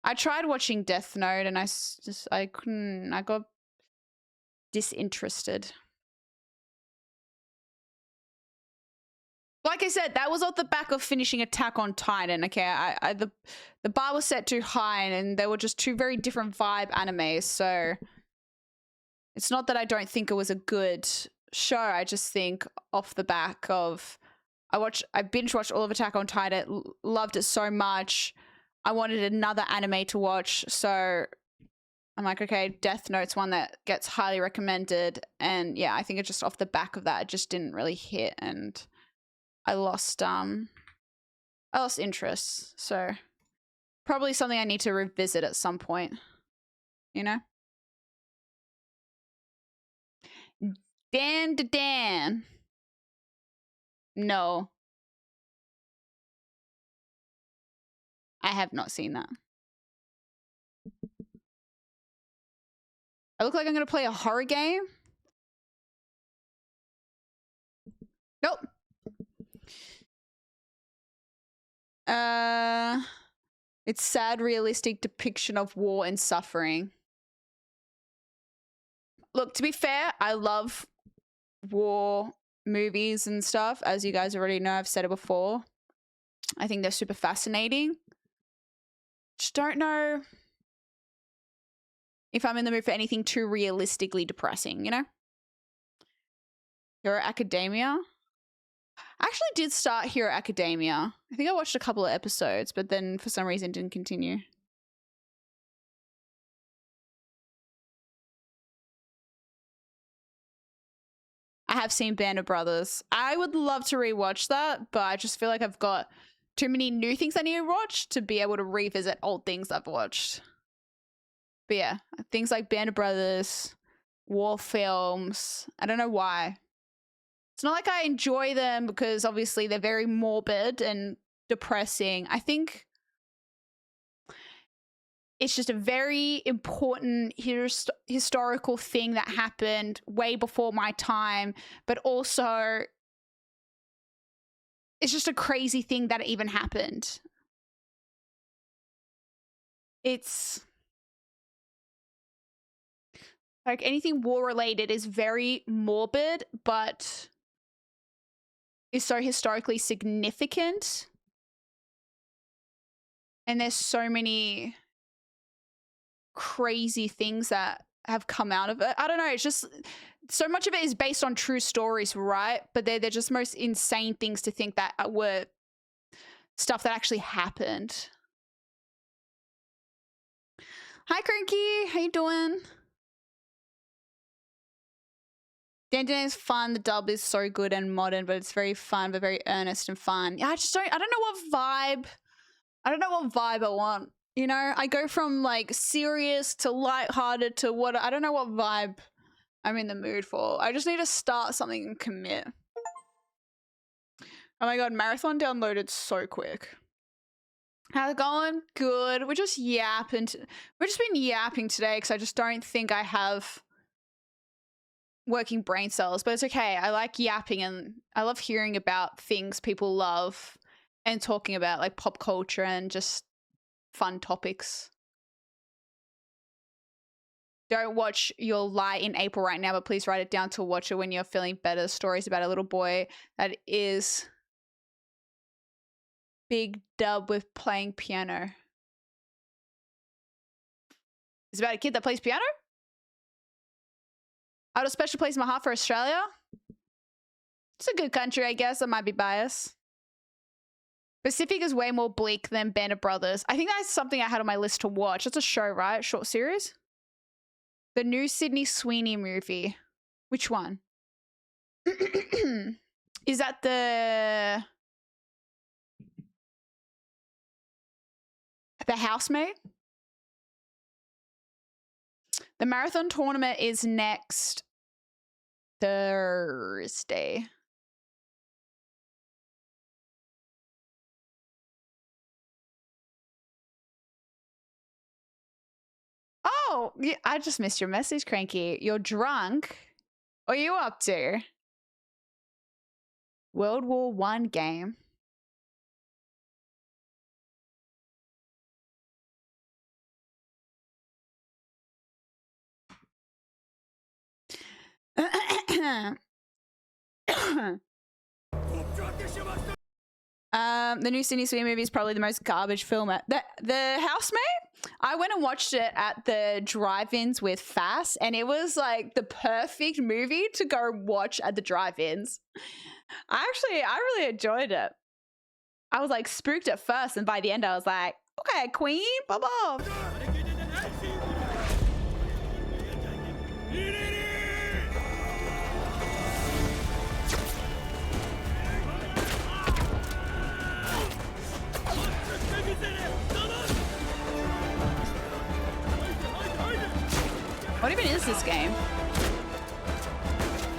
I tried watching Death Note and I couldn't, I got disinterested. Like I said, that was off the back of finishing Attack on Titan. Okay, the bar was set too high, and they were just two very different vibe animes. So it's not that I don't think it was a good show. I just think off the back of I binge watched all of Attack on Titan, loved it so much. I wanted another anime to watch, so I'm like, okay, Death Note's one that gets highly recommended, and yeah, I think it's just off the back of that, it just didn't really hit, and I lost interest. So probably something I need to revisit at some point, you know? Dan. No. I have not seen that. I look like I'm going to play a horror game? Nope. It's sad, realistic depiction of war and suffering. Look, to be fair, I love war movies and stuff. As you guys already know, I've said it before. I think they're super fascinating. Just don't know if I'm in the mood for anything too realistically depressing, you know? Hero Academia? I actually did start Hero Academia. I think I watched a couple of episodes, but then for some reason didn't continue. I have seen Band of Brothers. I would love to rewatch that, but I just feel like I've got too many new things I need to watch to be able to revisit old things I've watched. But yeah, things like Band of Brothers, war films. I don't know why. It's not like I enjoy them because obviously they're very morbid and depressing. I think it's just a very important historical thing that happened way before my time, but also it's just a crazy thing that it even happened. It's like anything war related is very morbid, but is so historically significant. And there's so many crazy things that have come out of it. I don't know. It's just so much of it is based on true stories, right? But they're just most insane things to think that were stuff that actually happened. Hi, Cranky. How you doing? Dan is fun. The dub is so good and modern, but it's very fun, but very earnest and fun. Yeah, I don't know what vibe. I don't know what vibe I want. You know, I go from like serious to lighthearted to what, I don't know what vibe I'm in the mood for. I just need to start something and commit. Oh my God, Marathon downloaded so quick. How's it going? Good. We're just yapping. We've just been yapping today because I just don't think I have working brain cells, but it's okay. I like yapping and I love hearing about things people love and talking about like pop culture and just fun topics. Don't watch Your Lie in April right now, but please write it down to watch it when you're feeling better. Stories about a little boy that is big dub with playing piano. It's about a kid that plays piano? I have a special place in my heart for Australia. It's a good country, I guess. I might be biased. Pacific is way more bleak than Band of Brothers. I think that's something I had on my list to watch. It's a show, right? Short series? The new Sydney Sweeney movie. Which one? Is that the Housemaid? The marathon tournament is next Thursday. Oh, yeah, I just missed your message, Cranky. You're drunk? What are you up to? World War I game. The new Sydney Sweeney movie is probably the most garbage film. The Housemaid? I went and watched it at the drive-ins with Fass, and it was like the perfect movie to go watch at the drive-ins. I really enjoyed it. I was like spooked at first, and by the end I was like, okay, queen, bye. What even is this game?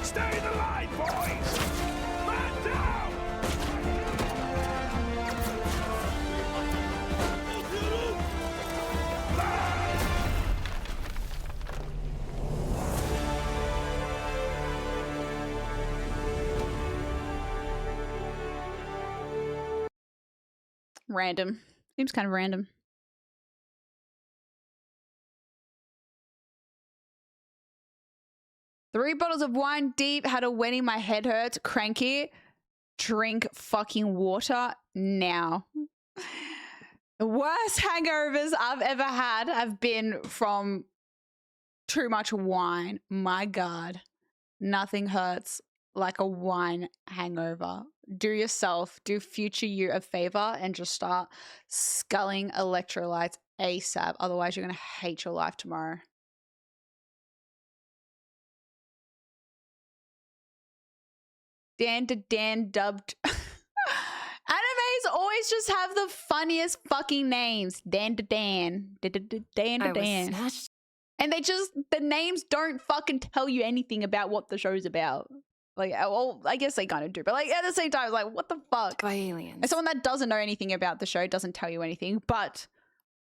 Stay in the line, boys! Man down! Random. Seems kind of random. Three bottles of wine deep, had a wedding, my head hurts, Cranky. Drink fucking water now. The worst hangovers I've ever had have been from too much wine. My God. Nothing hurts like a wine hangover. Do future you a favor and just start sculling electrolytes ASAP. Otherwise, you're going to hate your life tomorrow. Dan to Dan dubbed. Animes always just have the funniest fucking names. Dan to Dan. Dan to Dan. And the names don't fucking tell you anything about what the show's about. Like, well, I guess they kind of do. But like at the same time, it's like, what the fuck? By aliens. And someone that doesn't know anything about the show doesn't tell you anything. But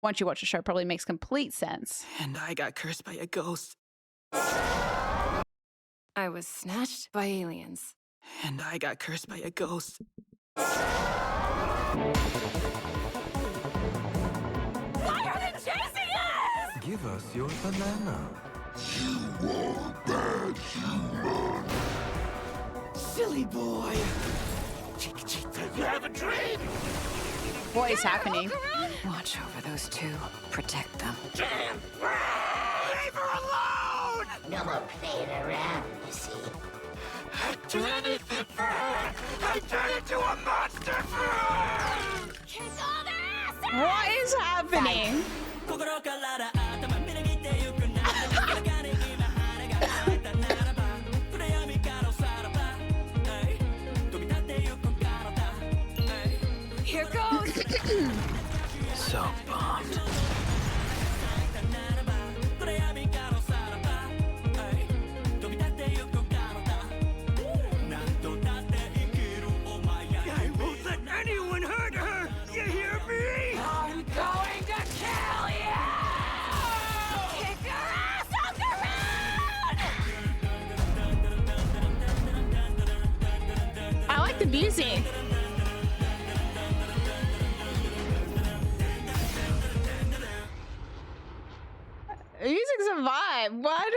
once you watch the show, it probably makes complete sense. And I got cursed by a ghost. I was snatched by aliens. And I got cursed by a ghost. Why are they chasing us? Give us your banana. You are bad human. Silly boy. You have a dream. What is happening? Watch over those two. Protect them. Leave her alone! No more playing around, you see. I'd do anything for her! I'd turn into a monster for her! Kick all their asses! What is happening? Here goes! So bummed. I won't let anyone hurt her! You hear me? I'm going to kill you! Kick her ass off the road! I like the music. Music's a vibe. Why do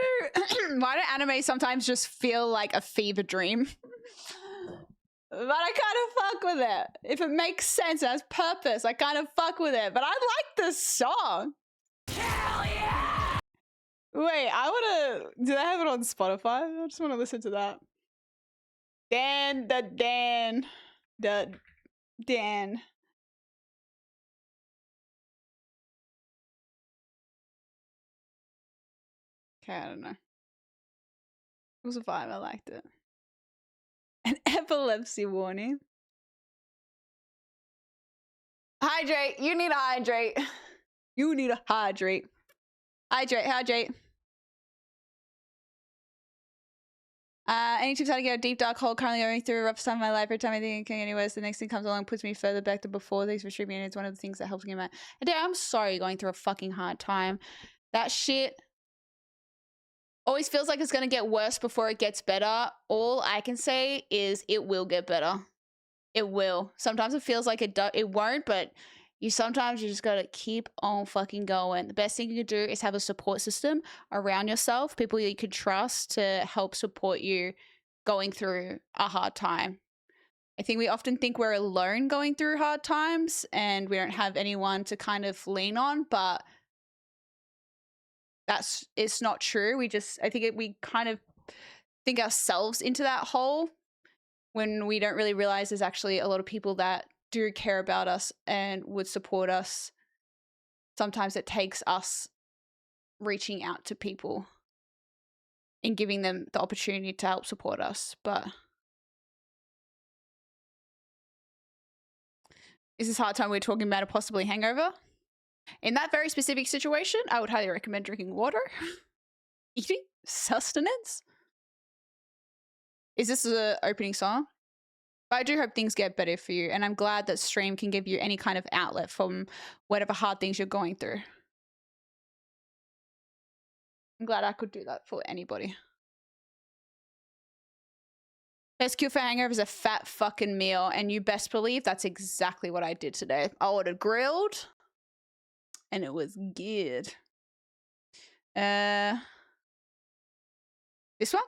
anime sometimes just feel like a fever dream? But I kind of fuck with it. If it makes sense and has purpose, I kind of fuck with it. But I like this song. Hell yeah! Wait, I wanna... Do they have it on Spotify? I just want to listen to that. Dan. Okay, I don't know. It was a vibe. I liked it. An epilepsy warning. Hydrate. You need to hydrate. You need to hydrate. Hydrate. Any tips how to get a deep dark hole? Currently going through a rough time in my life. Every time I think it can get any worse, the next thing comes along and puts me further back to before. Thanks for streaming. It's one of the things that helps me out. I'm sorry you're going through a fucking hard time. That shit always feels like it's going to get worse before it gets better. All I can say is it will get better. It will. Sometimes it feels like it won't, but you just got to keep on fucking going. The best thing you can do is have a support system around yourself, people you can trust to help support you going through a hard time. I think we often think we're alone going through hard times and we don't have anyone to kind of lean on, but it's not true. We kind of think ourselves into that hole when we don't really realize there's actually a lot of people that do care about us and would support us. Sometimes it takes us reaching out to people and giving them the opportunity to help support us. But is this hard time we're talking about a possibly hangover? In that very specific situation, I would highly recommend drinking water, eating, sustenance. Is this the opening song? But I do hope things get better for you, and I'm glad that stream can give you any kind of outlet from whatever hard things you're going through. I'm glad I could do that for anybody. Best cure for hangover is a fat fucking meal, and you best believe that's exactly what I did today. I ordered grilled, and it was good. This one?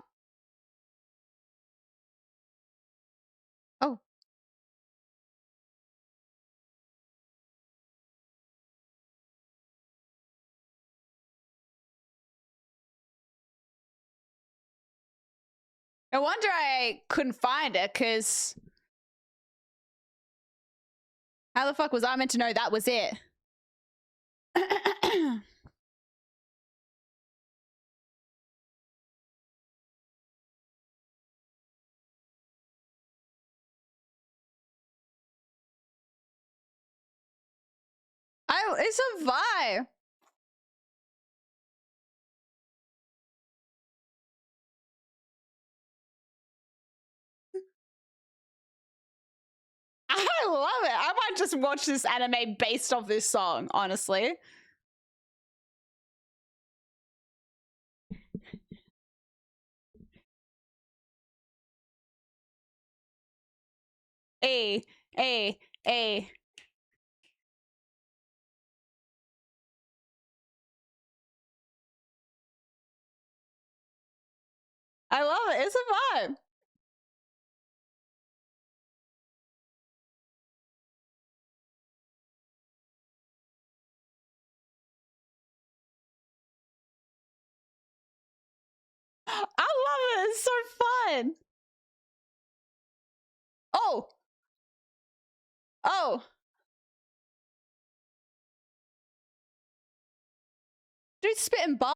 Oh. No wonder I couldn't find it, because how the fuck was I meant to know that was it? It's a vibe. I love it. I might just watch this anime based off this song, honestly. A, A, A. I love it. It's a vibe. I love it. It's so fun. Oh. Oh. Dude spitting bars.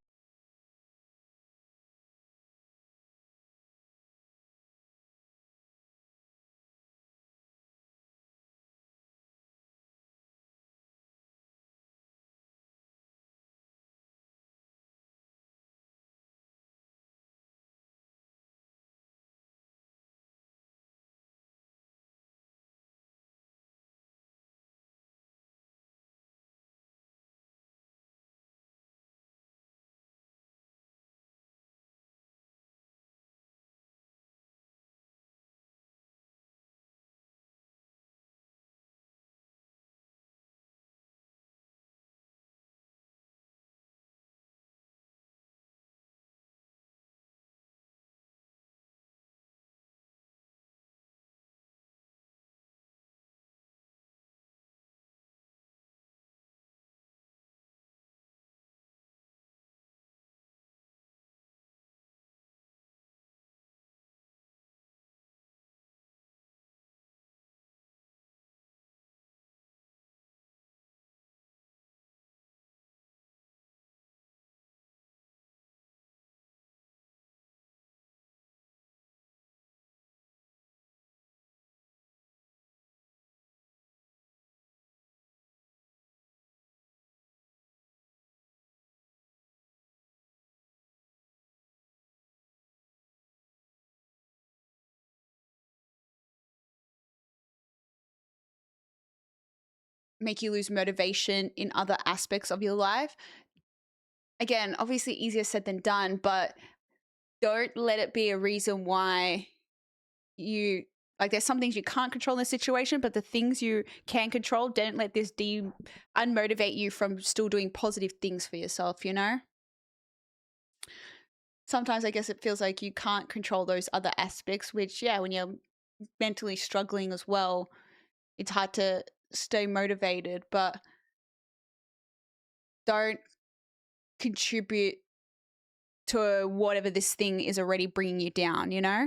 Make you lose motivation in other aspects of your life. Again, obviously easier said than done, but don't let it be a reason why you, like, there's some things you can't control in the situation, but the things you can control, don't let this unmotivate you from still doing positive things for yourself, you know? Sometimes I guess it feels like you can't control those other aspects, which, yeah, when you're mentally struggling as well, it's hard to stay motivated, but don't contribute to whatever this thing is already bringing you down, you know?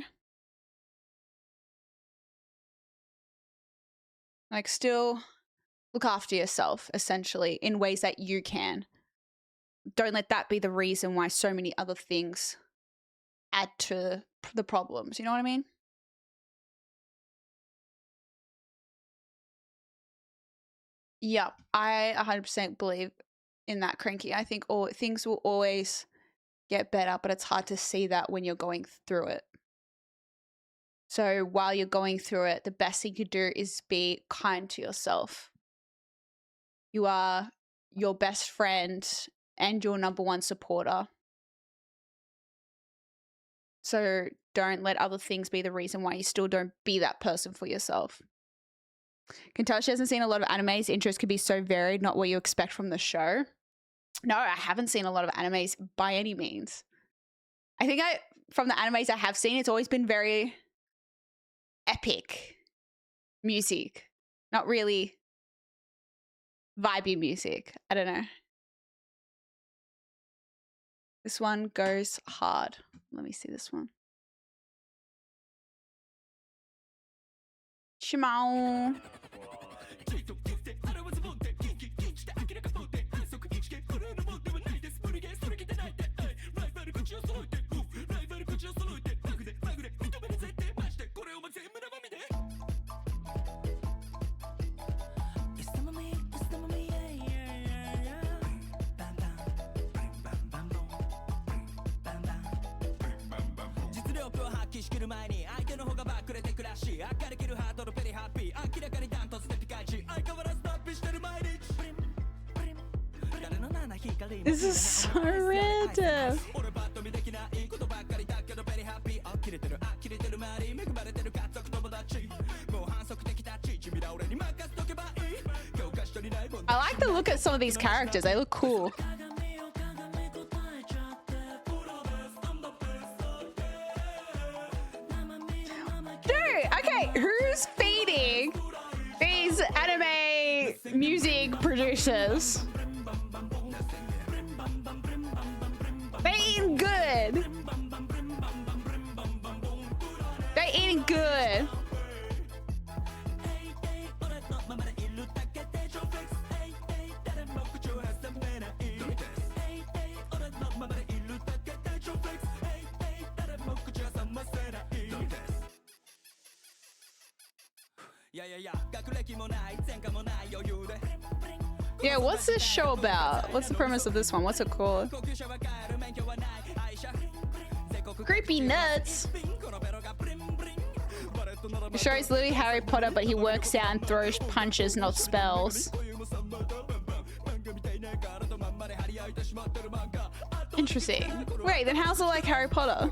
Like, still look after yourself, essentially, in ways that you can. Don't let that be the reason why so many other things add to the problems, you know what I mean? Yep, I 100% believe in that, Cranky. I think things will always get better, but it's hard to see that when you're going through it. So while you're going through it, the best thing you do is be kind to yourself. You are your best friend and your number one supporter. So don't let other things be the reason why you still don't be that person for yourself. Can tell she hasn't seen a lot of animes. Interest could be so varied, not what you expect from the show. No, I haven't seen a lot of animes by any means. I think from the animes I have seen, it's always been very epic music, not really vibey music. I don't know. This one goes hard. Let me see this one. Shimao. This is so random. I like the look at some of these characters. They look cool. Dude, okay, who's feeding these anime music producers? They eating good. They eating good. Yeah, what's this show about? What's the premise of this one? What's it called? Creepy nuts. The show is literally Harry Potter, but he works out and throws punches, not spells. Interesting. Wait, then how's it like Harry Potter?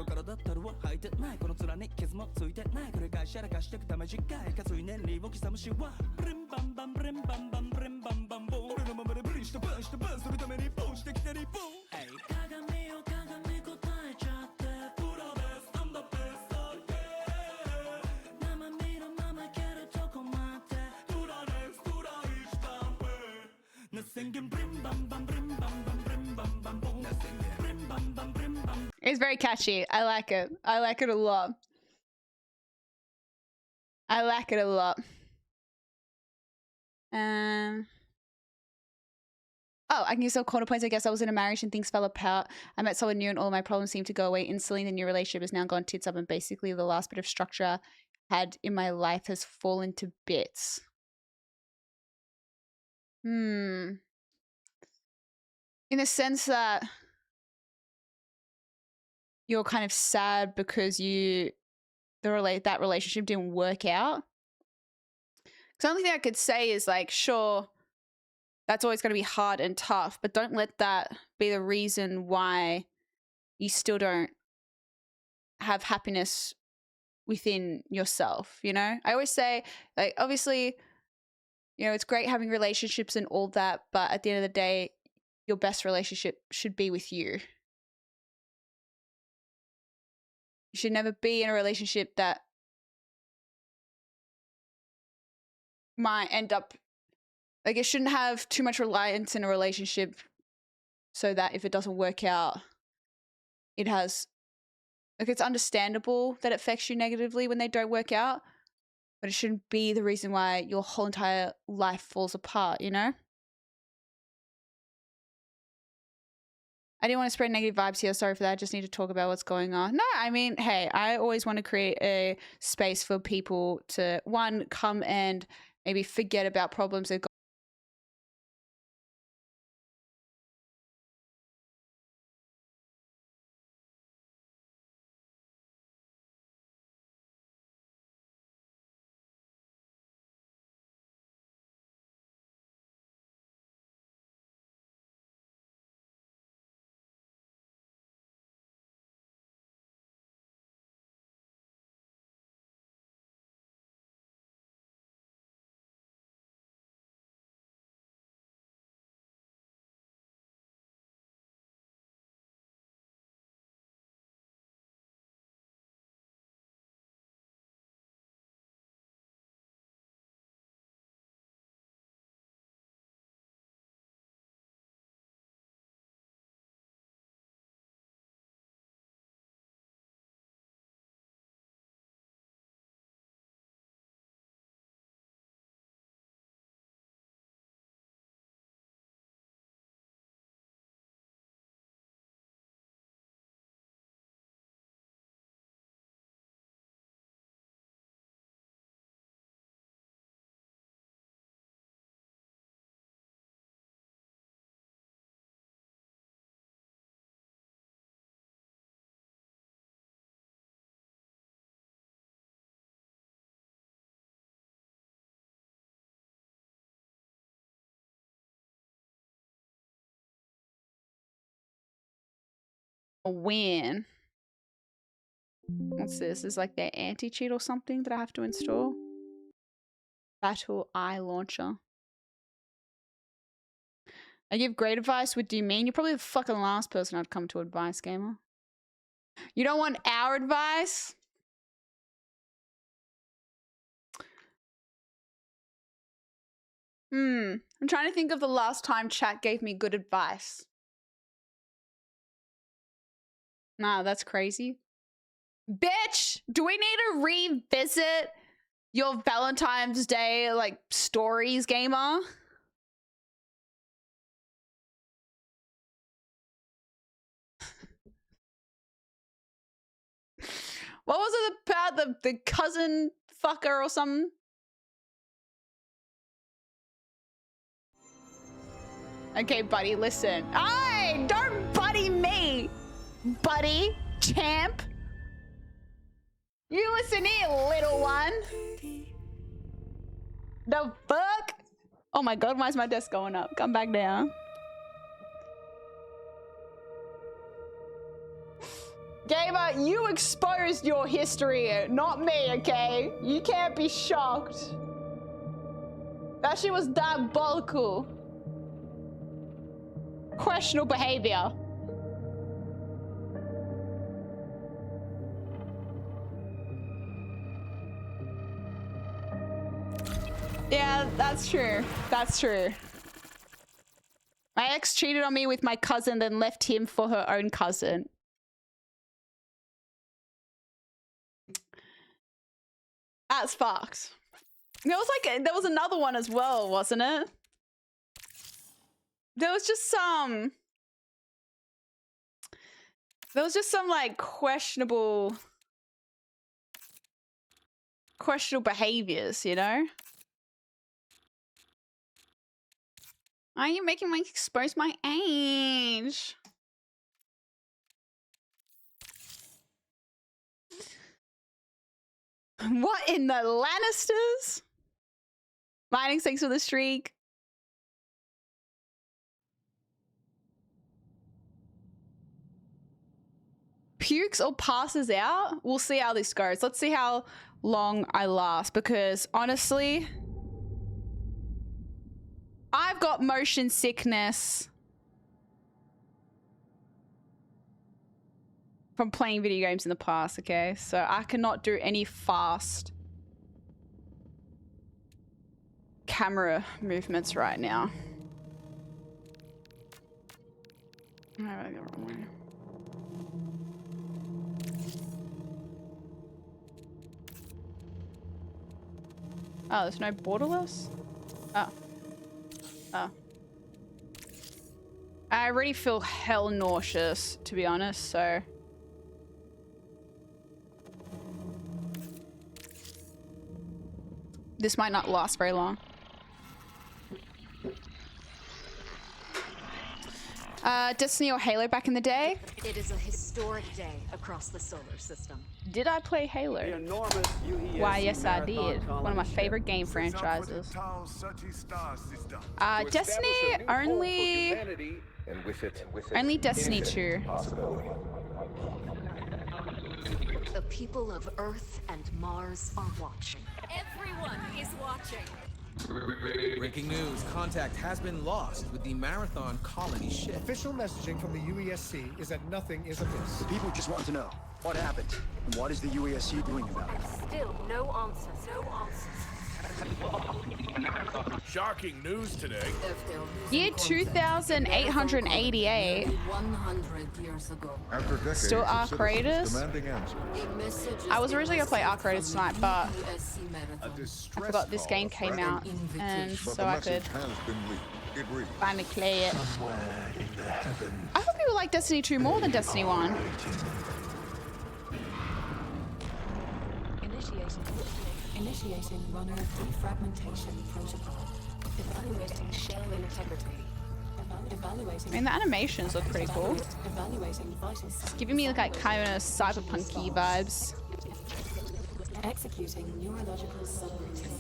It's very catchy. I like it. I like it a lot. I like it a lot. Oh, I can use some corner points. I guess I was in a marriage and things fell apart. I met someone new and all my problems seemed to go away instantly. The new relationship has now gone tits up and basically the last bit of structure I had in my life has fallen to bits. In the sense that you're kind of sad because that relationship didn't work out. The only thing I could say is like, sure, that's always going to be hard and tough, but don't let that be the reason why you still don't have happiness within yourself, you know? I always say, like, obviously, you know, it's great having relationships and all that, but at the end of the day, your best relationship should be with you. You should never be in a relationship that might end up, like, it shouldn't have too much reliance in a relationship so that if it doesn't work out, it has, like, it's understandable that it affects you negatively when they don't work out, but it shouldn't be the reason why your whole entire life falls apart, you know? I didn't want to spread negative vibes here. Sorry for that. I just need to talk about what's going on. No, I mean, hey, I always want to create a space for people to, one, come and maybe forget about problems they've got A win. What's this? Is like their anti-cheat or something that I have to install? Battle Eye Launcher. I give great advice. What do you mean? You're probably the fucking last person I'd come to advice, gamer. You don't want our advice? I'm trying to think of the last time chat gave me good advice. Nah, that's crazy. Bitch, do we need to revisit your Valentine's Day, like, stories, gamer? What was it about the cousin fucker or something? Okay, buddy, listen. Aye, don't buddy me, buddy, champ. You listen here, little one. The fuck? Oh my god, why is my desk going up? Come back down. Gamer, you exposed your history, not me, okay? You can't be shocked. That shit was diabolical. Questionable behavior. Yeah, that's true. That's true. My ex cheated on me with my cousin, then left him for her own cousin. That's fucked. There was another one as well, wasn't it? There was just some like questionable behaviors, you know? Why are you making me expose my age? What in the Lannisters? Mining thanks for the streak. Pukes or passes out? We'll see how this goes. Let's see how long I last, because honestly, I've got motion sickness from playing video games in the past, okay? So I cannot do any fast camera movements right now. Oh, there's no borderless? Oh. Oh. I already feel hell nauseous, to be honest, so... This might not last very long. Destiny or Halo back in the day? It is a historic day across the solar system. Did I play Halo? Why, yes I did. One of my favorite game franchises. Destiny only Destiny 2. The people of Earth and Mars are watching. Everyone is watching. Breaking news. Contact has been lost with the Marathon colony ship. Official messaging from the UESC is that nothing is amiss. The people just want to know what happened and what is the UESC doing about it. Still no answers. No answers. Shocking news today. Year 2888. 100 years ago. Still Arc Raiders? I was originally gonna play Arc Raiders tonight, but I forgot this game came out, and so I could finally play it. I thought people like Destiny 2 more than Destiny 1. Initiating runner defragmentation protocol. Evaluating shell integrity. I mean, the animations look pretty cool. It's giving me like kind of cyberpunky vibes. Executing neurological subroutine.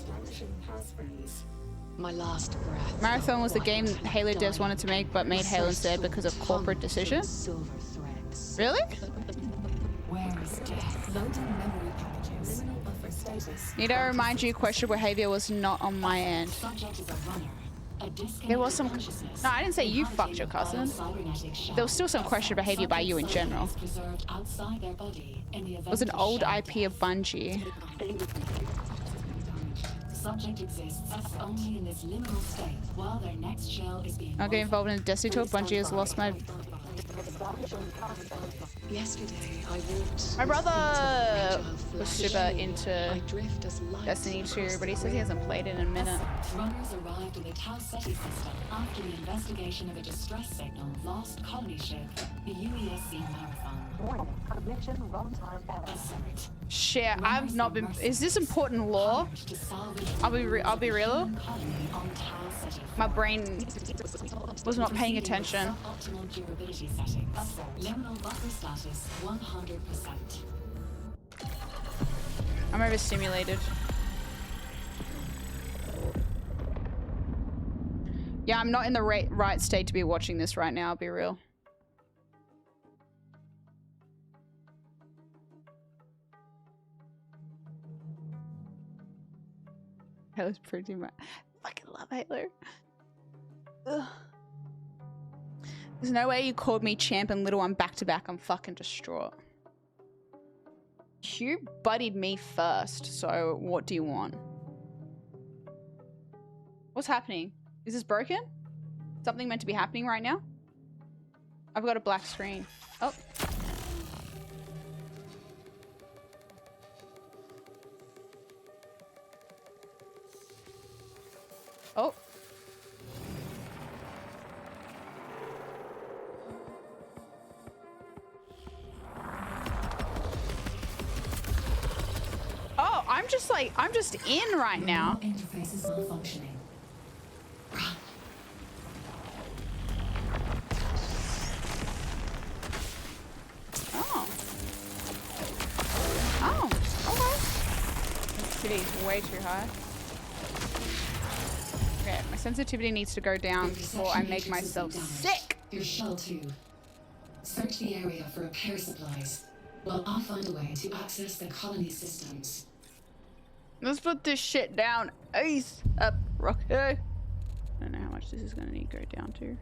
My last breath. Marathon was the game Halo devs wanted to make, but made Halo instead because of corporate decision. Silver thread. Really? Where is death? Loading memory packages. Liminal buffer status. Need I remind you, questionable behavior was not on my end. Subject is a runner. There was some. No, I didn't say you fucked your cousin. There was still some questionable behavior by you in general. It was an old IP of Bungie. Subject exists only in this liminal state while their next shell is being. I'll get involved in a Destiny tour. Bungie has lost my. Yesterday, I walked. My brother was super into Destiny 2, but he says he hasn't played it in a minute. Runners arrived in the Tau Ceti system after the investigation of a distress signal lost colony ship, the UESC Marathon. Shit, I've not been. Is this important lore? I'll be real. My brain was not paying attention. Optimal durability settings. Liminal buffer status 100%. I'm overstimulated. Yeah, I'm not in the right state to be watching this right now, I'll be real. Halo's pretty much. I fucking love Halo. Ugh. There's no way you called me champ and little one back to back. I'm fucking distraught. You buddied me first, so what do you want? What's happening? Is this broken? Something meant to be happening right now? I've got a black screen. Oh. Oh. Oh, I'm just in right now. Interface is malfunctioning. Oh. Oh, okay. Sensitivity's way too high. Okay, my sensitivity needs to go down before I make myself sick. Your shell 2. Search the area for repair supplies, while I'll find a way to access the colony systems. Let's put this shit down. Ace up, rocket. I don't know how much this is gonna need to go down to.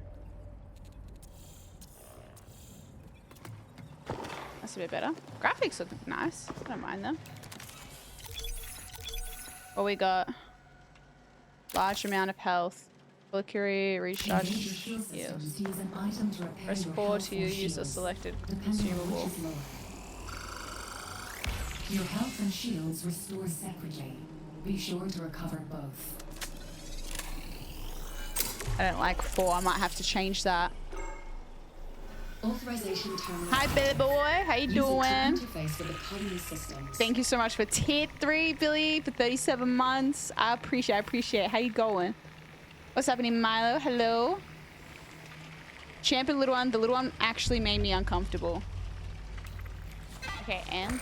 That's a bit better. Graphics look nice. I don't mind them. What we got? Large amount of health. Valkyrie, recharge. Yes. Press 4 to use a selected consumable. Your health and shields restore separately. Be sure to recover both. I don't like 4. I might have to change that. Authorization terminal. Hi, Billy boy. How you doing? Interface with the colony systems. Thank you so much for tier 3, Billy, for 37 months. I appreciate it. How you going? What's happening, Milo? Hello. Champ and little one. The little one actually made me uncomfortable. Okay, and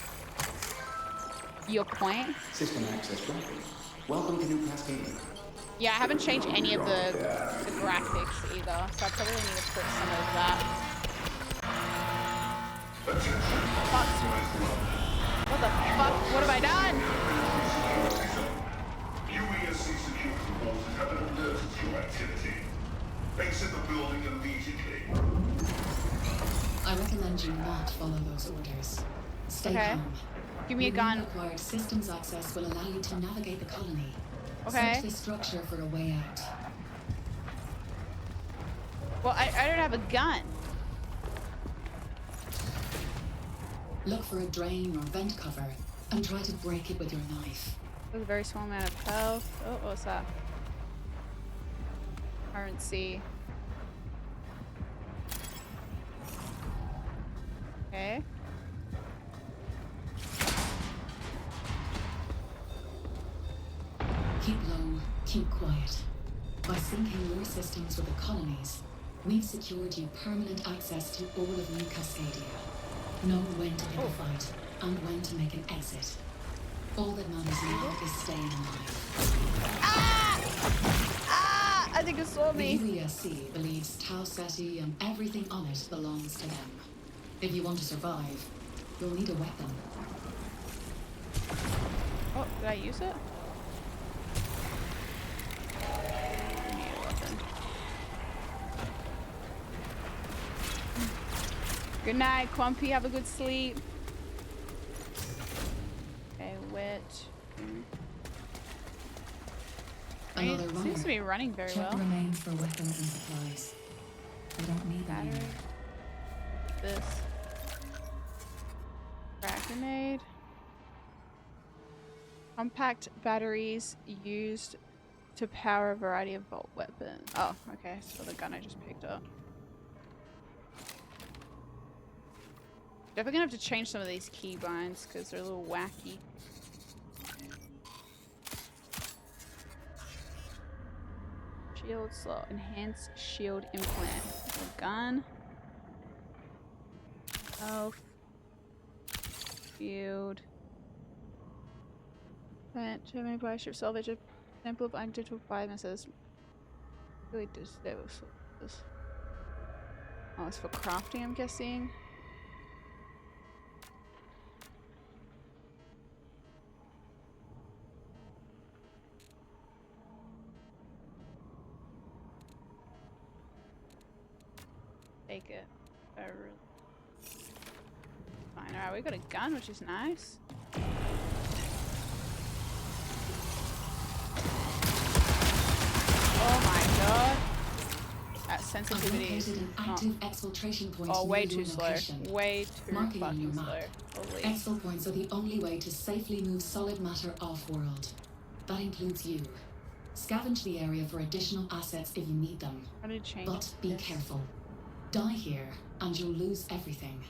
your point? System access granted. Welcome to New Cascadia. Yeah, I haven't changed any of the graphics either, so I probably need to put some of that. Fuck. What the fuck? What have I done? UESC security forces have been alerted to your activity. Exit the building immediately. I recommend you not follow those orders. Stay calm. Give me a gun. Acquired systems access will allow you to navigate the colony. Okay. Search the structure for a way out. Well, I don't have a gun. Look for a drain or vent cover and try to break it with your knife. With a very small amount of health. Oh, what's that? Currency. Okay. Keep low, keep quiet. By syncing your systems with the colonies, we've secured you permanent access to all of New Cascadia. Know when to pick a fight and when to make an exit. All that matters now is staying alive. Ah! Ah! I think it saw me. The UESC believes Tau Ceti and everything on it belongs to them. If you want to survive, you'll need a weapon. Oh, did I use it? I need a weapon. Good night, Quampy. Have a good sleep. Okay, wet. Another It seems to be running very Check well. the remains for weapons and supplies. We don't need them Battery. here. This. Frag grenade. Compact batteries used to power a variety of bolt weapons. Oh, okay. So the gun I just picked up. Definitely gonna have to change some of these keybinds because they're a little wacky. Shield slot. Enhanced shield implant. A gun. Health. Shield. German by ship salvage a sample of identical biomasses. Really disable. Oh, it's for crafting, I'm guessing. Take it. Fine, alright, we got a gun, which is nice. Oh my god. That sensitivity is not... Oh, way too slow. Way too fucking slow. Holy. Exfil points are the only way to safely move solid matter off-world. That includes you. Scavenge the area for additional assets if you need them. How did it change? But be careful. Die here, and you'll lose everything.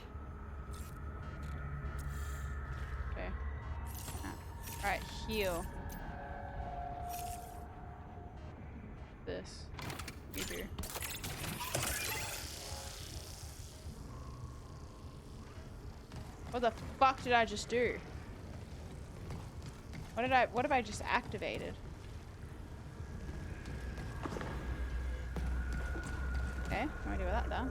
Okay. Alright, heal. This. Easier. What the fuck did I just do? What have I just activated? Okay, I'm ready with that done.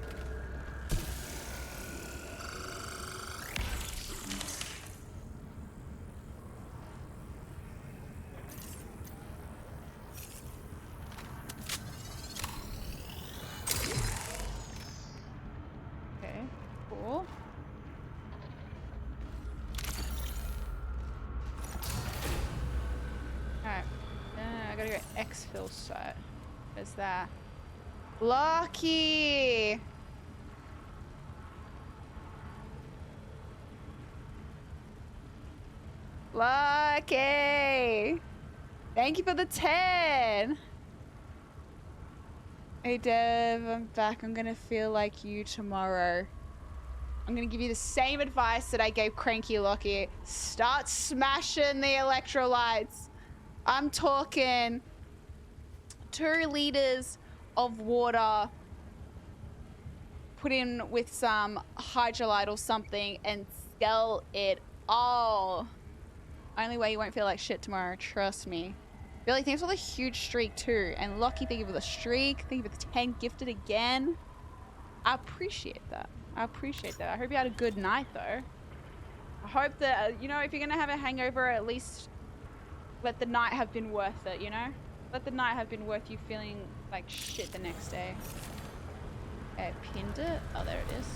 Okay, cool. Alright, I gotta go exfil site. Where's that? Lucky! Lucky! Thank you for the 10! Hey Dev, I'm back. I'm gonna feel like you tomorrow. I'm gonna give you the same advice that I gave Cranky Lucky. Start smashing the electrolytes. I'm talking 2 liters of water put in with some hydrolyte or something and scale it all. Only way you won't feel like shit tomorrow, trust me. Billy, thanks for the huge streak too. And Lucky, thank you for the streak. Thank you for the 10 gifted again. I appreciate that. I appreciate that. I hope you had a good night though. I hope that, you know, if you're gonna have a hangover, at least let the night have been worth it, you know? Let the night have been worth you feeling like shit the next day. Okay, I pinned it. Oh, there it is.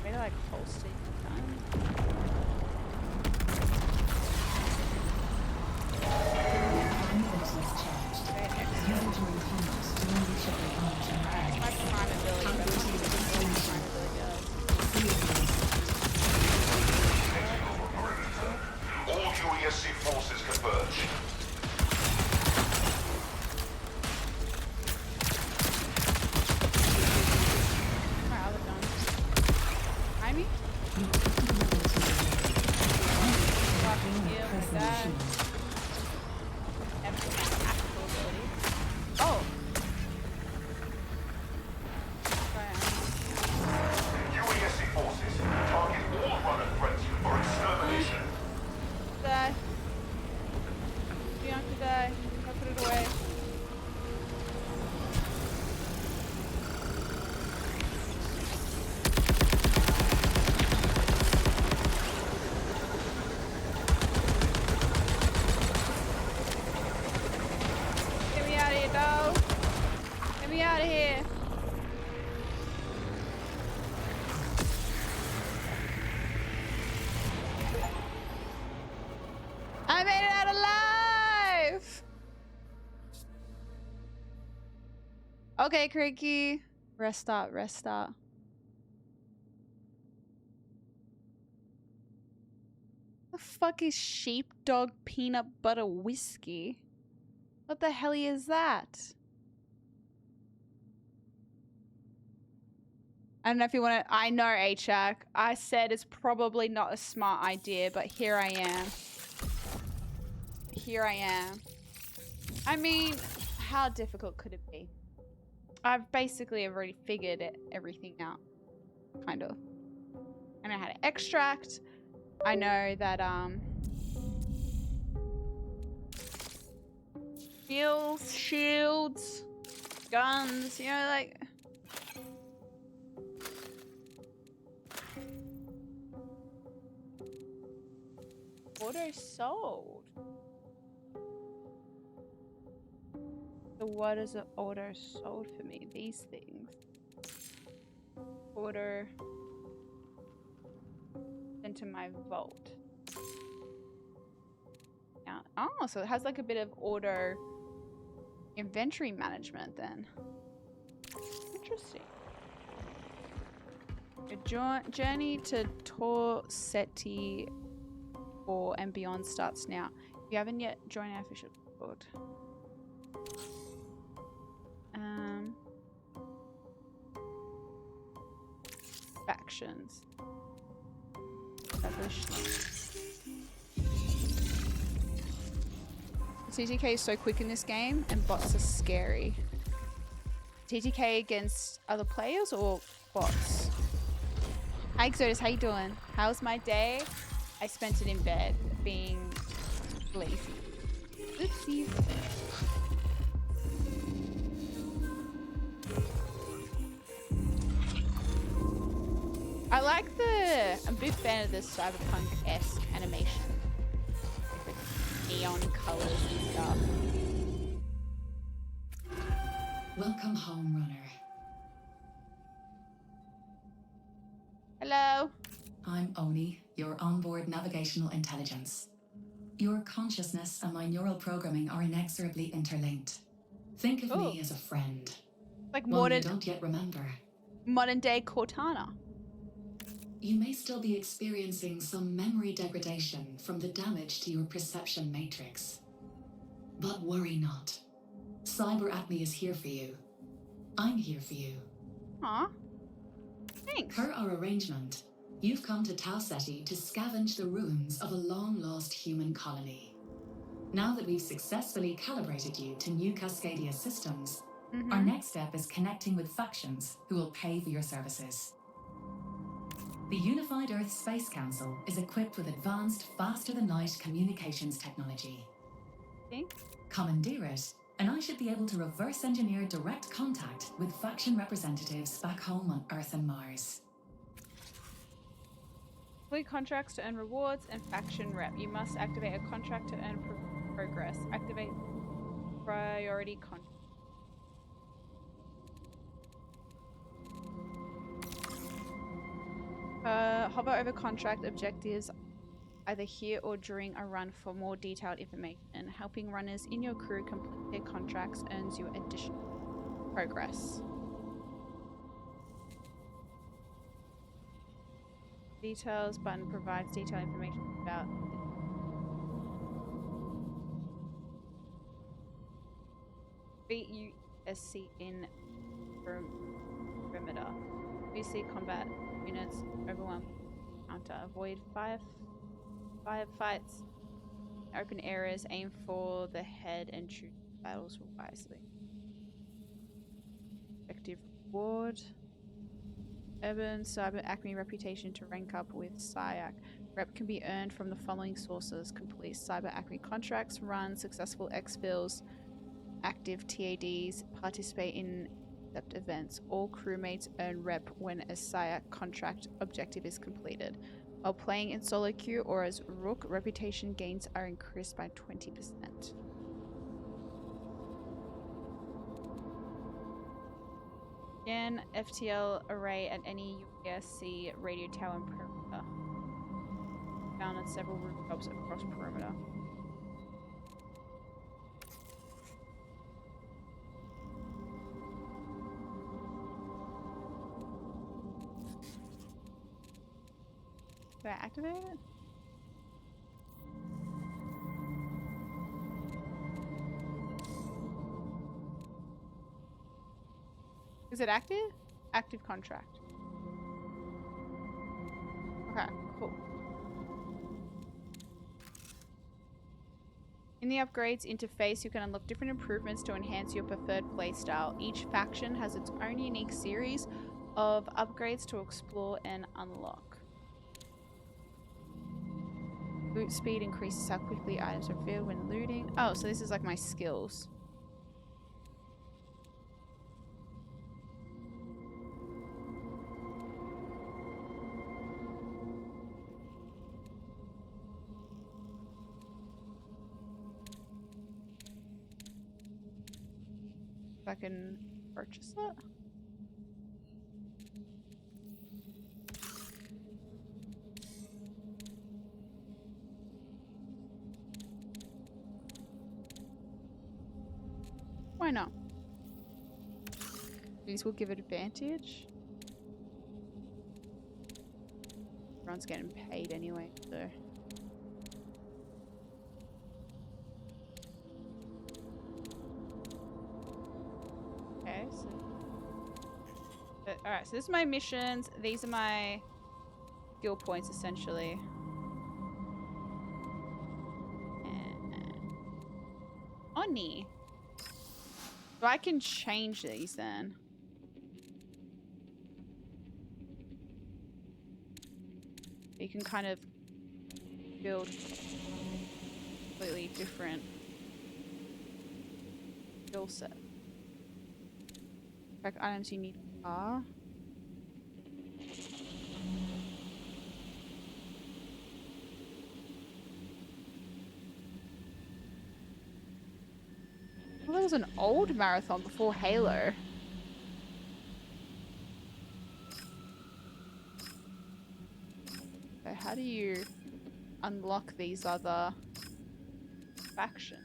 Way to like holster your gun. That's my prime ability, but I want to see what my prime ability does. All UESC forces converge. My other gun. Behind me? Okay, Creaky. Restart, restart. The fuck is sheepdog peanut butter whiskey? What the hell is that? I don't know if you want to. I know, Achak. I said it's probably not a smart idea, but here I am. Here I am. I mean, how difficult could it be? I've basically already figured everything out. Kind of. I know how to extract. I know that, shields, guns, you know, like... Auto sold. So what is it auto sold for me? These things. Order into my vault. Yeah. Oh, so it has like a bit of auto inventory management then. Interesting. Your journey to Tor Seti 4 and beyond starts now. If you haven't yet joined our official Discord. Factions. Established. TTK is so quick in this game, and bots are scary. TTK against other players or bots? Hi Exodus, how you doing? How's my day? I spent it in bed, being lazy. Oopsies. I like I'm a big fan of this cyberpunk-esque animation. Like with neon colors and stuff. Welcome home, runner. Hello. I'm Oni, your onboard navigational intelligence. Your consciousness and my neural programming are inexorably interlinked. Think of me as a friend. Like one you don't yet remember. Modern day Cortana. You may still be experiencing some memory degradation from the damage to your perception matrix. But worry not. Cyber Acme is here for you. I'm here for you. Aw. Thanks. Per our arrangement, you've come to Tau Ceti to scavenge the ruins of a long-lost human colony. Now that we've successfully calibrated you to new Cascadia systems, our next step is connecting with factions who will pay for your services. The Unified Earth Space Council is equipped with advanced, faster-than-light communications technology. Okay. Commandeer it, and I should be able to reverse engineer direct contact with faction representatives back home on Earth and Mars. Complete contracts to earn rewards and faction rep. You must activate a contract to earn progress. Activate priority contract. Hover over contract objectives either here or during a run for more detailed information. Helping runners in your crew complete their contracts earns you additional progress. Details button provides detailed information about USC in perimeter. You see combat units overwhelm counter. Avoid firefights. Open areas. Aim for the head and choose battles wisely. Effective reward. Urban Cyber Acme reputation to rank up with SIAC. Rep can be earned from the following sources: complete Cyber Acme contracts, run successful exfils, active TADs, participate in events. All crewmates earn rep when a SIAC contract objective is completed. While playing in solo queue or as Rook, reputation gains are increased by 20%. Again, FTL array at any UASC radio tower and perimeter. Found at several rooftops across perimeter. Can I activate it? Is it active? Active contract. Okay, cool. In the upgrades interface, you can unlock different improvements to enhance your preferred playstyle. Each faction has its own unique series of upgrades to explore and unlock. Loot speed increases how quickly items are revealed when looting. Oh, so this is like my skills. If I can purchase it. Why not? These will give it advantage. Everyone's getting paid anyway, so. Okay, so. Alright, so this is my missions. These are my skill points essentially. And Oni. So I can change these then. You can kind of build completely different skill set. Like items you need are. Well, that was an old marathon before Halo. So how do you unlock these other factions?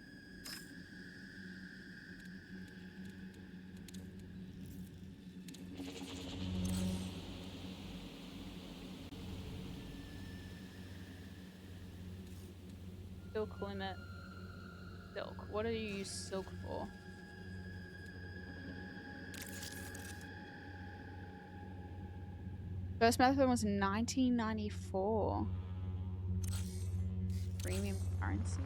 Silk limit. Silk. What do you use silk for? First marathon was 1994. Premium currency.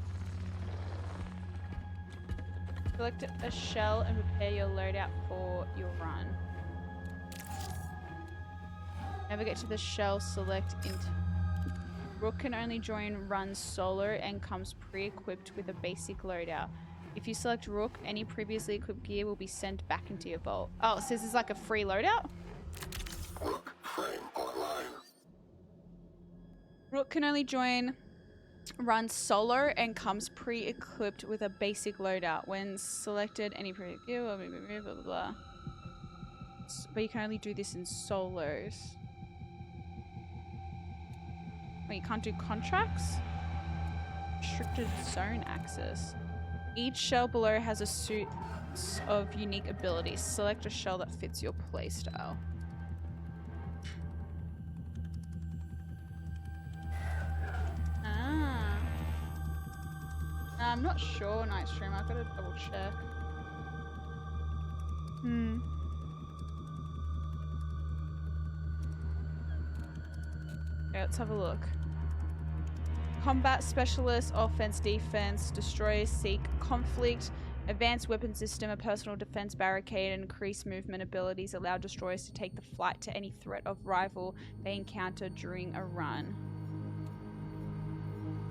Select a shell and prepare your loadout for your run. Navigate to the shell, select into. Rook can only join runs solo and comes pre-equipped with a basic loadout. If you select Rook, any previously equipped gear will be sent back into your vault. Oh, so this is like a free loadout? Rook frame online. Rook can only join runs solo and comes pre-equipped with a basic loadout. When selected, any pre-equipped gear, blah, blah, blah, blah, blah. But you can only do this in solos. Wait, you can't do contracts? Restricted zone access. Each shell below has a suit of unique abilities. Select a shell that fits your playstyle. Ah. I'm not sure, Nightstream. I've got to double check. Okay, let's have a look. Combat specialist, offense, defense, destroy, seek, conflict, advanced weapon system, a personal defense barricade, and increased movement abilities allow destroyers to take the flight to any threat of rival they encounter during a run.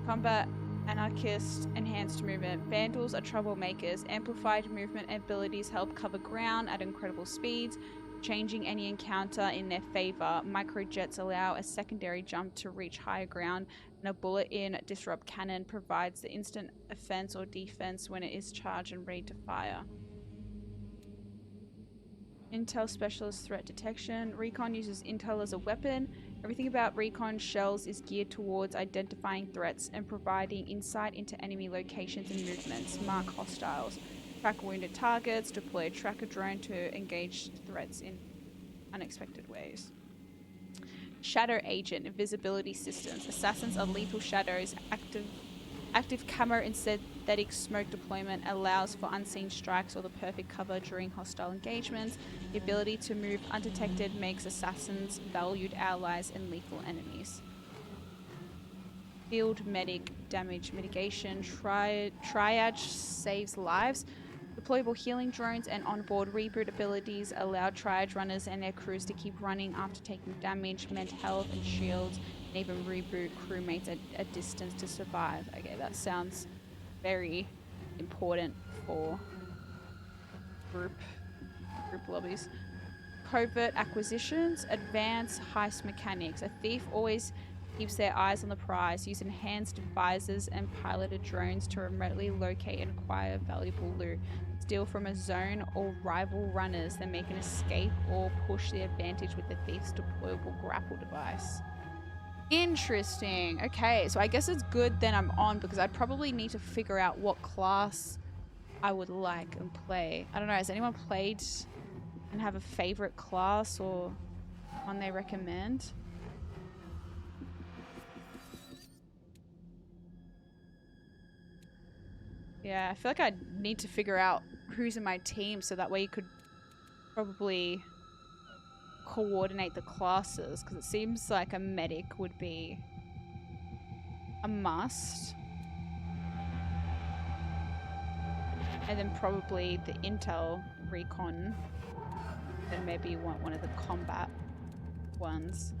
Combat anarchist, enhanced movement. Vandals are troublemakers. Amplified movement abilities help cover ground at incredible speeds, changing any encounter in their favor. Microjets allow a secondary jump to reach higher ground, and a bullet-in disrupt cannon provides the instant offense or defense when it is charged and ready to fire. Intel specialist threat detection. Recon uses intel as a weapon. Everything about recon shells is geared towards identifying threats and providing insight into enemy locations and movements. Mark hostiles. Track wounded targets. Deploy a tracker drone to engage threats in unexpected ways. Shadow Agent, invisibility systems. Assassins are lethal shadows. Active camo and synthetic smoke deployment allows for unseen strikes or the perfect cover during hostile engagements. The ability to move undetected makes assassins valued allies and lethal enemies. Field medic damage mitigation. Triage saves lives. Deployable healing drones and onboard reboot abilities allow triage runners and their crews to keep running after taking damage, mend health and shields, and even reboot crewmates at a distance to survive. Okay, that sounds very important for group lobbies. Covert acquisitions, advanced heist mechanics. A thief always keeps their eyes on the prize, use enhanced visors and piloted drones to remotely locate and acquire valuable loot. Steal from a zone or rival runners, then make an escape or push the advantage with the thief's deployable grapple device. Interesting. Okay, so I guess it's good then I'm on, because I'd probably need to figure out what class I would like and play. I don't know, has anyone played and have a favorite class or one they recommend? Yeah, I feel like I'd need to figure out who's in my team so that way you could probably coordinate the classes, because it seems like a medic would be a must. And then probably the intel recon, then maybe you want one of the combat ones.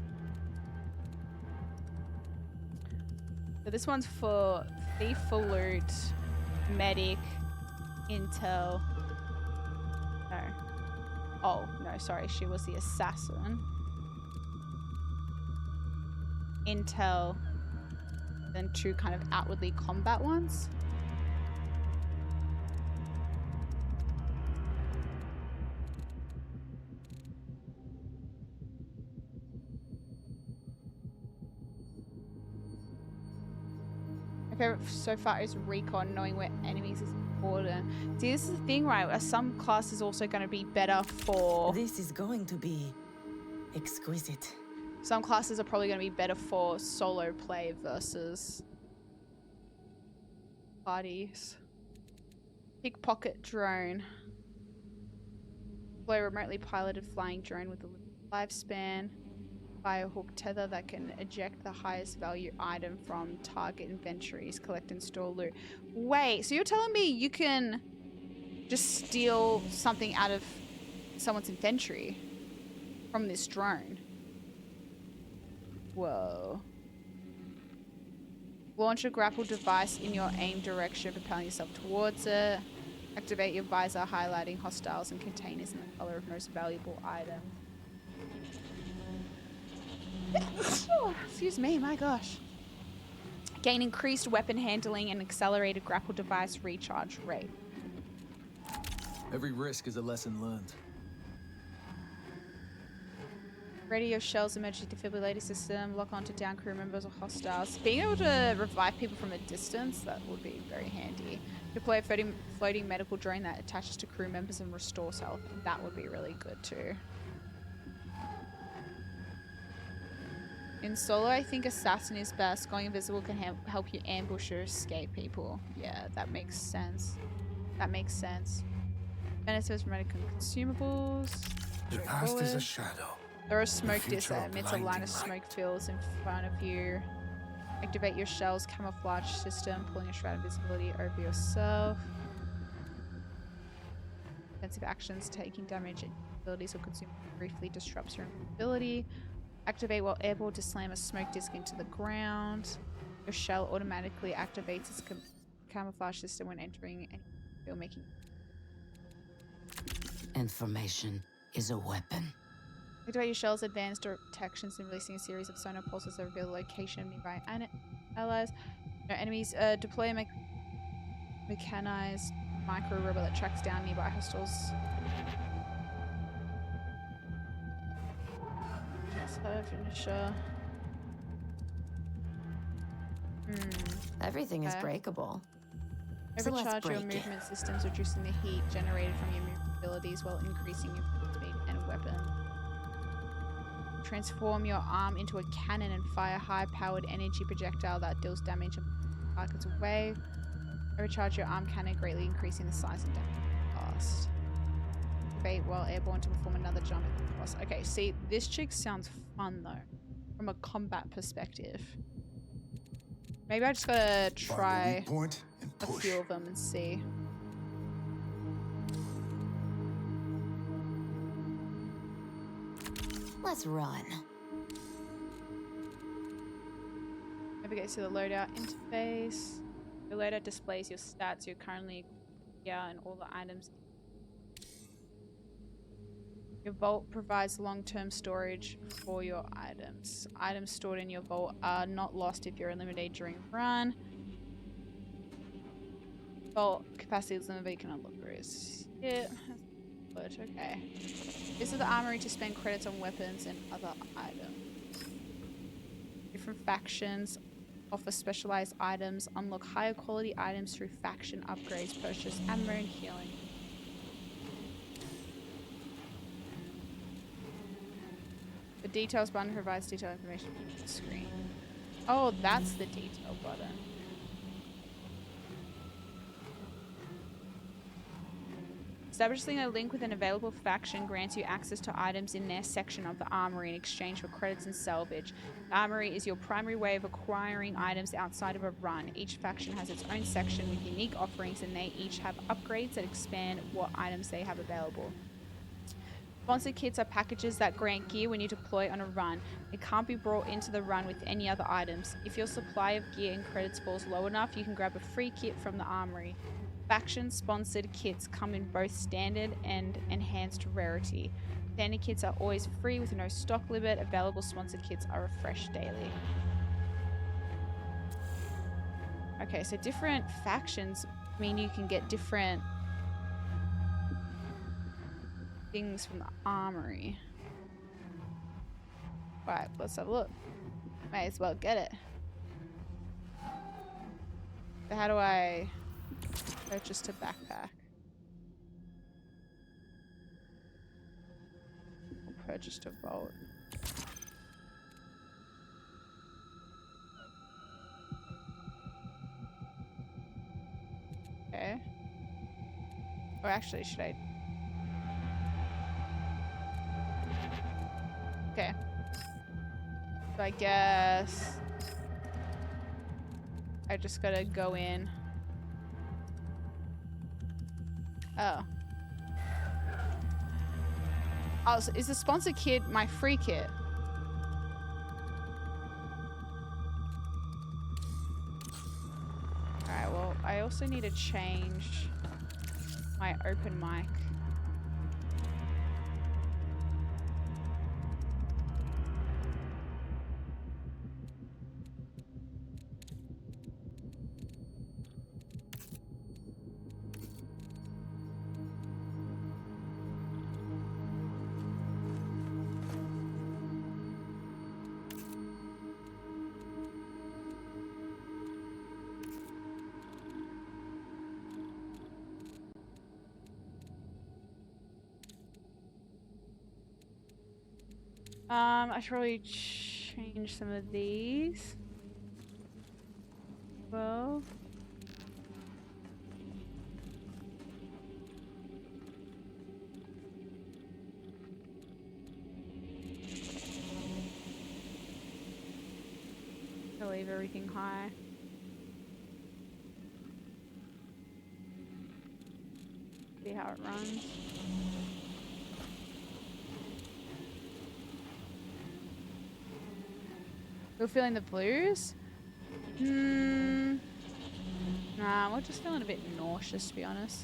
So this one's for thief for loot, medic, intel. No. Oh, no, sorry. She was the assassin. Intel. Then two kind of outwardly combat ones. My favorite so far is recon, knowing where enemies is important. See, this is the thing, right? Some classes also going to be better for... This is going to be exquisite. Some classes are probably going to be better for solo play versus parties. Pickpocket drone. Deploy a remotely piloted flying drone with a lifespan. Fire hook tether that can eject the highest value item from target inventories. Collect and store loot. Wait, so you're telling me you can just steal something out of someone's inventory from this drone? Whoa. Launch a grapple device in your aim direction, propelling yourself towards it. Activate your visor, highlighting hostiles and containers in the color of most valuable item. Excuse me, my gosh. Gain increased weapon handling and accelerated grapple device recharge rate. Every risk is a lesson learned. Radio shells, emergency defibrillator system, lock onto down crew members or hostiles. Being able to revive people from a distance, that would be very handy. Deploy a floating medical drone that attaches to crew members and restores health. That would be really good too. In solo, I think assassin is best. Going invisible can help you ambush or escape people. Yeah, that makes sense. That makes sense. Benefits from medical consumables. The past is a shadow. There are smoke discs that emits a line of smoke fills in front of you. Activate your shell's camouflage system, pulling a shroud of visibility over yourself. Defensive actions, taking damage, abilities will consume briefly disrupts your invisibility. Activate while airborne to slam a smoke disc into the ground. Your shell automatically activates its camouflage system when entering any field, making. Information is a weapon. Activate your shell's advanced detections and releasing a series of sonar pulses that reveal the location of nearby allies. No enemies. Deploy a mechanized micro robot that tracks down nearby hostiles. Finisher. Everything is breakable. Overcharge your movement systems, reducing the heat generated from your movement abilities while increasing your speed and weapon Transform your arm into a cannon and fire high-powered energy projectile that deals damage and targets away. Recharge your arm cannon, greatly increasing the size and damage blast. Activate while airborne to perform another jump at the cross. Okay, see, this chick sounds fun though, from a combat perspective. Maybe I just gotta try a few of them and see. Let's run. Navigate to the loadout interface. The loadout displays your stats you're currently here and all the items. Your vault provides long-term storage for your items. Items stored in your vault are not lost if you're eliminated during a run. Vault capacity is limited, but you can unlock various. Yeah, okay. Visit the armory to spend credits on weapons and other items. Different factions offer specialized items. Unlock higher quality items through faction upgrades. Purchase ammo and healing. The details button provides detailed information on the screen. Oh, that's the detail button. Establishing a link with an available faction grants you access to items in their section of the armory in exchange for credits and salvage. The armory is your primary way of acquiring items outside of a run. Each faction has its own section with unique offerings, and they each have upgrades that expand what items they have available. Sponsored kits are packages that grant gear when you deploy on a run. It can't be brought into the run with any other items. If your supply of gear and credits falls low enough, you can grab a free kit from the armory. Faction-sponsored kits come in both standard and enhanced rarity. Standard kits are always free with no stock limit. Available sponsored kits are refreshed daily. Okay, so different factions mean you can get different things from the armory. Right, let's have a look. May as well get it. So how do I purchase to backpack? Or purchase to vault. Okay. Or actually, should I? Okay. So I guess I just gotta go in. Oh. Oh, so is the sponsor kit my free kit? Alright, well, I also need to change my open mic. I should probably change some of these. Well. I'll leave everything high. See how it runs. We're feeling the blues? Nah, we're just feeling a bit nauseous, to be honest.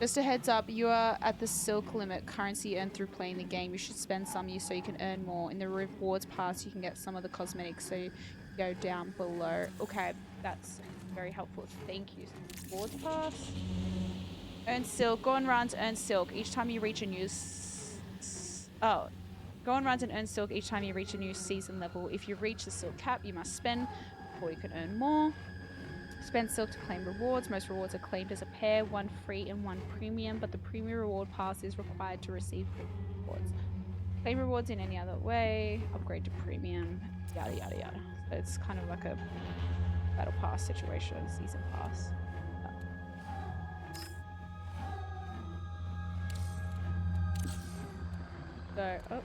Just a heads up, you are at the silk limit currency earned through playing the game. You should spend some so you can earn more. In the rewards pass, you can get some of the cosmetics, so you go down below. Okay, that's very helpful. Thank you. Rewards pass. Earn silk. Go on runs, earn silk. Each time you reach a new... Go on runs and earn silk each time you reach a new season level. If you reach the silk cap, you must spend before you can earn more. Spend silk to claim rewards. Most rewards are claimed as a pair, one free and one premium, but the premium reward pass is required to receive rewards. Claim rewards in any other way. Upgrade to premium. Yada yada yada. So it's kind of like a battle pass situation, season pass. So, oh.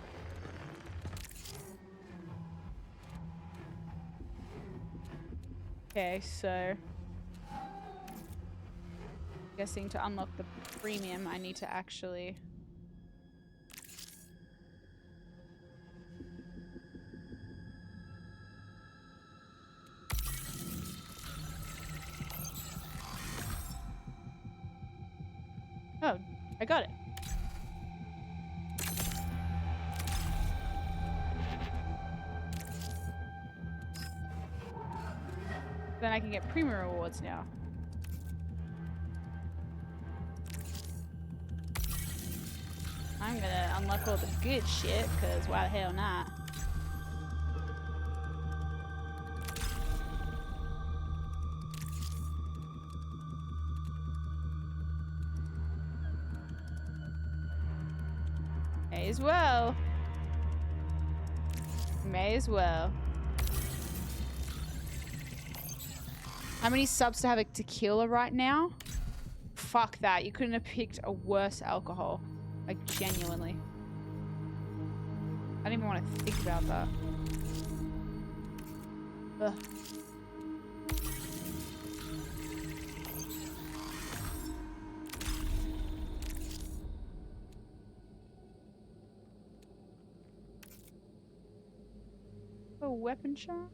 Okay, so guessing to unlock the premium, I need to actually oh, I got it. Then I can get premium rewards now. I'm gonna unlock all the good shit, because why the hell not? May as well. May as well. How many subs to have a tequila right now? Fuck that. You couldn't have picked a worse alcohol. Like, genuinely. I don't even want to think about that. Ugh. A weapon shop?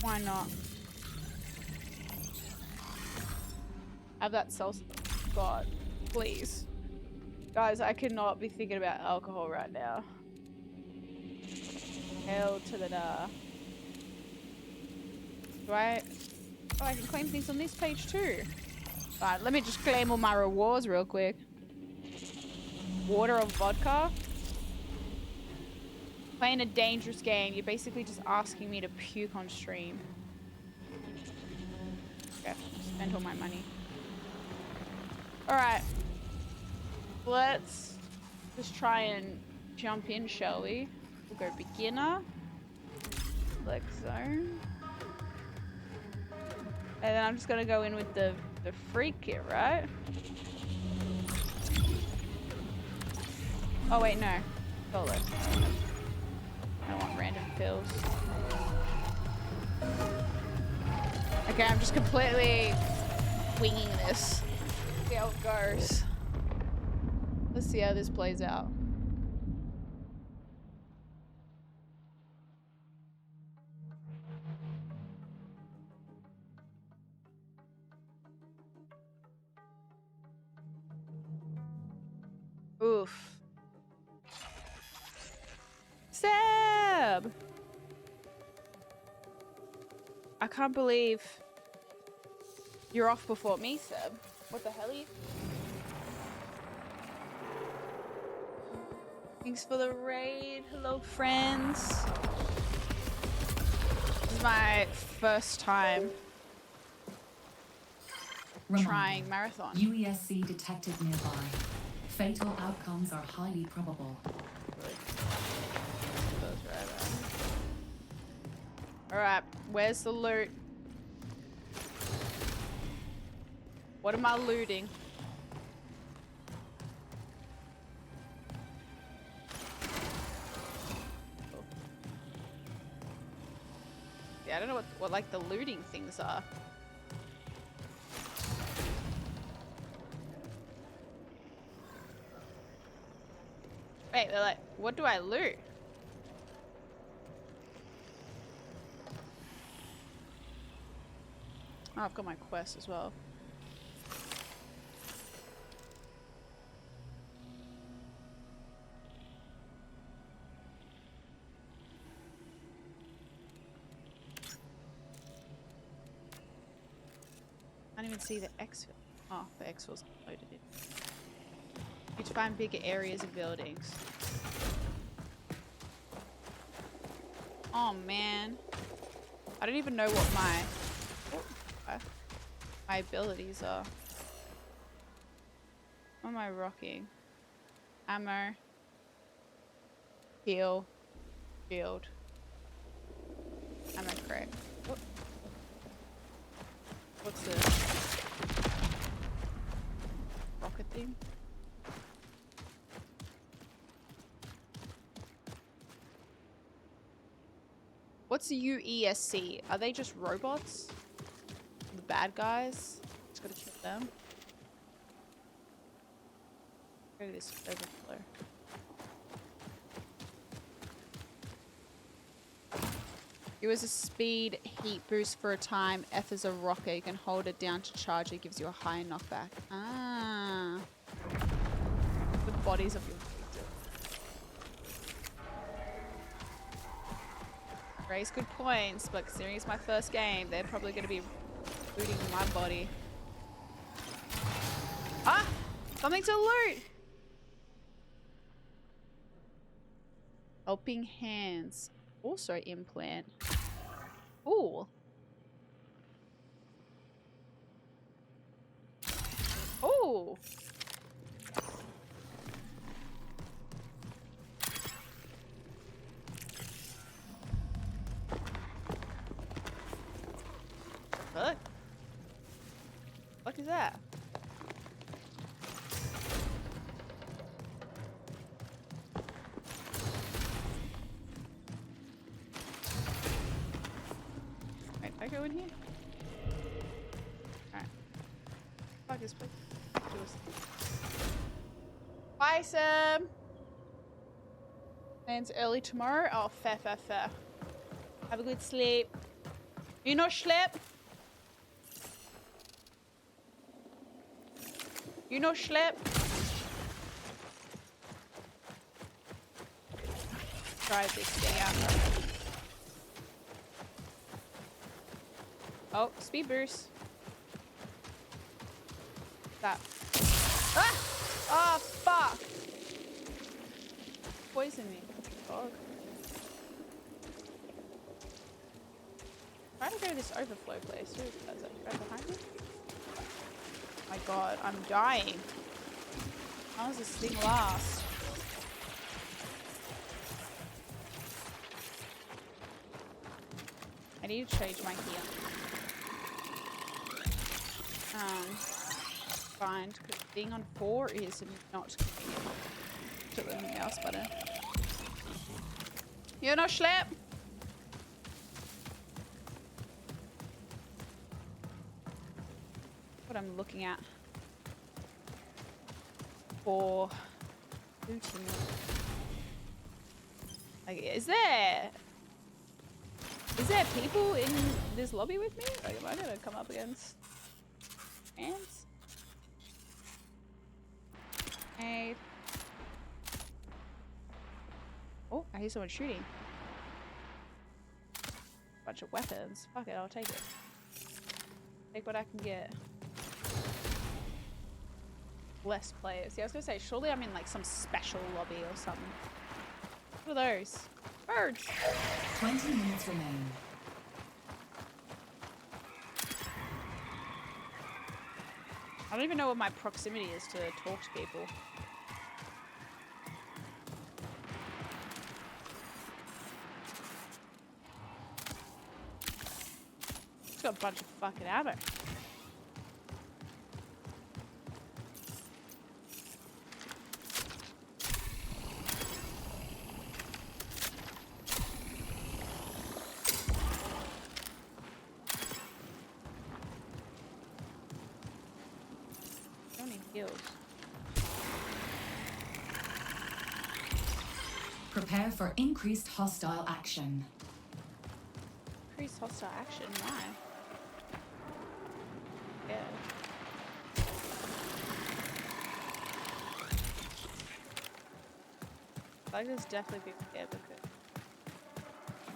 Why not? Have that salsa. God, please. Guys, I cannot be thinking about alcohol right now. Hell to the nah. Do I... Oh, I can claim things on this page too. Alright, let me just claim all my rewards real quick. Water or vodka? Playing a dangerous game. You're basically just asking me to puke on stream. Okay, spend all my money. Alright. Let's just try and jump in, shall we? We'll go beginner. Select zone. And then I'm just gonna go in with the freak kit, right? Oh wait, no. Solo. I don't want random fills. Okay, I'm just completely winging this. See how it goes. Let's see how this plays out. Oof. Seb! I can't believe you're off before me, Seb. What the hell are you? Thanks for the raid. Hello, friends. This is my first time trying marathon. UESC detected nearby. Fatal outcomes are highly probable. Alright, where's the loot? What am I looting? Yeah, I don't know what like the looting things are. Wait, they're like, what do I loot? Oh, I've got my quest as well. I didn't even see the exfil. Oh, the exfil's loaded in. You to find bigger areas of buildings. Oh man, I don't even know what my abilities are. What am I rocking? Ammo. Heal. Shield. Am I correct? What? What's this? Rocket thing? What's the UESC? Are they just robots? The bad guys? Just gotta kill them. Go to this overflow. U is a speed heat boost for a time. F is a rocket. You can hold it down to charge. It gives you a high knockback. Ah. The bodies of your victims. Raise good points, but considering it's my first game, they're probably going to be looting my body. Ah! Something to loot! Helping hands. Also implant. Ooh. Ooh. Fuck. What is that? Wait, I go in here? Alright. Fuck this place. Bye, Sam! Plans early tomorrow? Oh, fair. Have a good sleep. You no schlep? You no schlep? Try this thing out. Oh, speed boost. That. Ah! Oh, fuck! Poison me. Dog. Try to go to this overflow place. Who is that right behind me? Oh my god, I'm dying. How does this thing last? I need to change my gear. Find, because being on 4 is not convenient. To the mouse button. You're no schlep! What I'm looking at for looting. Like, is there people in this lobby with me? Like, am I gonna come up against ants? Hey. Oh, I hear someone shooting. Bunch of weapons. Fuck it, I'll take it. Take what I can get. Less players. Yeah, I was gonna say, surely I'm in like some special lobby or something. What are those? Birds! 20 minutes remain. I don't even know what my proximity is to talk to people. It's got a bunch of fucking ammo. Don't need heals. Prepare for increased hostile action. Increased hostile action? Why? Yeah. Like there's definitely people here because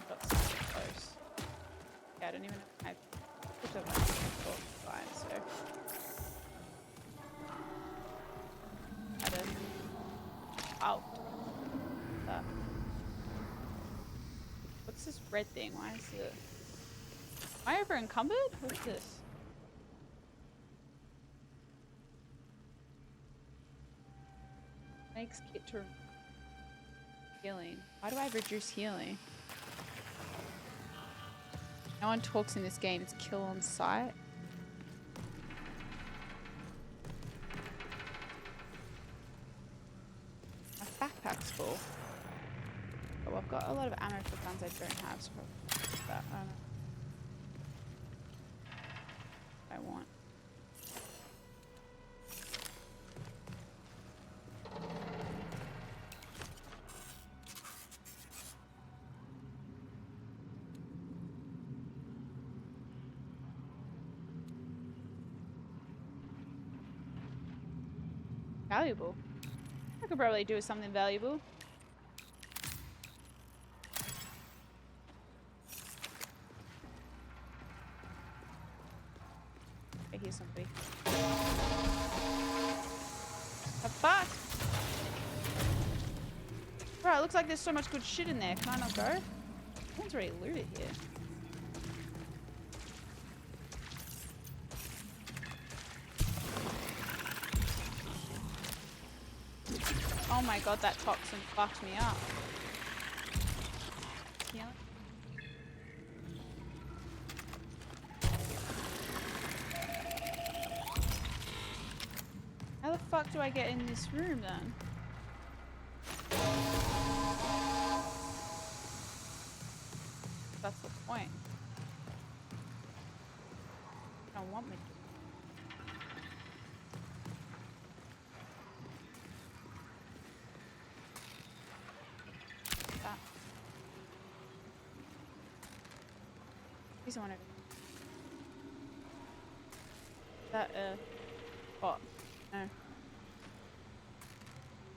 got so close. Yeah, I don't even know if I picked up my fine, so I don't out. What's this red thing? Why is it? Am I over encumbered? What's this? Makes kit to Healing. Why do I have reduced healing? No one talks in this game. It's kill on sight. My backpack's full. Oh, I've got a lot of ammo for guns I don't have, so that I don't know. I want. Valuable. I could probably do something valuable. I hear somebody. The fuck? Bro, it looks like there's so much good shit in there. Can I not go? Someone's already looted here. Oh my god, that toxin fucked me up. Yeah. How the fuck do I get in this room then? That's the point. I don't want me to. He's one over that bot. No.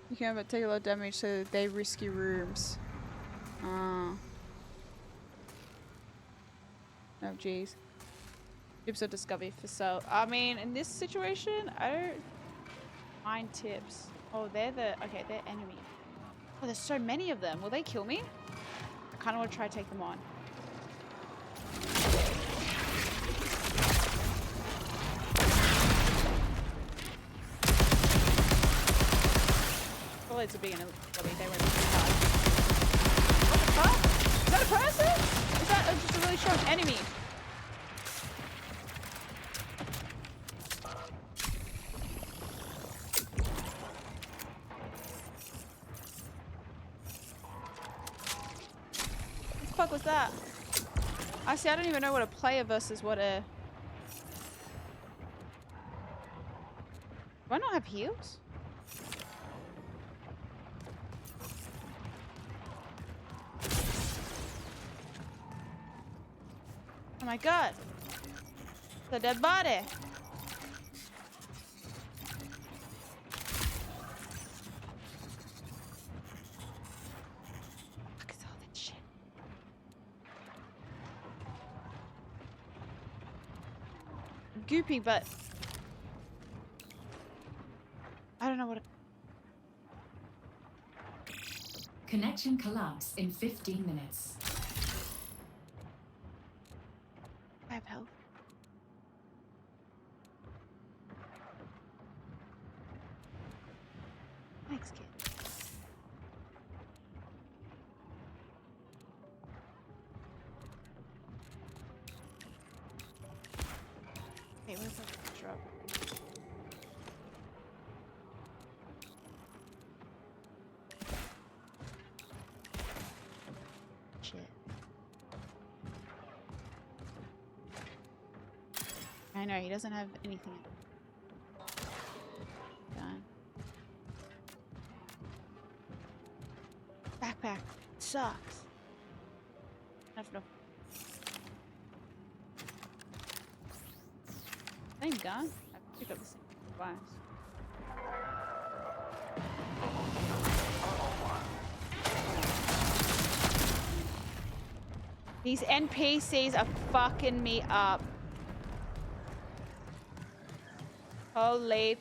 You can but take a lot of damage, so they risky rooms. Oh jeez. Tips of discovery for sale. I mean, in this situation, I don't mind tips. Oh, they're enemy. Oh, there's so many of them. Will they kill me? I kind of want to try to take them on. Well, it's a big enemy. They went too hard. What the fuck? Is that a person? Is that just a really strong enemy? What the fuck was that? I see. I don't even know what a player versus what a. Do I not have heals? Oh my god. The dead body. Fuck is all that shit? Goopy, but I don't know what. Connection collapse in 15 minutes. I have health. Thanks, kid. Hey, where's that drop? Shit. I know, he doesn't have anything. Done. Backpack. Sucks. No. Same gun? I picked up the same device. These NPCs are fucking me up. Holy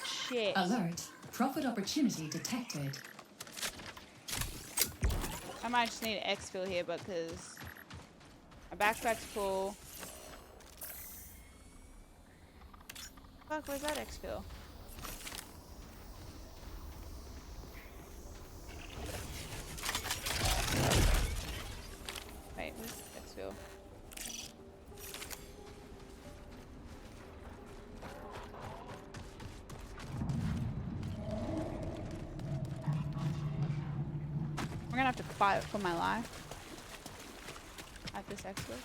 shit. Alert. Profit opportunity detected. I might just need an exfil here because my backpack's full. Fuck, where's that exfil? fight for my life at this expo.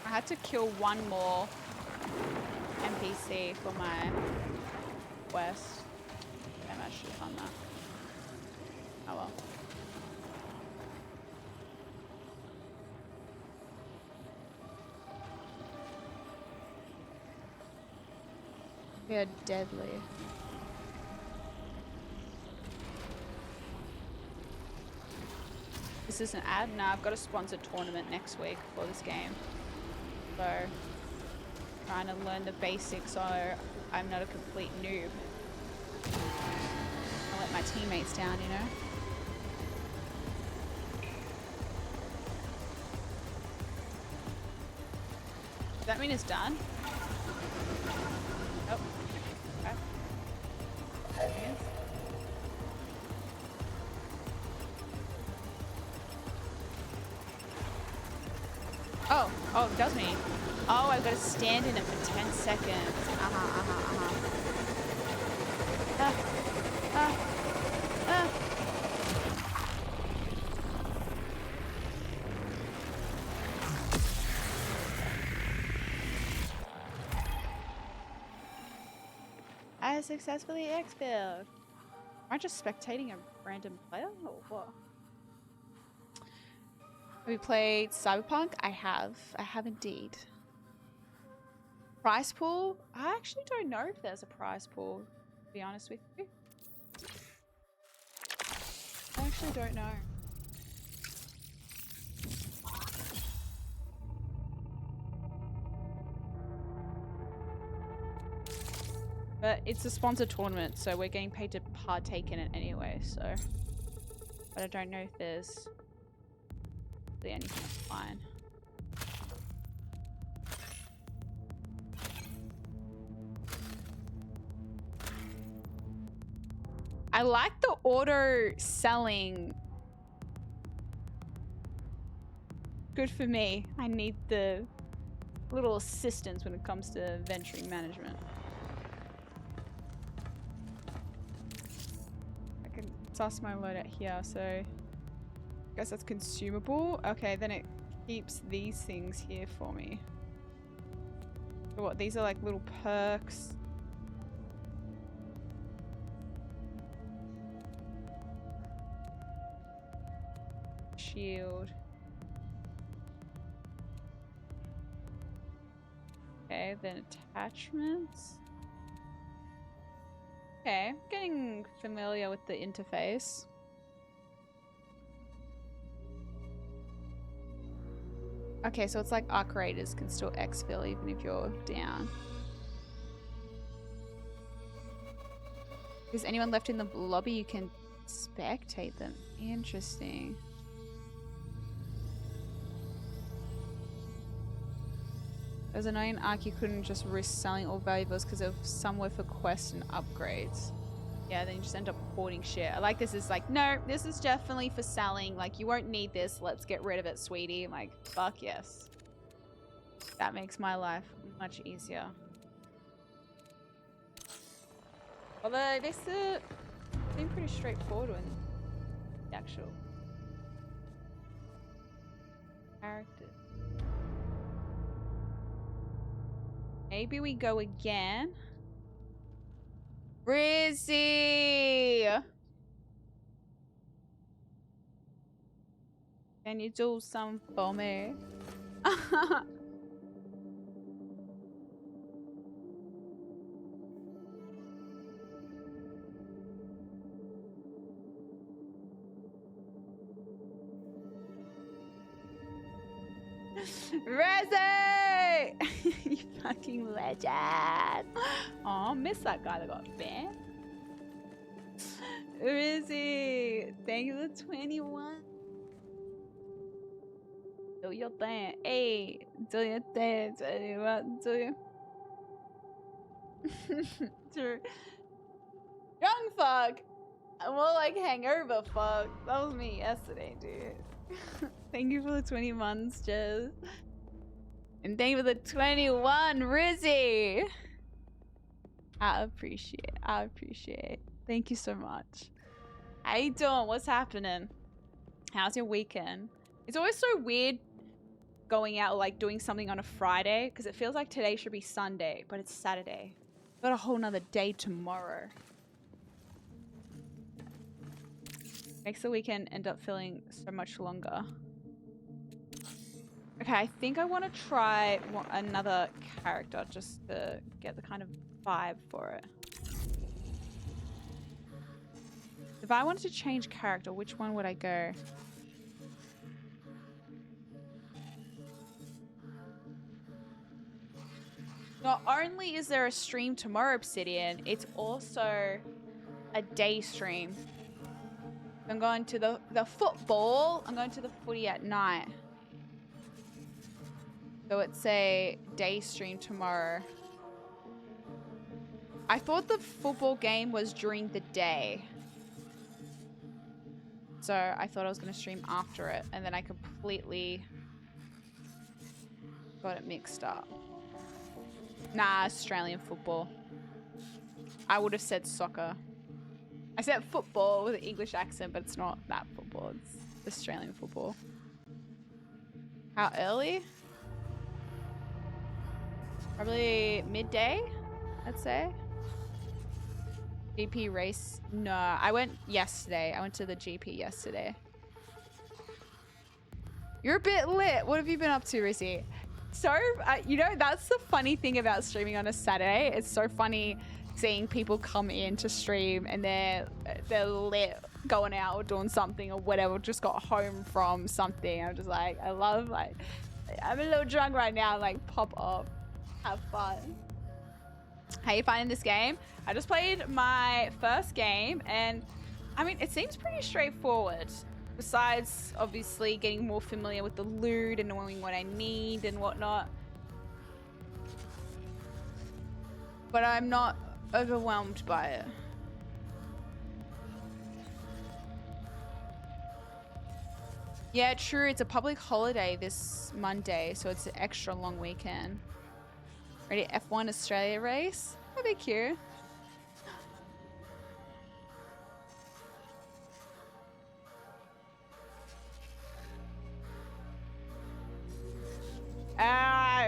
I had to kill one more NPC for my quest. Maybe I should have done that. Oh well. We are deadly. This is an ad? Nah, I've got a sponsored tournament next week for this game. So, trying to learn the basics so I'm not a complete noob. I let my teammates down, you know? Does that mean it's done? Oh. Okay. Yes. Oh, it does mean. Oh, I've got to stand in it for 10 seconds. I successfully expelled. Am I just spectating a random player or what? Have we played Cyberpunk? I have indeed. Prize pool? I actually don't know if there's a prize pool, to be honest with you. I actually don't know. But it's a sponsored tournament, so we're getting paid to partake in it anyway, so. But I don't know if there's really anything fine. I like the auto selling. Good for me. I need the little assistance when it comes to inventory management. I can toss my loadout here, so I guess that's consumable. Okay, then it keeps these things here for me. So what, these are like little perks. Shield. Okay, then attachments. Okay, getting familiar with the interface. Okay, so it's like arc raiders can still exfil even if you're down. Is anyone left in the lobby? You can spectate them. Interesting. There's an annoying arc you couldn't just risk selling all valuables because of some were for quests and upgrades. Yeah, then you just end up hoarding shit. I like this. Is like, no, this is definitely for selling. Like, you won't need this. Let's get rid of it, sweetie. I'm like, fuck yes. That makes my life much easier. Although this seemed pretty straightforward when the actual character. Maybe we go again. Rizzy! Can you do some for me? Rizzy! You fucking legend! Aw, miss that guy that got banned. Rizzy! Thank you for 21. Do your thing. Hey, do your thing. 21, do you? True. Young fuck! More like hangover, fuck. That was me yesterday, dude. Thank you for the 20 months, Jez. And thank you for the 21, Rizzy. I appreciate. Thank you so much. How you doing? What's happening? How's your weekend? It's always so weird going out, like doing something on a Friday, because it feels like today should be Sunday, but it's Saturday. Got a whole nother day tomorrow. Makes the weekend end up feeling so much longer. Okay, I think I want to try another character just to get the kind of vibe for it. If I wanted to change character, which one would I go? Not only is there a stream tomorrow, Obsidian, it's also a day stream. I'm going to the football. I'm going to the footy at night. So it's a day stream tomorrow. I thought the football game was during the day. So I thought I was going to stream after it. And then I completely got it mixed up. Nah, Australian football. I would have said soccer. I said football with an English accent, but it's not that football. It's Australian football. How early? Probably midday, I'd say. GP race? No, I went yesterday. I went to the GP yesterday. You're a bit lit. What have you been up to, Rizzy? So, you know, that's the funny thing about streaming on a Saturday. It's so funny seeing people come in to stream and they're lit, going out or doing something or whatever, just got home from something. I'm just like, I love, like, I'm a little drunk right now, like, pop up, have fun. How you finding this game? I just played my first game and, I mean, it seems pretty straightforward. Besides, obviously, getting more familiar with the loot and knowing what I need and whatnot. But I'm not overwhelmed by it. Yeah, true. It's a public holiday this Monday, so it's an extra long weekend. Ready? F1 Australia race? That'd be cute.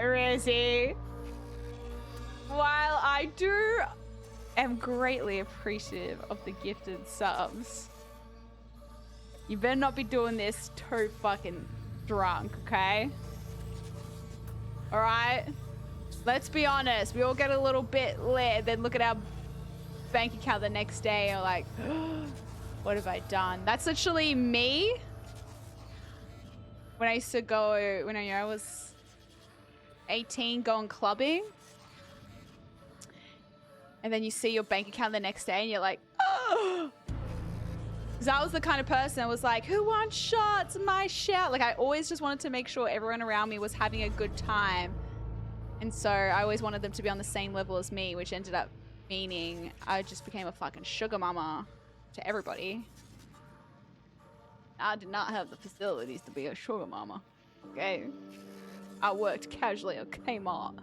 Rizzy. While I am greatly appreciative of the gifted subs, you better not be doing this too fucking drunk, okay? Alright? Let's be honest. We all get a little bit lit, then look at our bank account the next day and like, what have I done? That's literally me. When I used to go, when I was 18, going clubbing. And then you see your bank account the next day and you're like, oh! Because I was the kind of person that was like, who wants shots? My shout. Like, I always just wanted to make sure everyone around me was having a good time. And so I always wanted them to be on the same level as me, which ended up meaning I just became a fucking sugar mama to everybody. I did not have the facilities to be a sugar mama. Okay? I worked casually at Kmart.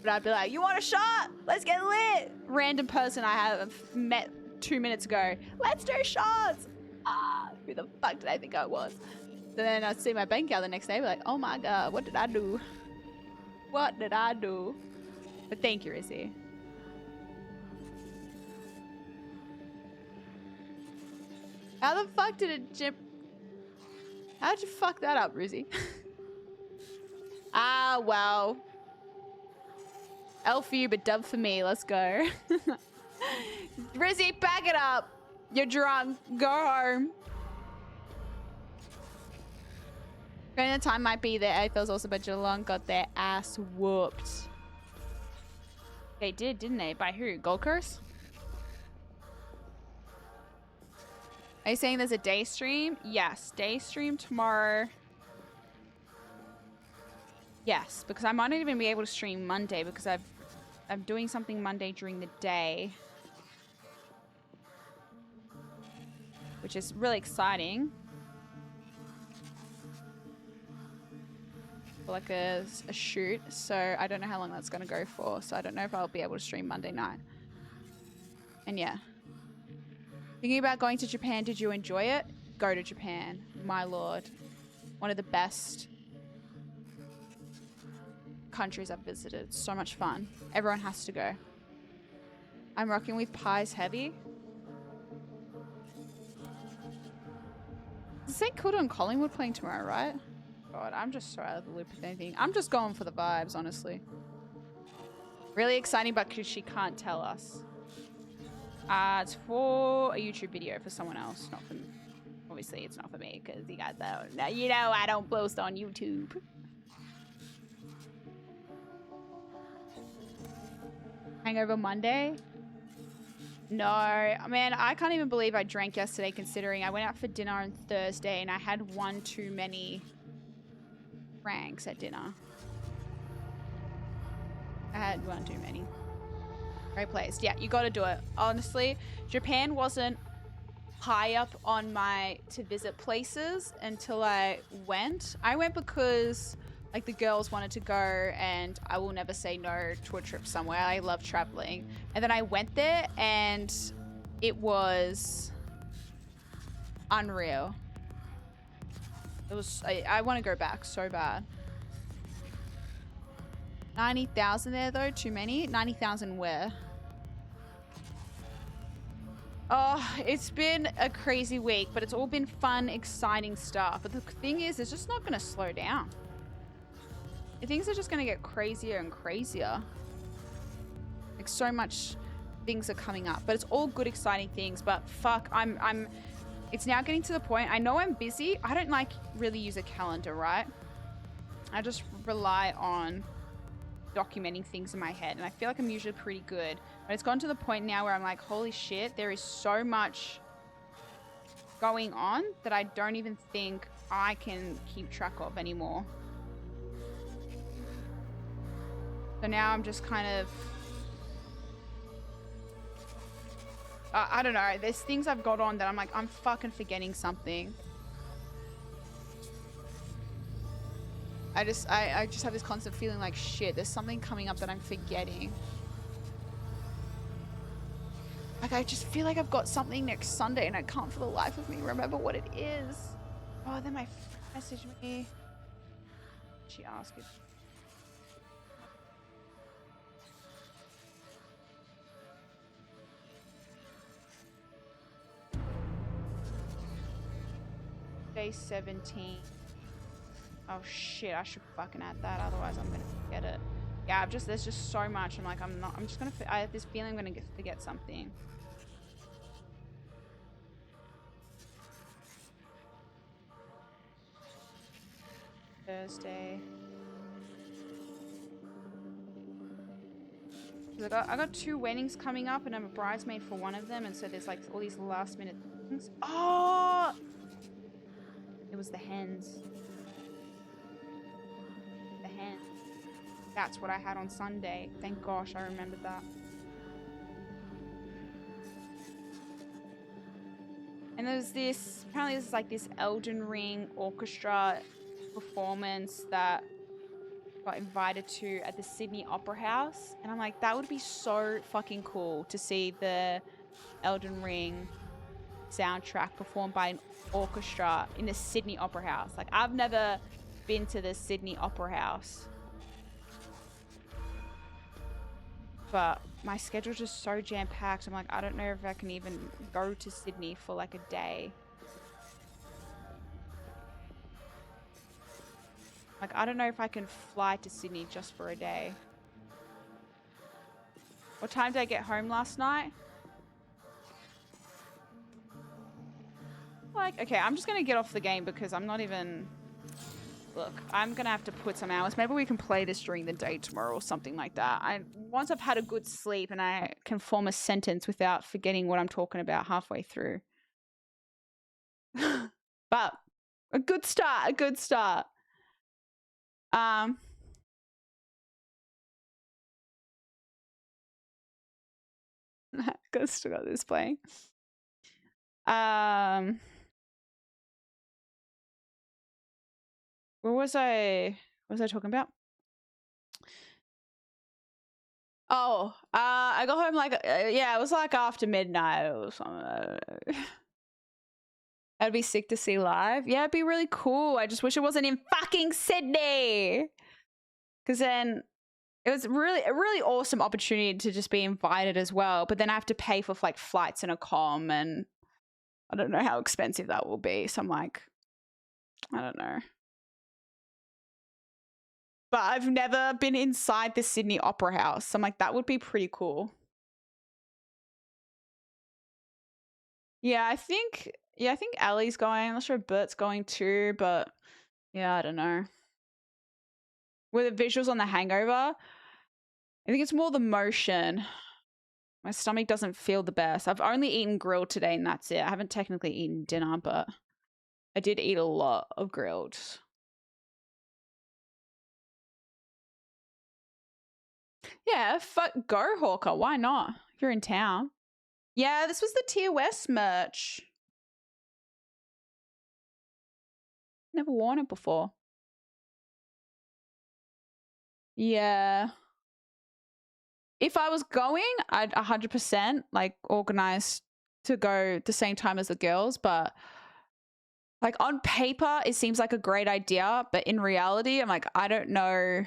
But I'd be like, you want a shot? Let's get lit. Random person I have met 2 minutes ago. Let's do shots. Ah, who the fuck did I think I was? So then I'd see my bank account the next day, be like, oh my god, what did I do? What did I do? But thank you, Rizzy. How the fuck did it jump? How'd you fuck that up, Rizzy? Ah, well. L for you, but dub for me. Let's go. Rizzy, back it up. You're drunk. Go home. Granted, the time might be there. AFL's also, but Geelong got their ass whooped. They did, didn't they? By who? Gold Coast? Are you saying there's a day stream? Yes, day stream tomorrow. Yes, because I might not even be able to stream Monday because I'm doing something Monday during the day. which is really exciting. For like a shoot, so I don't know how long that's gonna go for. So I don't know if I'll be able to stream Monday night. And yeah. Thinking about going to Japan, did you enjoy it? Go to Japan, my lord. One of the best countries I've visited. So much fun. Everyone has to go. I'm rocking with Pies Heavy. St. Kilda and Collingwood playing tomorrow, right? God, I'm just so out of the loop with anything. I'm just going for the vibes, honestly. Really exciting, but she can't tell us. It's for a YouTube video for someone else, not for me. Obviously, it's not for me because you guys don't. Now you know I don't post on YouTube. Hangover Monday? No, man, I can't even believe I drank yesterday considering I went out for dinner on Thursday and I had one too many drinks at dinner. I had one too many. Great place. Yeah, you gotta do it. Honestly, Japan wasn't high up on my to visit places until I went. I went because like the girls wanted to go and I will never say no to a trip somewhere. I love traveling. And then I went there and it was unreal. It was, I want to go back so bad. 90,000 there though, too many. 90,000 where? Oh, it's been a crazy week, but it's all been fun, exciting stuff. But the thing is, it's just not going to slow down. Things are just going to get crazier and crazier. Like so much things are coming up, but it's all good, exciting things. But fuck, it's now getting to the point. I know I'm busy. I don't like really use a calendar, right? I just rely on documenting things in my head, and I feel like I'm usually pretty good, but it's gotten to the point now where I'm like, holy shit, there is so much going on that I don't even think I can keep track of anymore. So now I'm just kind of I don't know, there's things I've got on that I'm like, I'm fucking forgetting something. I just have this constant feeling like shit, there's something coming up that I'm forgetting. Like I just feel like I've got something next Sunday and I can't for the life of me remember what it is. Oh, then my friend messaged me. She asked it. Day 17. Oh shit, I should fucking add that, otherwise I'm gonna forget it. Yeah, there's just so much. I'm like, I have this feeling I'm gonna forget something. Thursday. I got 2 weddings coming up and I'm a bridesmaid for one of them, and so there's like all these last minute things. Oh! It was the hens. The hen. That's what I had on Sunday. Thank gosh I remembered that. And there's this, apparently there's like this Elden Ring orchestra performance that got invited to at the Sydney Opera House. And I'm like, that would be so fucking cool to see the Elden Ring soundtrack performed by an orchestra in the Sydney Opera House. Like, I've never been to the Sydney Opera House, but my schedule's just so jam-packed. I'm like, I don't know if I can even go to Sydney for like a day. Like, I don't know if I can fly to Sydney just for a day. What time did I get home last night? Like, okay, I'm just gonna get off the game because I'm not even... Look, I'm gonna have to put some hours. Maybe we can play this during the day tomorrow or something like that. Once I've had a good sleep and I can form a sentence without forgetting what I'm talking about halfway through. But a good start, a good start. Still got this playing. What was I talking about? Oh, I got home like, yeah, it was like after midnight or something. I'd be sick to see live. Yeah, it'd be really cool. I just wish it wasn't in fucking Sydney. Because then it was really a really awesome opportunity to just be invited as well. But then I have to pay for like flights and a comm, and I don't know how expensive that will be. So I'm like, I don't know. But I've never been inside the Sydney Opera House. So I'm like, that would be pretty cool. Yeah, I think Ali's going. I'm not sure if Bert's going too, but yeah, I don't know. With the visuals on The Hangover, I think it's more the motion. My stomach doesn't feel the best. I've only eaten grilled today and that's it. I haven't technically eaten dinner, but I did eat a lot of grilled. Yeah, fuck, go Hawker. Why not? If you're in town. Yeah, this was the TOS merch. Never worn it before. Yeah. If I was going, I'd 100% like organize to go the same time as the girls, but like on paper, it seems like a great idea, but in reality, I'm like, I don't know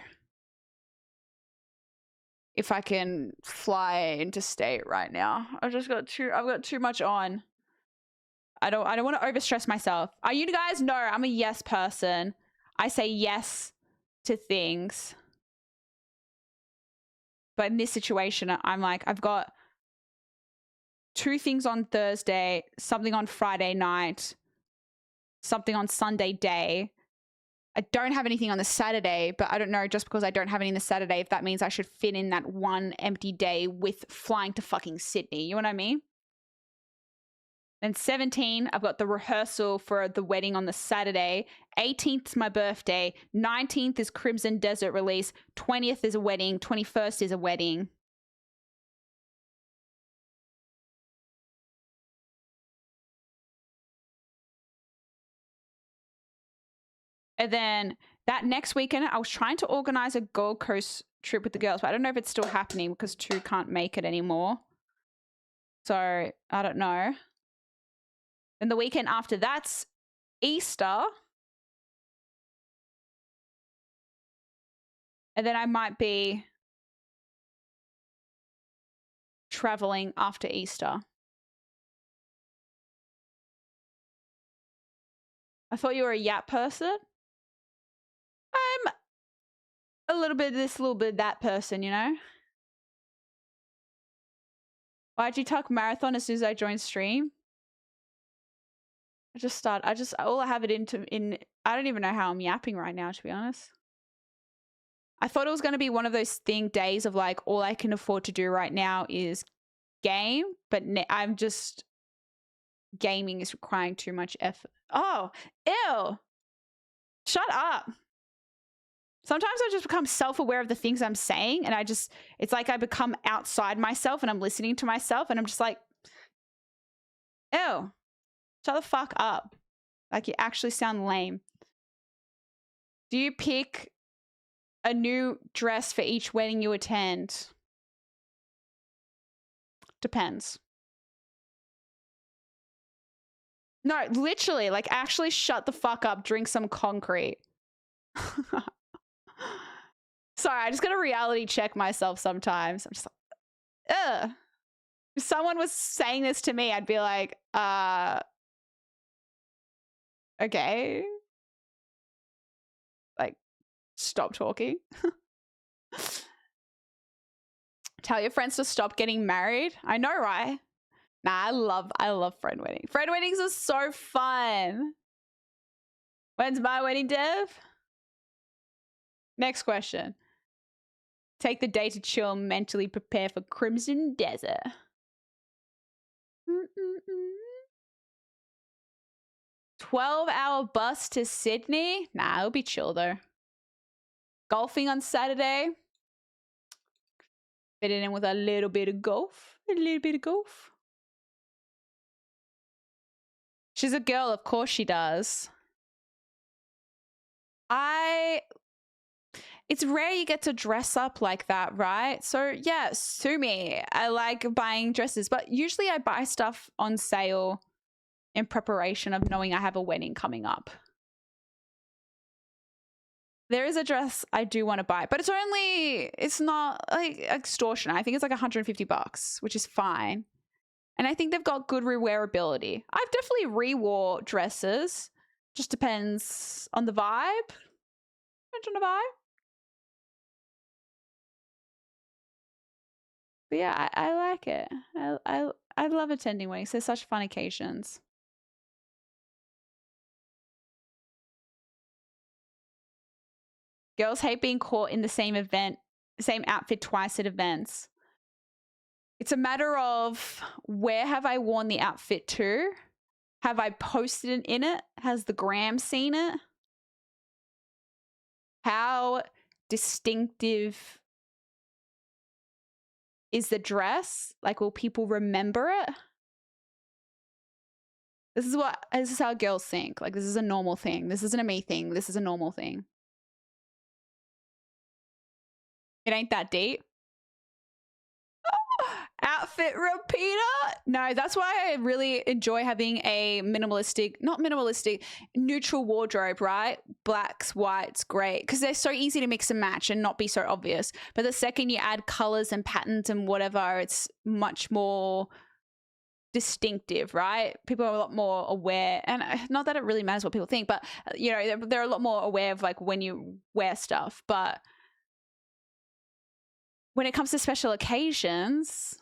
if I can fly interstate right now. I've got too much on. I don't want to overstress myself. You guys know I'm a yes person. I say yes to things. But in this situation, I'm like, I've got 2 things on Thursday, something on Friday night, something on Sunday day. I don't have anything on the Saturday, but I don't know, just because I don't have any on the Saturday, if that means I should fit in that one empty day with flying to fucking Sydney. You know what I mean? Then 17, I've got the rehearsal for the wedding on the Saturday. 18th is my birthday. 19th is Crimson Desert release. 20th is a wedding. 21st is a wedding. And then that next weekend, I was trying to organize a Gold Coast trip with the girls, but I don't know if it's still happening because 2 can't make it anymore. So I don't know. And the weekend after that's Easter. And then I might be traveling after Easter. I thought you were a Yap person. I'm a little bit of this, a little bit of that person, you know? Why'd you talk marathon as soon as I joined stream? All I have it in, I don't even know how I'm yapping right now, to be honest. I thought it was going to be one of those days of like, all I can afford to do right now is game, but I'm just, gaming is requiring too much effort. Oh, ew. Shut up. Sometimes I just become self-aware of the things I'm saying, and it's like I become outside myself and I'm listening to myself and I'm just like, ew, shut the fuck up. Like, you actually sound lame. Do you pick a new dress for each wedding you attend? Depends. No, literally, like, actually shut the fuck up, drink some concrete. Sorry, I just gotta reality check myself sometimes. I'm just like, ugh. If someone was saying this to me, I'd be like, okay. Like, stop talking. Tell your friends to stop getting married. I know, right? Nah, I love friend weddings. Friend weddings are so fun. When's my wedding, Dev? Next question. Take the day to chill, mentally prepare for Crimson Desert. 12-hour bus to Sydney? Nah, it'll be chill though. Golfing on Saturday. Fit it in with a little bit of golf. A little bit of golf. She's a girl, of course she does. It's rare you get to dress up like that, right? So yeah, sue me. I like buying dresses, but usually I buy stuff on sale in preparation of knowing I have a wedding coming up. There is a dress I do want to buy, but it's not like extortion. I think it's like $150, which is fine. And I think they've got good rewearability. I've definitely re-wore dresses. Just depends on the vibe. Depends on the vibe. But yeah, I like it. I love attending weddings. They're such fun occasions. Girls hate being caught in the same outfit twice at events. It's a matter of where have I worn the outfit to? Have I posted it in it? Has the gram seen it? How distinctive is the dress? Like, will people remember it? This is how girls think. Like, this is a normal thing. This isn't a me thing. This is a normal thing. It ain't that deep. Outfit repeater? No, that's why I really enjoy having a neutral wardrobe, right? Blacks, whites, grey, because they're so easy to mix and match and not be so obvious. But the second you add colors and patterns and whatever, it's much more distinctive, right? People are a lot more aware, and not that it really matters what people think, but you know, they're a lot more aware of like when you wear stuff. But when it comes to special occasions,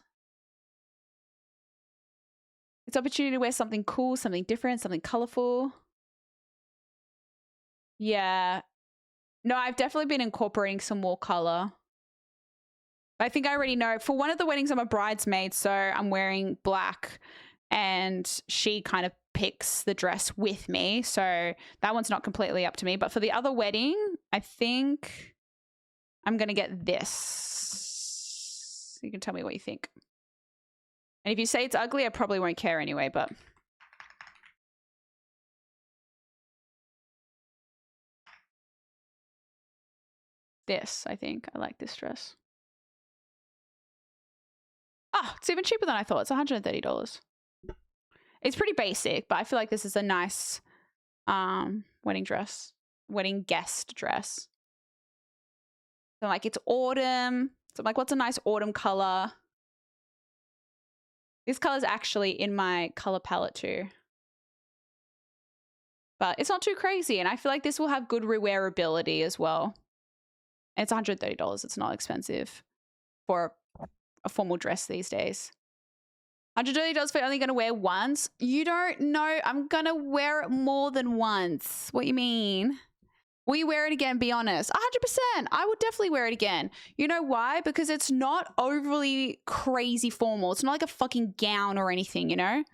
it's opportunity to wear something cool, something different, something colorful. Yeah. No, I've definitely been incorporating some more color. I think I already know. For one of the weddings, I'm a bridesmaid, so I'm wearing black, and she kind of picks the dress with me. So that one's not completely up to me. But for the other wedding, I think I'm going to get this. You can tell me what you think. And if you say it's ugly, I probably won't care anyway, but... This, I think. I like this dress. Oh, it's even cheaper than I thought. It's $130. It's pretty basic, but I feel like this is a nice wedding dress. Wedding guest dress. So like it's autumn. So I'm like, what's a nice autumn color? This color is actually in my color palette too. But it's not too crazy. And I feel like this will have good rewearability as well. And it's $130. It's not expensive for a formal dress these days. $130 for only going to wear once? You don't know. I'm going to wear it more than once. What you mean? Will you wear it again? Be honest. 100%. I would definitely wear it again. You know why? Because it's not overly crazy formal. It's not like a fucking gown or anything, you know?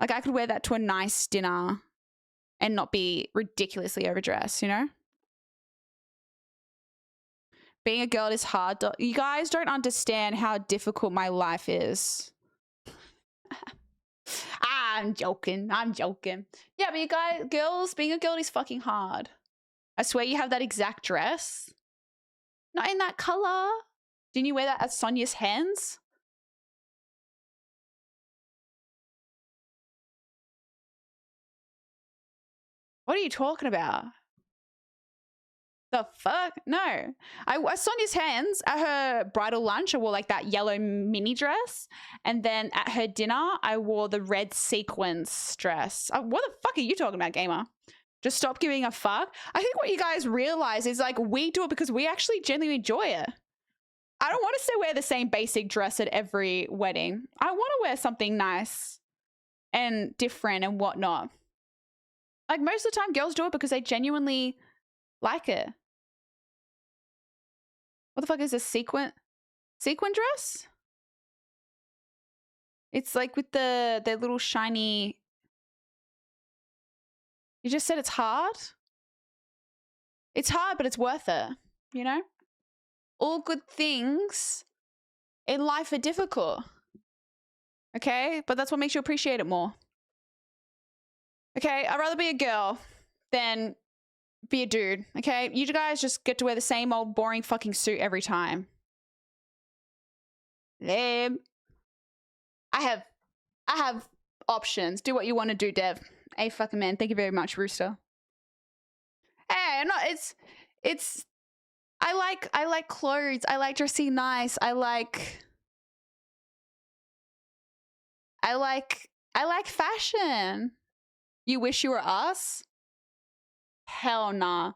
Like I could wear that to a nice dinner and not be ridiculously overdressed, you know? Being a girl is hard. You guys don't understand how difficult my life is. I'm joking. I'm joking. Yeah, but you guys, girls, being a girl is fucking hard. I swear you have that exact dress. Not in that color. Didn't you wear that at Sonia's hands? What are you talking about? The fuck? No. Sonia's hands at her bridal lunch, I wore like that yellow mini dress. And then at her dinner, I wore the red sequins dress. What the fuck are you talking about, gamer? Just stop giving a fuck. I think what you guys realize is like we do it because we actually genuinely enjoy it. I don't want to wear the same basic dress at every wedding. I want to wear something nice and different and whatnot. Like most of the time, girls do it because they genuinely like it. What the fuck is this sequin dress? It's like with the little shiny. You just said it's hard. It's hard, but it's worth it. You know, all good things in life are difficult. Okay, but that's what makes you appreciate it more. Okay, I'd rather be a girl than be a dude. Okay, you guys just get to wear the same old boring fucking suit every time. Lame. I have options. Do what you want to do, Dev. Hey, fucking man. Thank you very much, Rooster. Hey, no, it's. I like clothes. I like dressing nice. I like fashion. You wish you were us? Hell nah.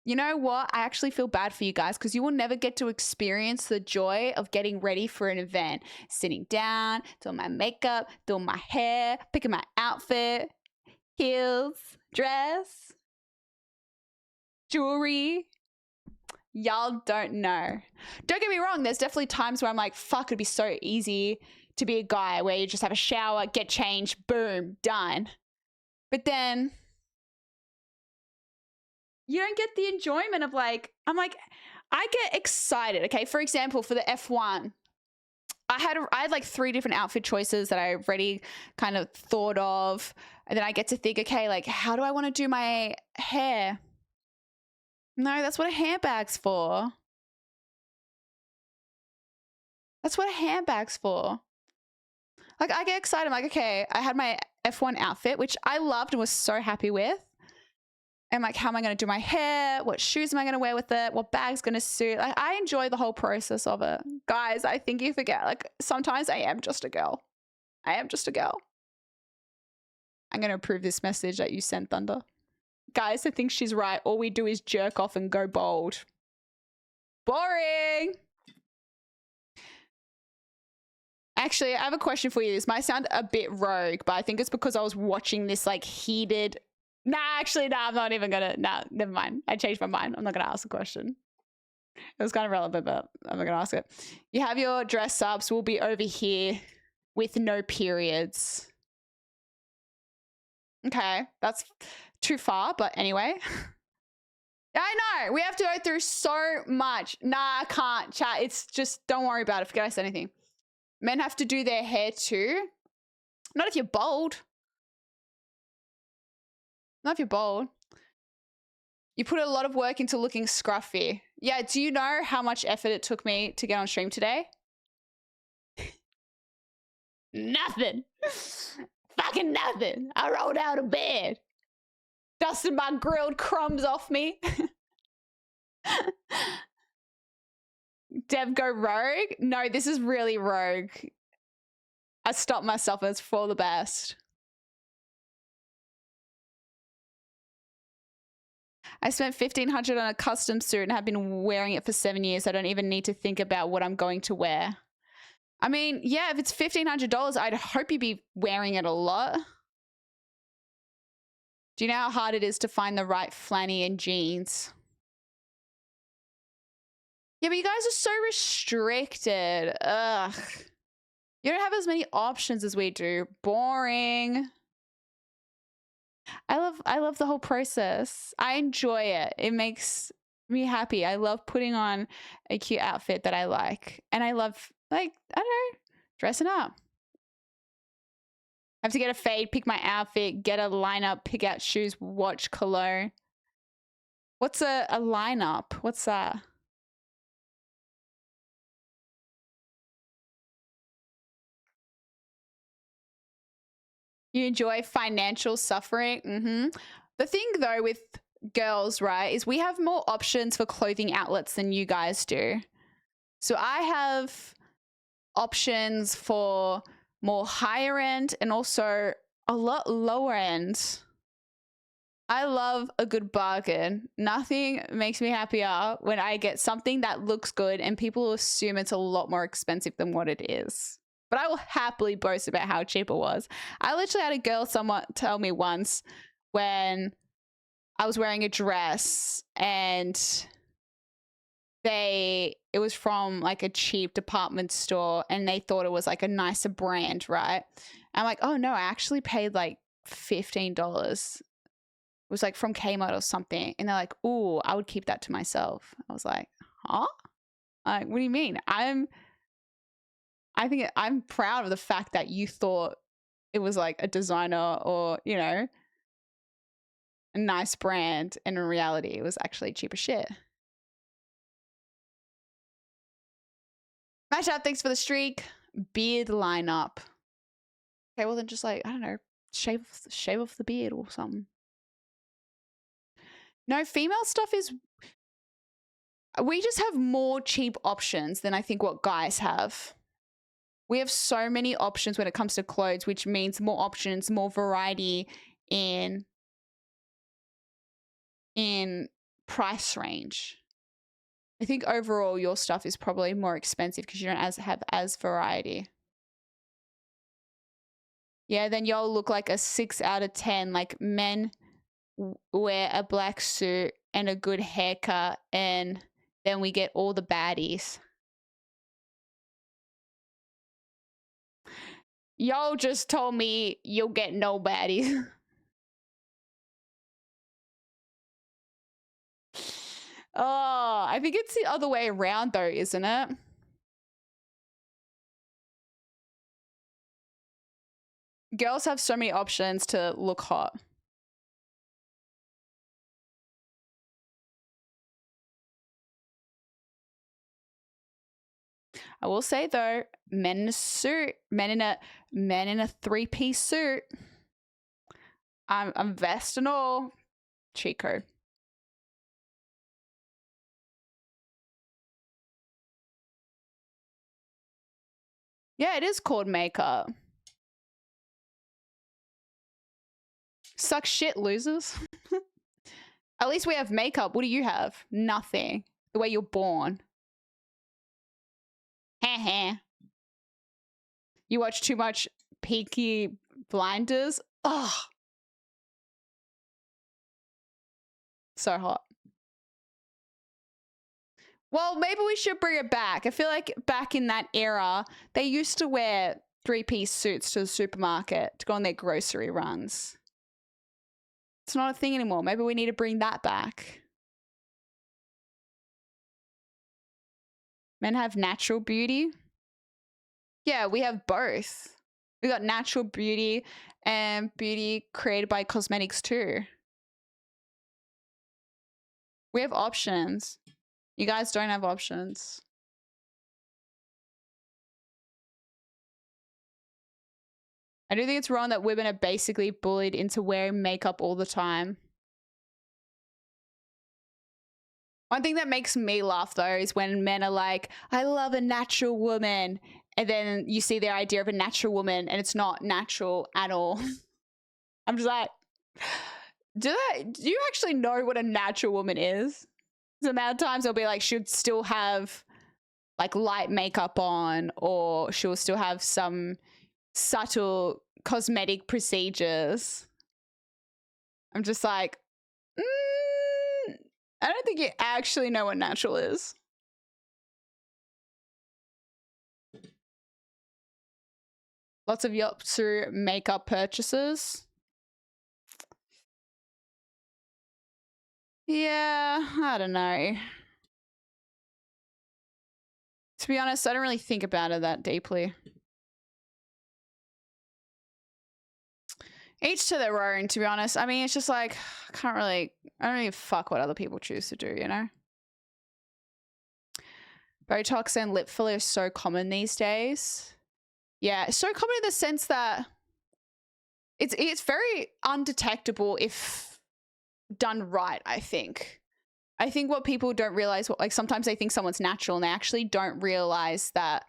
You know what? I actually feel bad for you guys because you will never get to experience the joy of getting ready for an event. Sitting down, doing my makeup, doing my hair, picking my outfit, heels, dress, jewelry. Y'all don't know. Don't get me wrong. There's definitely times where I'm like, fuck, it'd be so easy to be a guy where you just have a shower, get changed, boom, done. But then you don't get the enjoyment of like, I'm like, I get excited. Okay. For example, for the F1, I had like 3 different outfit choices that I already kind of thought of. And then I get to think, okay, like, how do I want to do my hair? No, that's what a handbag's for. That's what a handbag's for. Like, I get excited. I'm like, okay, I had my F1 outfit, which I loved and was so happy with. And like, how am I going to do my hair? What shoes am I going to wear with it? What bag's going to suit? Like, I enjoy the whole process of it. Guys, I think you forget, like, sometimes I am just a girl. I am just a girl. I'm going to approve this message that you sent, Thunder. Guys, I think she's right. All we do is jerk off and go bold. Boring. Actually, I have a question for you. This might sound a bit rogue, but I think it's because I was watching this like heated... Nah, actually, nah, I'm not even gonna... Nah, never mind. I changed my mind. I'm not gonna ask the question. It was kind of relevant, but I'm not gonna ask it. You have your dress ups. We'll be over here with no periods. Okay, that's too far, but anyway. I know. We have to go through so much. Nah, I can't, chat. It's just... Don't worry about it. Forget I said anything. Men have to do their hair too. Not if you're bold. Not if you're bold. You put a lot of work into looking scruffy. Yeah, do you know how much effort it took me to get on stream today? Nothing. Fucking nothing. I rolled out of bed. Dusted my grilled crumbs off me. Dev go rogue? No, this is really rogue. I stopped myself. It's for the best. I spent $1,500 on a custom suit and have been wearing it for 7 years. I don't even need to think about what I'm going to wear. I mean, yeah, if it's $1,500, I'd hope you'd be wearing it a lot. Do you know how hard it is to find the right flanny and jeans? Yeah, but you guys are so restricted. Ugh. You don't have as many options as we do. Boring. I love the whole process. I enjoy it. It makes me happy. I love putting on a cute outfit that I like. And I love, like, I don't know, dressing up. I have to get a fade, pick my outfit, get a lineup, pick out shoes, watch, cologne. What's a lineup? What's that? You enjoy financial suffering? Mm-hmm. The thing, though, with girls, right, is we have more options for clothing outlets than you guys do. So I have options for more higher end and also a lot lower end. I love a good bargain. Nothing makes me happier when I get something that looks good and people assume it's a lot more expensive than what it is. But I will happily boast about how cheap it was. I literally had a girl somewhat tell me once when I was wearing a dress and it was from like a cheap department store and they thought it was like a nicer brand, right? I'm like, oh no, I actually paid like $15. It was like from Kmart or something. And they're like, ooh, I would keep that to myself. I was like, huh? Like, what do you mean? I'm proud of the fact that you thought it was like a designer or, you know, a nice brand, and in reality, it was actually cheap as shit. Match up, thanks for the streak. Beard lineup. Okay, well then just like, I don't know, shave off the beard or something. No, female stuff is... We just have more cheap options than I think what guys have. We have so many options when it comes to clothes, which means more options, more variety in price range. I think overall your stuff is probably more expensive because you don't have as variety. Yeah, then y'all look like a 6 out of 10. Like men wear a black suit and a good haircut, and then we get all the baddies. Y'all just told me you'll get no baddies. Oh, I think it's the other way around though, isn't it? Girls have so many options to look hot. I will say though, men in a suit, men in a 3-piece suit. I'm vest and all. Cheat code. Yeah, it is called makeup. Suck shit, losers. At least we have makeup. What do you have? Nothing. The way you're born. Heh. You watch too much Peaky Blinders. Ugh. So hot. Well, maybe we should bring it back. I feel like back in that era, they used to wear 3-piece suits to the supermarket to go on their grocery runs. It's not a thing anymore. Maybe we need to bring that back. Men have natural beauty. Yeah, we have both. We got natural beauty and beauty created by cosmetics too. We have options. You guys don't have options. I do think it's wrong that women are basically bullied into wearing makeup all the time. One thing that makes me laugh though is when men are like, I love a natural woman. And then you see their idea of a natural woman and it's not natural at all. I'm just like, do you actually know what a natural woman is? The amount of times they'll be like, she'd still have like light makeup on, or she'll still have some subtle cosmetic procedures. I'm just like, I don't think you actually know what natural is. Lots of Yopsu makeup purchases. Yeah, I don't know. To be honest, I don't really think about it that deeply. Each to their own, to be honest. I mean, it's just like, I don't really fuck what other people choose to do, you know? Botox and lip filler are so common these days. Yeah, it's so common in the sense that it's very undetectable if done right, I think. I think what people don't realize, like sometimes they think someone's natural and they actually don't realize that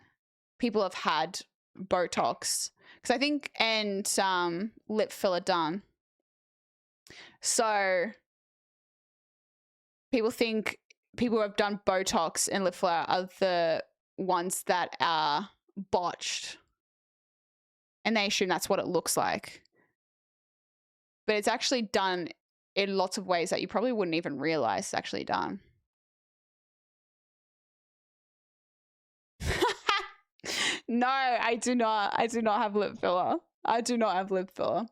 people have had Botox. Because I think, and lip filler done. So people think people who have done Botox and lip filler are the ones that are botched. And they assume that's what it looks like. But it's actually done in lots of ways that you probably wouldn't even realize it's actually done. No, I do not. I do not have lip filler. I do not have lip filler.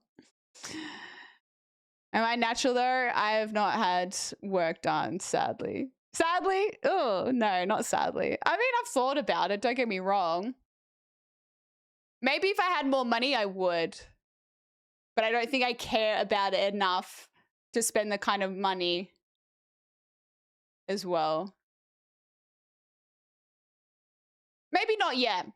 Am I natural though? I have not had work done, sadly. Sadly? Oh, no, not sadly. I mean, I've thought about it. Don't get me wrong. Maybe if I had more money, I would. But I don't think I care about it enough to spend the kind of money as well. Maybe not yet.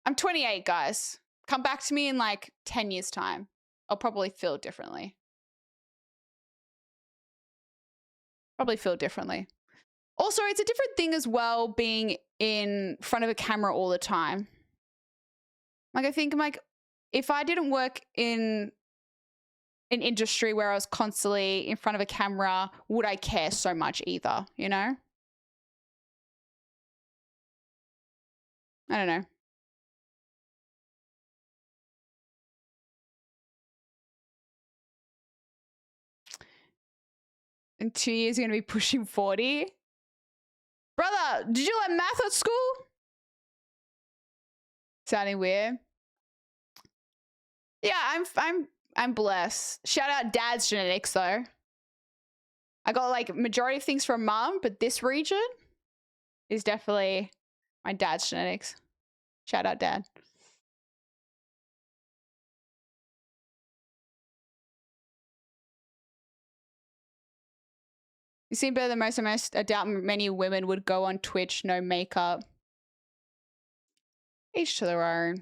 I'm 28, guys. Come back to me in like 10 years' time. I'll probably feel differently. Probably feel differently. Also, it's a different thing as well being in front of a camera all the time. Like, I think, like, if I didn't work in an industry where I was constantly in front of a camera, would I care so much either, you know? I don't know. In 2 years, you're going to be pushing 40. Brother, did you learn math at school? Sounding weird. Yeah, I'm blessed. Shout out dad's genetics though. I got like majority of things from mom, but this region is definitely my dad's genetics. Shout out dad. You seem better than most. I doubt many women would go on Twitch, no makeup. Each to their own.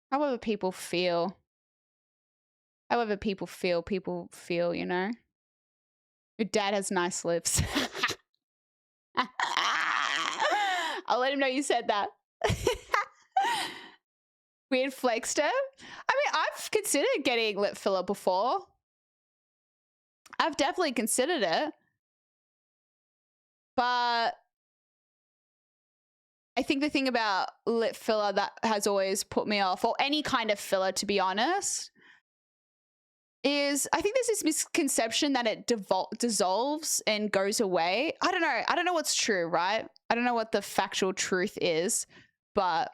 However people feel. However people feel, you know? Your dad has nice lips. I'll let him know you said that. Weird flex term. I mean, I've considered getting lip filler before. I've definitely considered it. But I think the thing about lip filler that has always put me off, or any kind of filler, to be honest, is I think there's this misconception that it dissolves and goes away. I don't know. I don't know what's true, right? I don't know what the factual truth is, but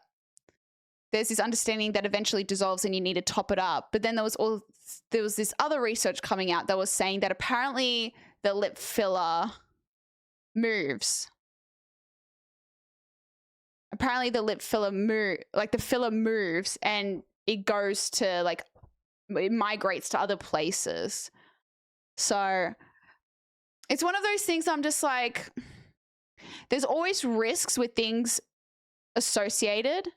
there's this understanding that eventually dissolves and you need to top it up. But then there was this other research coming out that was saying that apparently the lip filler moves. Apparently the lip filler the filler moves and it goes to like, it migrates to other places. So it's one of those things I'm just like, there's always risks with things associated.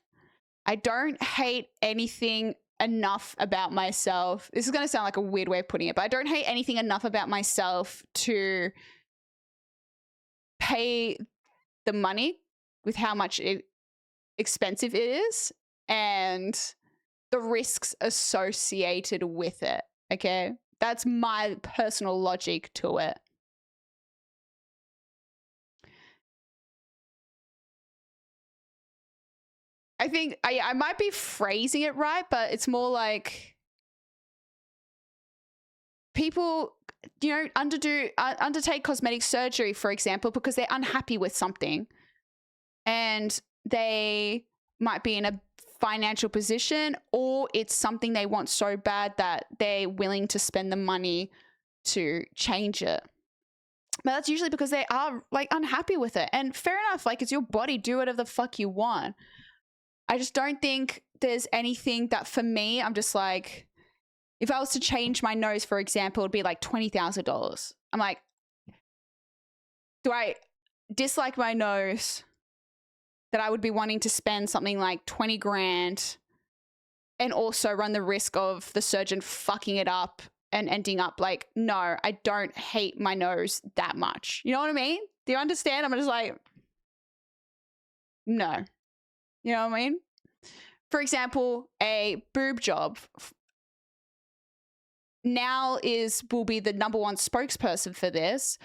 I don't hate anything enough about myself. This is going to sound like a weird way of putting it, but I don't hate anything enough about myself to pay the money with how much expensive it is and the risks associated with it. Okay, that's my personal logic to it. I think I might be phrasing it right, but it's more like people, you know, undertake cosmetic surgery, for example, because they're unhappy with something and they might be in a financial position, or it's something they want so bad that they're willing to spend the money to change it. But that's usually because they are like unhappy with it. And fair enough, like it's your body, do whatever the fuck you want. I just don't think there's anything that for me, I'm just like, if I was to change my nose, for example, it'd be like $20,000. I'm like, do I dislike my nose that I would be wanting to spend something like 20 grand and also run the risk of the surgeon fucking it up and ending up like, no, I don't hate my nose that much. You know what I mean? Do you understand? I'm just like, no. You know what I mean? For example, a boob job now will be the number one spokesperson for this.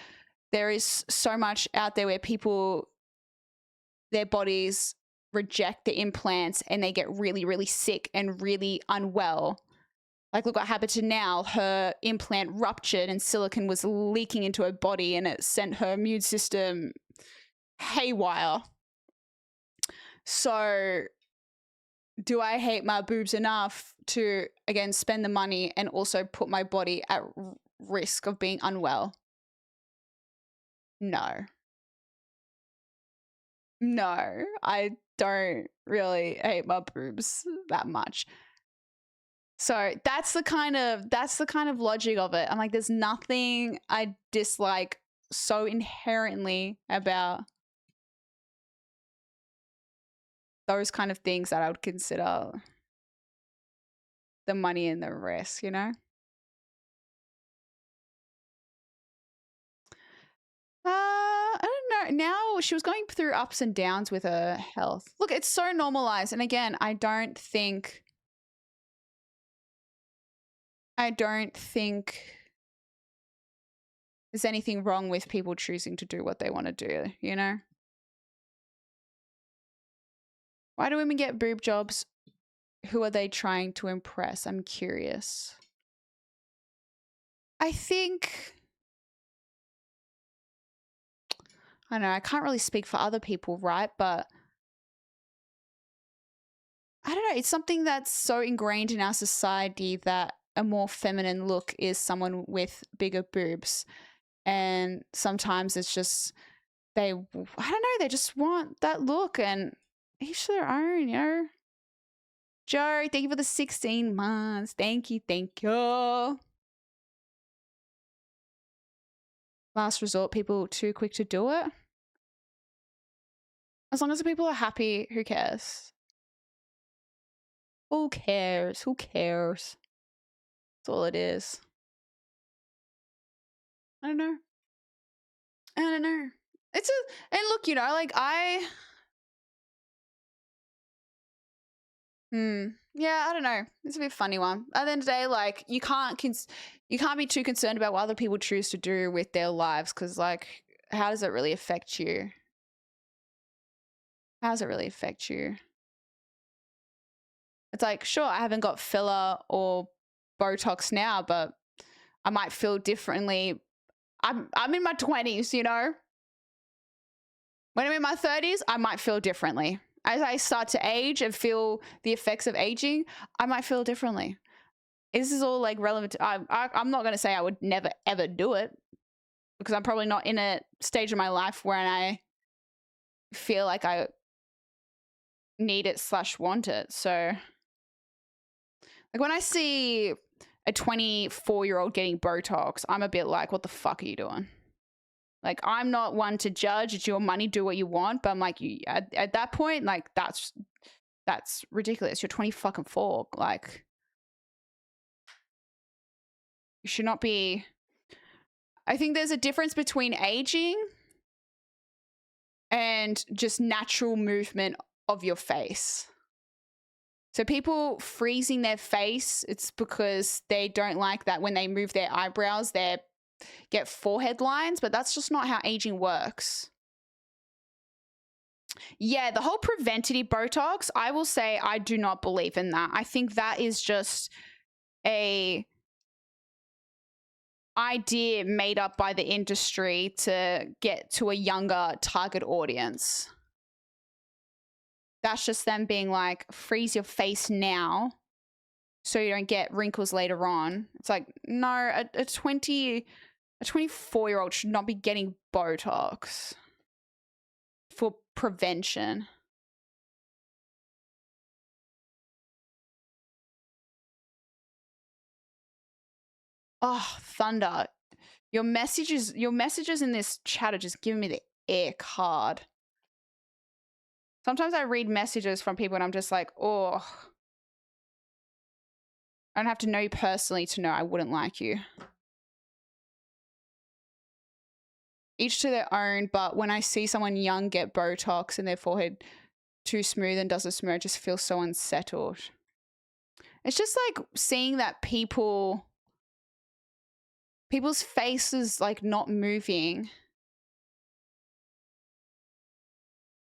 There is so much out there where people, their bodies reject the implants and they get really, really sick and really unwell. Like, look what happened to Now. Her implant ruptured and silicone was leaking into her body and it sent her immune system haywire. So do I hate my boobs enough to, again, spend the money and also put my body at risk of being unwell? No. No, I don't really hate my boobs that much. So that's the kind of logic of it. I'm like, there's nothing I dislike so inherently about those kind of things that I would consider the money and the risk, you know? I don't know. Now she was going through ups and downs with her health. Look, it's so normalized. And again, I don't think there's anything wrong with people choosing to do what they want to do, you know? Why do women get boob jobs? Who are they trying to impress? I'm curious. I think, I don't know, I can't really speak for other people, right? But I don't know, it's something that's so ingrained in our society that a more feminine look is someone with bigger boobs. And sometimes it's just, I don't know, they just want that look, and each their own, you know? Joe, thank you for the 16 months. Thank you, thank you. Last resort, people too quick to do it. As long as the people are happy, who cares? Who cares? Who cares? That's all it is. I don't know. It's and look, you know, like yeah, I don't know. It's a bit funny one. At the end of the day, like you can't be too concerned about what other people choose to do with their lives, because like, how does it really affect you? How does it really affect you? It's like, sure, I haven't got filler or Botox now, but I might feel differently. I'm in my 20s, you know? When I'm in my 30s, I might feel differently. As I start to age and feel the effects of aging, I might feel differently. This is all like relevant. I'm not going to say I would never, ever do it, because I'm probably not in a stage of my life where I feel like I need it / want it. So like when I see a 24-year-old getting Botox, I'm a bit like, what the fuck are you doing? Like, I'm not one to judge. It's your money. Do what you want. But I'm like, at that point, like, that's ridiculous. You're 24. Like, you should not be. I think there's a difference between aging and just natural movement of your face. So people freezing their face, it's because they don't like that when they move their eyebrows, they get forehead lines, but that's just not how aging works. Yeah, the whole preventative Botox, I will say I do not believe in that. I think that is just a idea made up by the industry to get to a younger target audience. That's just them being like, freeze your face now so you don't get wrinkles later on. It's like, no, a 24-year-old should not be getting Botox for prevention. Oh, Thunder. Your messages in this chat are just giving me the ick hard. Sometimes I read messages from people and I'm just like, oh, I don't have to know you personally to know I wouldn't like you. Each to their own, but when I see someone young get Botox in their forehead too smooth and doesn't smooth, I just feel so unsettled. It's just like seeing that people's faces like not moving.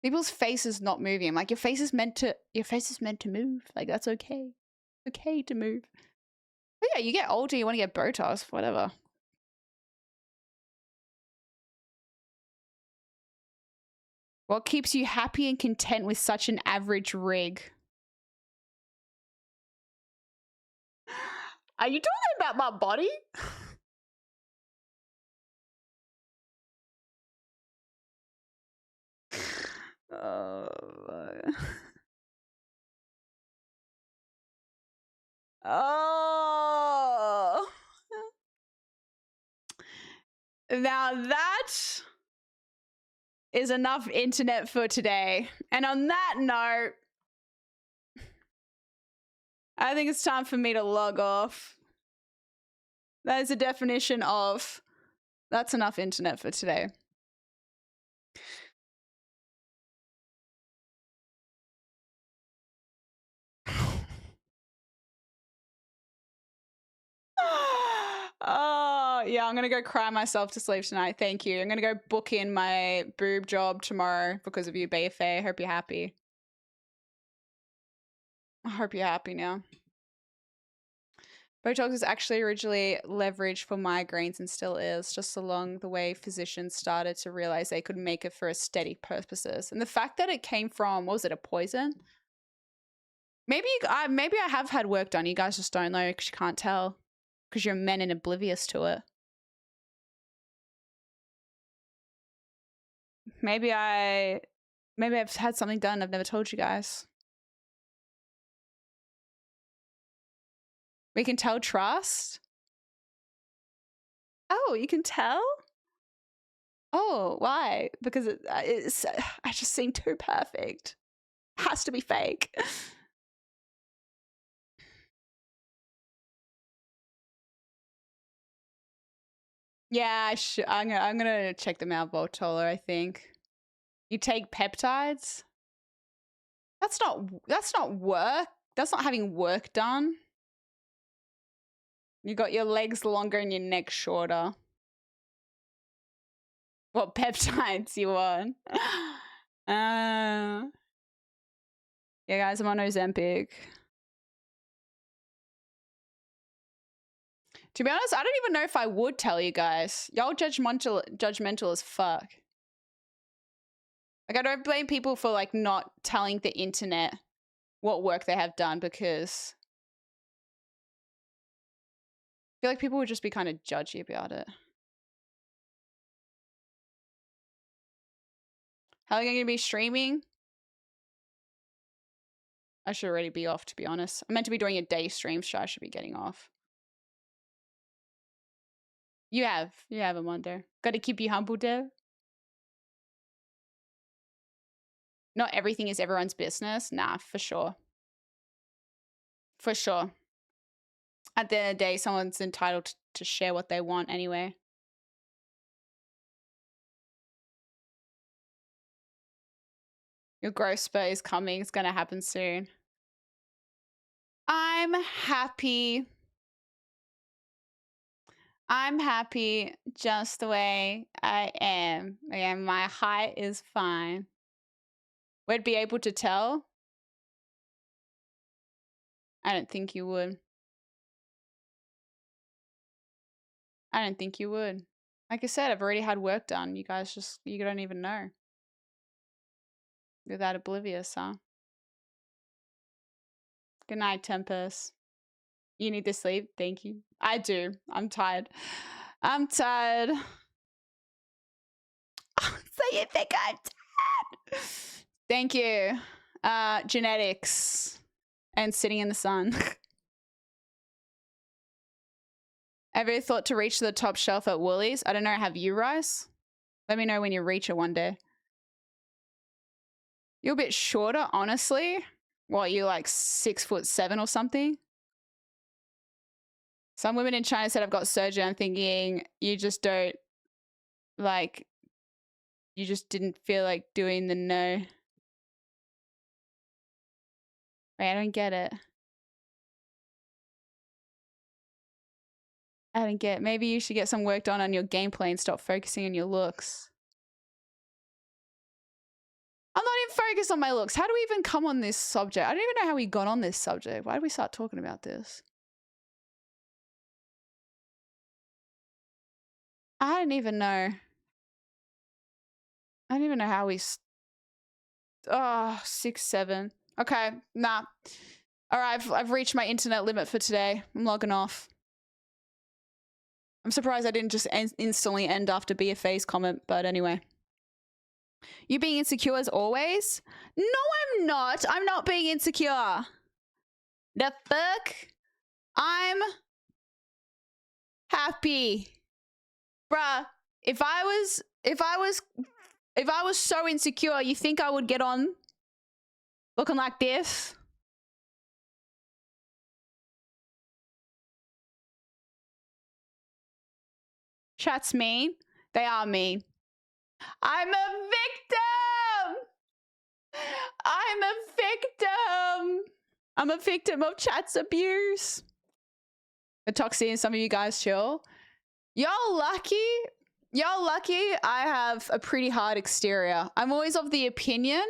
People's faces not moving. I'm like, your face is meant to move. Like, that's okay. Okay to move. But yeah, you get older, you want to get Botox, whatever. What keeps you happy and content with such an average rig? Are you talking about my body? Oh, Now that is enough internet for today. And on that note, I think it's time for me to log off. That is the definition of that's enough internet for today. Oh, yeah, I'm going to go cry myself to sleep tonight. Thank you. I'm going to go book in my boob job tomorrow because of you, BFA. Hope you're happy. I hope you're happy now. Botox was actually originally leveraged for migraines and still is, just along the way physicians started to realize they could make it for aesthetic purposes. And the fact that it came from, what was it, a poison? Maybe I have had work done. You guys just don't know because you can't tell because you're men and oblivious to it. Maybe I've had something done I've never told you guys. We can tell trust. Oh, you can tell? Oh, why? Because I just seem too perfect. Has to be fake. Yeah, I'm gonna check them out, Voltola, I think. You take peptides? That's not work. That's not having work done. You got your legs longer and your neck shorter. What peptides you want? Yeah, guys, I'm on Ozempic. To be honest, I don't even know if I would tell you guys. Y'all judgmental as fuck. Like, I don't blame people for, like, not telling the internet what work they have done because I feel like people would just be kind of judgy about it. How are you going to be streaming? I should already be off, to be honest. I'm meant to be doing a day stream, so I should be getting off. You have them on there. Got to keep you humble, Dev. Not everything is everyone's business. Nah, for sure. For sure. At the end of the day, someone's entitled to share what they want anyway. Your growth spurt is coming. It's going to happen soon. I'm happy. I'm happy just the way I am. And my height is fine. Would be able to tell? I don't think you would. I don't think you would. Like I said, I've already had work done. You guys you don't even know. You're that oblivious, huh? Good night, Tempest. You need to sleep? Thank you. I do. I'm tired. I'm tired. So you think I'm tired? Thank you. Genetics and sitting in the sun. Ever thought to reach the top shelf at Woolies? I don't know. Have you, Rice? Let me know when you reach it one day. You're a bit shorter, honestly. What, you're like 6'7" or something? Some women in China said I've got surgery. I'm thinking you just don't, like, you just didn't feel like doing the no. Wait, I don't get it. I don't get it. Maybe you should get some work done on your gameplay and stop focusing on your looks. I'm not even focused on my looks. How do we even come on this subject? I don't even know how we got on this subject. Why did we start talking about this? I don't even know. I don't even know how we... Oh, 6'7". Okay, nah. All right, I've reached my internet limit for today. I'm logging off. I'm surprised I didn't just instantly end after BFA's comment, but anyway. You being insecure as always? No, I'm not. I'm not being insecure. The fuck? I'm happy. Bruh, If I was so insecure, you think I would get on looking like this? Chat's mean. They are mean. I'm a victim. I'm a victim. I'm a victim of chat's abuse. The toxic and some of you guys chill. Y'all lucky. Y'all lucky I have a pretty hard exterior. I'm always of the opinion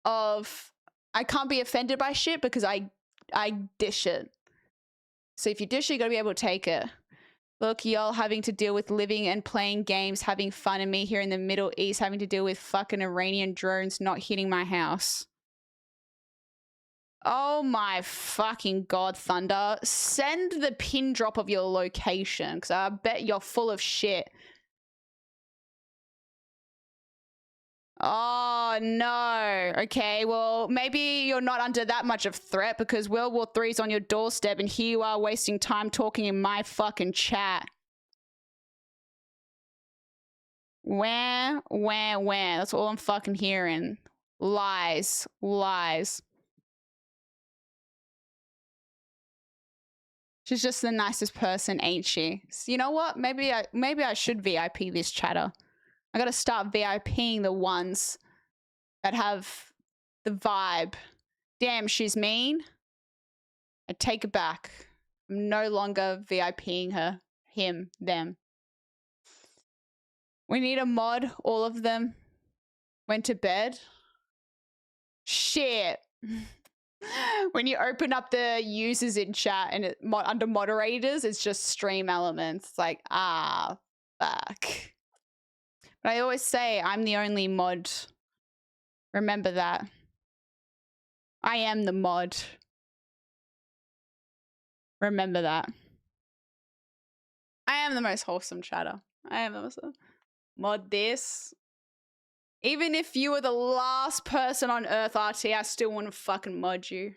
of I can't be offended by shit because I dish it. So if you dish it, you gotta be able to take it. Look, y'all having to deal with living and playing games, having fun, and me here in the Middle East having to deal with fucking Iranian drones not hitting my house. Oh my fucking God, Thunder. Send the pin drop of your location, because I bet you're full of shit. Oh, no. Okay, well, maybe you're not under that much of threat because World War III is on your doorstep and here you are wasting time talking in my fucking chat. Where? That's all I'm fucking hearing. Lies. Lies. She's just the nicest person, ain't she? So you know what? Maybe I should VIP this chatter. I gotta start VIPing the ones that have the vibe. Damn, she's mean. I take it back. I'm no longer VIPing her, him, them. We need a mod. All of them went to bed. Shit. When you open up the users in chat and under moderators, it's just stream elements. It's like, ah, fuck. But I always say I'm the only mod. Remember that. I am the mod. Remember that. I am the most wholesome chatter. I am the most mod this. Even if you were the last person on Earth, RT, I still wouldn't fucking mod you.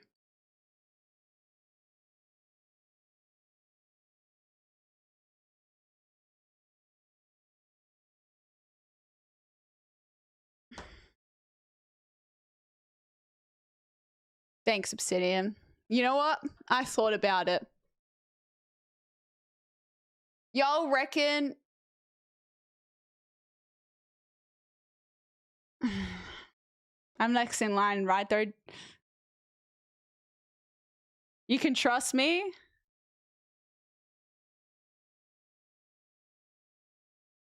Thanks, Obsidian. You know what? I thought about it. Y'all reckon... I'm next in line, right there. You can trust me?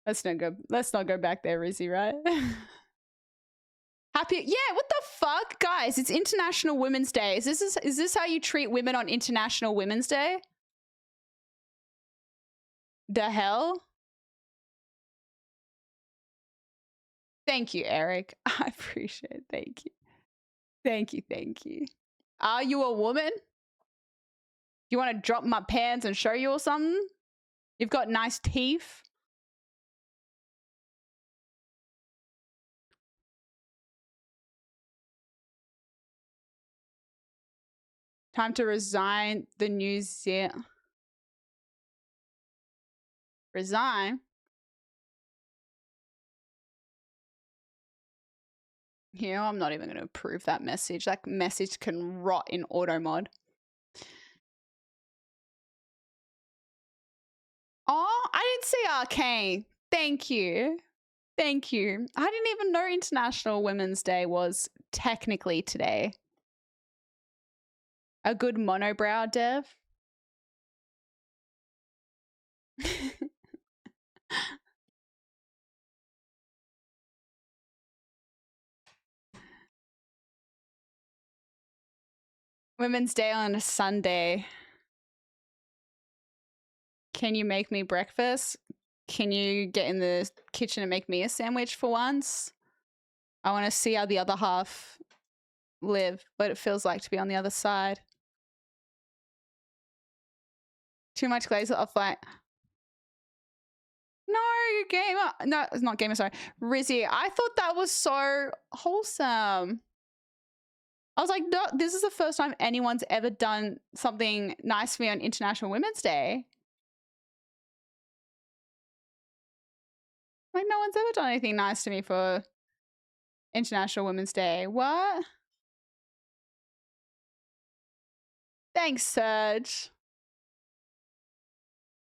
Let's not go back there, Rizzy, right? Happy, yeah, what the fuck? Guys, it's International Women's Day. Is this how you treat women on International Women's Day? The hell? Thank you, Eric. I appreciate it. Thank you. Thank you, thank you. Are you a woman? You want to drop my pants and show you or something? You've got nice teeth. Time to resign the New Zealand. Resign? You know, I'm not even going to approve that message. That message can rot in auto mod. Oh, I didn't see Arcane. Thank you. Thank you. I didn't even know International Women's Day was technically today. A good monobrow, Dev. Women's Day on a Sunday. Can you make me breakfast? Can you get in the kitchen and make me a sandwich for once? I want to see how the other half live, what it feels like to be on the other side. Too much glaze offline. No, gamer. No, it's not gamer, sorry. Rizzy, I thought that was so wholesome. I was like, no, this is the first time anyone's ever done something nice for me on International Women's Day. Like, no one's ever done anything nice to me for International Women's Day. What? Thanks, Serge.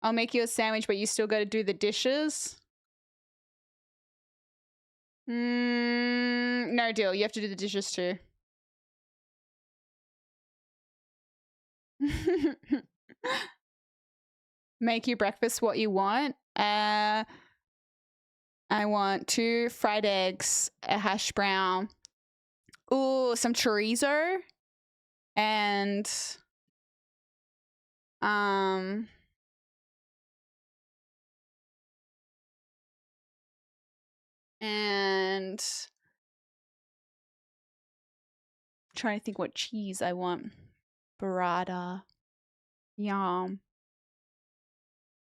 I'll make you a sandwich, but you still got to do the dishes. No deal. You have to do the dishes too. Make you breakfast what you want. I want 2 fried eggs, a hash brown. Ooh, some chorizo. And trying to think what cheese I want. Burrata. Yum.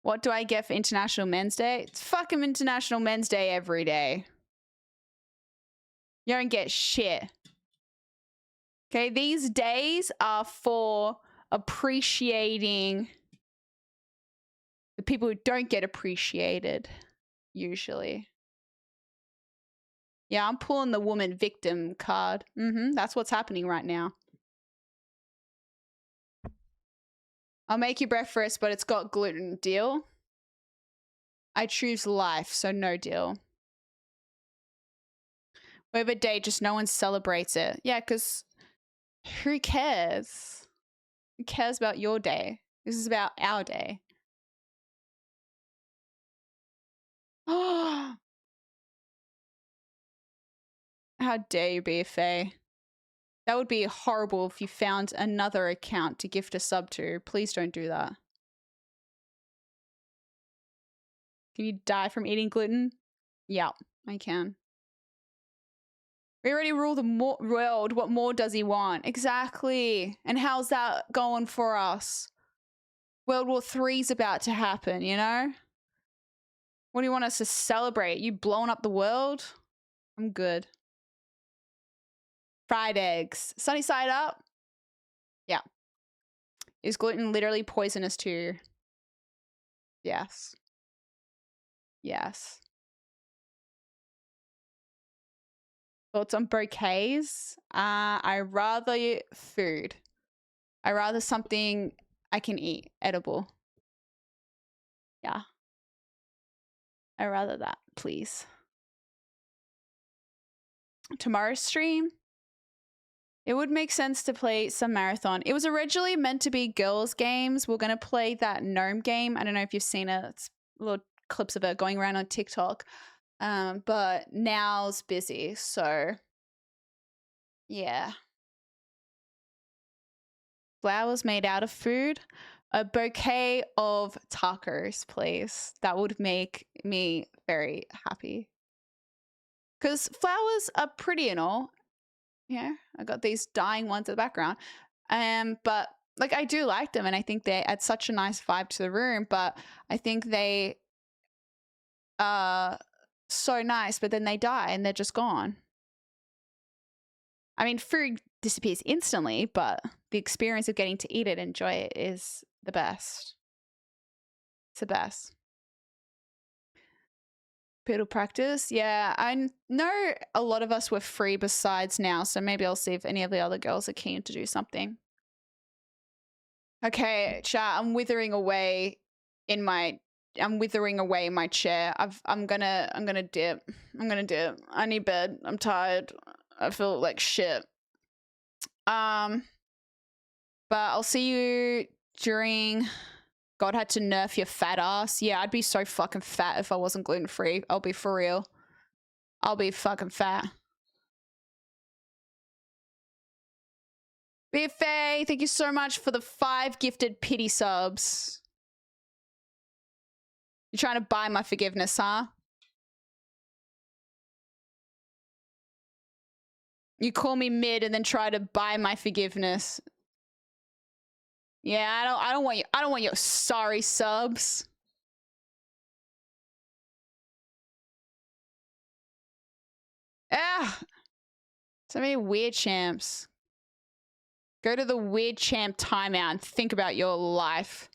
What do I get for International Men's Day? It's fucking International Men's Day every day. You don't get shit. Okay, these days are for appreciating the people who don't get appreciated, usually. Yeah, I'm pulling the woman victim card. That's what's happening right now. I'll make you breakfast, but it's got gluten. Deal? I choose life, so no deal. Whatever day, just no one celebrates it. Yeah, because who cares? Who cares about your day? This is about our day. Oh, how dare you, BFA? That would be horrible if you found another account to gift a sub to. Please don't do that. Can you die from eating gluten? Yeah, I can. We already rule the world. What more does he want? Exactly. And how's that going for us? World War III's about to happen, you know? What do you want us to celebrate? You blowing up the world? I'm good. Fried eggs. Sunny side up? Yeah. Is gluten literally poisonous to you? Yes. Yes. Thoughts on bouquets? I rather food. I rather something I can eat, edible. Yeah. I rather that, please. Tomorrow's stream? It would make sense to play some marathon. It was originally meant to be girls' games. We're going to play that gnome game. I don't know if you've seen it. It's little clips of it going around on TikTok. But now's busy, so yeah. Flowers made out of food. A bouquet of tacos, please. That would make me very happy. Because flowers are pretty and all. Yeah, I got these dying ones in the background. But like I do like them and I think they add such a nice vibe to the room, but I think they are so nice, but then they die and they're just gone. I mean, food disappears instantly, but the experience of getting to eat it, enjoy it is the best. It's the best. Poodle practice. Yeah, I know a lot of us were free besides now, so maybe I'll see if any of the other girls are keen to do something. Okay, chat, I'm withering away in my chair. I'm gonna dip. I need bed. I'm tired. I feel like shit. But I'll see you during God had to nerf your fat ass. Yeah, I'd be so fucking fat if I wasn't gluten-free. I'll be for real. I'll be fucking fat. BFA, thank you so much for the 5 gifted pity subs. You're trying to buy my forgiveness, huh? You call me mid and then try to buy my forgiveness. Yeah, I don't want your sorry subs. Ah, so many weird champs. Go to the weird champ timeout and think about your life.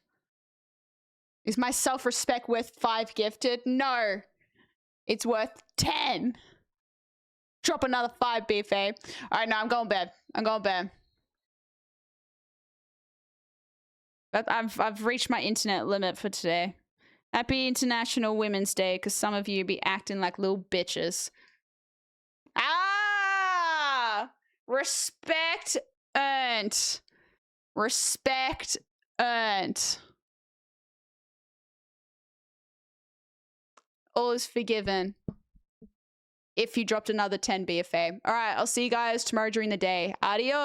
Is my self-respect worth 5 gifted? No. It's worth 10. Drop another 5 BFA. All right, no, I'm going to bed. I'm going to bed. I've reached my internet limit for today. Happy International Women's Day, because some of you be acting like little bitches. Ah! Respect earned. Respect earned. All is forgiven. If you dropped another 10 BFA. All right, I'll see you guys tomorrow during the day. Adios.